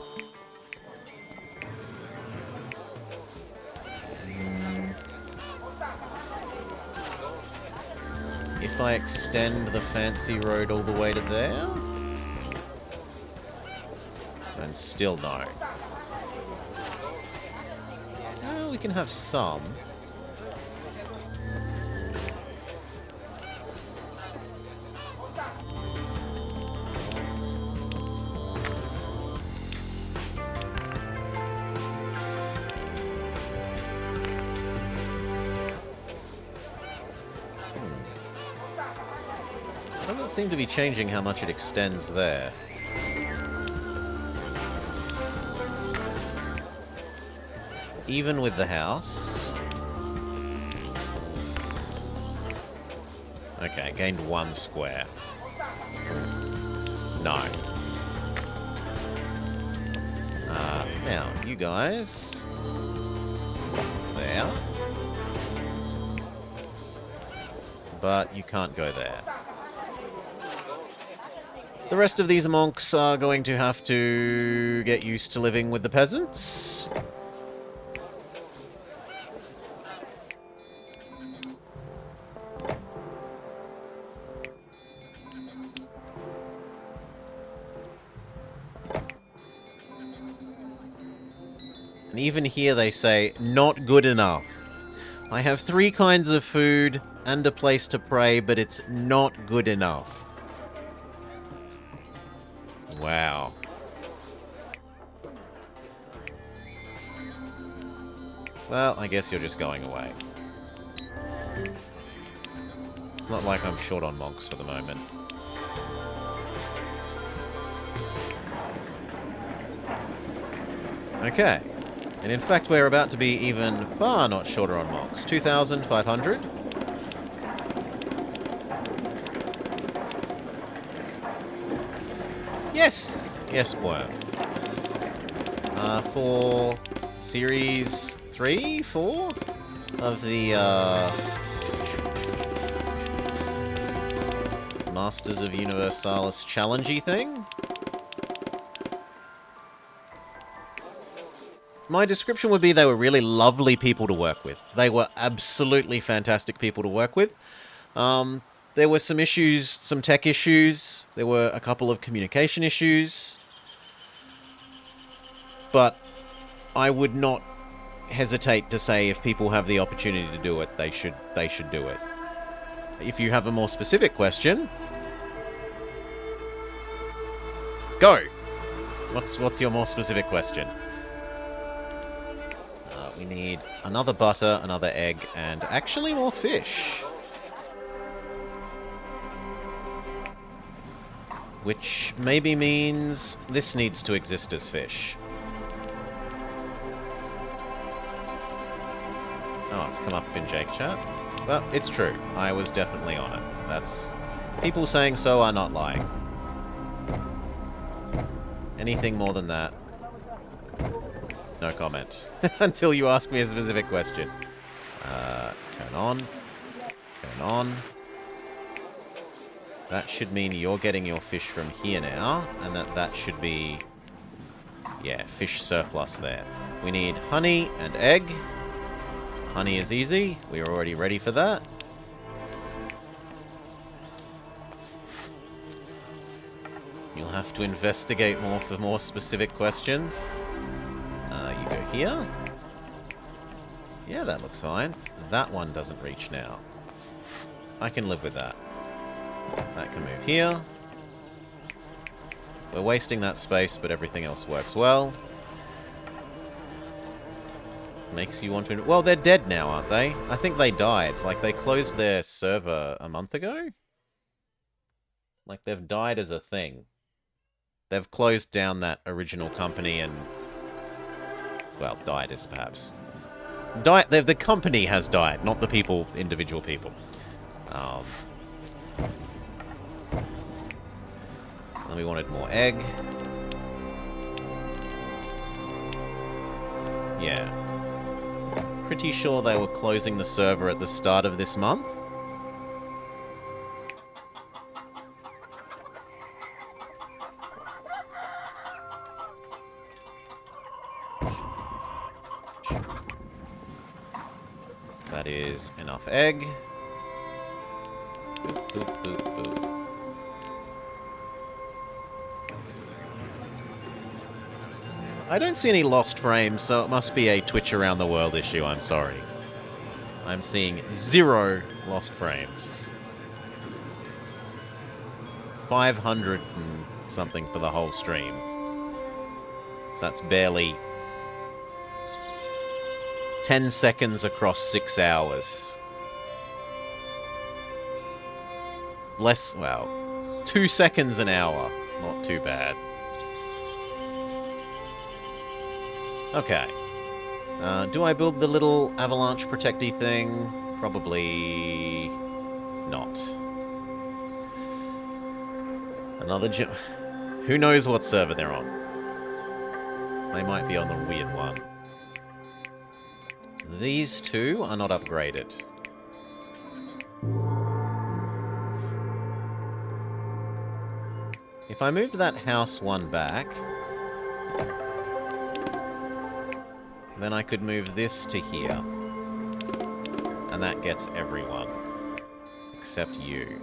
If I extend the fancy road all the way to there, then still no. Well, we can have some. Doesn't seem to be changing how much it extends there. Even with the house. Okay, gained 1 square. No. Now, you guys. There. But you can't go there. The rest of these monks are going to have to get used to living with the peasants. And even here they say, not good enough. I have 3 kinds of food and a place to pray, but it's not good enough. Wow. Well, I guess you're just going away. It's not like I'm short on monks for the moment. Okay. And in fact, we're about to be even far not shorter on monks. 2,500. Yes! Yes, worm. For series 3, 4 of the Masters of Universalis challenge-y thing. My description would be they were really lovely people to work with. They were absolutely fantastic people to work with. There were some issues, some tech issues. There were a couple of communication issues. But I would not hesitate to say if people have the opportunity to do it, they should do it. If you have a more specific question, go! What's your more specific question? We need another butter, another egg, and actually more fish. Which maybe means this needs to exist as fish. Oh, it's come up in Jake chat. Well, it's true. I was definitely on it. That's... People saying so are not lying. Anything more than that? No comment. Until you ask me a specific question. Turn on. Turn on. That should mean you're getting your fish from here now, and that should be... Yeah, fish surplus there. We need honey and egg. Honey is easy. We are already ready for that. You'll have to investigate more for more specific questions. You go here. Yeah, that looks fine. That one doesn't reach now. I can live with that. That can move here. We're wasting that space, but everything else works well. Makes you want to... Well, they're dead now, aren't they? I think they died. Like, they closed their server a month ago? Like, they've died as a thing. They've closed down that original company and... Well, died is perhaps... The company has died, not the people, individual people. Then we wanted more egg. Yeah. Pretty sure they were closing the server at the start of this month. That is enough egg. Boop, boop, boop, boop. I don't see any lost frames, so it must be a Twitch around the world issue, I'm sorry. I'm seeing 0 lost frames. 500 and something for the whole stream. So that's barely 10 seconds across 6 hours. Less, well, 2 seconds an hour. Not too bad. Okay. Do I build the little avalanche protecty thing? Probably not. Another who knows what server they're on? They might be on the weird one. These two are not upgraded. If I moved that house one back, then I could move this to here. And that gets everyone. Except you.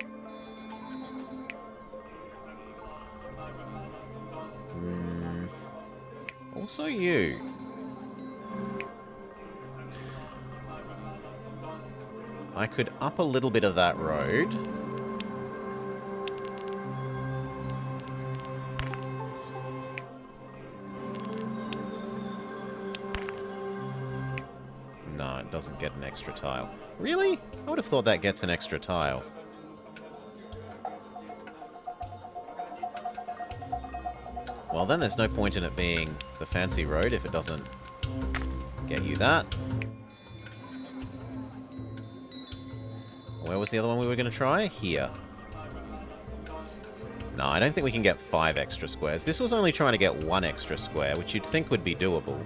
Also you. I could up a little bit of that road. No, it doesn't get an extra tile. Really? I would have thought that gets an extra tile. Well, then there's no point in it being the fancy road if it doesn't get you that. Where was the other one we were going to try? Here. No, I don't think we can get 5 extra squares. This was only trying to get 1 extra square, which you'd think would be doable.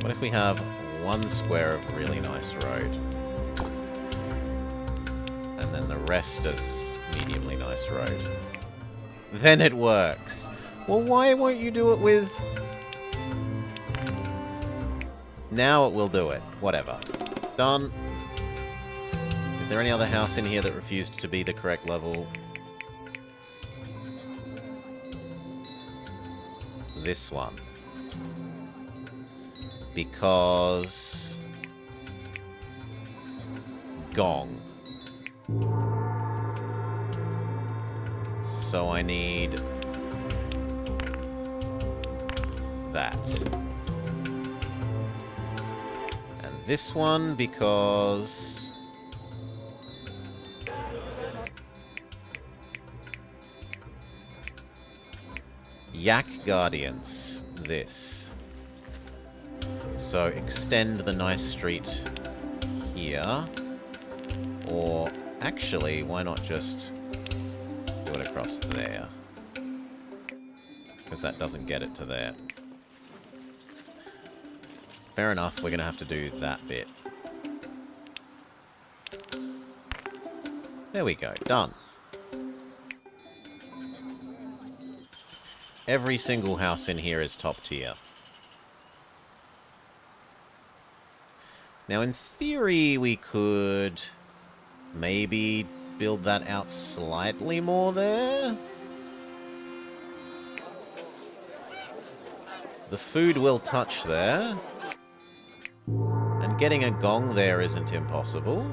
What if we have 1 square of really nice road? And then the rest is mediumly nice road. Then it works. Well, why won't you do it with... Now it will do it. Whatever. Done. Is there any other house in here that refused to be the correct level? This one. Because... Gong. So I need... that. And this one because... Yak Guardians. This. So extend the nice street here. Or actually, why not just do it across there? Because that doesn't get it to there. Fair enough, we're going to have to do that bit. There we go, done. Every single house in here is top tier. Now, in theory, we could maybe build that out slightly more there. The food will touch there. And getting a gong there isn't impossible.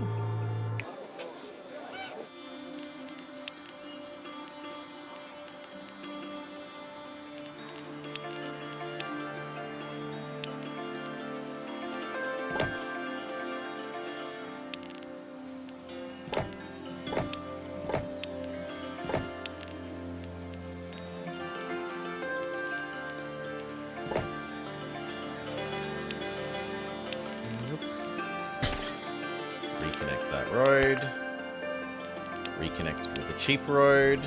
Road. Reconnect with the cheap road.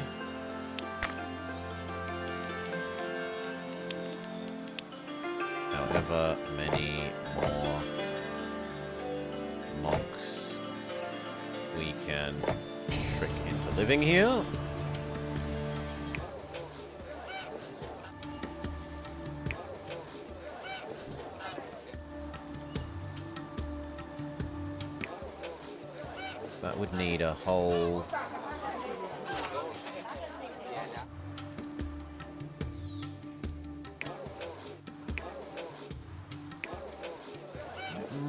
However many more monks we can trick into living here. That would need a whole...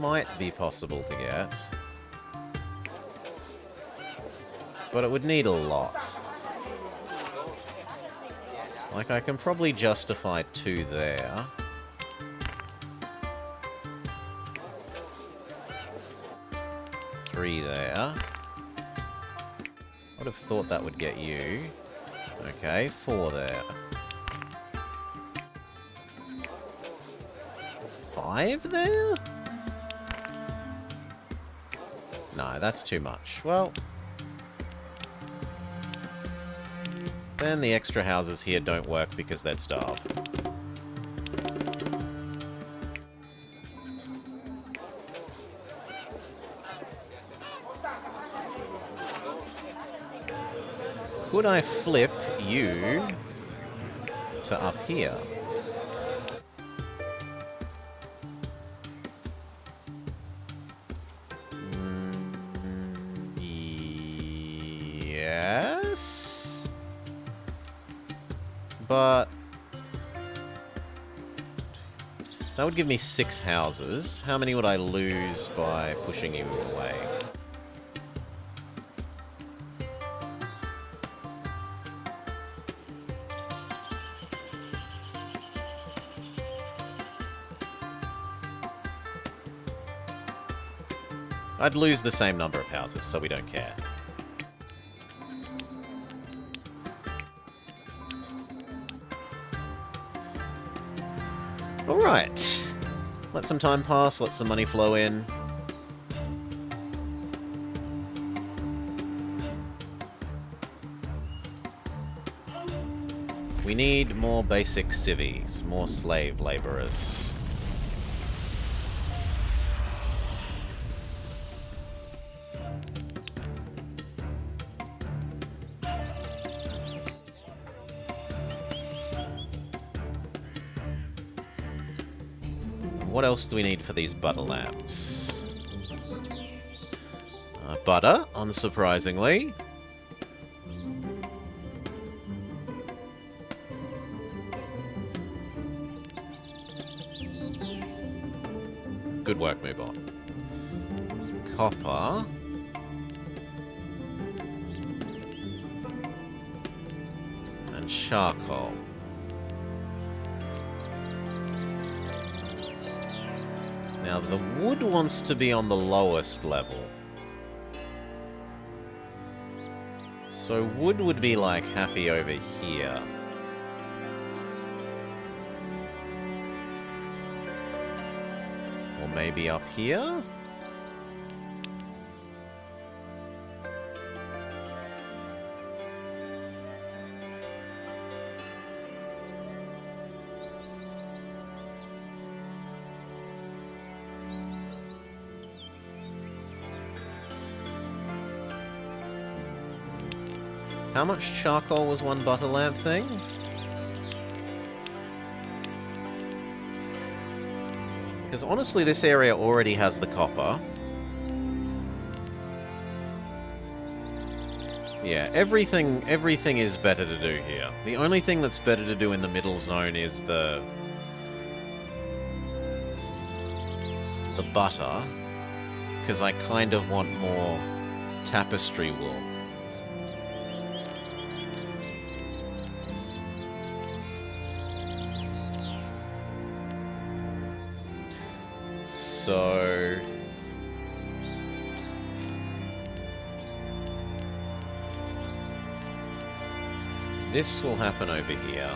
Might be possible to get. But it would need a lot. Like, I can probably justify 2 there. There. I would have thought that would get you. Okay, 4 there. 5 there? No, that's too much. Well, then the extra houses here don't work because they'd starve. Could I flip you to up here? Yes. That would give me 6 houses. How many would I lose by pushing you away? I'd lose the same number of houses, so we don't care. Alright. Let some time pass, let some money flow in. We need more basic civvies, more slave laborers. What else do we need for these butter lamps? Butter, unsurprisingly. Good work, move on. Copper. And charcoal. Now, the wood wants to be on the lowest level. So wood would be, like, happy over here. Or maybe up here? How much charcoal was one butter lamp thing? Because honestly, this area already has the copper. Yeah, everything is better to do here. The only thing that's better to do in the middle zone is the butter, because I kind of want more tapestry wool. So this will happen over here.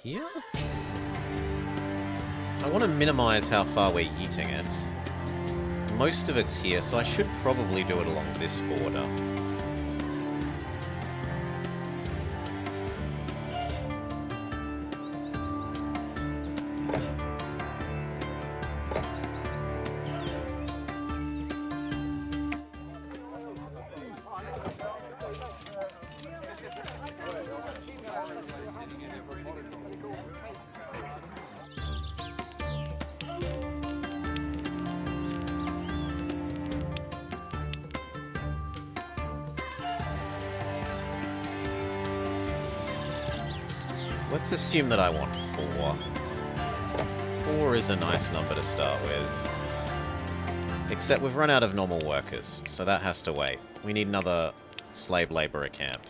Here? I want to minimize how far we're yeeting it. Most of it's here, so I should probably do it along this border. Let's assume that I want 4. 4 is a nice number to start with. Except we've run out of normal workers, so that has to wait. We need another slave laborer camp.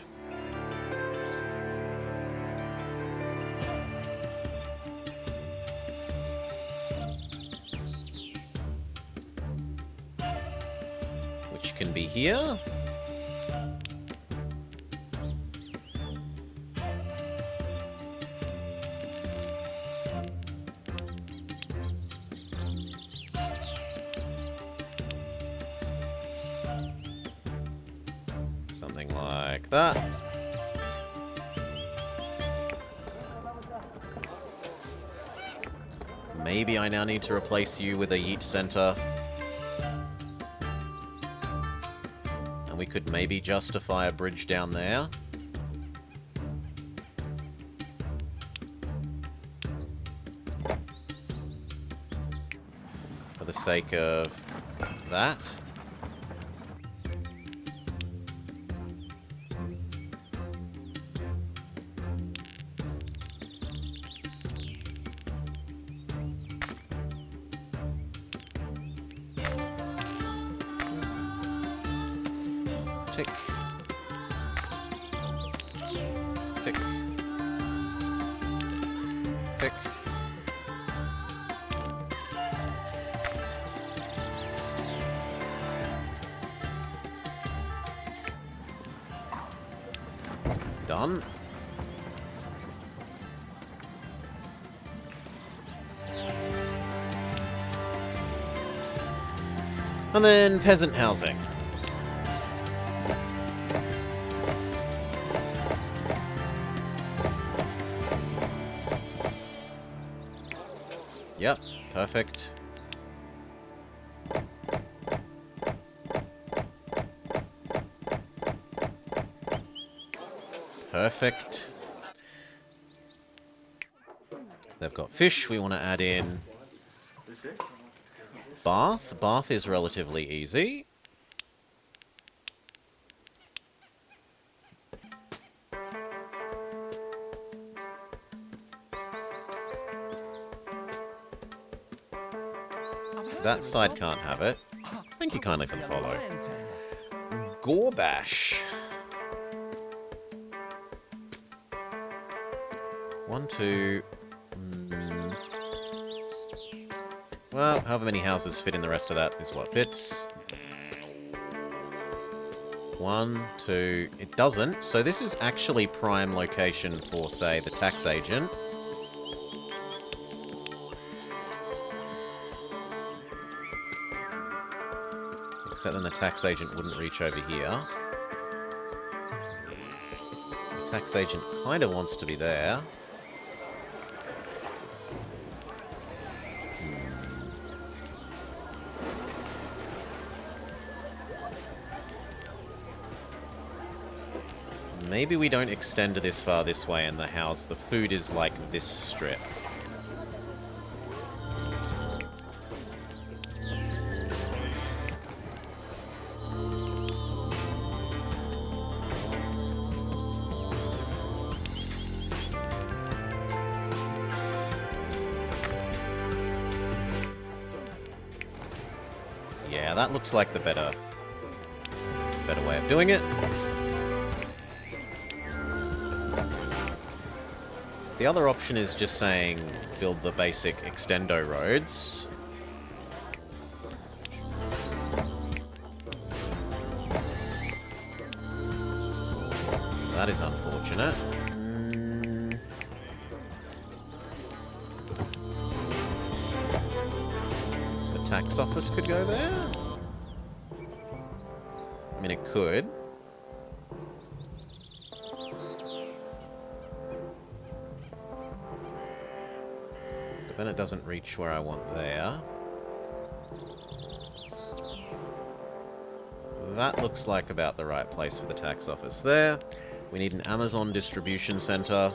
Which can be here. Something like that. Maybe I now need to replace you with a yeet center. And we could maybe justify a bridge down there. the sake of that. Tick. Tick. Tick. Done. And then peasant housing. Yep, perfect. Perfect. They've got fish. We want to add in bath. Bath is relatively easy. That side can't have it. Thank you kindly for the follow. Gorbash. 1, 2... Well, however many houses fit in the rest of that is what fits. 1, 2... It doesn't, so this is actually prime location for, say, the tax agent. Except then the tax agent wouldn't reach over here. The tax agent kind of wants to be there. Maybe we don't extend this far this way and the house, the food is like this strip. Yeah, that looks like the better way of doing it. The other option is just saying build the basic extendo roads. That is unfortunate. The tax office could go there? I mean, it could. Then it doesn't reach where I want there. That looks like about the right place for the tax office there. We need an Amazon distribution center.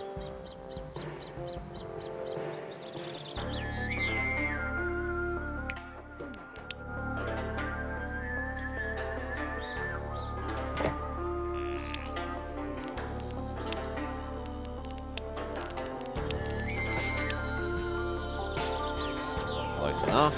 Close enough.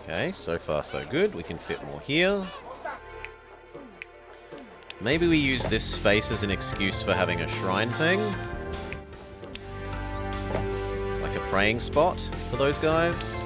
Okay, so far so good. We can fit more here. Maybe we use this space as an excuse for having a shrine thing. Like a praying spot for those guys.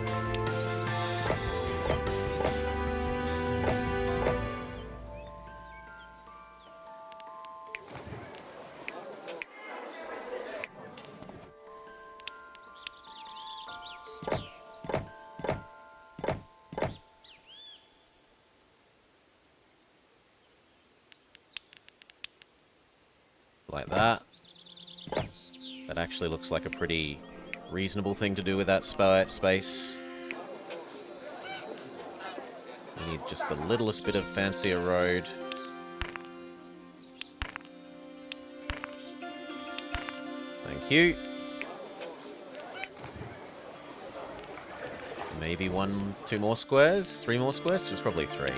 Like that. That actually looks like a pretty reasonable thing to do with that space. We need just the littlest bit of fancier road. Thank you. Maybe 1, 2 more squares? 3 more squares? It's probably 3.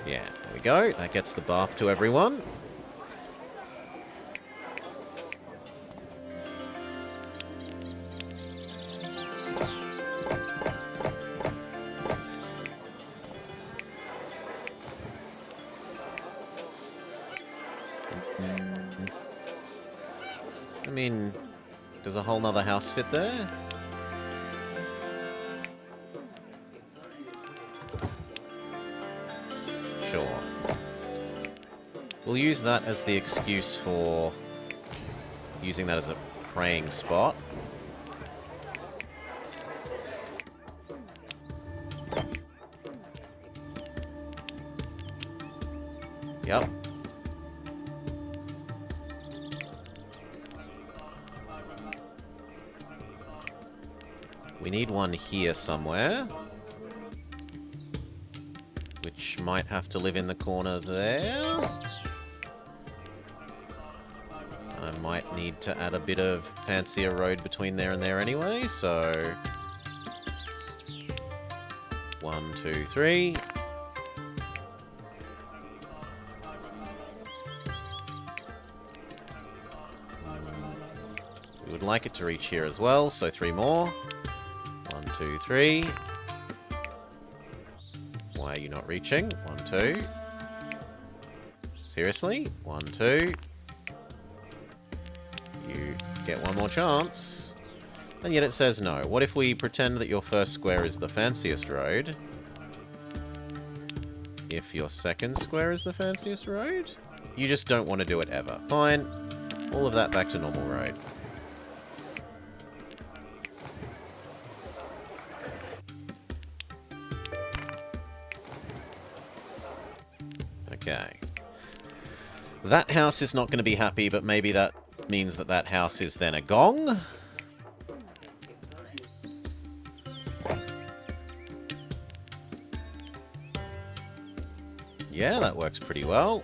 Yeah, there we go. That gets the bath to everyone. I mean, does a whole nother house fit there? Sure. We'll use that as the excuse for using that as a praying spot. Yep. We need one here somewhere. Which might have to live in the corner there. I might need to add a bit of fancier road between there and there anyway, so... 1, 2, 3. We would like it to reach here as well, so 3 more. 1, 2, 3. Why are you not reaching? 1, 2. Seriously? 1, 2. You get one more chance. And yet it says no. What if we pretend that your first square is the fanciest road? If your second square is the fanciest road? You just don't want to do it ever. Fine. All of that back to normal road. Okay. That house is not going to be happy, but maybe that means that that house is then a gong? Yeah, that works pretty well.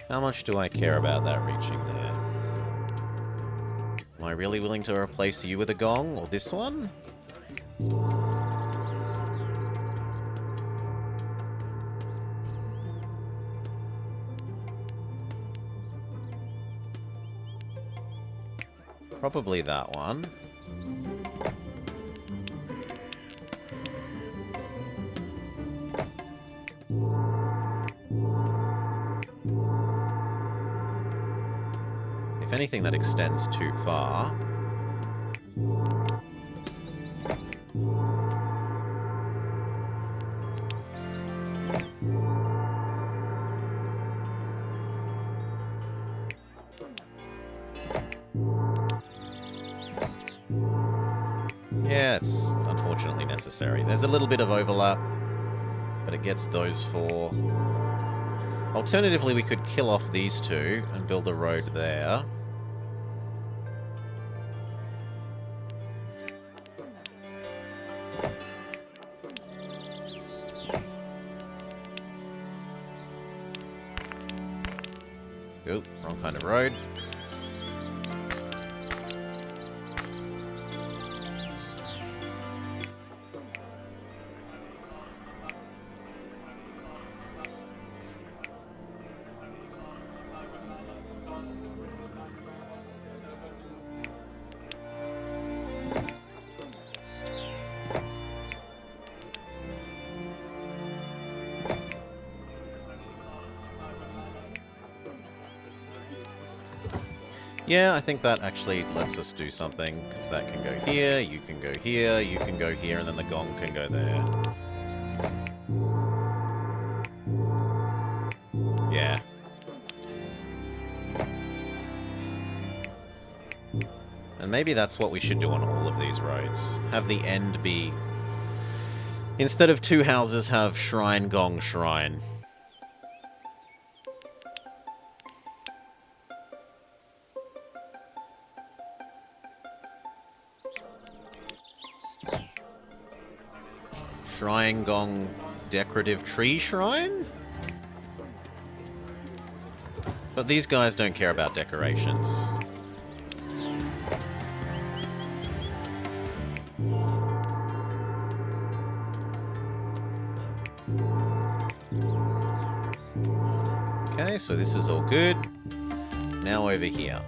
How much do I care about that reaching there? Am I really willing to replace you with a gong, or this one? Probably that one. If anything, that extends too far. Yeah, it's unfortunately necessary. There's a little bit of overlap, but it gets those 4. Alternatively, we could kill off these 2 and build a road there. Oop, wrong kind of road. Yeah, I think that actually lets us do something, because that can go here, you can go here, you can go here, and then the gong can go there. Yeah. And maybe that's what we should do on all of these roads. Have the end be... Instead of 2 houses, have shrine, gong, shrine. Shrine, gong, decorative tree shrine? But these guys don't care about decorations. Okay, so this is all good. Now over here.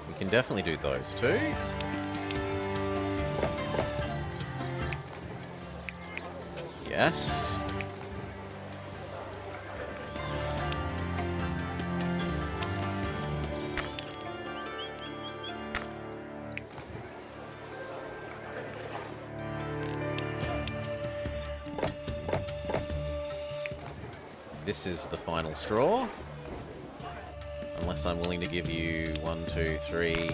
We can definitely do those too. Yes. This is the final straw. Unless I'm willing to give you 1, 2, 3...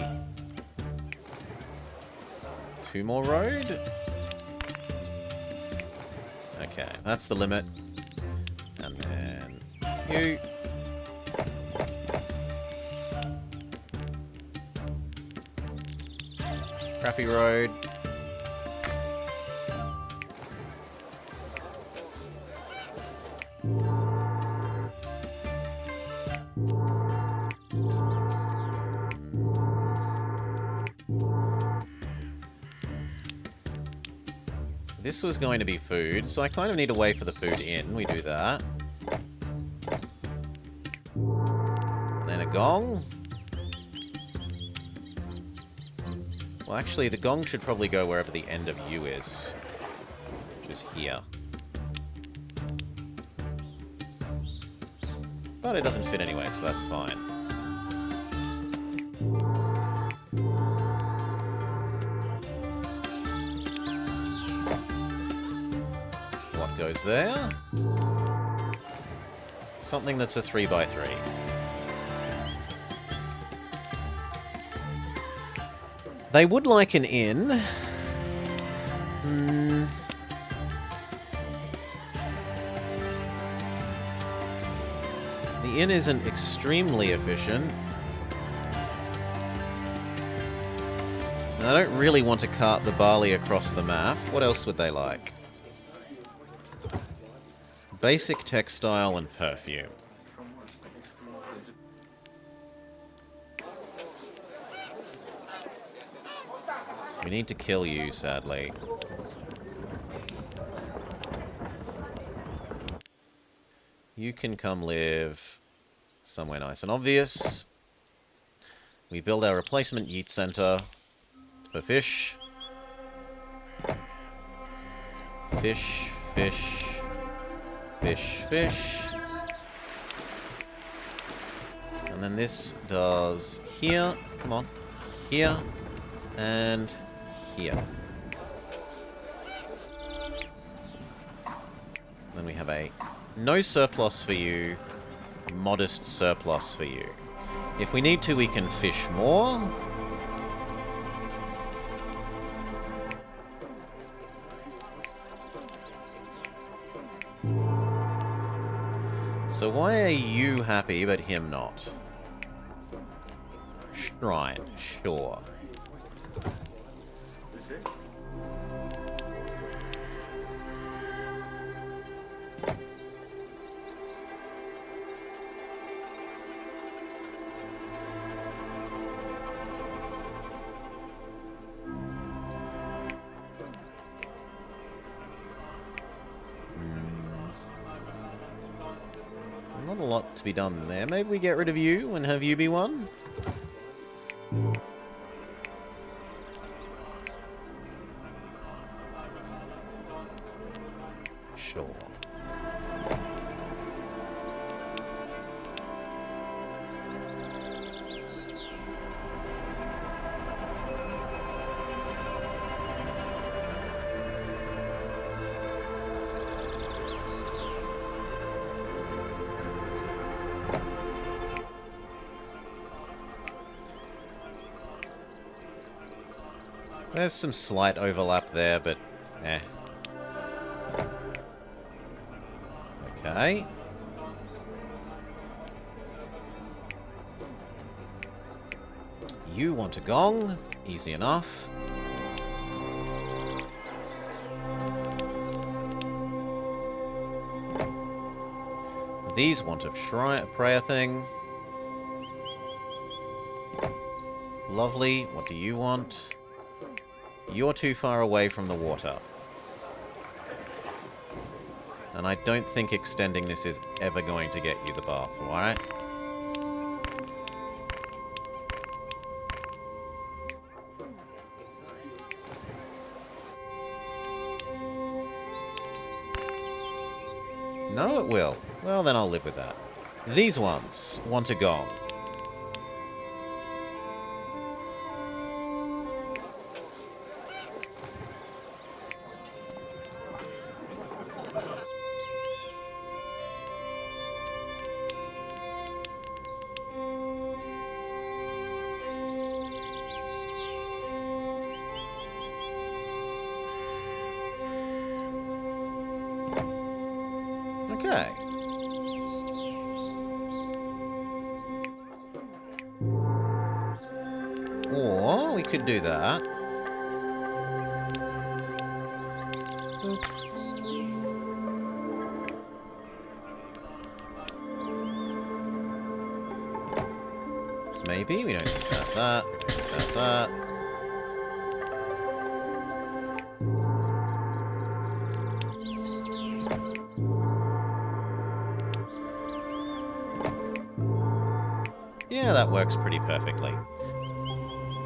2 more road? Okay, that's the limit. And then you. Crappy road. This was going to be food, so I kind of need a way for the food in. We do that. And then a gong. Well, actually, the gong should probably go wherever the end of U is. Which is here. But it doesn't fit anyway, so that's fine. Goes there. Something that's a 3x3. They would like an inn. The inn isn't extremely efficient. And I don't really want to cart the barley across the map. What else would they like? Basic textile and perfume. We need to kill you, sadly. You can come live somewhere nice and obvious. We build our replacement yeet center for fish. Fish, fish. Fish, fish. And then this does here. Come on. Here. And here. Then we have a no surplus for you. Modest surplus for you. If we need to, we can fish more. So why are you happy, but him not? Shrine, sure. Not a lot to be done there. Maybe we get rid of you and have you be one? Sure. There's some slight overlap there, but eh. Okay. You want a gong? Easy enough. These want a prayer thing. Lovely. What do you want? You're too far away from the water. And I don't think extending this is ever going to get you the bath, alright? No, it will. Well, then I'll live with that. These ones want a gong. Okay. Or we could do that. Oop. Maybe we don't need that. We don't need that. Yeah, that works pretty perfectly.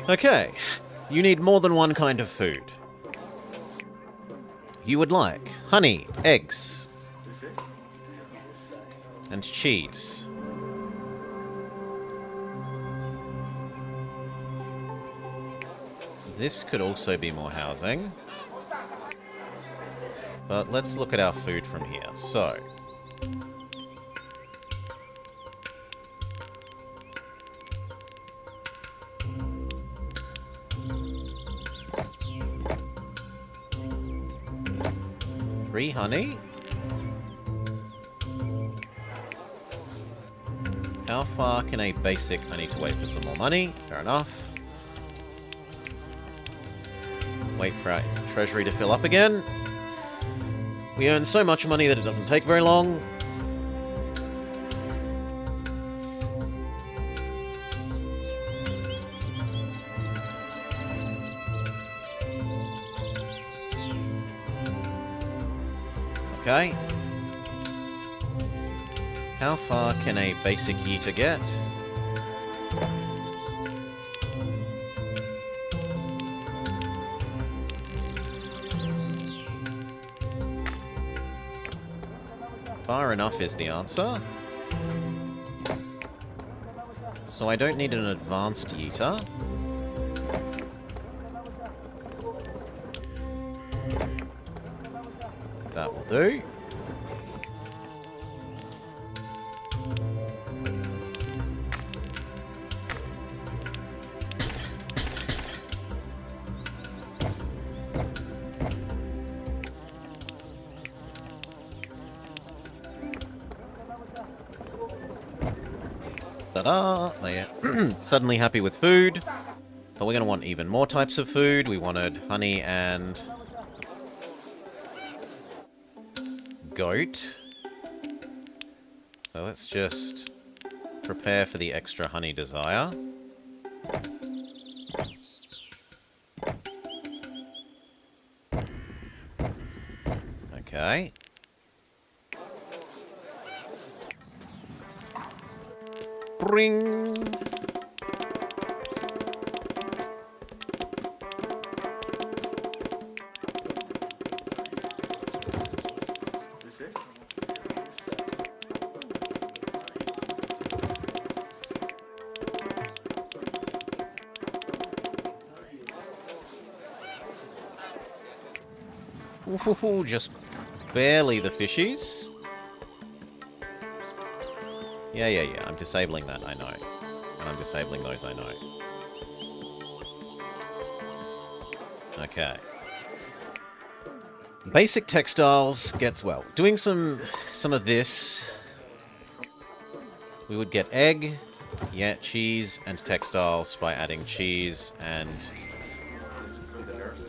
Okay, you need more than one kind of food. You would like honey, eggs, and cheese. This could also be more housing. But let's look at our food from here. So, honey. How far can a basic... I need to wait for some more money. Fair enough. Wait for our treasury to fill up again. We earn so much money that it doesn't take very long. Okay. How far can a basic yeeter get? Far enough is the answer. So I don't need an advanced yeeter. That will do. Ta-da! They're suddenly happy with food. But we're going to want even more types of food. We wanted honey and goat. So let's just prepare for the extra honey desire. Okay. Bring. Ooh, just barely the fishies. Yeah. I'm disabling that, I know. And I'm disabling those, I know. Okay. Basic textiles gets, well, doing some of this. We would get egg, yeah, cheese, and textiles by adding cheese and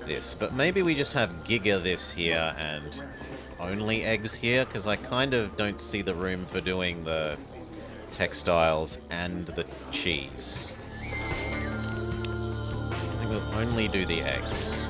this. But maybe we just have Giga this here and only eggs here, because I kind of don't see the room for doing the textiles and the cheese. I think we'll only do the eggs.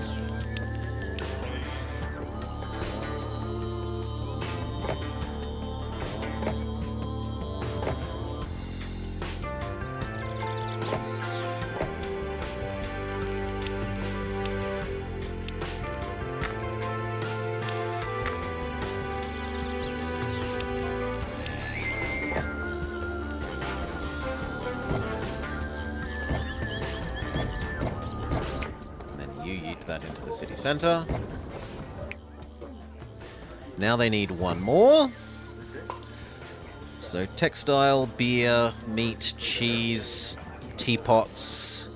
That into the city center. Now they need one more. So textile, beer, meat, cheese, teapots,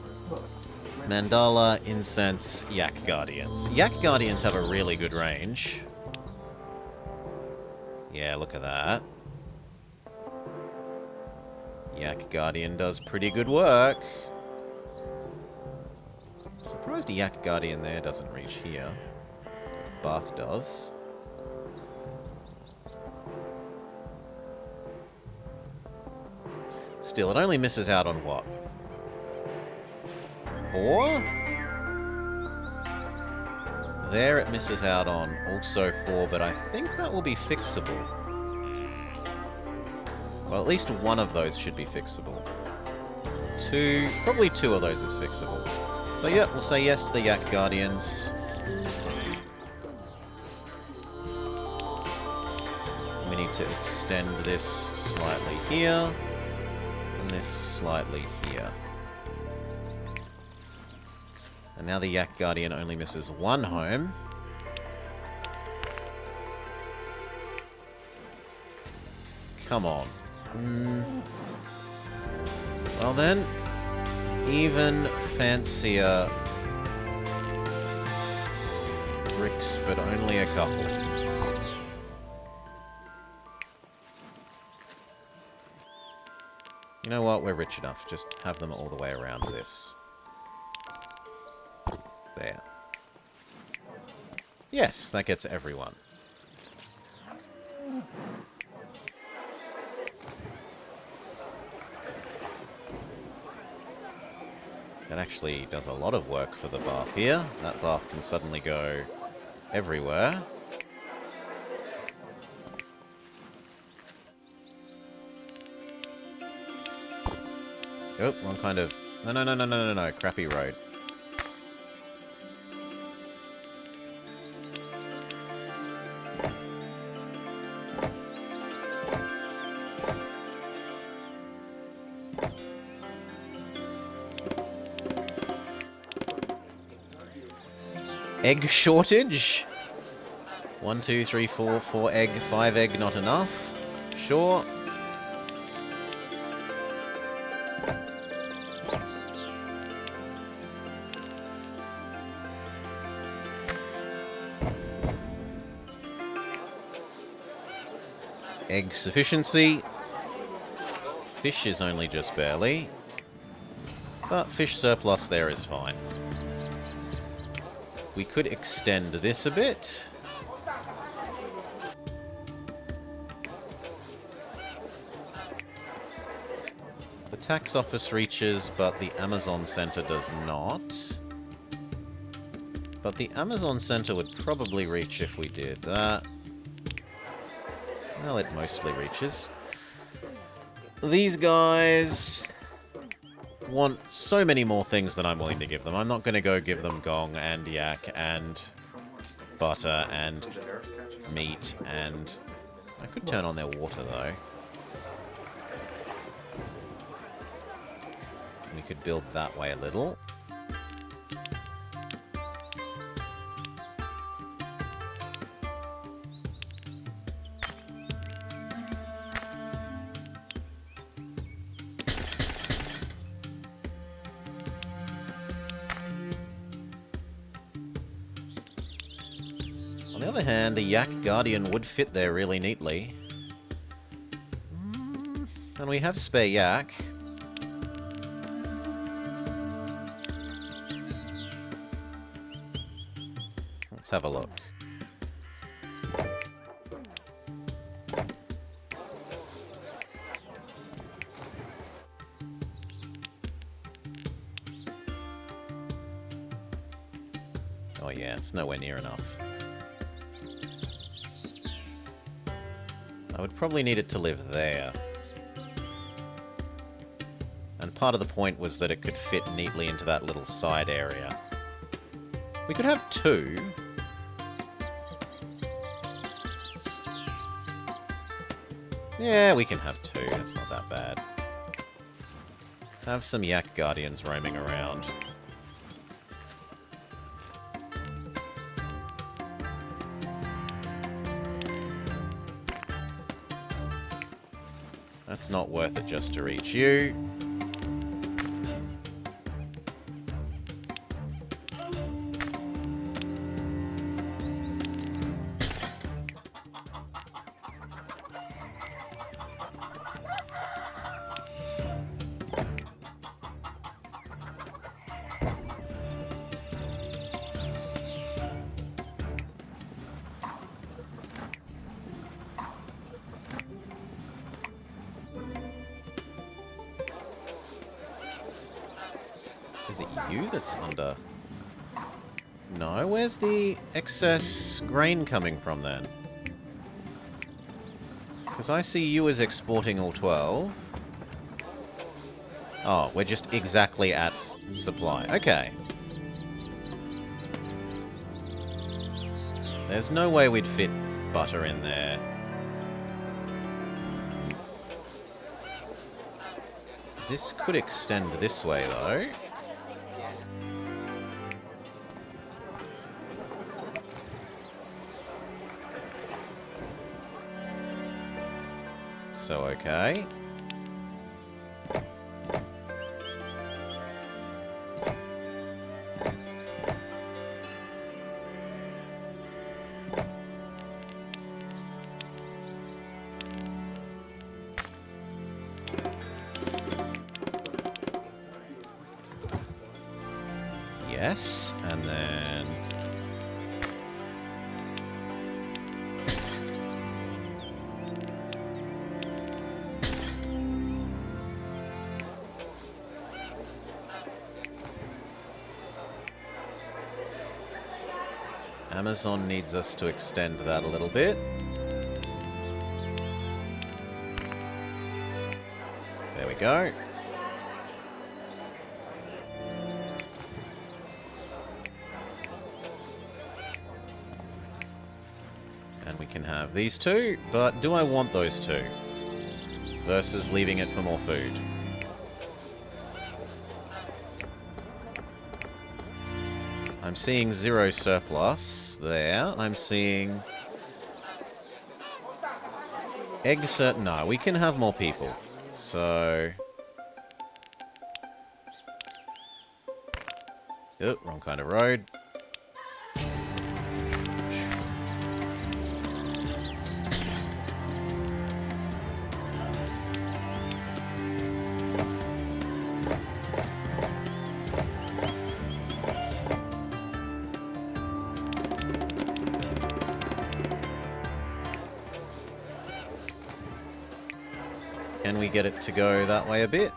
mandala, incense, yak guardians. Yak guardians have a really good range. Yeah, look at that. Yak guardian does pretty good work. Surprised a yak guardian there doesn't reach here. Bath does. Still, it only misses out on what? 4? There it misses out on also 4, but I think that will be fixable. Well, at least one of those should be fixable. Probably 2 of those is fixable. So yeah, we'll say yes to the Yak Guardians. We need to extend this slightly here, and this slightly here. And now the Yak Guardian only misses 1 home. Come on. Well then, even fancier bricks, but only a couple. You know what? We're rich enough. Just have them all the way around this. There. Yes, that gets everyone. That actually does a lot of work for the bath here. That bath can suddenly go everywhere. Oh, wrong kind of... No. Crappy road. Egg shortage? 1, 2, 3, 4, 4 egg, 5 egg, not enough? Sure. Egg sufficiency. Fish is only just barely. But fish surplus there is fine. We could extend this a bit. The tax office reaches, but the Amazon Center does not. But the Amazon Center would probably reach if we did that. Well, it mostly reaches. These guys want so many more things than I'm willing to give them. I'm not going to go give them gong and yak and butter and meat and... I could turn on their water, though. We could build that way a little. other hand, a Yak Guardian would fit there really neatly. And we have spare Yak. Let's have a look. Oh yeah, it's nowhere near enough. I would probably need it to live there. And part of the point was that it could fit neatly into that little side area. We could have two. Yeah, we can have two. That's not that bad. Have some Yak Guardians roaming around. That's not worth it just to reach you. Is it you that's under? No, where's the excess grain coming from then? Because I see you as exporting all 12. Oh, we're just exactly at supply. Okay. There's no way we'd fit butter in there. This could extend this way, though. So, okay. Yes, and then... Amazon needs us to extend that a little bit. There we go. And we can have these two, but do I want those two? Versus leaving it for more food. I'm seeing 0 surplus there. I'm seeing... egg no, we can have more people. So... oh, wrong kind of road. Can we get it to go that way a bit?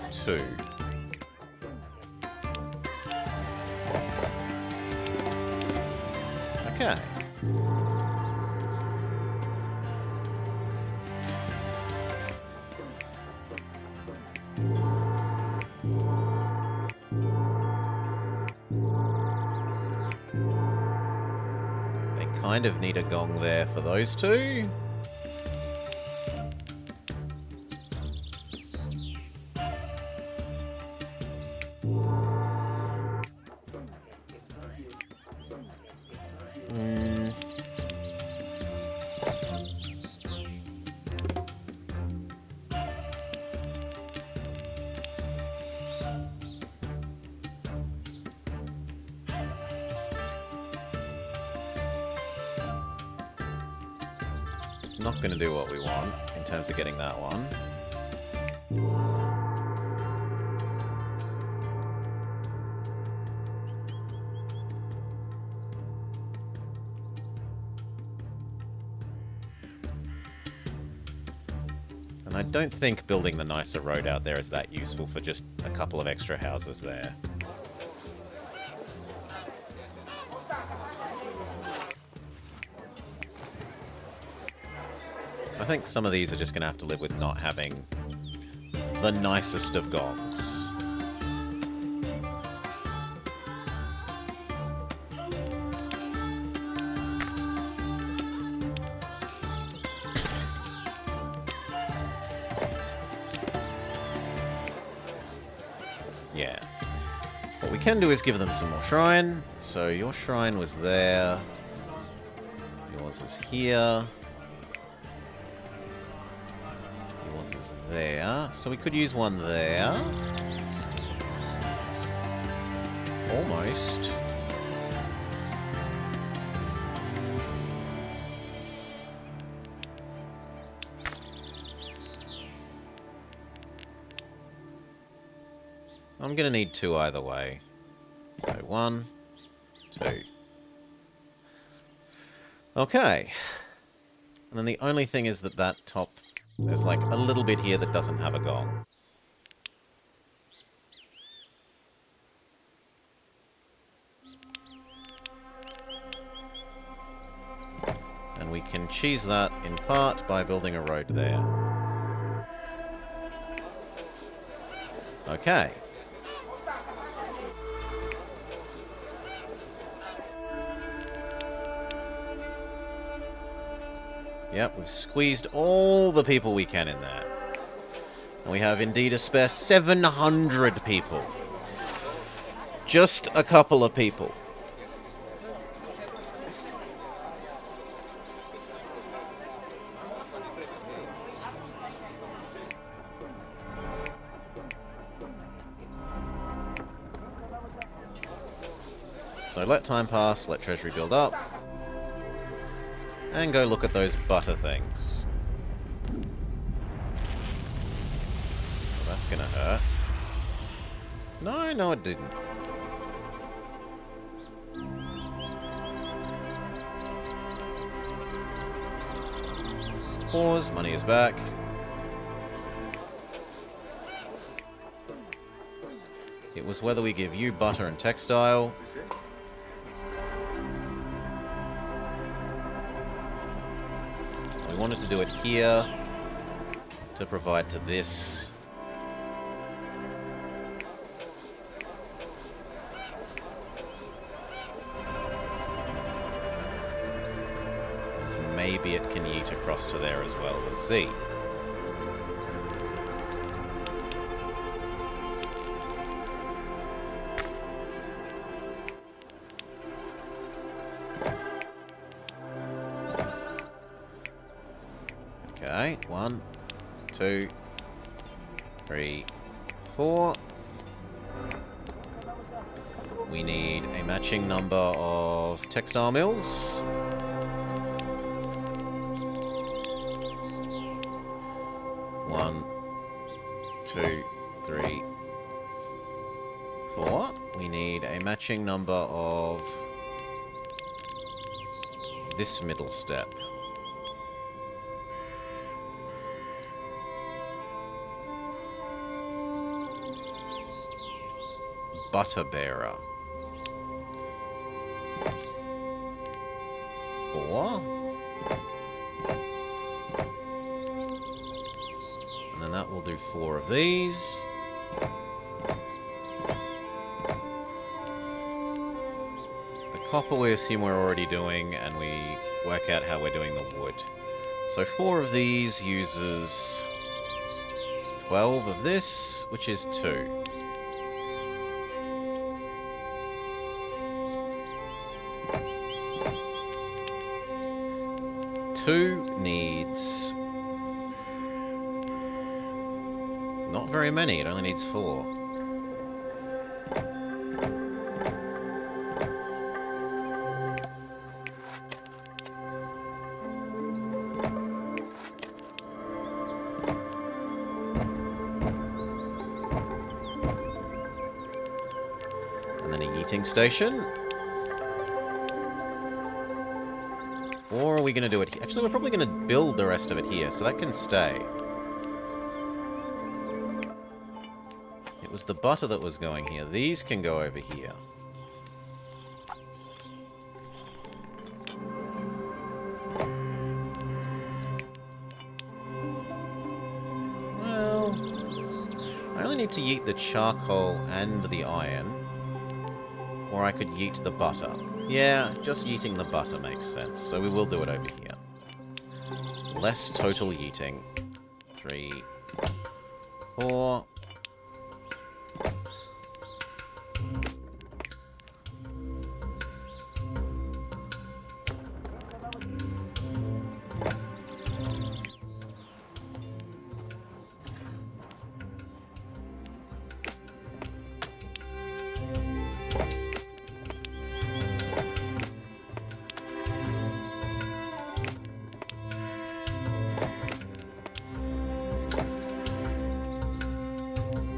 Two. Okay. Kind of need a gong there for those two. It's not going to do what we want in terms of getting that one. And I don't think building the nicer road out there is that useful for just a couple of extra houses there. I think some of these are just going to have to live with not having the nicest of gongs. Yeah. What we can do is give them some more shrine. So your shrine was there. Yours is here. Yours is there. So we could use one there. Almost. I'm going to need two either way. So 1, 2. Okay. And then the only thing is that that top, there's like a little bit here that doesn't have a gong. And we can cheese that in part by building a road there. Okay. Yep, we've squeezed all the people we can in there. And we have indeed a spare 700 people. Just a couple of people. So let time pass, let treasury build up. And go look at those butter things. Well, that's gonna hurt. No, it didn't. Pause, money is back. It was whether we give you butter and textile. We wanted to do it here to provide to this. And maybe it can yeet across to there as well. We'll see. Okay, 1, 2, 3, 4. We need a matching number of textile mills. 1, 2, 3, 4. We need a matching number of this middle step. Butter bearer. 4. And then that will do 4 of these. The copper we assume we're already doing, and we work out how we're doing the wood. So 4 of these uses 12 of this, which is 2. 2 needs not very many, it only needs 4. yeeting station. Or are we going to do it here? Actually, we're probably going to build the rest of it here, so that can stay. It was the butter that was going here. These can go over here. Well, I only need to yeet the charcoal and the iron. Or I could yeet the butter. Yeah, just yeeting the butter makes sense, so we will do it over here. Less total yeeting. 3, 4.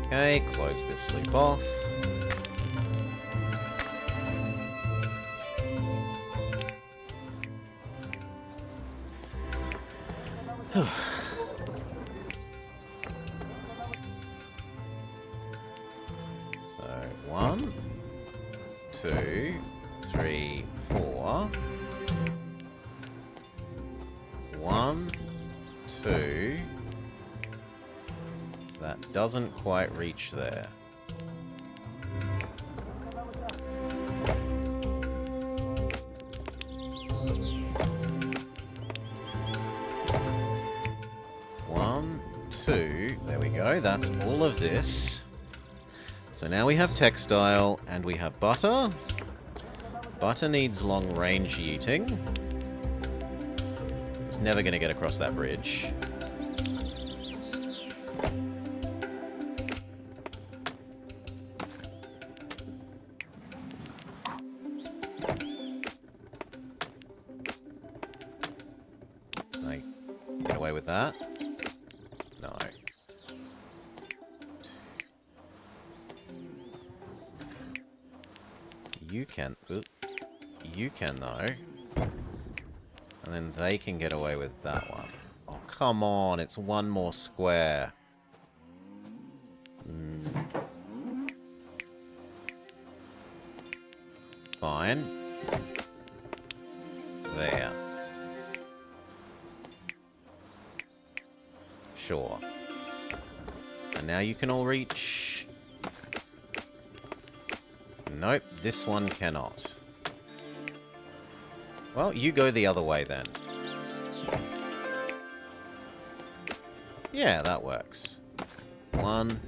Okay, close this loop off. So, 1, 2, 3, 4. 1, 2. That doesn't quite reach there. One, two. There we go. That's all of this. So now we have textile and we have butter. Butter needs long-range yeeting. It's never going to get across that bridge. Get away with that? No. You can... Oop. You can, though. And then they can get away with that one. Oh, come on. It's one more square. Fine. There. Sure. And now you can all reach... Nope, this one cannot. Well, you go the other way then. Yeah, that works. 1.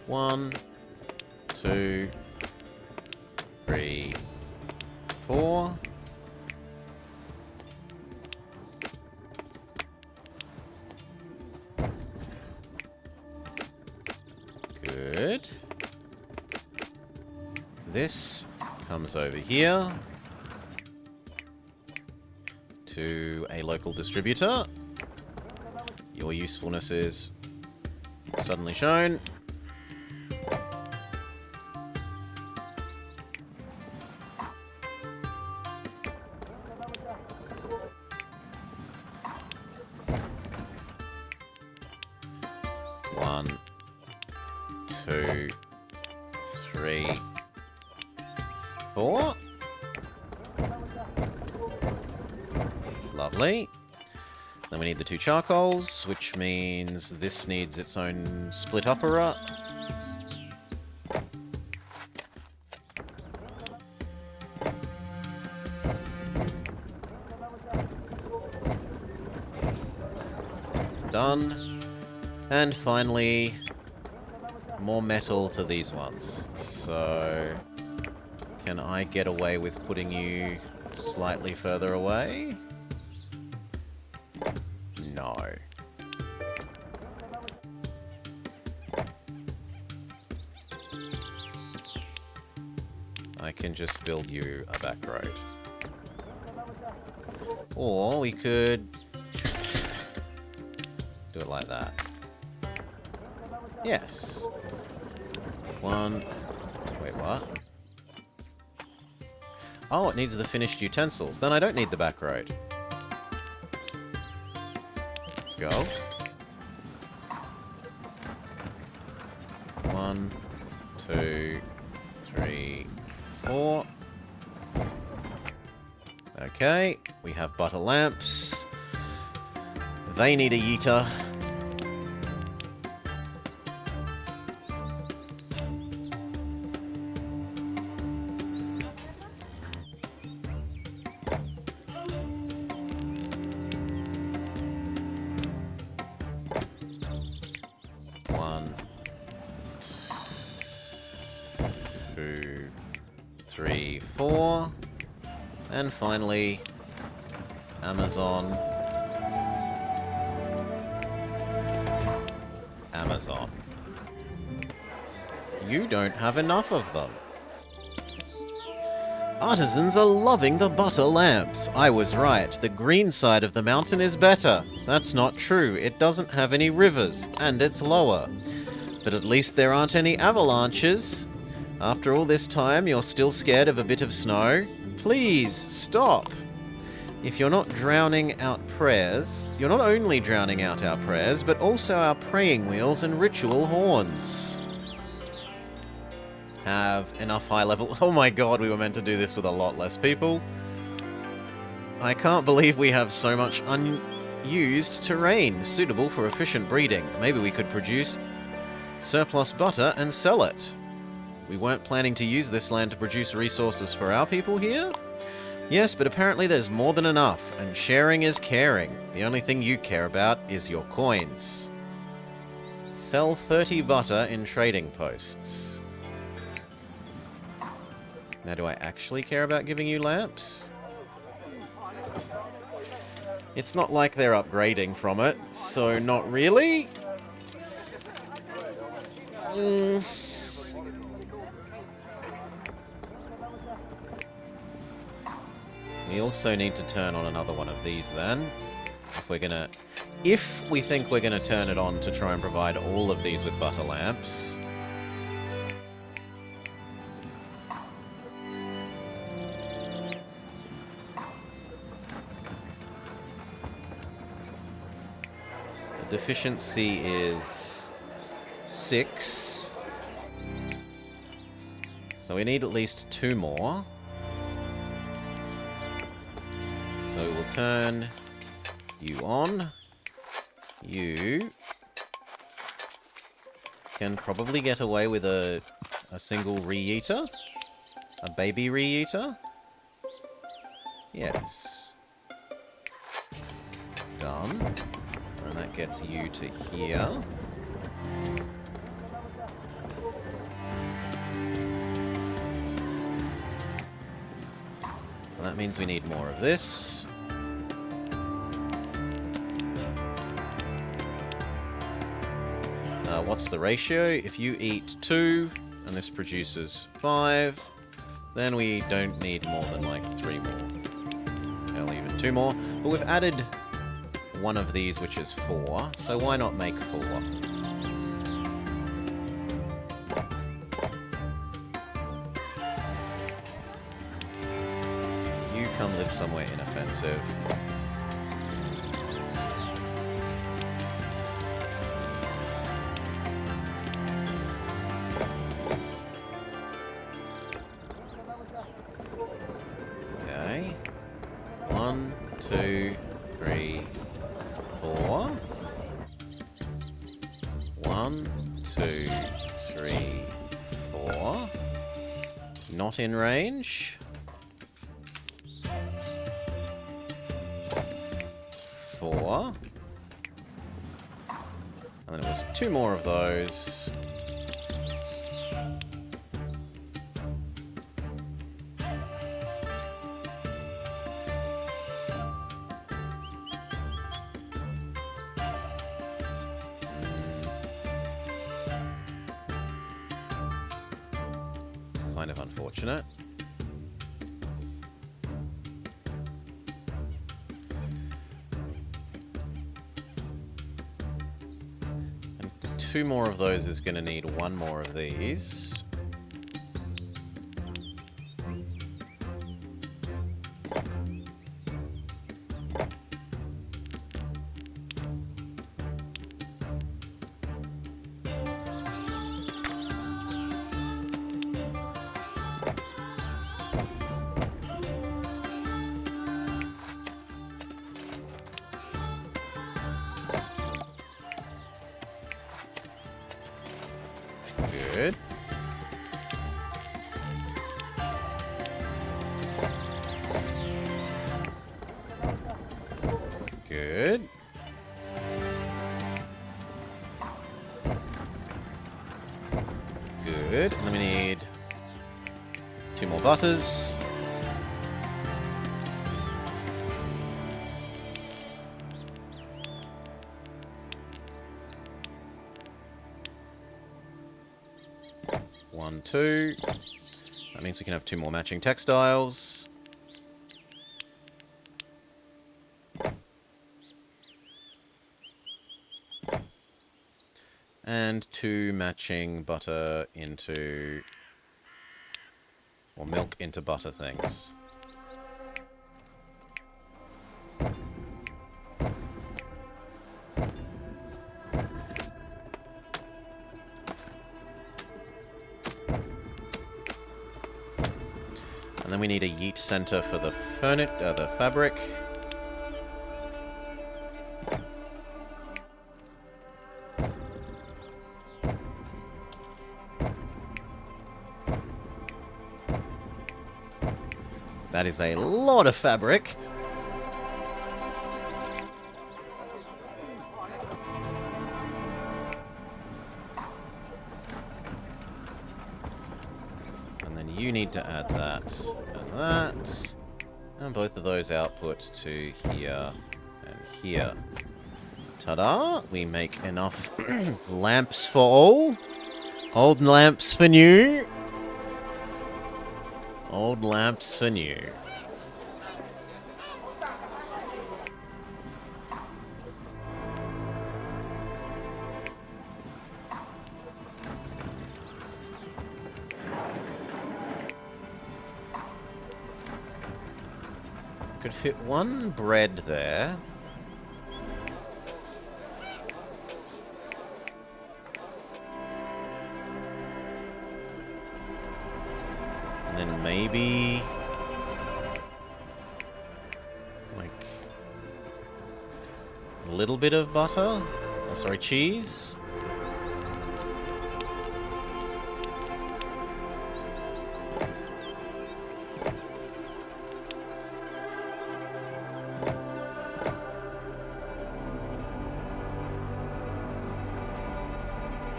One, 2, 3, 4. Good. This comes over here to a local distributor. Your usefulness is suddenly shown. One, 2, 3, 4. Lovely. Then we need the 2 charcoals, which means this needs its own split upper. Done. And finally, more metal to these ones. So, can I get away with putting you slightly further away? No. I can just build you a back road. Or we could do it like that. Yes. One. Wait, what? Oh, it needs the finished utensils. Then I don't need the back road. Let's go. 1, 2, 3, 4. Okay, we have butter lamps. They need a yeeter. One, 2, 3, 4. And finally, Amazon. Amazon. You don't have enough of them. Artisans are loving the butter lamps. I was right. The green side of the mountain is better. That's not true. It doesn't have any rivers, and it's lower. But at least there aren't any avalanches. After all this time, you're still scared of a bit of snow? Please, stop. If you're not drowning out prayers, you're not only drowning out our prayers, but also our praying wheels and ritual horns. Have enough high level... Oh my god, we were meant to do this with a lot less people. I can't believe we have so much unused terrain suitable for efficient breeding. Maybe we could produce surplus butter and sell it. We weren't planning to use this land to produce resources for our people here? Yes, but apparently there's more than enough, and sharing is caring. The only thing you care about is your coins. Sell 30 butter in trading posts. Now, do I actually care about giving you lamps? It's not like they're upgrading from it, so not really. We also need to turn on another one of these then. If we think we're gonna turn it on to try and provide all of these with butter lamps. The deficiency is 6. So we need at least 2 more. So we'll turn you on. You can probably get away with a single re-eater. A baby re-eater. Yes. Done. And that gets you to here. And that means we need more of this. What's the ratio? If you eat 2, and this produces 5, then we don't need more than like 3 more. Hell, even 2 more. But we've added one of these, which is 4, so why not make 4? You come live somewhere inoffensive. Okay. 1, 2, 3, 4. 1, 2, 3, 4. Not in range. 4. And then it was 2 more of those. kind of unfortunate. And 2 more of those is going to need 1 more of these. Good. Good. Good. And then we need 2 more butters. One, 2. That means we can have 2 more matching textiles. And 2 matching butter into... or milk into butter things. And then we need a yeet center for the the fabric. That is a lot of fabric. And then you need to add that and that. And both of those output to here and here. Ta-da! We make enough lamps for all. Old lamps for new. Old lamps for new. Could fit 1 bread there. And then maybe... like... a little bit of butter? Oh, sorry, cheese?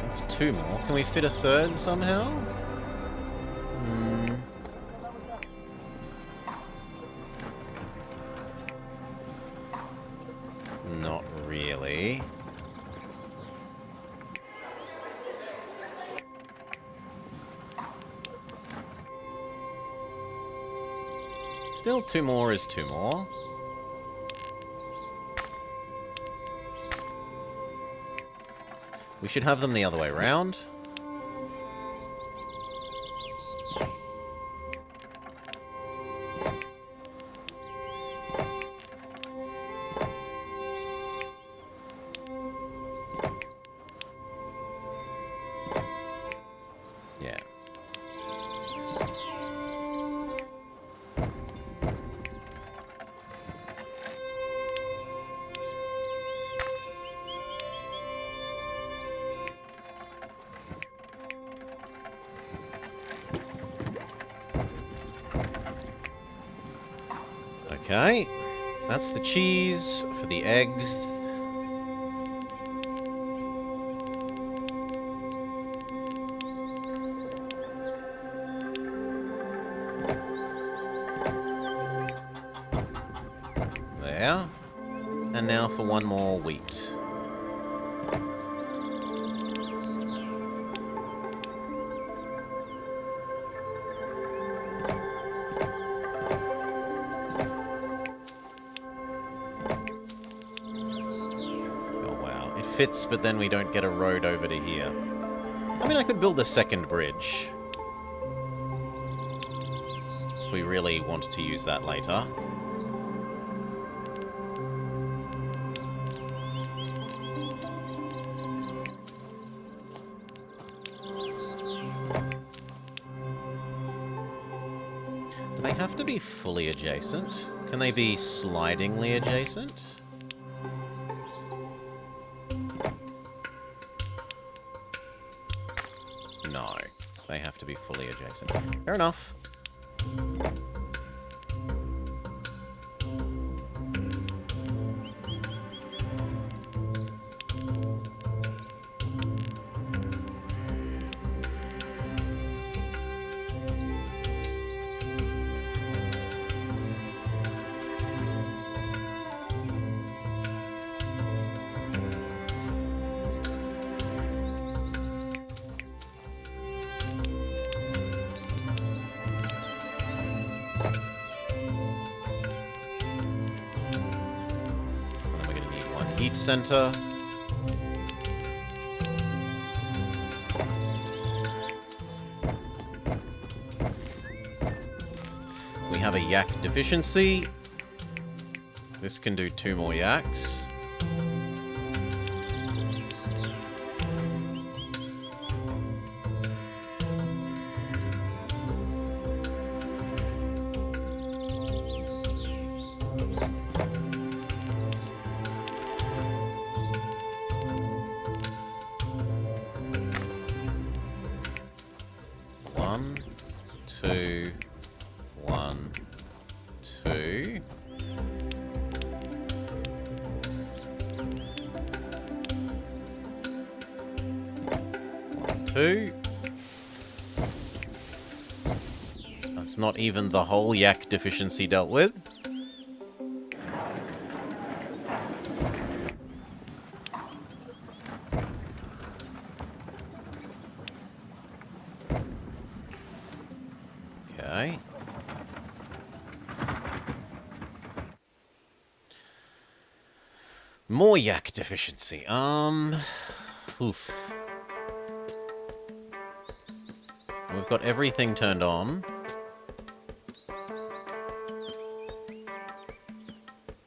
That's 2 more. Can we fit a 3rd somehow? Not really. Still 2 more is 2 more. We should have them the other way around. Yeah. Okay, that's the cheese for the eggs. There. And now for 1 more wheat. fits, but then we don't get a road over to here. I mean, I could build a second bridge. If we really want to use that later. Do they have to be fully adjacent? Can they be slidingly adjacent? No, they have to be fully adjacent. Fair enough. Heat center. We have a yak deficiency. This can do 2 more yaks. That's not even the whole yak deficiency dealt with. Okay. More yak deficiency. Oof. We've got everything turned on.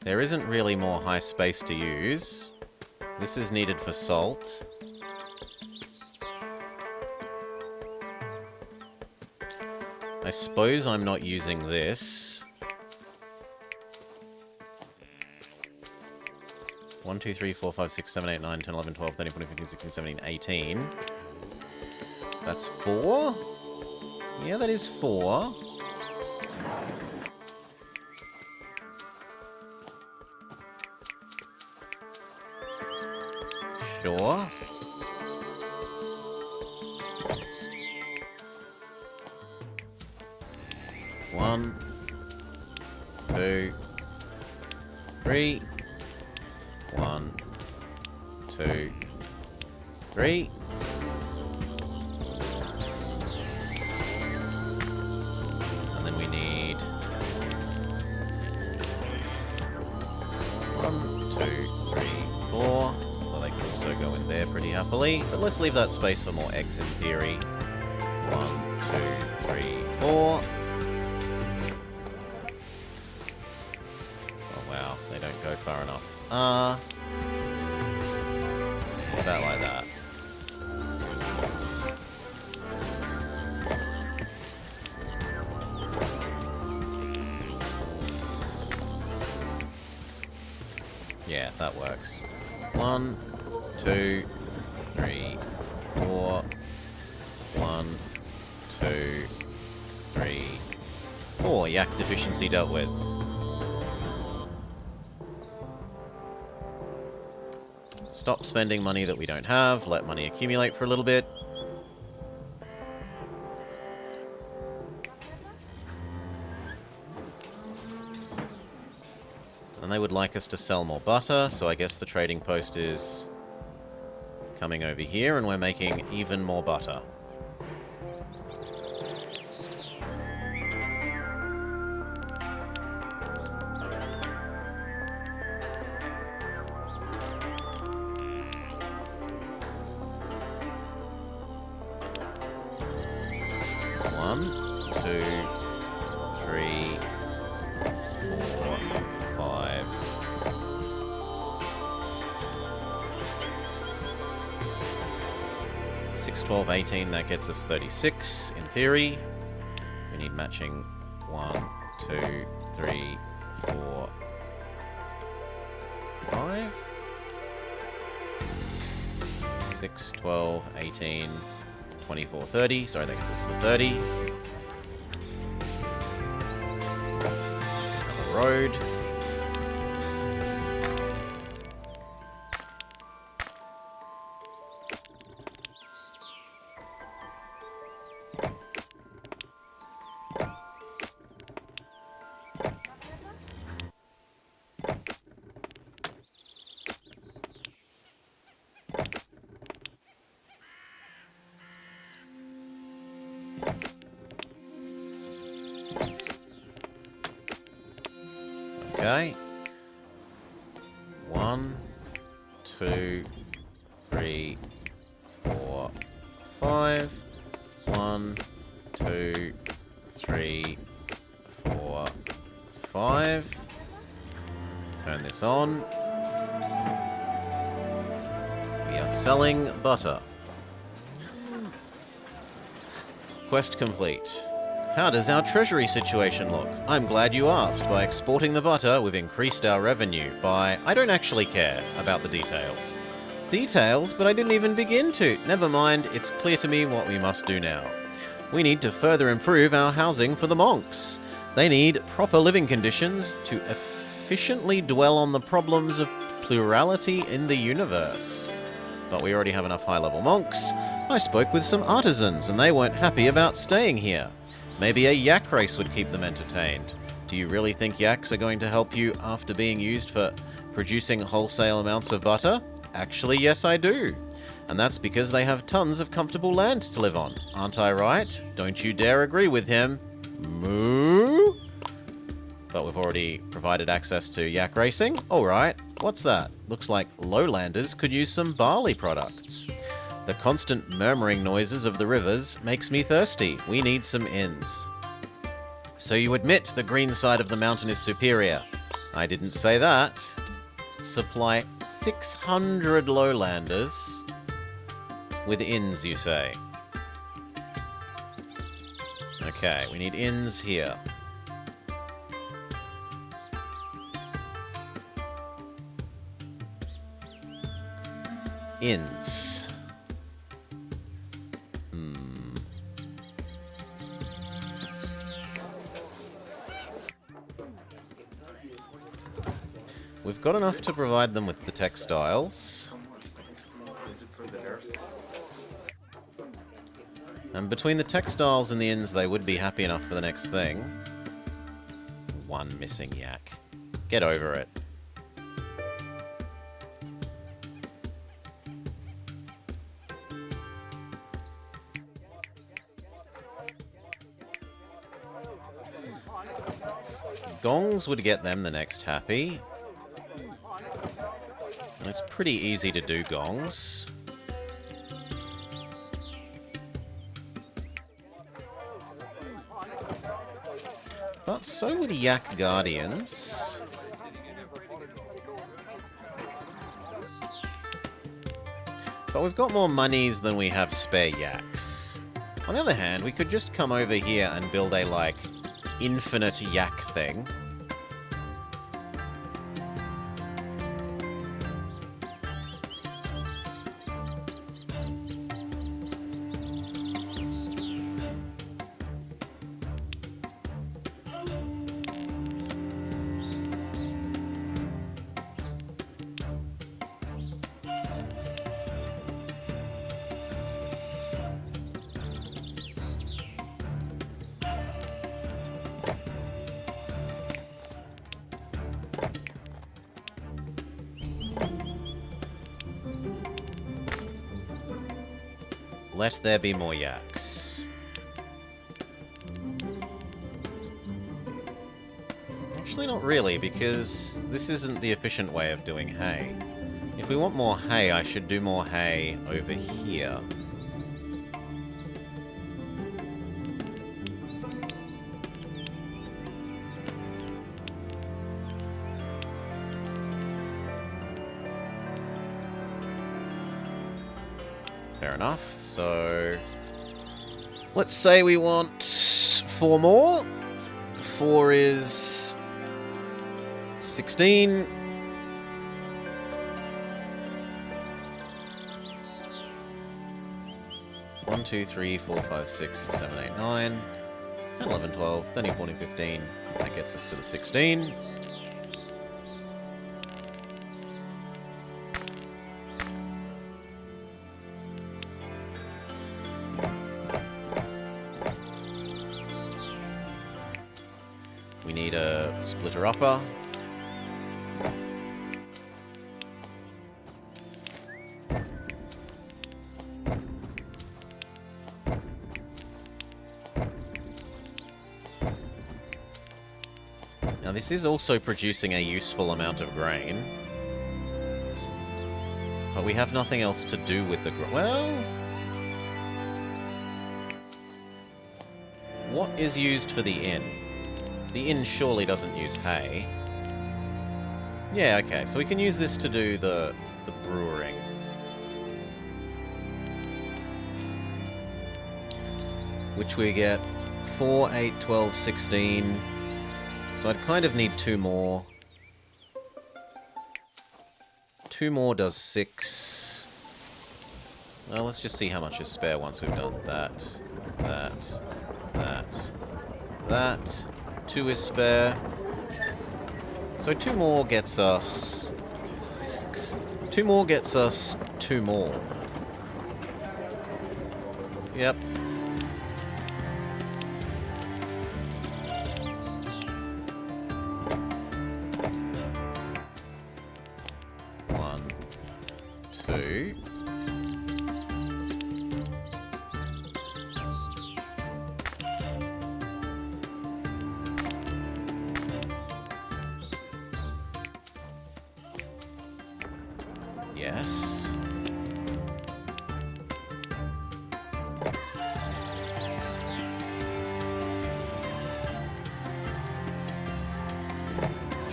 There isn't really more high space to use. This is needed for salt. I suppose I'm not using this. 1, 2, 3, 4, 5, 6, 7, 8, 9, 10, 11, 12, 13, 14, 15, 16, 17, 18. That's 4? Yeah, that is 4. Sure. One, 2, 3. 1, 2, 3. And then we need 1, 2, 3, 4. Well, they can also go in there pretty happily. But let's leave that space for more eggs in theory. 1, 2, 3, 4. Oh wow, they don't go far enough. What about like that? Yeah, that works. 1, 2, 3, 4. 1, 2, 3, 4. Yak deficiency dealt with. Stop spending money that we don't have. Let money accumulate for a little bit. And they would like us to sell more butter, so I guess the trading post is coming over here, and we're making even more butter. 1, 2, 3, 4, 5. 6, 12, 18, that gets us 36 in theory. We need matching 1, 2, 3, 4, 5. 6, 12, 18, 24, 30. Sorry, that gets us the 30. Another road. Okay. 1, 2, 3, 4, 5. 1, 2, 3, 4, 5. Turn this on. We are selling butter. Quest complete. How does our treasury situation look? I'm glad you asked. By exporting the butter, we've increased our revenue by... I don't actually care about the details. Details? But I didn't even begin to. Never mind, it's clear to me what we must do now. We need to further improve our housing for the monks. They need proper living conditions to efficiently dwell on the problems of plurality in the universe. But we already have enough high-level monks. I spoke with some artisans, and they weren't happy about staying here. Maybe a yak race would keep them entertained. Do you really think yaks are going to help you after being used for producing wholesale amounts of butter? Actually, yes, I do. And that's because they have tons of comfortable land to live on. Aren't I right? Don't you dare agree with him. Moo? But we've already provided access to yak racing. Alright, what's that? Looks like lowlanders could use some barley products. The constant murmuring noises of the rivers makes me thirsty. We need some inns. So you admit the green side of the mountain is superior? I didn't say that. Supply 600 lowlanders with inns, you say? Okay, we need inns here. Inns. We've got enough to provide them with the textiles. And between the textiles and the inns, they would be happy enough for the next thing. One missing yak. Get over it. Gongs would get them the next happy. And it's pretty easy to do gongs. But so would yak guardians. But we've got more monies than we have spare yaks. On the other hand, we could just come over here and build a, like, infinite yak thing. Let there be more yaks. Actually, not really, because this isn't the efficient way of doing hay. If we want more hay, I should do more hay over here. Fair enough. So let's say we want 4 more. 4 is 16. One, 2, 3, 4, 5, 6, 7, 8, 9, 10, 11, 12, 13, 14, 15. That gets us to the 16. We need a splitter upper. Now this is also producing a useful amount of grain. But we have nothing else to do with the grain. Well, what is used for the inn? The inn surely doesn't use hay. Yeah, okay, so we can use this to do the brewing. Which we get 4, 8, 12, 16. So I'd kind of need 2 more. 2 more does 6. Well, let's just see how much is spare once we've done that, that, that, that. 2 is spare. So 2 more gets us... 2 more gets us 2 more. Yep. Yes.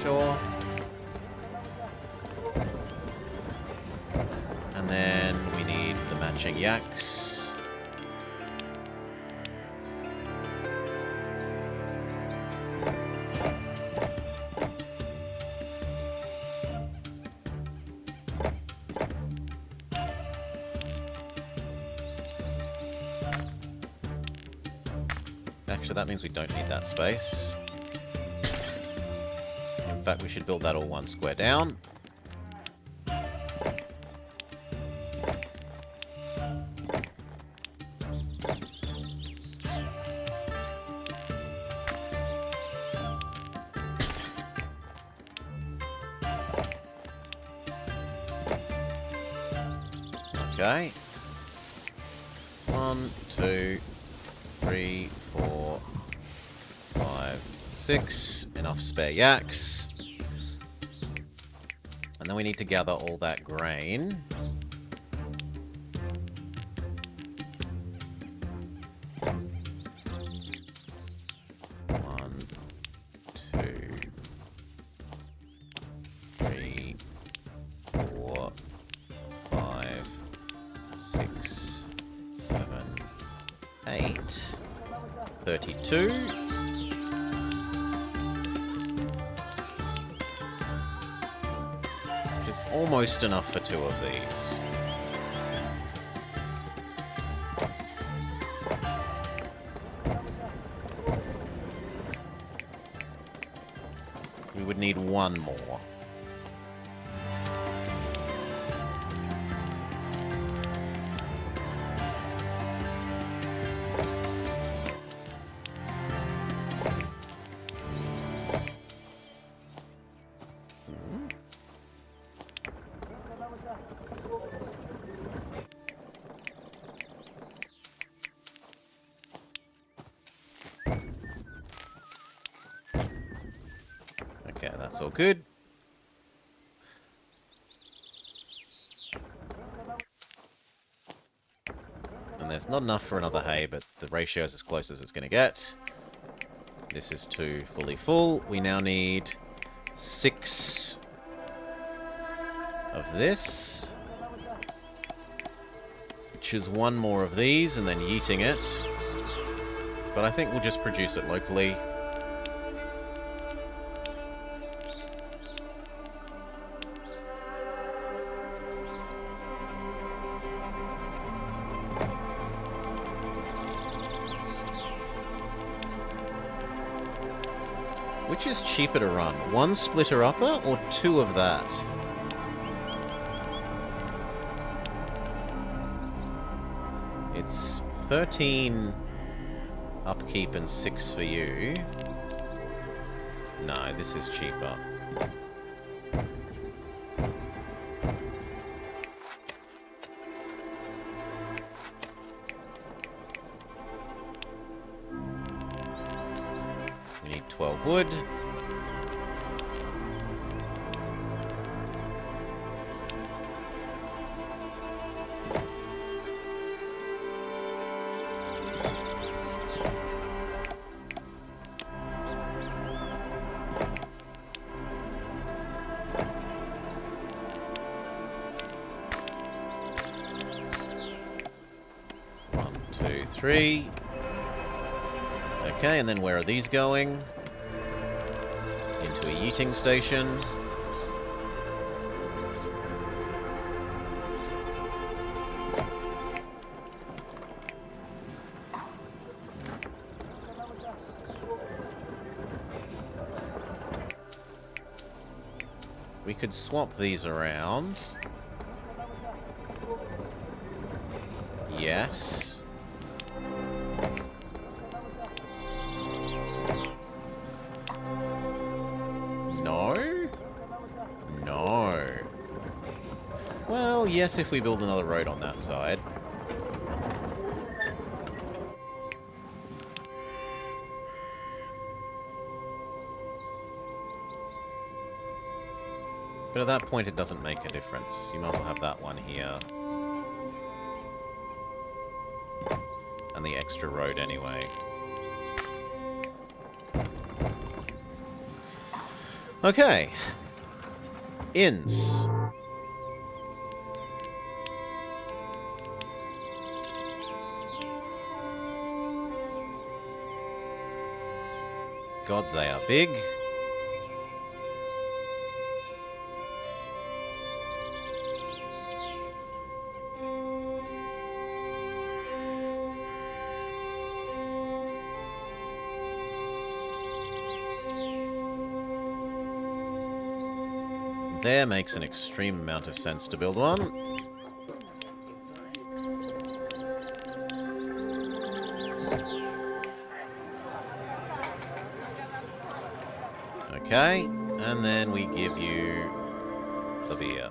Sure. And then we need the matching yaks. Actually, that means we don't need that space. In fact, we should build that all 1 square down. Okay. 1, 2, 3, 4, 5, 6. Enough spare yaks. And then we need to gather all that grain. One, 2, 3, 4, 5, 6, 7, 8. 32. Which is almost enough for 2 of these. We would need 1 more. Okay, that's all good. And there's not enough for another hay, but the ratio is as close as it's going to get. This is 2 fully full. We now need 6 of this. which is one more of these and then yeeting it. But I think we'll just produce it locally. Which is cheaper to run? One splitter upper or two of that? It's 13 upkeep and 6 for you. No, this is cheaper. We need 12 wood. Three. Okay, and then where are these going? Into a yeeting station. We could swap these around. Yes. Well, yes, if we build another road on that side. But at that point, it doesn't make a difference. You might as well have that one here. And the extra road anyway. Okay. Inns. God, they are big. There makes an extreme amount of sense to build one. Okay, and then we give you the beer.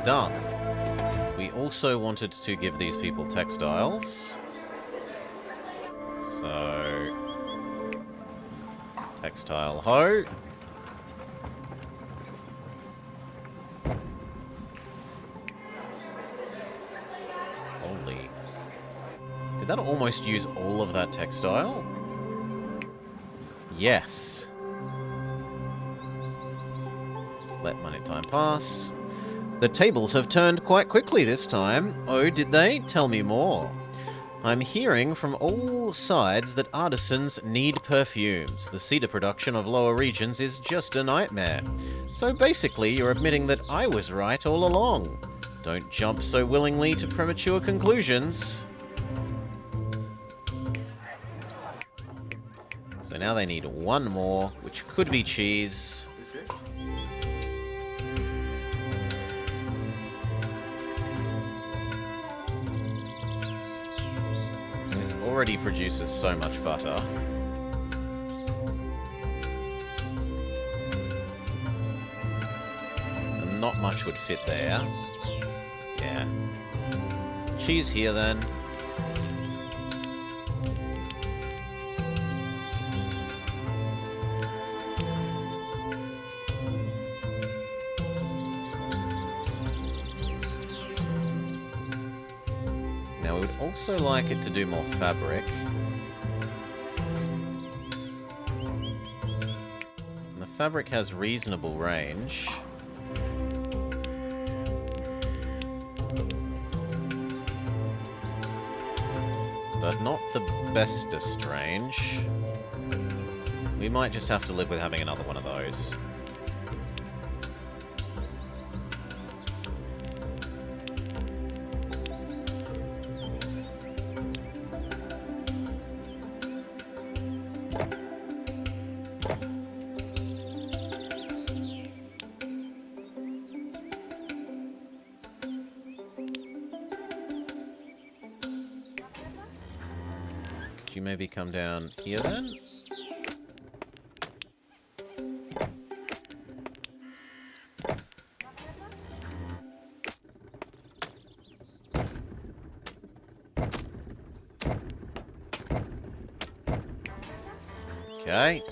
Done. We also wanted to give these people textiles. So, textile hoe. Holy. Did that almost use all of that textile? Yes. Let money time pass. The tables have turned quite quickly this time. Oh, did they? Tell me more. I'm hearing from all sides that artisans need perfumes. The cedar production of lower regions is just a nightmare. So basically, you're admitting that I was right all along. Don't jump so willingly to premature conclusions. So now they need one more, which could be cheese. Already produces so much butter. And not much would fit there. Yeah. Cheese here then. Now, we would also like it to do more fabric. fabric has reasonable range. But not the bestest range. We might just have to live with having another one of those. Could you maybe come down here then? Okay.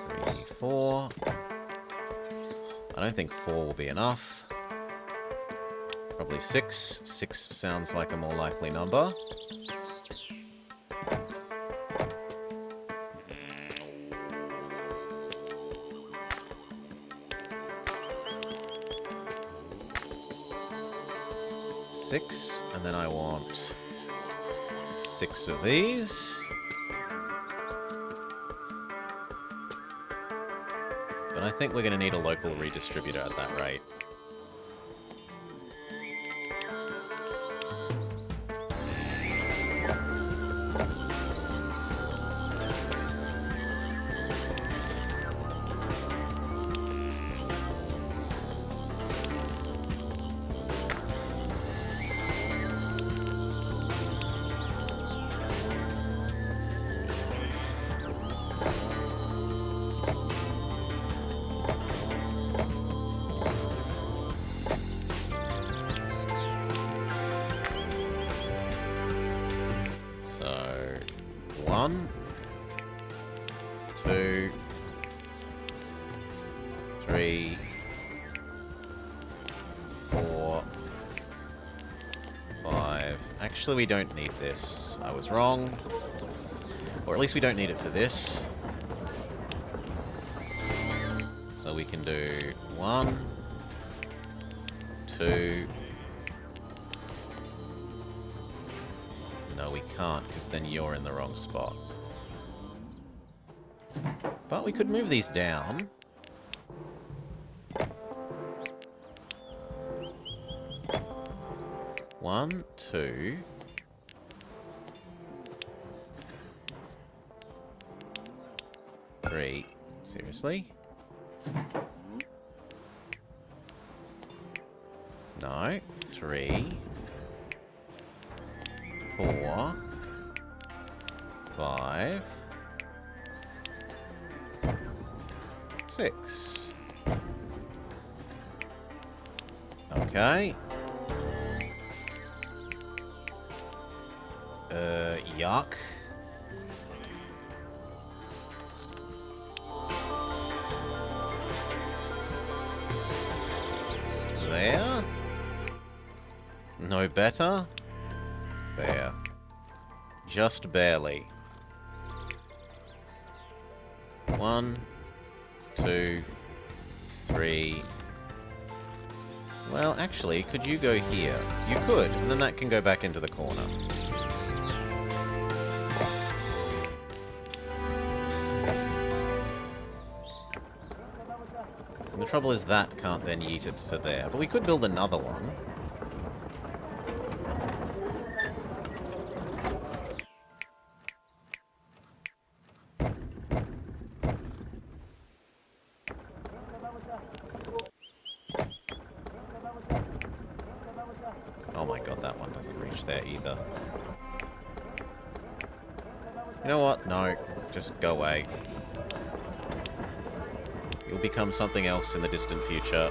Three, 4. I don't think 4 will be enough. Probably 6. 6 sounds like a more likely number. Six, and then I want 6 of these. But I think we're going to need a local redistributor at that rate. So, 1, 2, 3, 4, 5. Actually, we don't need this. I was wrong. Or at least we don't need it for this. So we can do 1, 2... No, we can't, because then you're in the wrong spot. But we could move these down. One, 2. 3. Seriously? No. 3. 4, 5, 6. Okay. Yuck. There. No better. There. Just barely. 1, 2, 3. Well, actually, could you go here? You could, and then that can go back into the corner. And the trouble is that can't then yeet it to there. But we could build another one. Oh my god, that one doesn't reach there either. You know what? No. Just go away. You'll become something else in the distant future.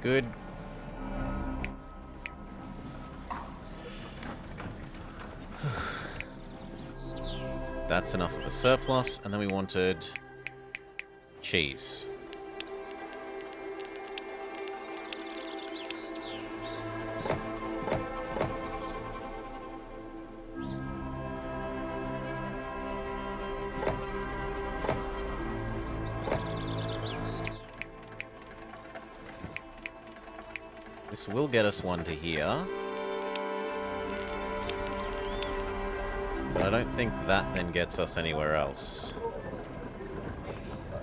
Good. That's enough of a surplus, and then we wanted cheese. This will get us one to here. But I don't think that then gets us anywhere else.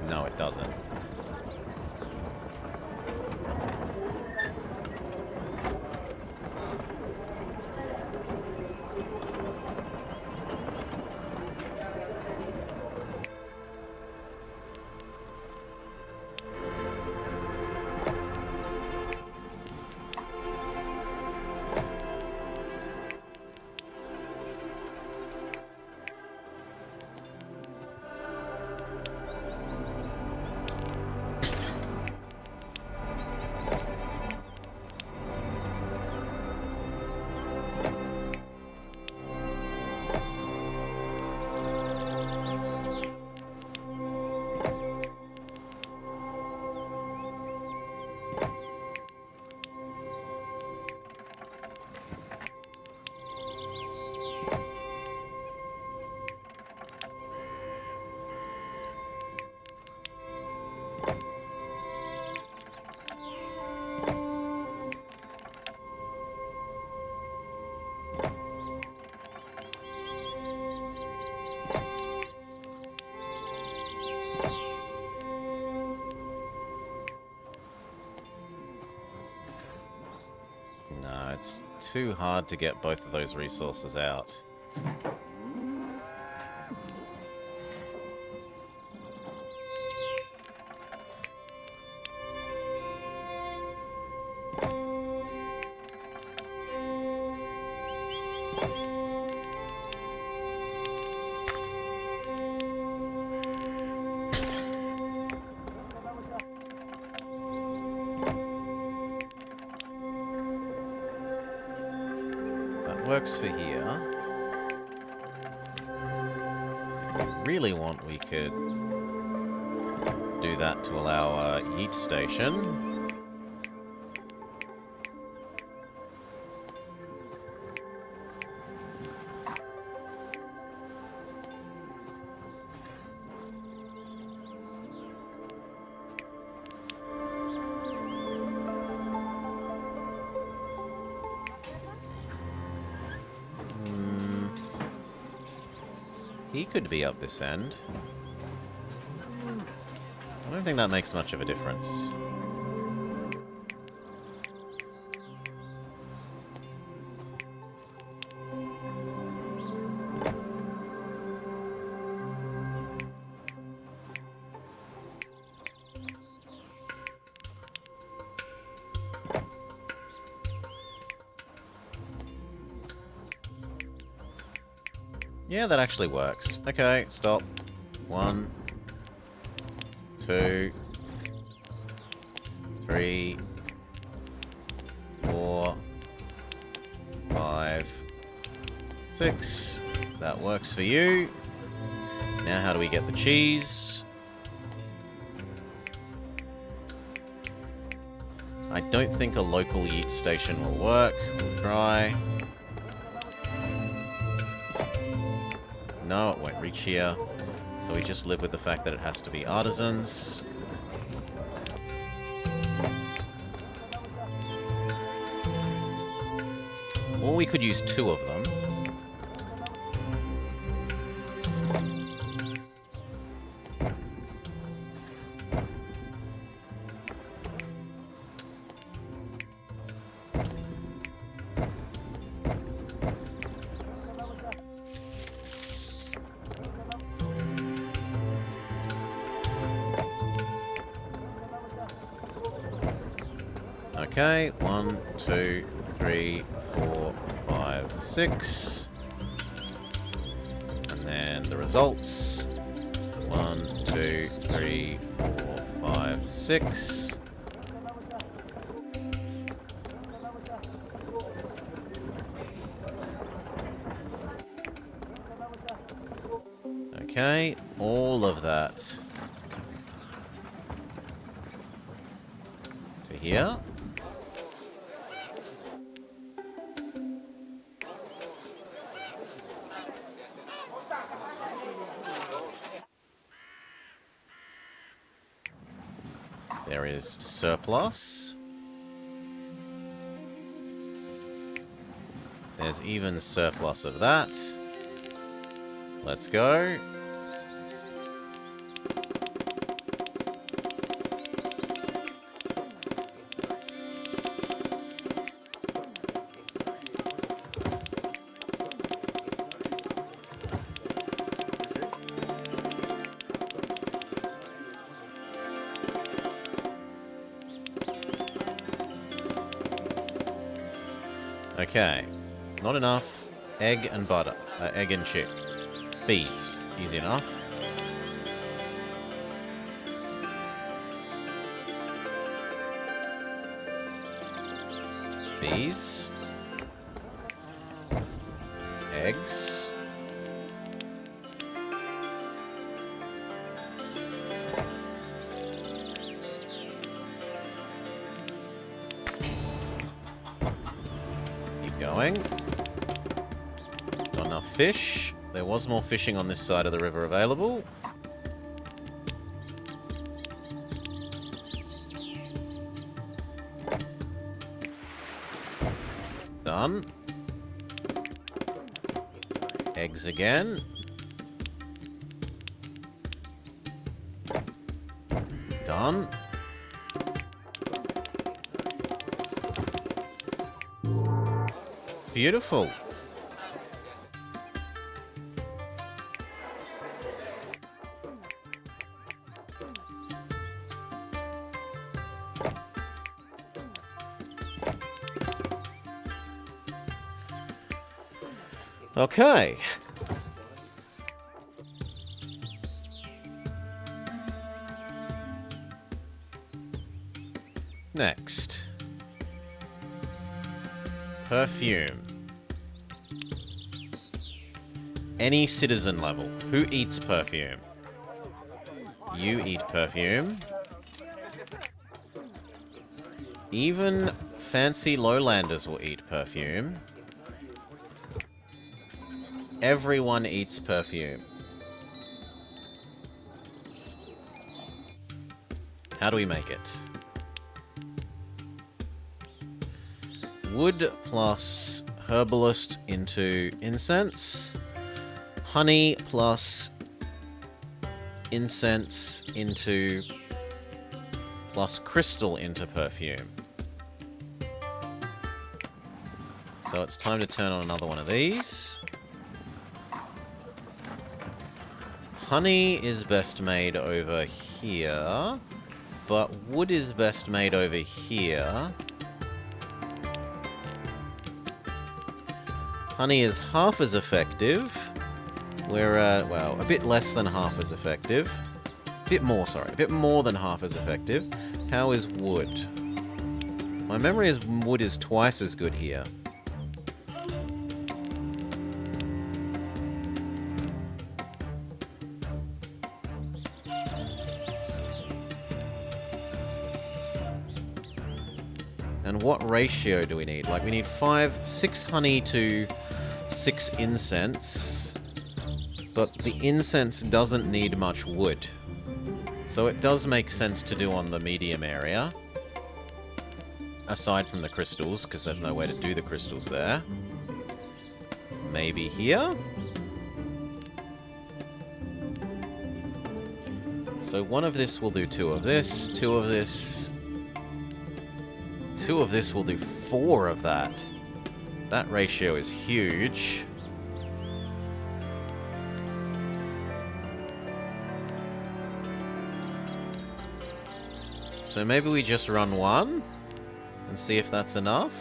No, it doesn't. No, it's too hard to get both of those resources out. Works for here. If we really want, we could do that to allow a yeet station. He could be up this end. I don't think that makes much of a difference. Yeah, that actually works. Okay, stop. 1, 2, 3, 4, 5, 6. That works for you. Now how do we get the cheese? I don't think a local yeet station will work. We'll try. No, it won't reach here. So we just live with the fact that it has to be artisans. Or we could use 2 of them. Okay, 1, 2, 3, 4, 5, 6. And then the results. 1, 2, 3, 4, 5, 6. Okay, all of that. To here. There is surplus. There's even surplus of that. Let's go. Okay. Not enough. Egg and butter. Egg and chip. Bees. Easy enough. Bees. Eggs. Keep going. Not enough fish. There was more fishing on this side of the river available. Done. Eggs again. Done. Beautiful. Okay. Next. Perfume. Any citizen level. Who eats perfume? You eat perfume. Even fancy lowlanders will eat perfume. Everyone eats perfume. How do we make it? Wood plus herbalist into incense. Honey plus incense into plus crystal into perfume. So it's time to turn on another one of these. Honey is best made over here, but wood is best made over here. Honey is half as effective. We're, well, a bit less than half as effective. A bit more than half as effective. How is wood? My memory is wood is twice as good here. And what ratio do we need? Like, we need 6 honey to 6 incense. But the incense doesn't need much wood. So it does make sense to do on the medium area. Aside from the crystals, because there's no way to do the crystals there. Maybe here? So one of this will do 2 of this, 2 of this. 2 of this will do 4 of that. That ratio is huge. So maybe we just run 1 and see if that's enough.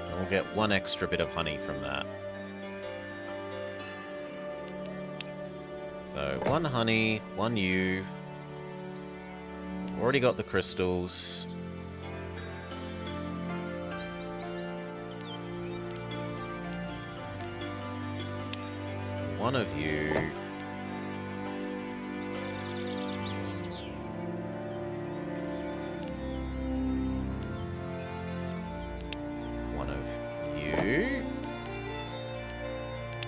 And we'll get 1 extra bit of honey from that. So, 1 honey, 1 you. Already got the crystals. One of you. One of you.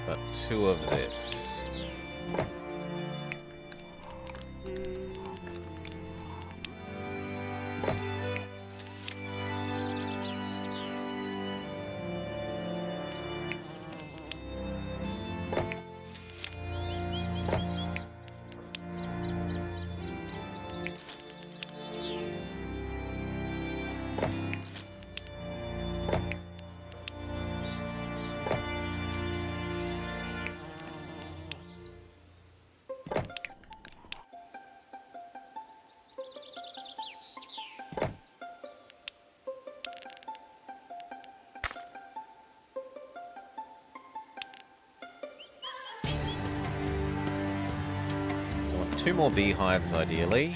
But 2 of this. So I want 2 more beehives, ideally.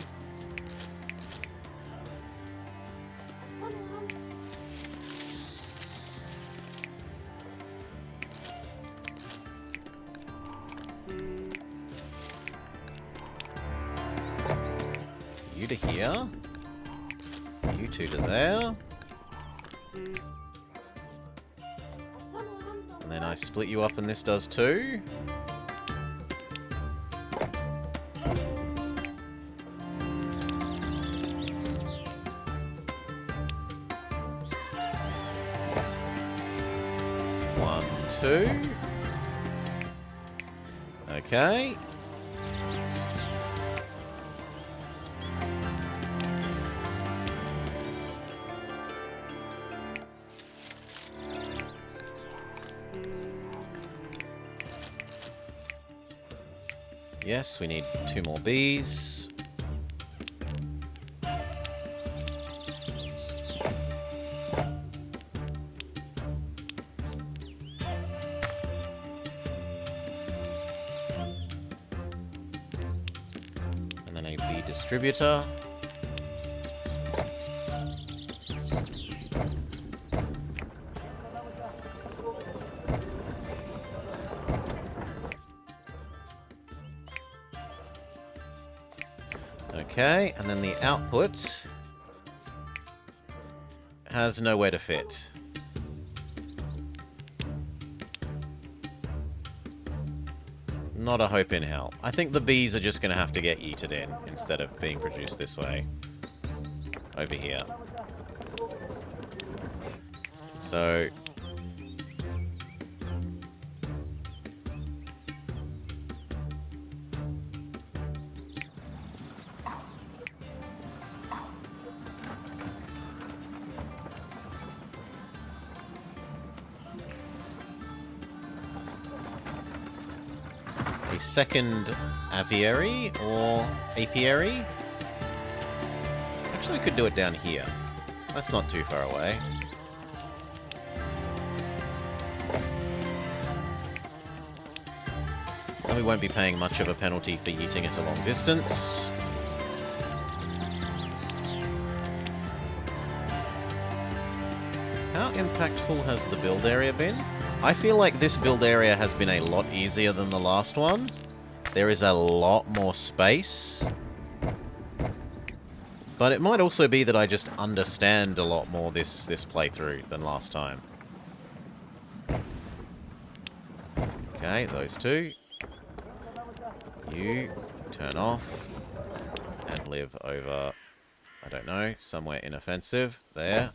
You to here. You 2 to there. And then I split you up and this does too. One, 2. Okay. Yes, we need 2 more bees. And then a bee distributor. Okay, and then the output has nowhere to fit. Not a hope in hell. I think the bees are just going to have to get yeeted in instead of being produced this way. Over here. So... a second aviary or apiary. Actually, I could do it down here. That's not too far away. And we won't be paying much of a penalty for yeeting it a long distance. How impactful has the build area been? I feel like this build area has been a lot easier than the last one. There is a lot more space. But it might also be that I just understand a lot more this playthrough than last time. Okay, those 2. You turn off and live over, I don't know, somewhere inoffensive. There.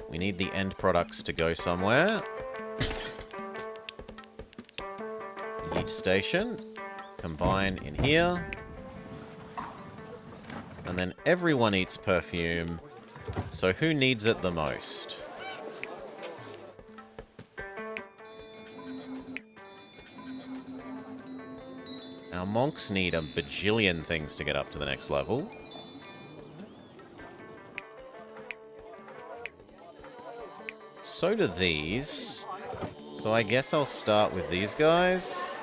We need the end products to go somewhere. Yeet station. Combine in here. And then everyone eats perfume. So who needs it the most? Our monks need a bajillion things to get up to the next level. So do these. So I guess I'll start with these guys.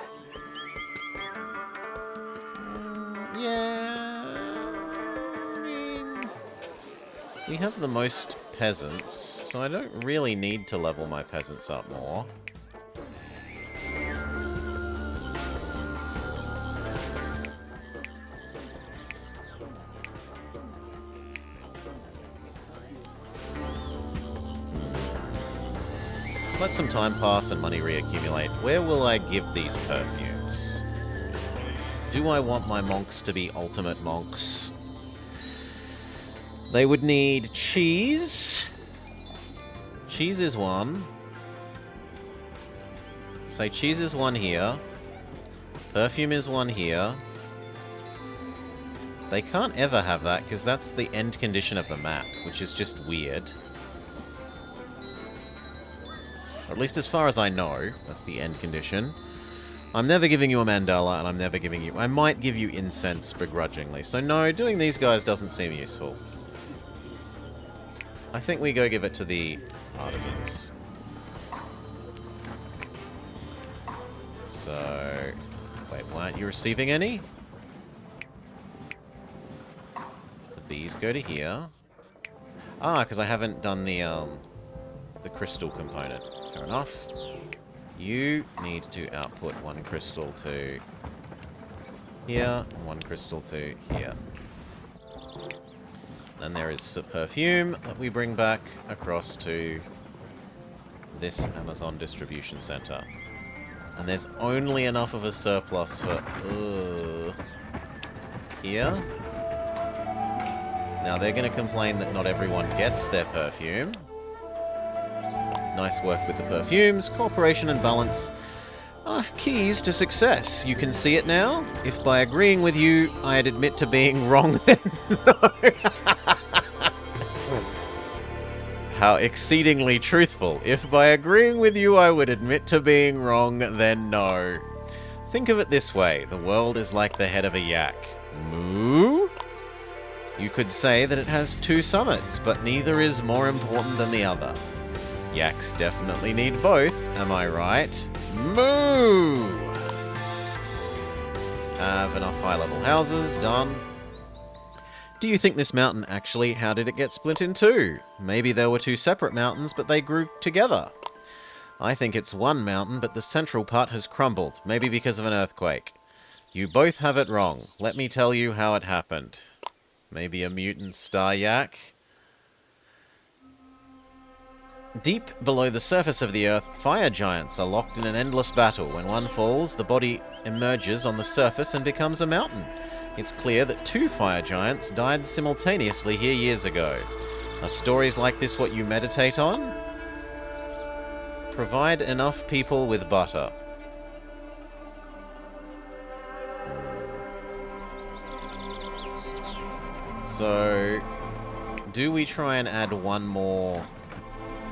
Yeah. I mean, we have the most peasants, so I don't really need to level my peasants up more. Let some time pass and money reaccumulate. Where will I give these perfumes? Do I want my monks to be ultimate monks? They would need cheese. Cheese is one. Say cheese is one here. Perfume is one here. They can't ever have that because that's the end condition of the map, which is just weird. Or at least as far as I know, that's the end condition. I'm never giving you a mandala, and I'm never giving you... I might give you incense begrudgingly. So no, doing these guys doesn't seem useful. I think we go give it to the artisans. So... Wait, why aren't you receiving any? The bees go to here. Ah, because I haven't done the crystal component. Fair enough. You need to output one crystal to here, and one crystal to here. Then there is some perfume that we bring back across to this Amazon distribution center. And there's only enough of a surplus for here. Now they're going to complain that not everyone gets their perfume. Nice work with the perfumes. Cooperation and balance are keys to success. You can see it now. If by agreeing with you, I'd admit to being wrong, then no. How exceedingly truthful. If by agreeing with you, I would admit to being wrong, then no. Think of it this way. The world is like the head of a yak. Moo? You could say that it has two summits, but neither is more important than the other. Yaks definitely need both, am I right? Moo! Have enough high-level houses, done. Do you think this mountain actually, how did it get split in two? Maybe there were two separate mountains, but they grew together. I think it's one mountain, but the central part has crumbled, maybe because of an earthquake. You both have it wrong. Let me tell you how it happened. Maybe a mutant star yak? Deep below the surface of the Earth, fire giants are locked in an endless battle. When one falls, the body emerges on the surface and becomes a mountain. It's clear that two fire giants died simultaneously here years ago. Are stories like this what you meditate on? Provide enough people with butter. So, do we try and add one more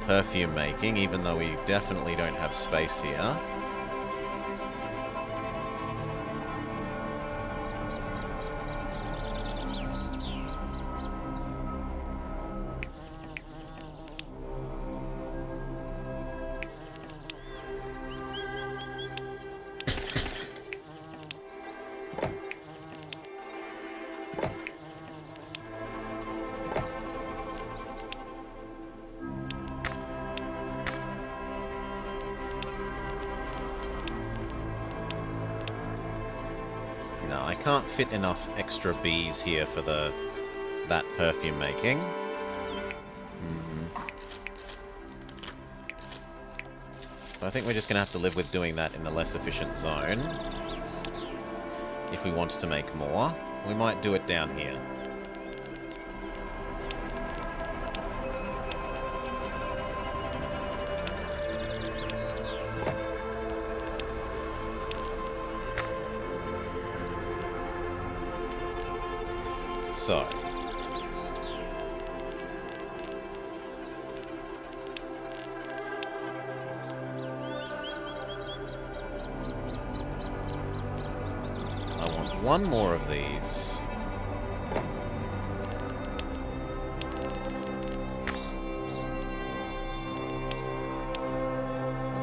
perfume making, even though we definitely don't have space here? No, I can't fit enough extra bees here for that perfume making. So I think we're just going to have to live with doing that in the less efficient zone. If we wanted to make more, we might do it down here. So, I want one more of these.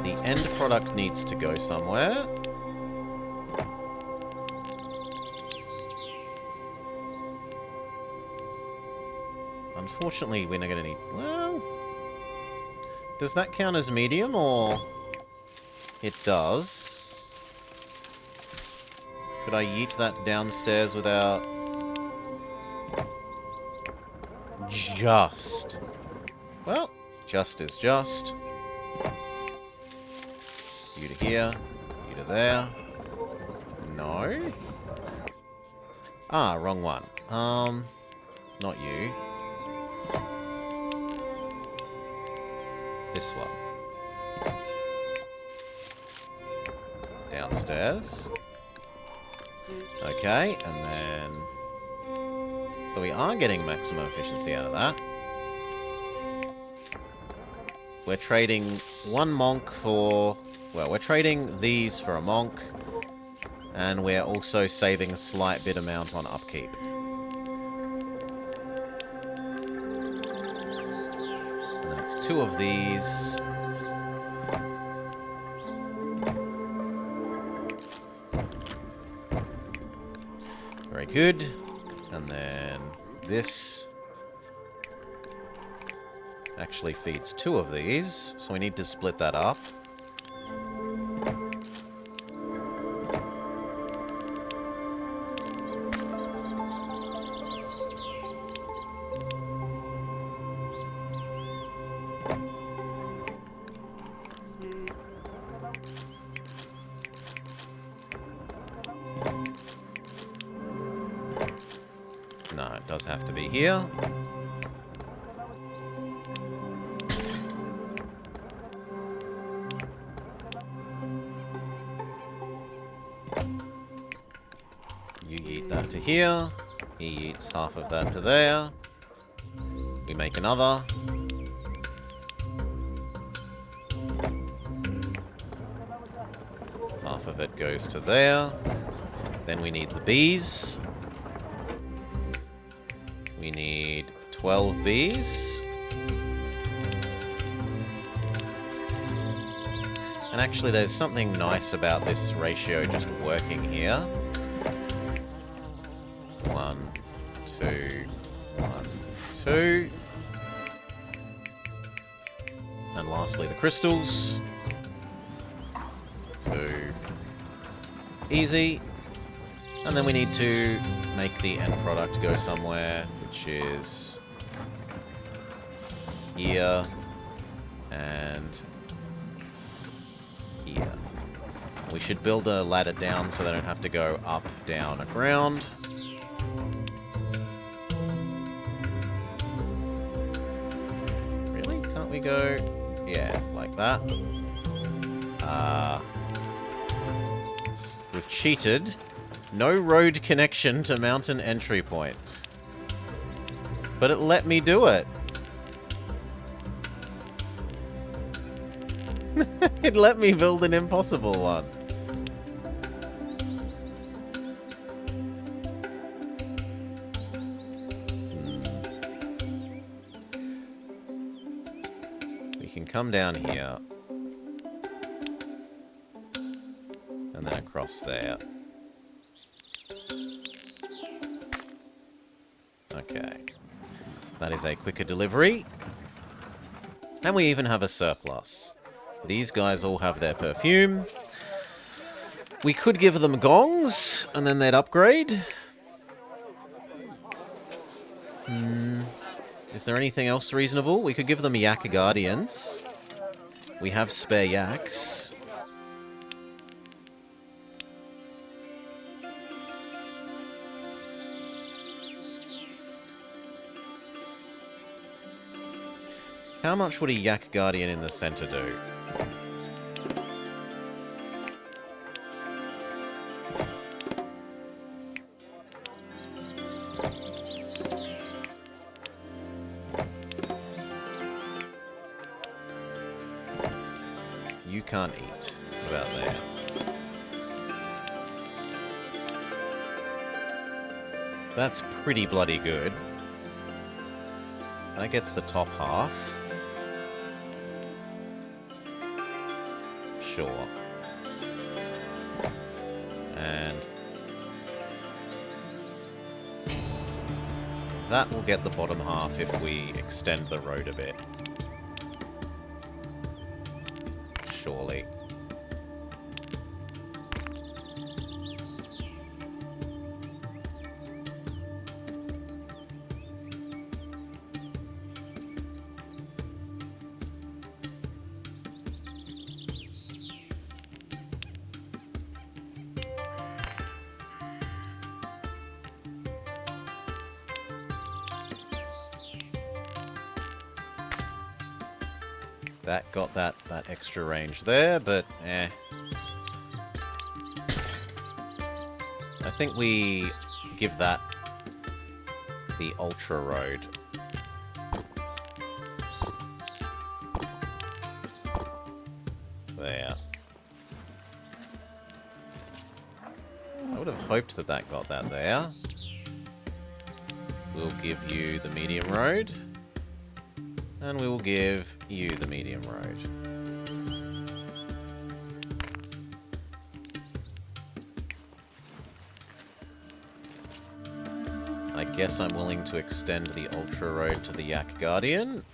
The end product needs to go somewhere. Unfortunately, we're not going to need... Well... Does that count as medium, or... It does. Could I yeet that downstairs without... Just. Well, just is just. You to here. You to there. No. Ah, wrong one. Not you. This one. Downstairs. Okay, and then... So we are getting maximum efficiency out of that. We're trading one monk for... Well, we're trading these for a monk. And we're also saving a slight bit amount on upkeep. And then it's 2 of these. Very good. And then this actually feeds 2 of these, so we need to split that up. No, it does have to be here. You yeet that to here. He yeets half of that to there. We make another. Half of it goes to there. Then we need the bees. We need 12 bees. And actually, there's something nice about this ratio just working here. 1, 2, 1, 2. And lastly, the crystals. 2. Easy. And then we need to make the end product go somewhere, which is here and here. We should build a ladder down so they don't have to go up, down, and around. Really? Can't we go? Yeah, like that. We've cheated. No road connection to mountain entry point. But it let me do it. It let me build an impossible one. We can come down here. And then across there. Okay. That is a quicker delivery. And we even have a surplus. These guys all have their perfume. We could give them gongs, and then they'd upgrade. Is there anything else reasonable? We could give them yak guardians. We have spare yaks. How much would a yak guardian in the center do? You can't eat. What about there? That's pretty bloody good. That gets the top half. Sure. And that will get the bottom half if we extend the road a bit. Surely. That got that extra range there, but eh. I think we give that the Ultra Road. There. I would have hoped that that got that there. We'll give you the medium road. And we will give you the medium road. I guess I'm willing to extend the Ultra Road to the Yak Guardian.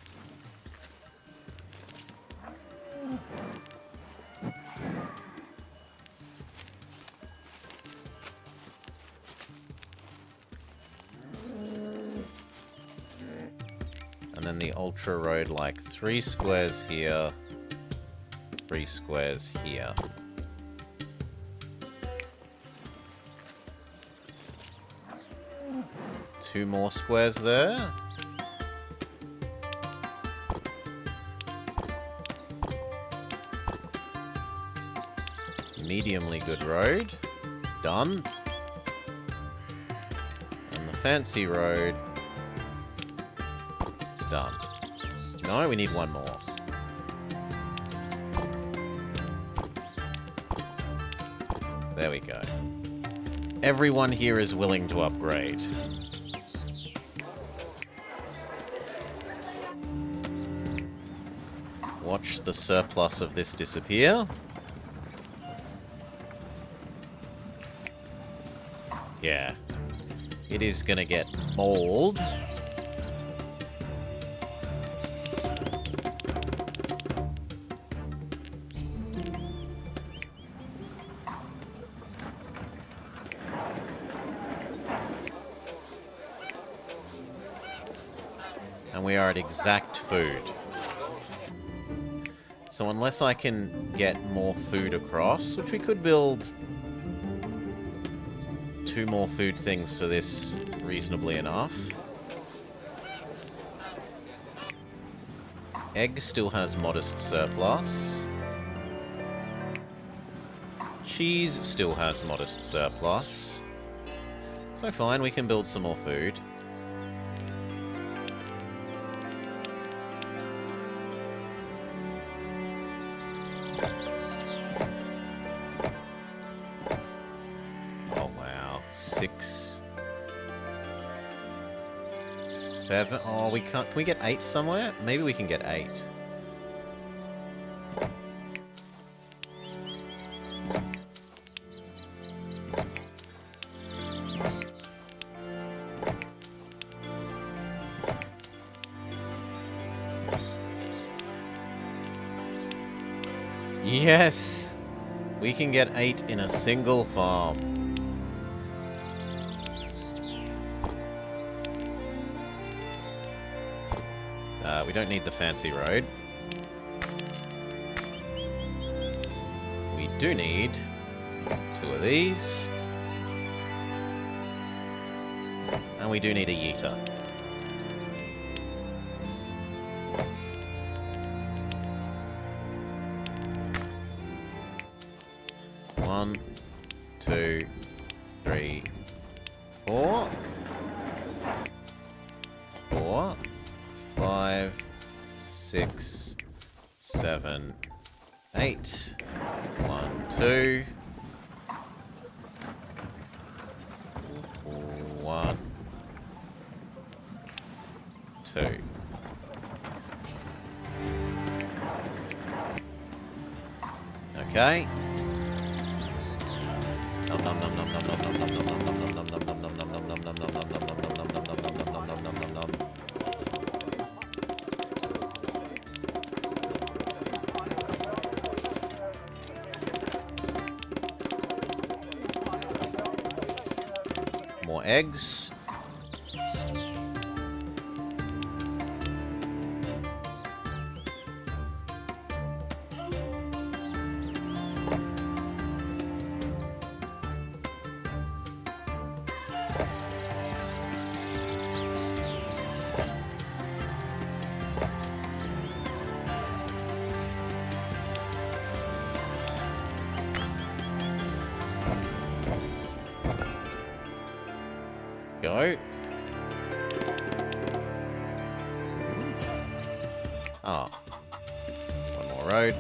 And then the Ultra Road, like 3 squares here, 3 squares here. Two more squares there. Mediumly good road. Done. And the fancy road. Done. No, we need one more. There we go. Everyone here is willing to upgrade. Watch the surplus of this disappear. Yeah. It is gonna get mauled. And we are at exact food. So unless I can get more food across, which we could build 2 more food things for this reasonably enough. Egg still has modest surplus. Cheese still has modest surplus. So fine, we can build some more food. Oh wow, 6, 7. Oh, we can't. Can we get 8 somewhere? Maybe we can get 8. Yes! We can get 8 in a single farm. We don't need the fancy road. We do need 2 of these. And we do need a yeeter. One, 2, 3, 4. 4, 5, 6, 7, 8. 1, 2. 1, 2. Okay. More eggs. Go. Oh. One more road.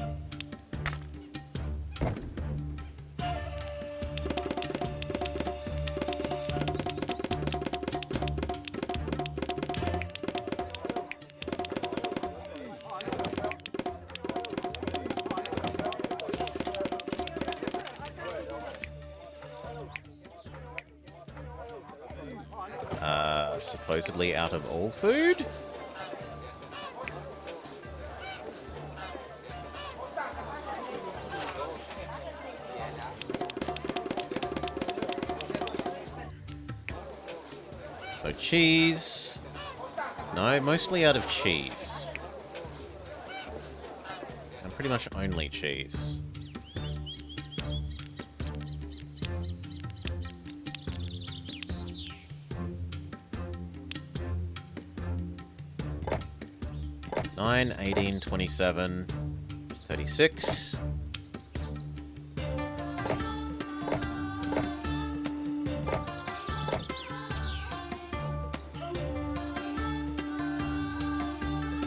Supposedly out of all food? So cheese. No, mostly out of cheese. And pretty much only cheese. Nine, 18, 27, 36.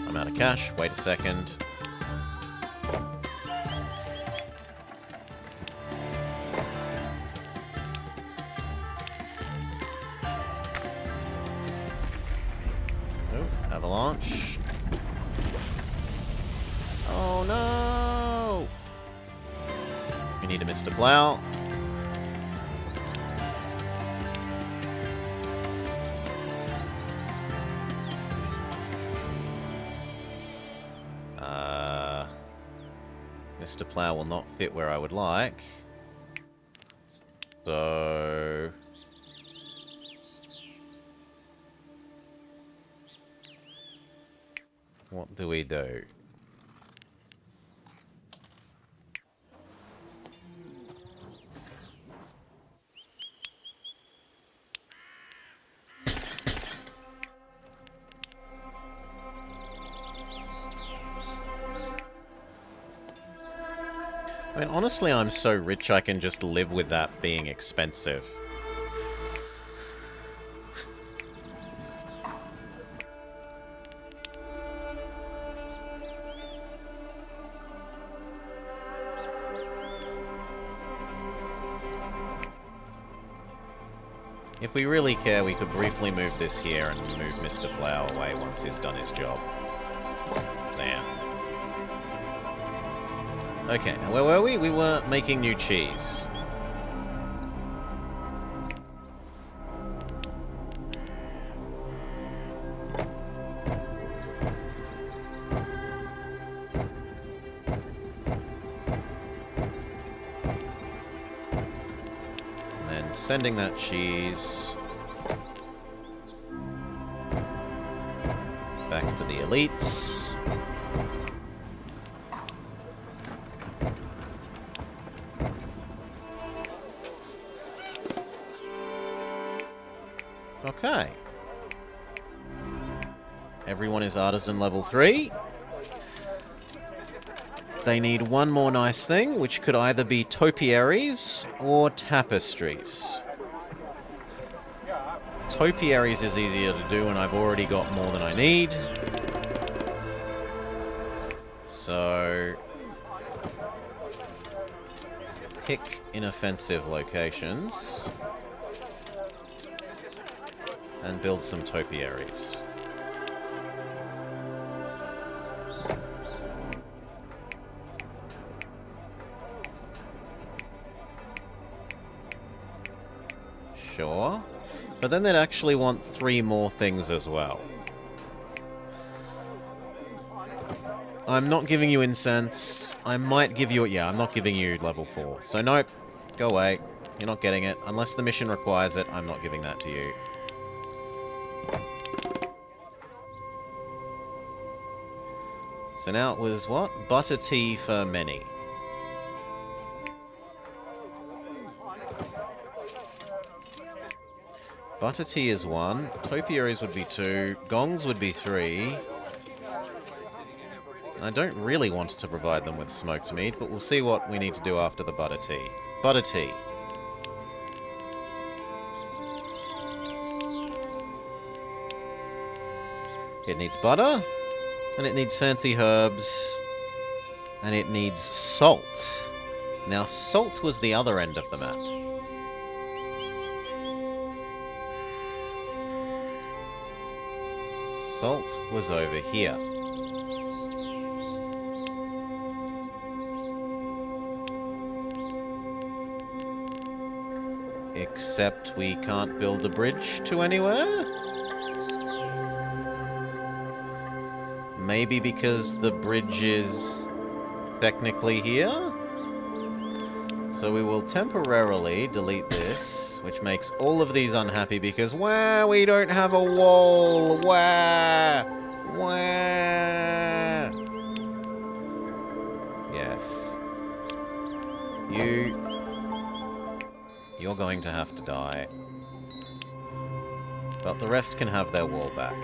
I'm out of cash. Wait a second. Oh, avalanche. Oh no! We need a Mr. Plow. Mr. Plow will not fit where I would like. So... what do we do? I mean, honestly, I'm so rich I can just live with that being expensive. If we really care, we could briefly move this here and move Mr. Plow away once he's done his job. There. Okay, now where were we? We were making new cheese. And then sending that cheese back to the elites. Okay. Everyone is artisan level 3. They need one more nice thing, which could either be topiaries or tapestries. Topiaries is easier to do, and I've already got more than I need. So... pick inoffensive locations. And build some topiaries. Sure. But then they'd actually want 3 more things as well. I'm not giving you incense. I might give you... Yeah, I'm not giving you level 4. So nope. Go away. You're not getting it. Unless the mission requires it, I'm not giving that to you. So now it was what? Butter tea for many. Butter tea is 1. Topiaries would be 2. Gongs would be 3. I don't really want to provide them with smoked meat, but we'll see what we need to do after the butter tea. Butter tea. It needs butter, and it needs fancy herbs, and it needs salt. Now, salt was the other end of the map. Salt was over here. Except we can't build a bridge to anywhere? Maybe because the bridge is technically here? So we will temporarily delete this, which makes all of these unhappy because, wah, we don't have a wall! Wah! Wah! Yes. You're going to have to die. But the rest can have their wall back.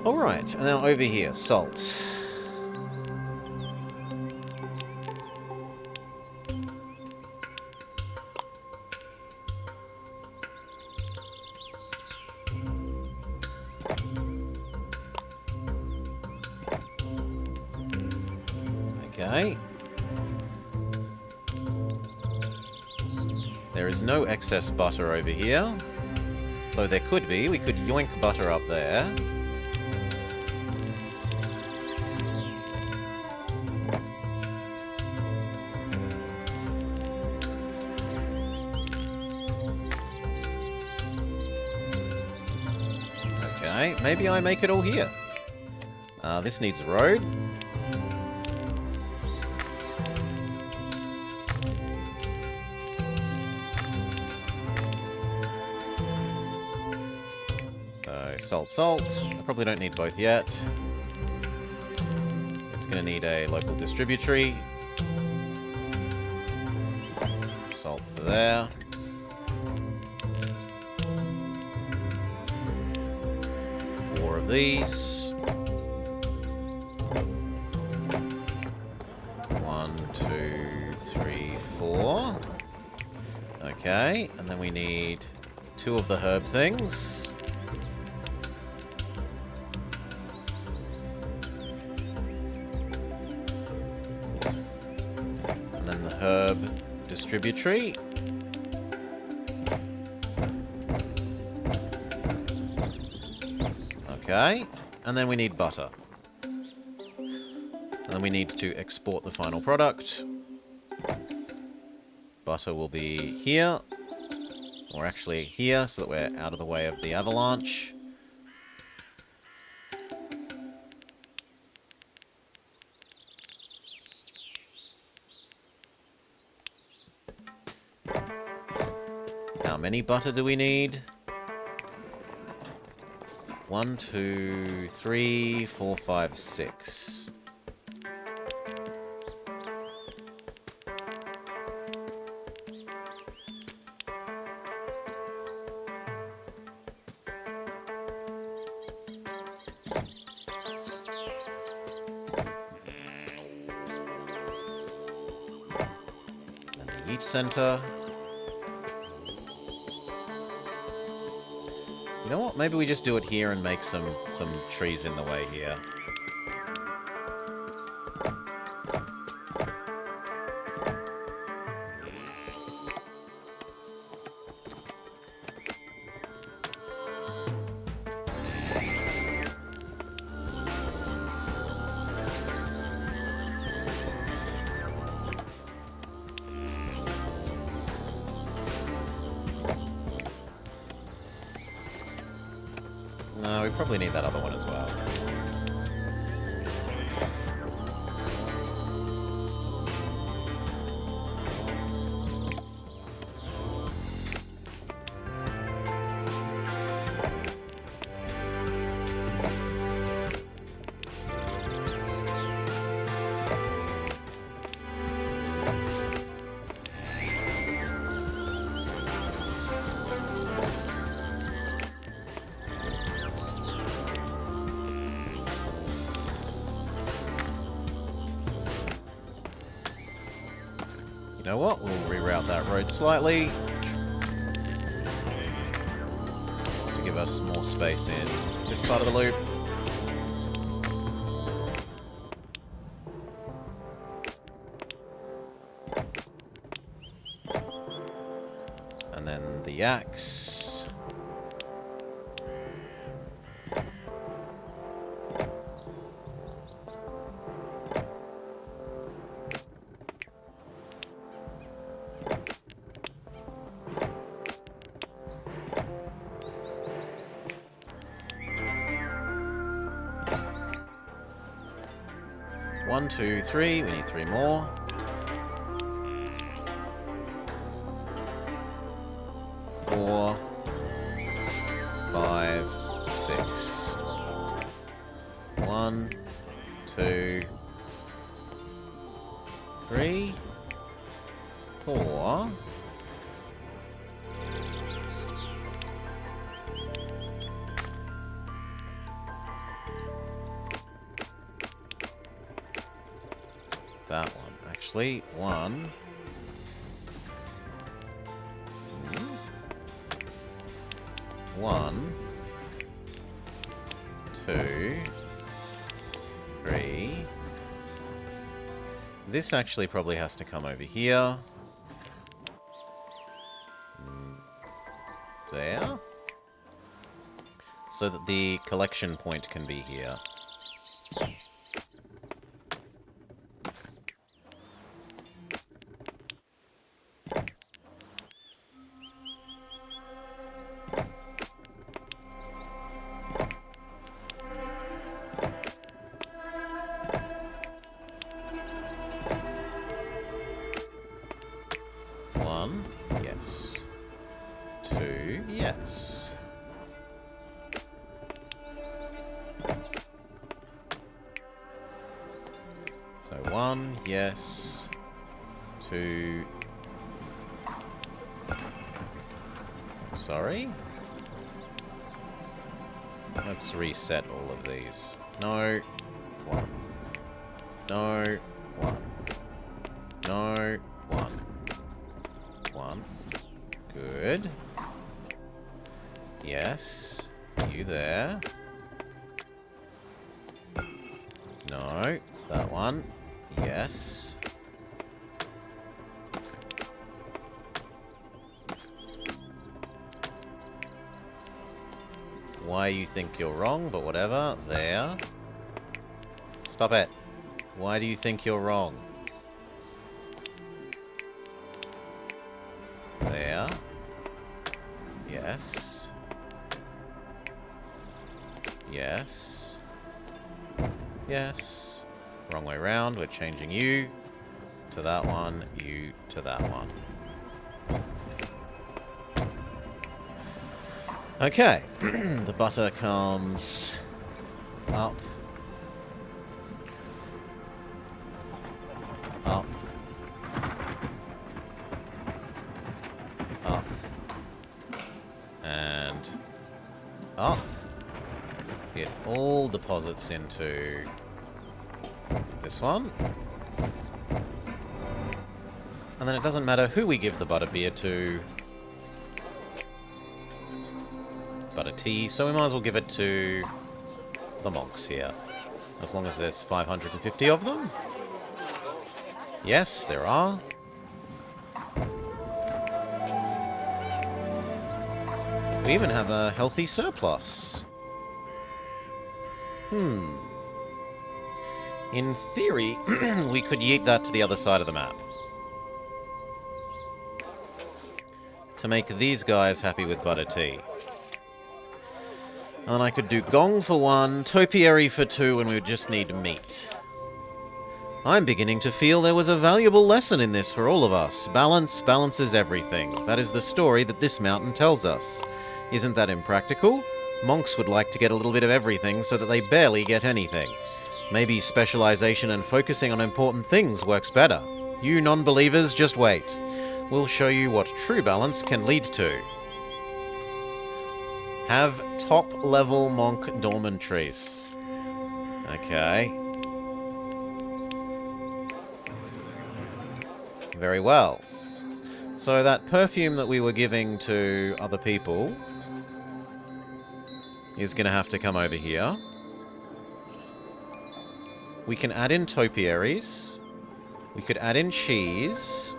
Alright, and now over here, salt. Okay. There is no excess butter over here. Though there could be. We could yoink butter up there. Okay, maybe I make it all here. This needs a road. Salt, salt. I probably don't need both yet. It's going to need a local distributory. Salt there. Four of these. 1, 2, 3, 4. Okay, and then we need 2 of the herb things. Herb distributory. Okay, and then we need butter. And then we need to export the final product. Butter will be here, or actually here, so that we're out of the way of the avalanche. How many butter do we need? 1, 2, 3, 4, 5, 6. And the wheat center. You know what? Maybe we just do it here and make some trees in the way here. No, we probably need that other one as well. You know what? We'll reroute that road slightly to give us more space in this part of the loop. And then the axe. One, two, three. We need 3 more. 4, 5, 6. 1, 2, 3, 4. That one, actually. 1. 1, 2, 3. This actually probably has to come over here. There. So that the collection point can be here. Yes. 2, yes. So 1, yes. 2. Sorry? Let's reset all of these. No. 1. No. 1. No. 1. 1. Good. Yes. You there. No. That one. Yes. Why you think you're wrong, but whatever. There. Stop it. Why do you think you're wrong? There. Yes. Yes. Yes. Wrong way round. We're changing you to that one, you to that one. Okay. The butter comes up. Up. Up. And up. It all deposits into this one. And then it doesn't matter who we give the butterbeer to. Butter tea, so we might as well give it to the monks here. As long as there's 550 of them. Yes, there are. We even have a healthy surplus. In theory, we could yeet that to the other side of the map. To make these guys happy with butter tea. And then I could do gong for 1, topiary for 2, and we would just need meat. I'm beginning to feel there was a valuable lesson in this for all of us. Balance is everything. That is the story that this mountain tells us. Isn't that impractical? Monks would like to get a little bit of everything so that they barely get anything. Maybe specialization and focusing on important things works better. You non-believers, just wait. We'll show you what true balance can lead to. Have top-level monk dormitories. Okay. Very well. So that perfume that we were giving to other people is going to have to come over here. We can add in topiaries. We could add in cheese.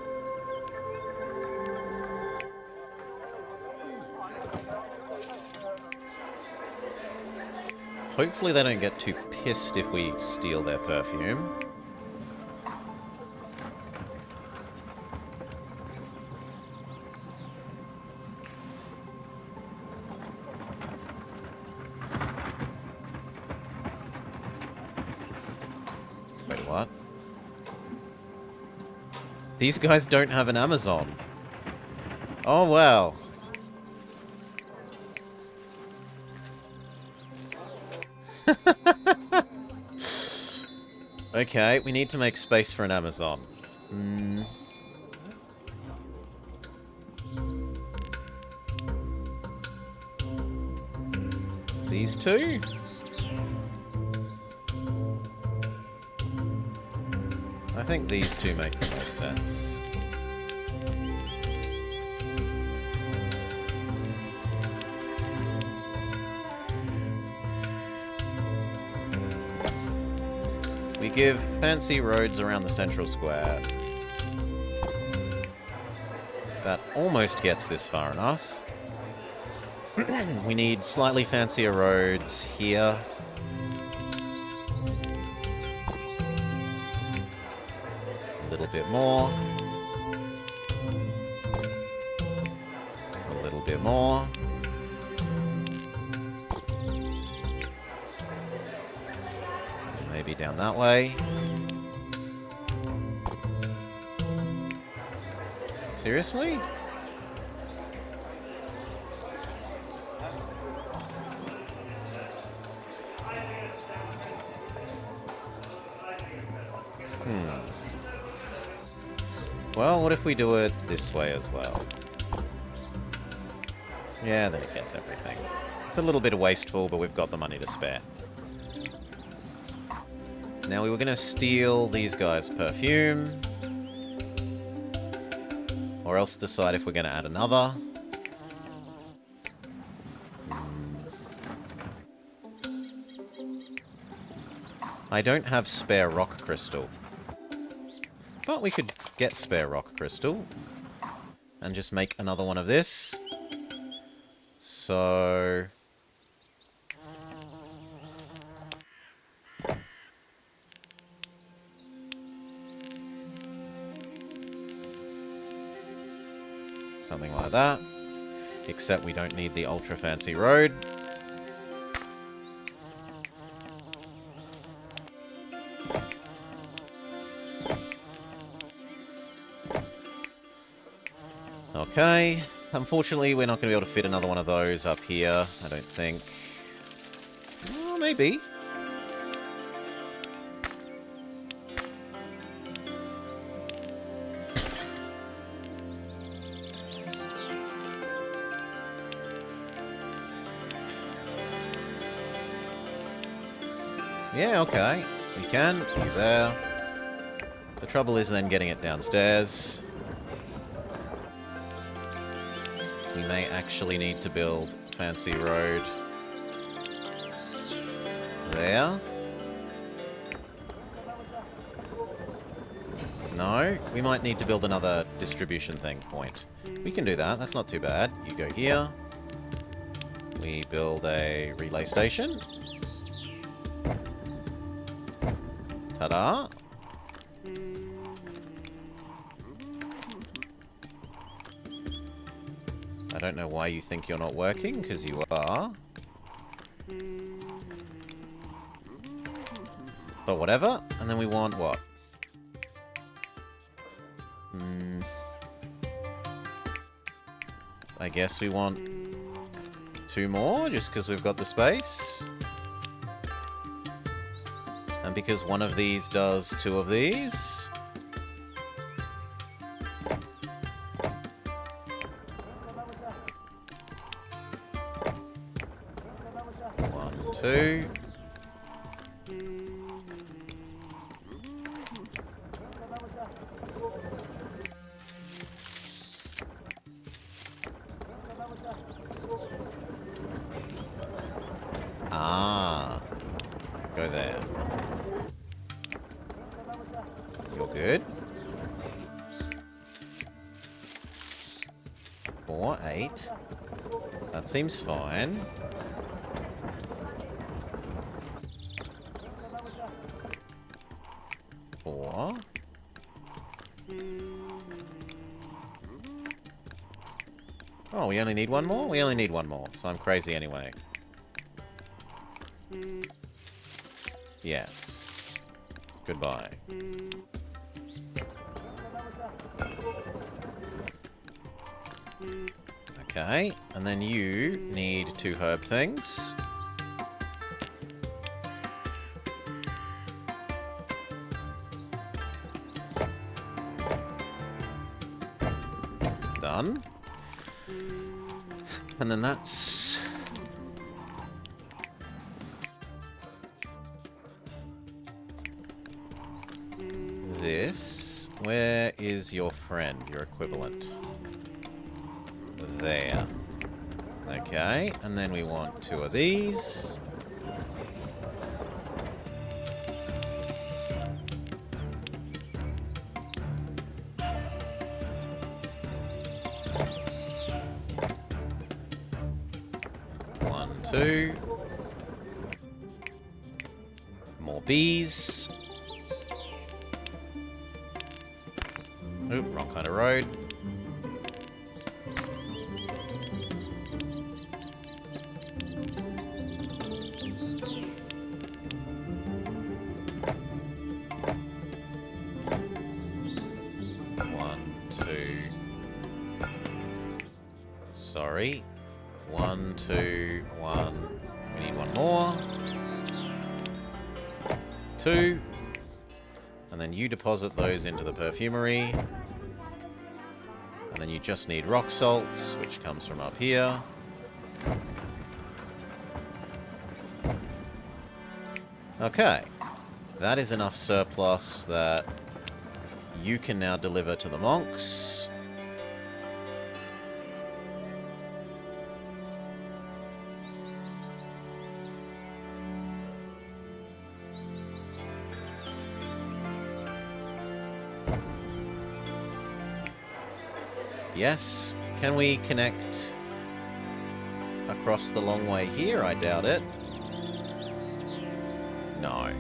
Hopefully they don't get too pissed if we steal their perfume. Wait, what? These guys don't have an Amazon. Oh, wow. Okay, we need to make space for an Amazon. These two? I think these two make the most sense. We give fancy roads around the central square. That almost gets this far enough. We need slightly fancier roads here. A little bit more. A little bit more. Maybe down that way. Seriously? Well, what if we do it this way as well? Yeah, then it gets everything. It's a little bit wasteful, but we've got the money to spare. Now, we were going to steal these guys' perfume. Or else decide if we're going to add another. I don't have spare rock crystal. But we could get spare rock crystal. And just make another one of this. So... something like that. Except we don't need the ultra fancy road. Okay. Unfortunately, we're not going to be able to fit another one of those up here, I don't think. Well, maybe. Yeah, okay. We can. You there. The trouble is then getting it downstairs. We may actually need to build a fancy road there. No, we might need to build another distribution thing point. We can do that. That's not too bad. You go here. We build a relay station. Ta-da! I don't know why you think you're not working, because you are. But whatever. And then we want what? I guess we want 2 more, just because we've got the space. And because one of these does 2 of these. 1, 2. Ah. Go there. You're good. 4, 8. That seems fine. 4. Oh, we only need 1 more? We only need 1 more, so I'm crazy anyway. Yes. Goodbye. Okay, and then you need 2 herb things. Done. And then that's... this. Where is your friend, your equivalent? There. Okay, and then we want 2 of these. One, 2. More bees. Oop, wrong kind of road. Sorry. 1, 2, 1. We need 1 more. 2. And then you deposit those into the perfumery. And then you just need rock salt, which comes from up here. Okay. That is enough surplus that you can now deliver to the monks. Yes. Can we connect across the long way here? I doubt it. No.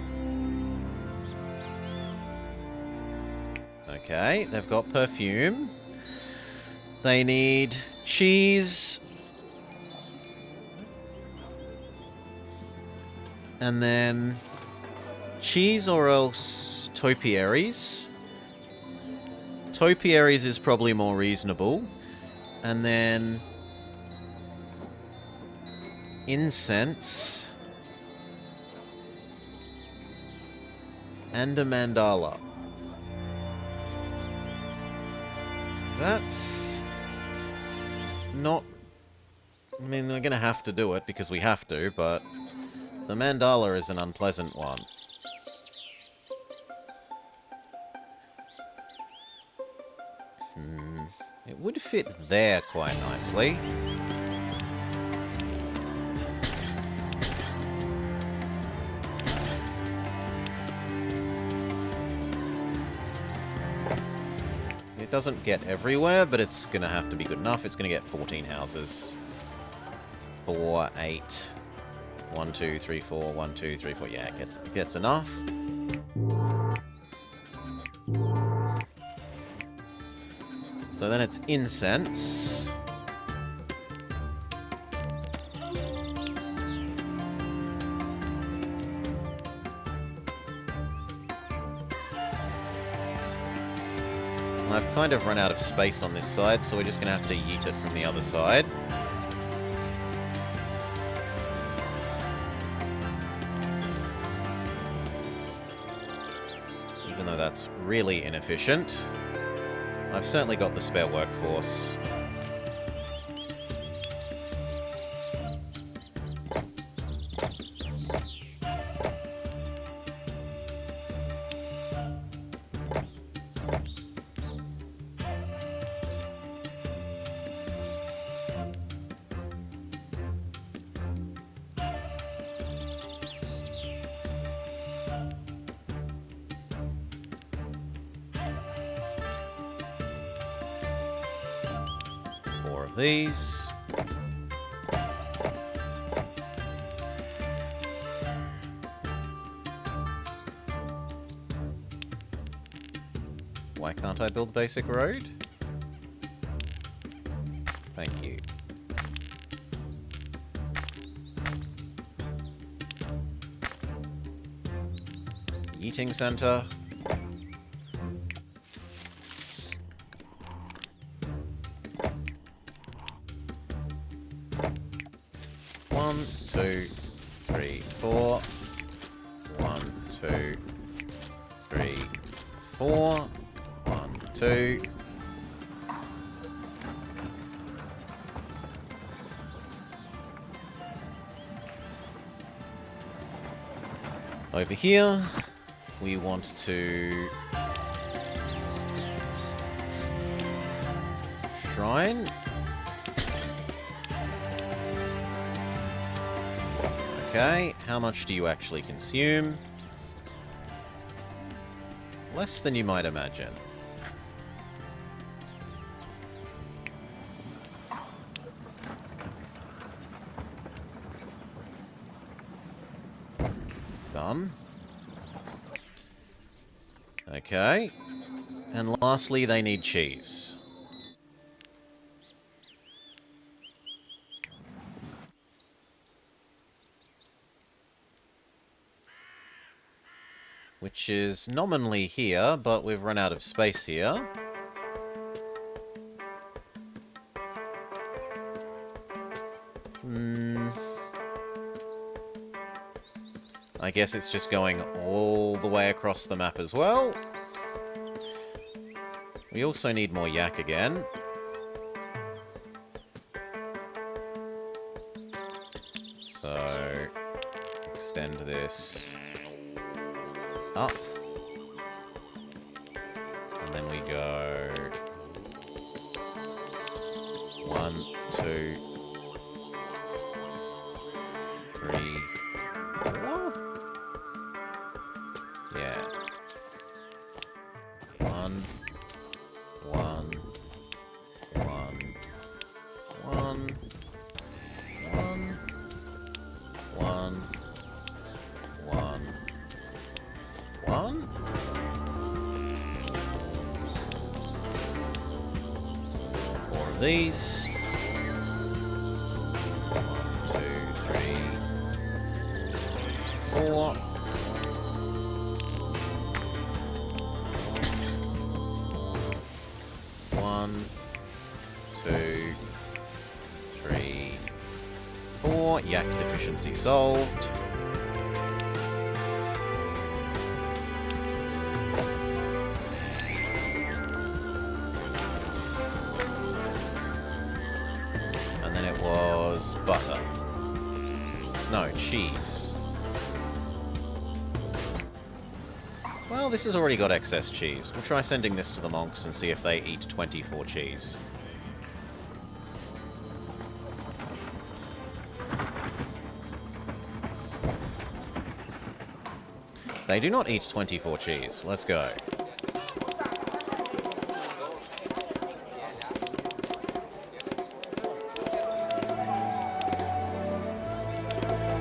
Okay, they've got perfume. They need cheese. And then cheese or else topiaries. Topiaries is probably more reasonable. And then incense and a mandala. That's not... I mean, we're going to have to do it because we have to, but the mandala is an unpleasant one. It would fit there quite nicely. It doesn't get everywhere, but it's going to have to be good enough. It's going to get 14 houses. 4, 8. 1, 2, 3, 4. 1, 2, 3, 4. Yeah, it gets enough. So then it's incense. I've kind of run out of space on this side, so we're just going to have to yeet it from the other side. Even though that's really inefficient. I've certainly got the spare workforce. These. Why can't I build basic road? Thank you. Eating center. One, two, three, four. 1, 2, 3, 4. 1, 2. Over here, we want to shrine. Okay, how much do you actually consume? Less than you might imagine. Done. Okay. And lastly, they need cheese. Which is nominally here, but we've run out of space here. I guess it's just going all the way across the map as well. We also need more yak again. So, extend this up. And then we go 1, 2, 3, 4. Yeah. 1, 1, 1, 1, 1, 1, 1, 1. Four of these. 1, 2, 3, 4. 1, 2, 3, 4. Yak deficiency solved. And then it was butter. No, cheese. Well, this has already got excess cheese. We'll try sending this to the monks and see if they eat 24 cheese. They do not eat 24 cheese. Let's go.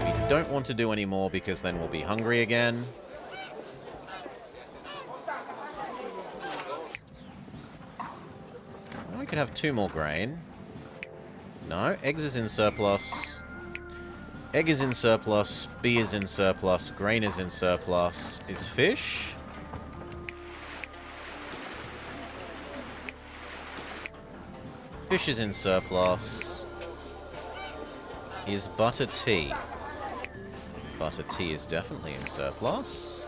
We don't want to do any more because then we'll be hungry again. We could have 2 more grain. No, eggs is in surplus. Egg is in surplus. Bee is in surplus. Grain is in surplus. Is fish? Fish is in surplus. Is butter tea? Butter tea is definitely in surplus.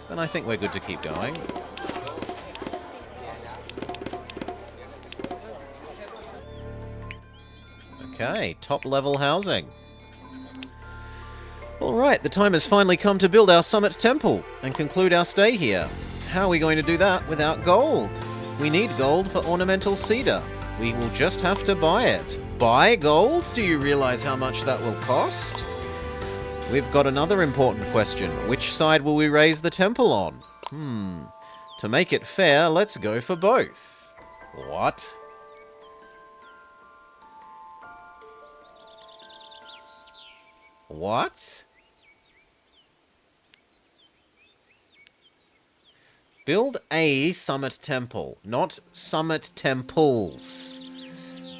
Then I think we're good to keep going. Okay, top level housing. Alright, the time has finally come to build our summit temple and conclude our stay here. How are we going to do that without gold? We need gold for ornamental cedar. We will just have to buy it. Buy gold? Do you realize how much that will cost? We've got another important question. Which side will we raise the temple on? To make it fair, let's go for both. What? What? Build a summit temple, not summit temples.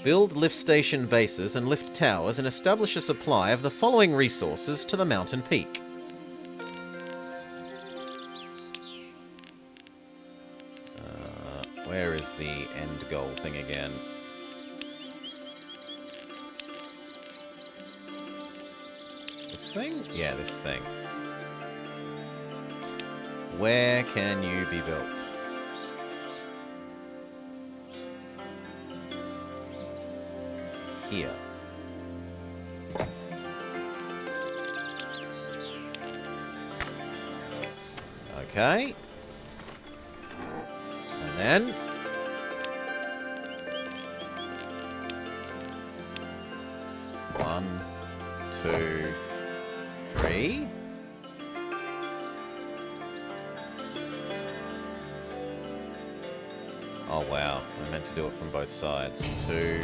Build lift station bases and lift towers and establish a supply of the following resources to the mountain peak. Where is the end goal thing again? This thing? Yeah, this thing. Where can you be built? Here. Okay. And then... one, two, three. Oh wow, we're meant to do it from both sides. Two.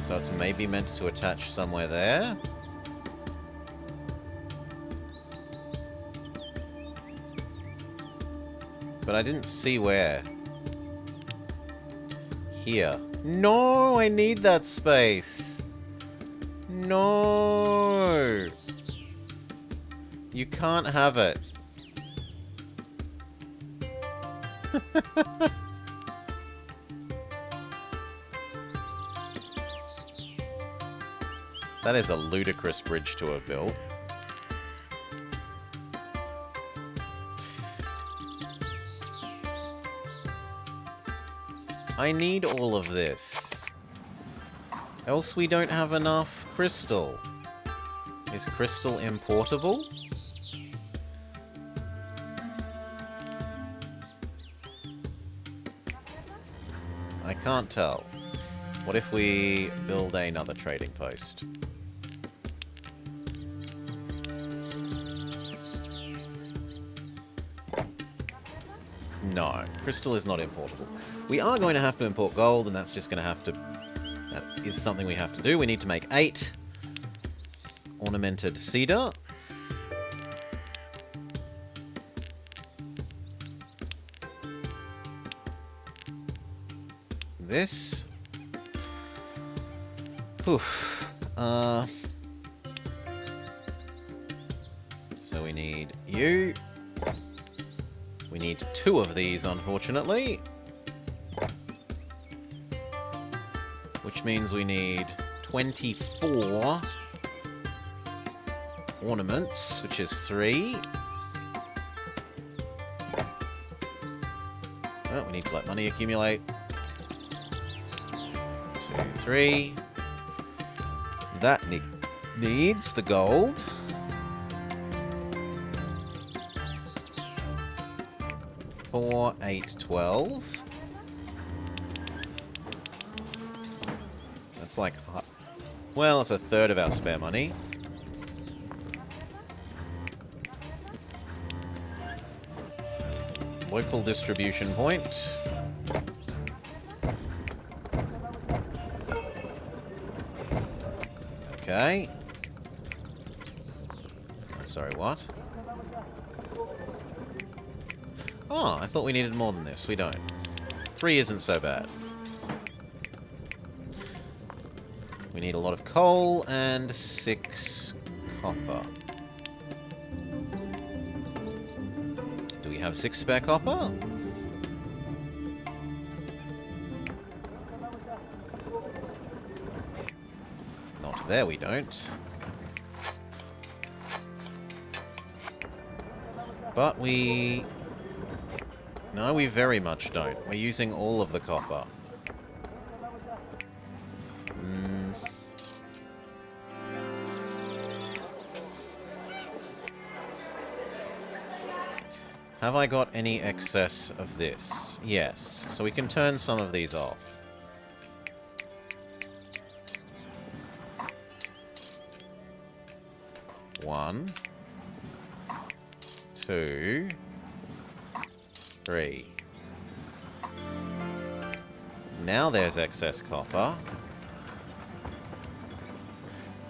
So it's maybe meant to attach somewhere there. But I didn't see where. Here. No, I need that space. No. You can't have it. That is a ludicrous bridge to have built. I need all of this. Else we don't have enough crystal. Is crystal importable? I can't tell. What if we build another trading post? No, crystal is not importable. We are going to have to import gold, and that's just going to have to... That is something we have to do. We need to make 8 ornamented cedar. This. Oof. So we need you. We need 2 of these, unfortunately. Which means we need 24 ornaments, which is 3. Oh, we need to let money accumulate. 2, 3. That needs the gold. 4, 8, 12. That's like... Well, it's a third of our spare money. Local distribution point. Okay. I'm sorry, what? Oh, I thought we needed more than this. We don't. 3 isn't so bad. We need a lot of coal and 6 copper. Do we have 6 spare copper? There we don't. But we... No, we very much don't. We're using all of the copper. Have I got any excess of this? Yes. So we can turn some of these off. One. 2, 3. Now there's excess copper.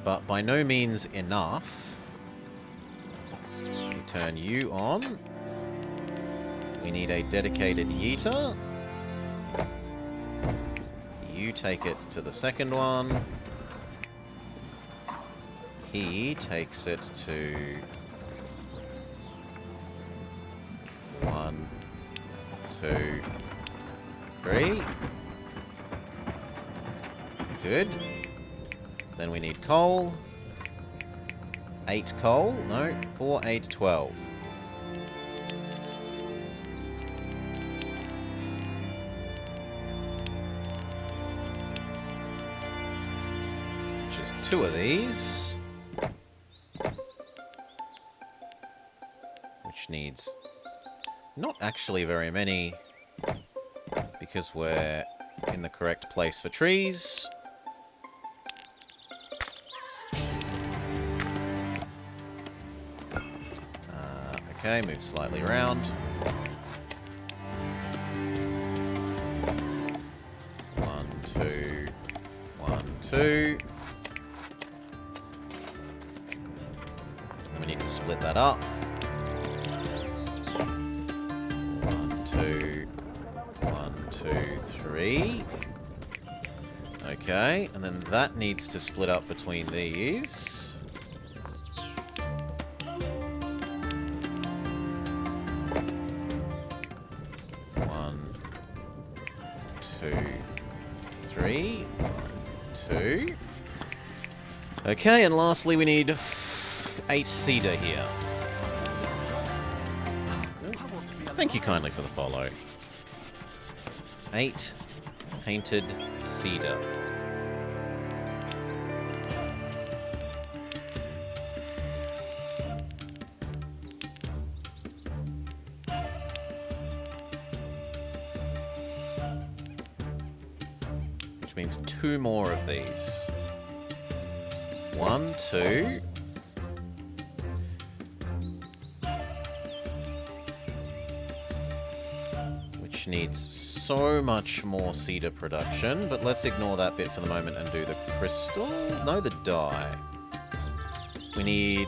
But by no means enough. We turn you on. We need a dedicated yeeter. You take it to the second one. He takes it to... 1, 2, 3. Good. Then we need coal. 8 coal. No, 4, 8, 12. Which is 2 of these. Which needs... not actually very many, because we're in the correct place for trees. Okay, move slightly around. 1, 2, 1, 2. And we need to split that up. 3. Okay, and then that needs to split up between these. 1, 2, 3. 1, 2. Okay, and lastly we need 8 cedar here. Thank you kindly for the follow. 8 painted cedar. Which means 2 more of these. 1, 2. Needs so much more cedar production, but let's ignore that bit for the moment and do the crystal. No, the dye. We need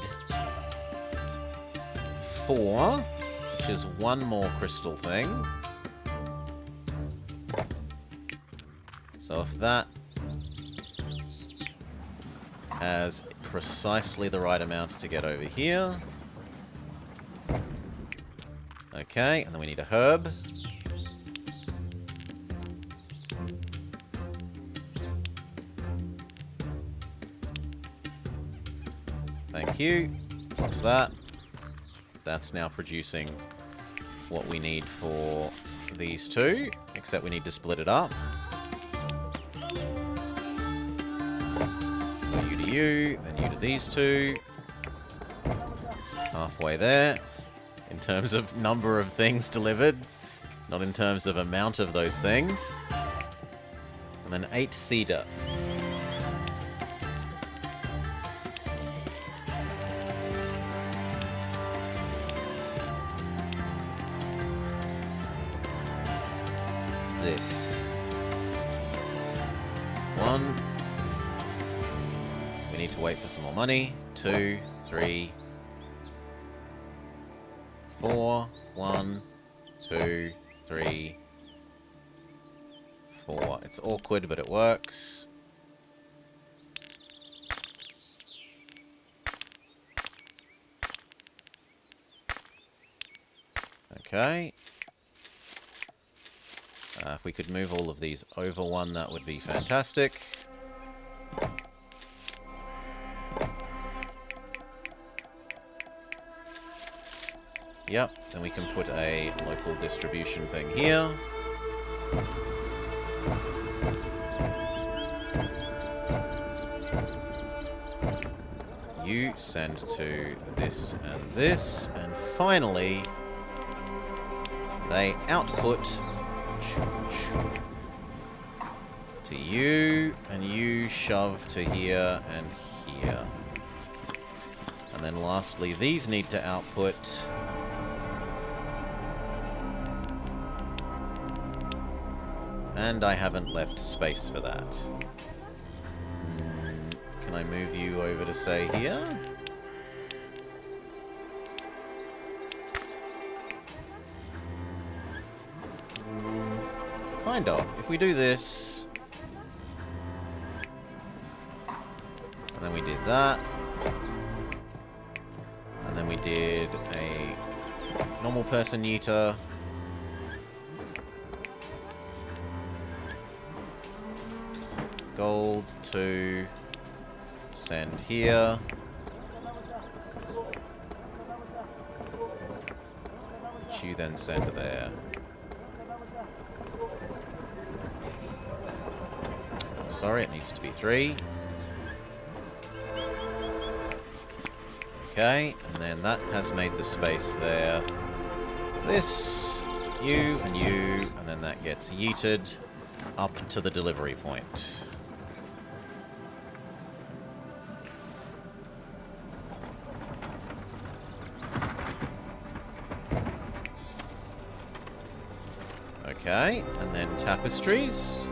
4, which is 1 more crystal thing. So if that has precisely the right amount to get over here. Okay, and then we need a herb. Thank you. What's that? That's now producing what we need for these 2, except we need to split it up. So you to you, then you to these 2. Halfway there, in terms of number of things delivered, not in terms of amount of those things. And then 8 cedar. This 1. We need to wait for some more money. 2, 3, 4. 1, 2, 3, 4. It's awkward, but it works. Okay. If we could move all of these over 1, that would be fantastic. Yep, then we can put a local distribution thing here. You send to this, and finally, they output to you, and you shove to here and here. And then lastly, these need to output. And I haven't left space for that. Can I move you over to, say, here? Kind of. If we do this... And then we did that. And then we did a normal person yeeter. Gold to send here. Which you then send there. I'm sorry, it needs to be 3. Okay, and then that has made the space there. This, you, and then that gets yeeted up to the delivery point. Okay, and then tapestries.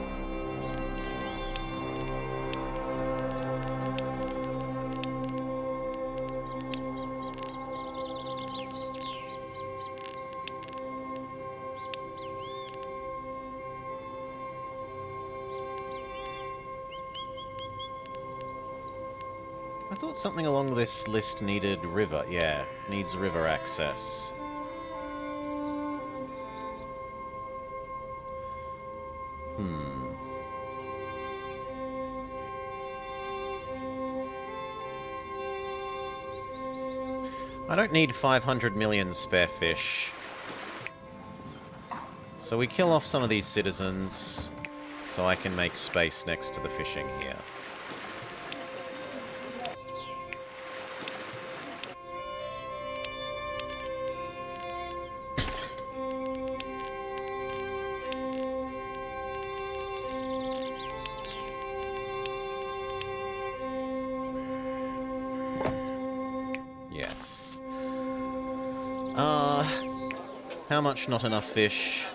I thought something along this list needed river. Yeah, needs river access. I don't need 500 million spare fish. So we kill off some of these citizens so I can make space next to the fishing here. Yes. How much not enough fish?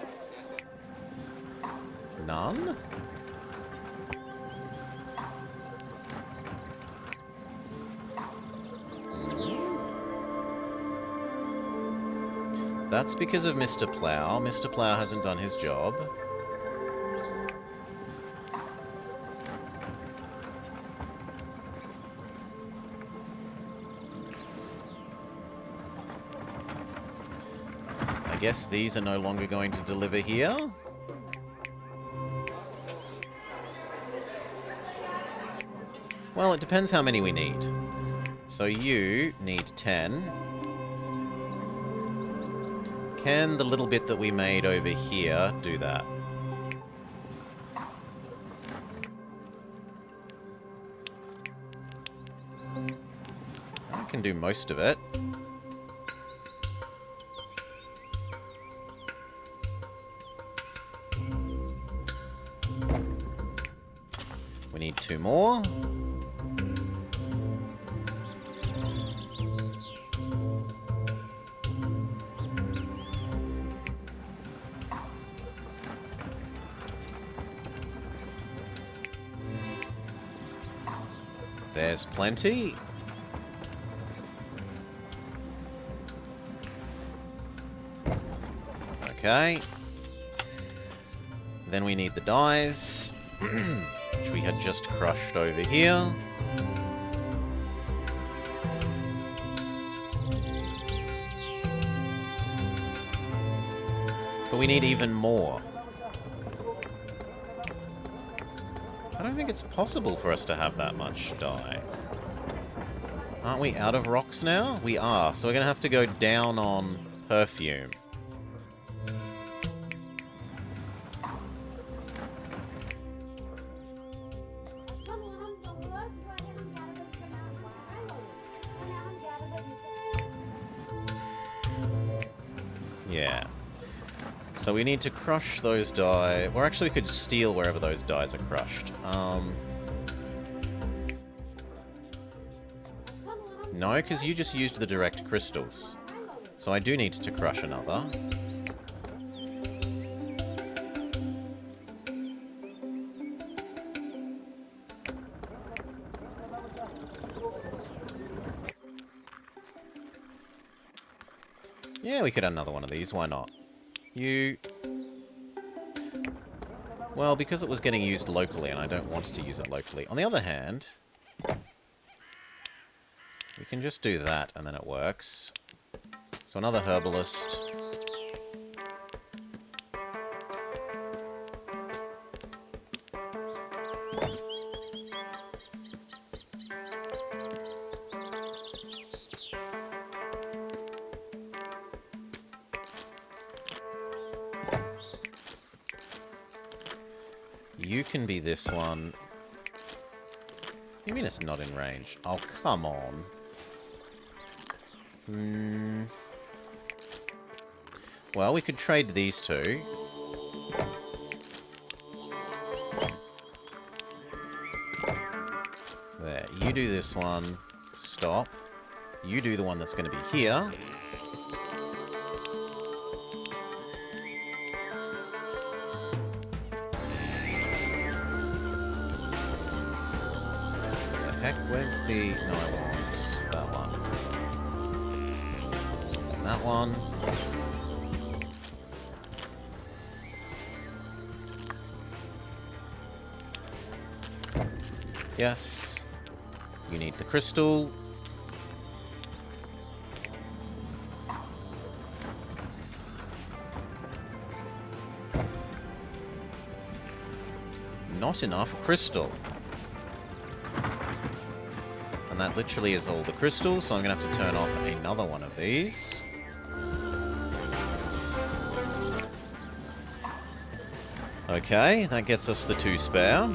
None? That's because of Mr. Plow. Mr. Plow hasn't done his job. I guess these are no longer going to deliver here. Well, it depends how many we need. So you need 10. Can the little bit that we made over here do that? I can do most of it. We need 2 more. There's plenty. Okay. Then we need the dyes, which we had just crushed over here. But we need even more. I don't think it's possible for us to have that much dye. Aren't we out of rocks now? We are, so we're going to have to go down on perfume. Yeah. So we need to crush those dye. Or actually we could steal wherever those dyes are crushed. No, because you just used the direct crystals. So I do need to crush another. Yeah, we could add another one of these. Why not? You... Well, because it was getting used locally, and I don't want to use it locally. On the other hand, we can just do that, and then it works. So another herbalist. You can be this one. You mean it's not in range? Oh, come on. Well, we could trade these two. There. You do this one. Stop. You do the one that's going to be here. Heck, where's the... No, I want that one. And that one. Yes. You need the crystal. Not enough crystal. And that literally is all the crystals, so I'm going to have to turn off another one of these. Okay, that gets us the 2 spare.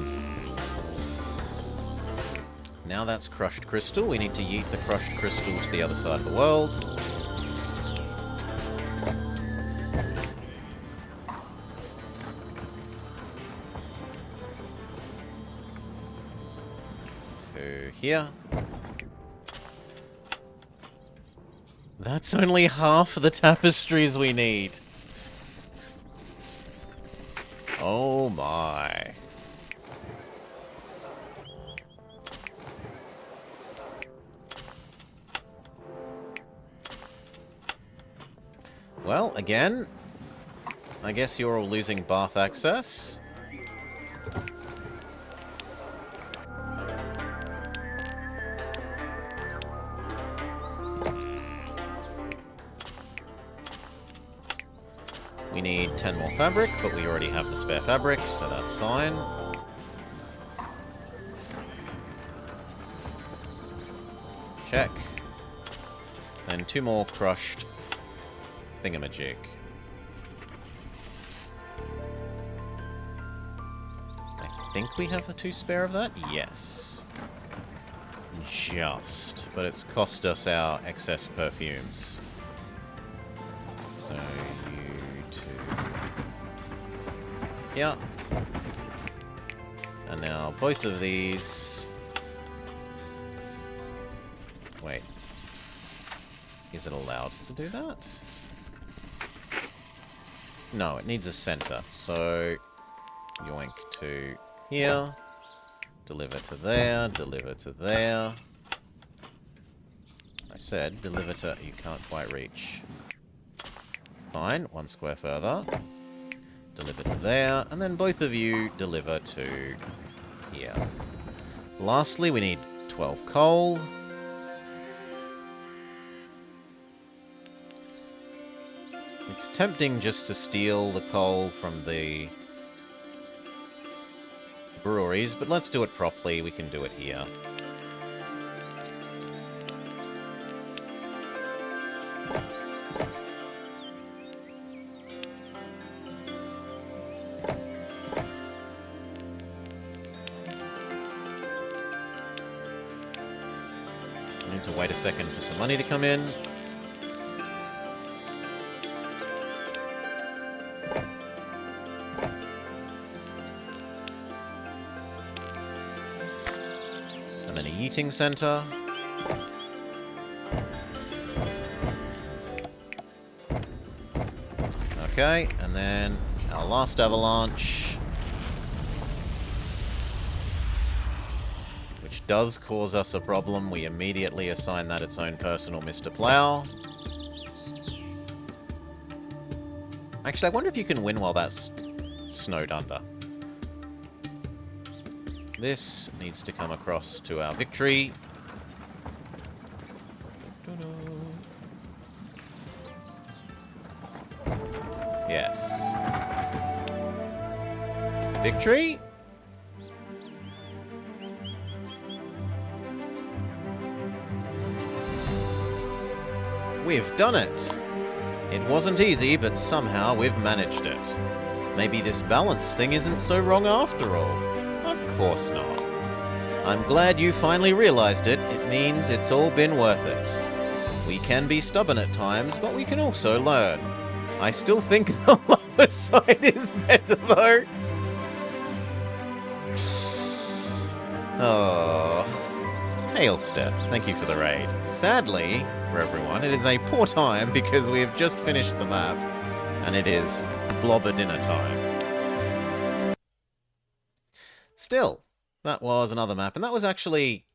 Now that's crushed crystal. We need to yeet the crushed crystal to the other side of the world. To here. That's only half the tapestries we need. Oh my. Well, again, I guess you're all losing bath access. We need 10 more fabric, but we already have the spare fabric, so that's fine. Check. And 2 more crushed thingamajig. I think we have the 2 spare of that? Yes. Just. But it's cost us our excess perfumes. So you 2 here. And now both of these... Wait. Is it allowed to do that? No, it needs a center. So, yoink to here. Deliver to there. Deliver to there. I said deliver to... You can't quite reach. Fine. 1 square further. Deliver to there. And then both of you deliver to here. Lastly, we need 12 coal. It's tempting just to steal the coal from the breweries, but let's do it properly. We can do it here. I need to wait a second for some money to come in. And then a eating center. Okay, and then our last avalanche, which does cause us a problem. We immediately assign that its own personal Mr. Plow. Actually, I wonder if you can win while that's snowed under. This needs to come across to our victory. Yes. Victory? We've done it. It wasn't easy, but somehow we've managed it. Maybe this balance thing isn't so wrong after all. Of course not. I'm glad you finally realized it. It means it's all been worth it. We can be stubborn at times, but we can also learn. I still think the lower side is better, though. Oh. Hail, Steph. Thank you for the raid. Sadly, for everyone, it is a poor time because we have just finished the map, and it is blobber dinner time. Still, that was another map, and that was actually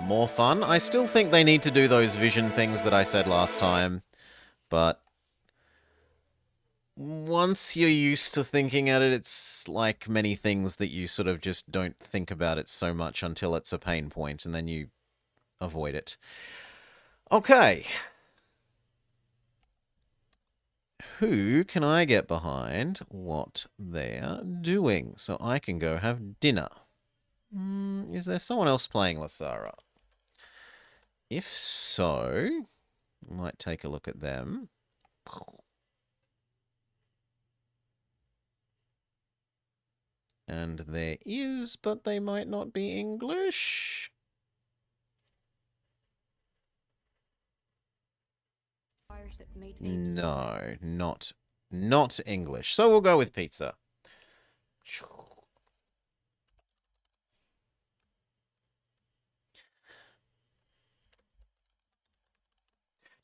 more fun. I still think they need to do those vision things that I said last time, but once you're used to thinking at it, it's like many things that you sort of just don't think about it so much until it's a pain point, and then you avoid it. Okay. Who can I get behind what they're doing so I can go have dinner? Is there someone else playing Laysara? If so, I might take a look at them. And there is, but they might not be English. No, not English. So we'll go with pizza.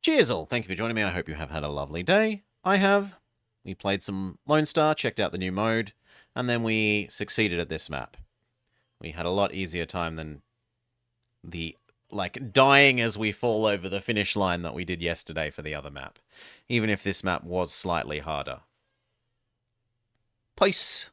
Cheers all. Thank you for joining me. I hope you have had a lovely day. I have. We played some Lonestar, checked out the new mode, and then we succeeded at this map. We had a lot easier time than the, like, dying as we fall over the finish line that we did yesterday for the other map. Even if this map was slightly harder. Peace.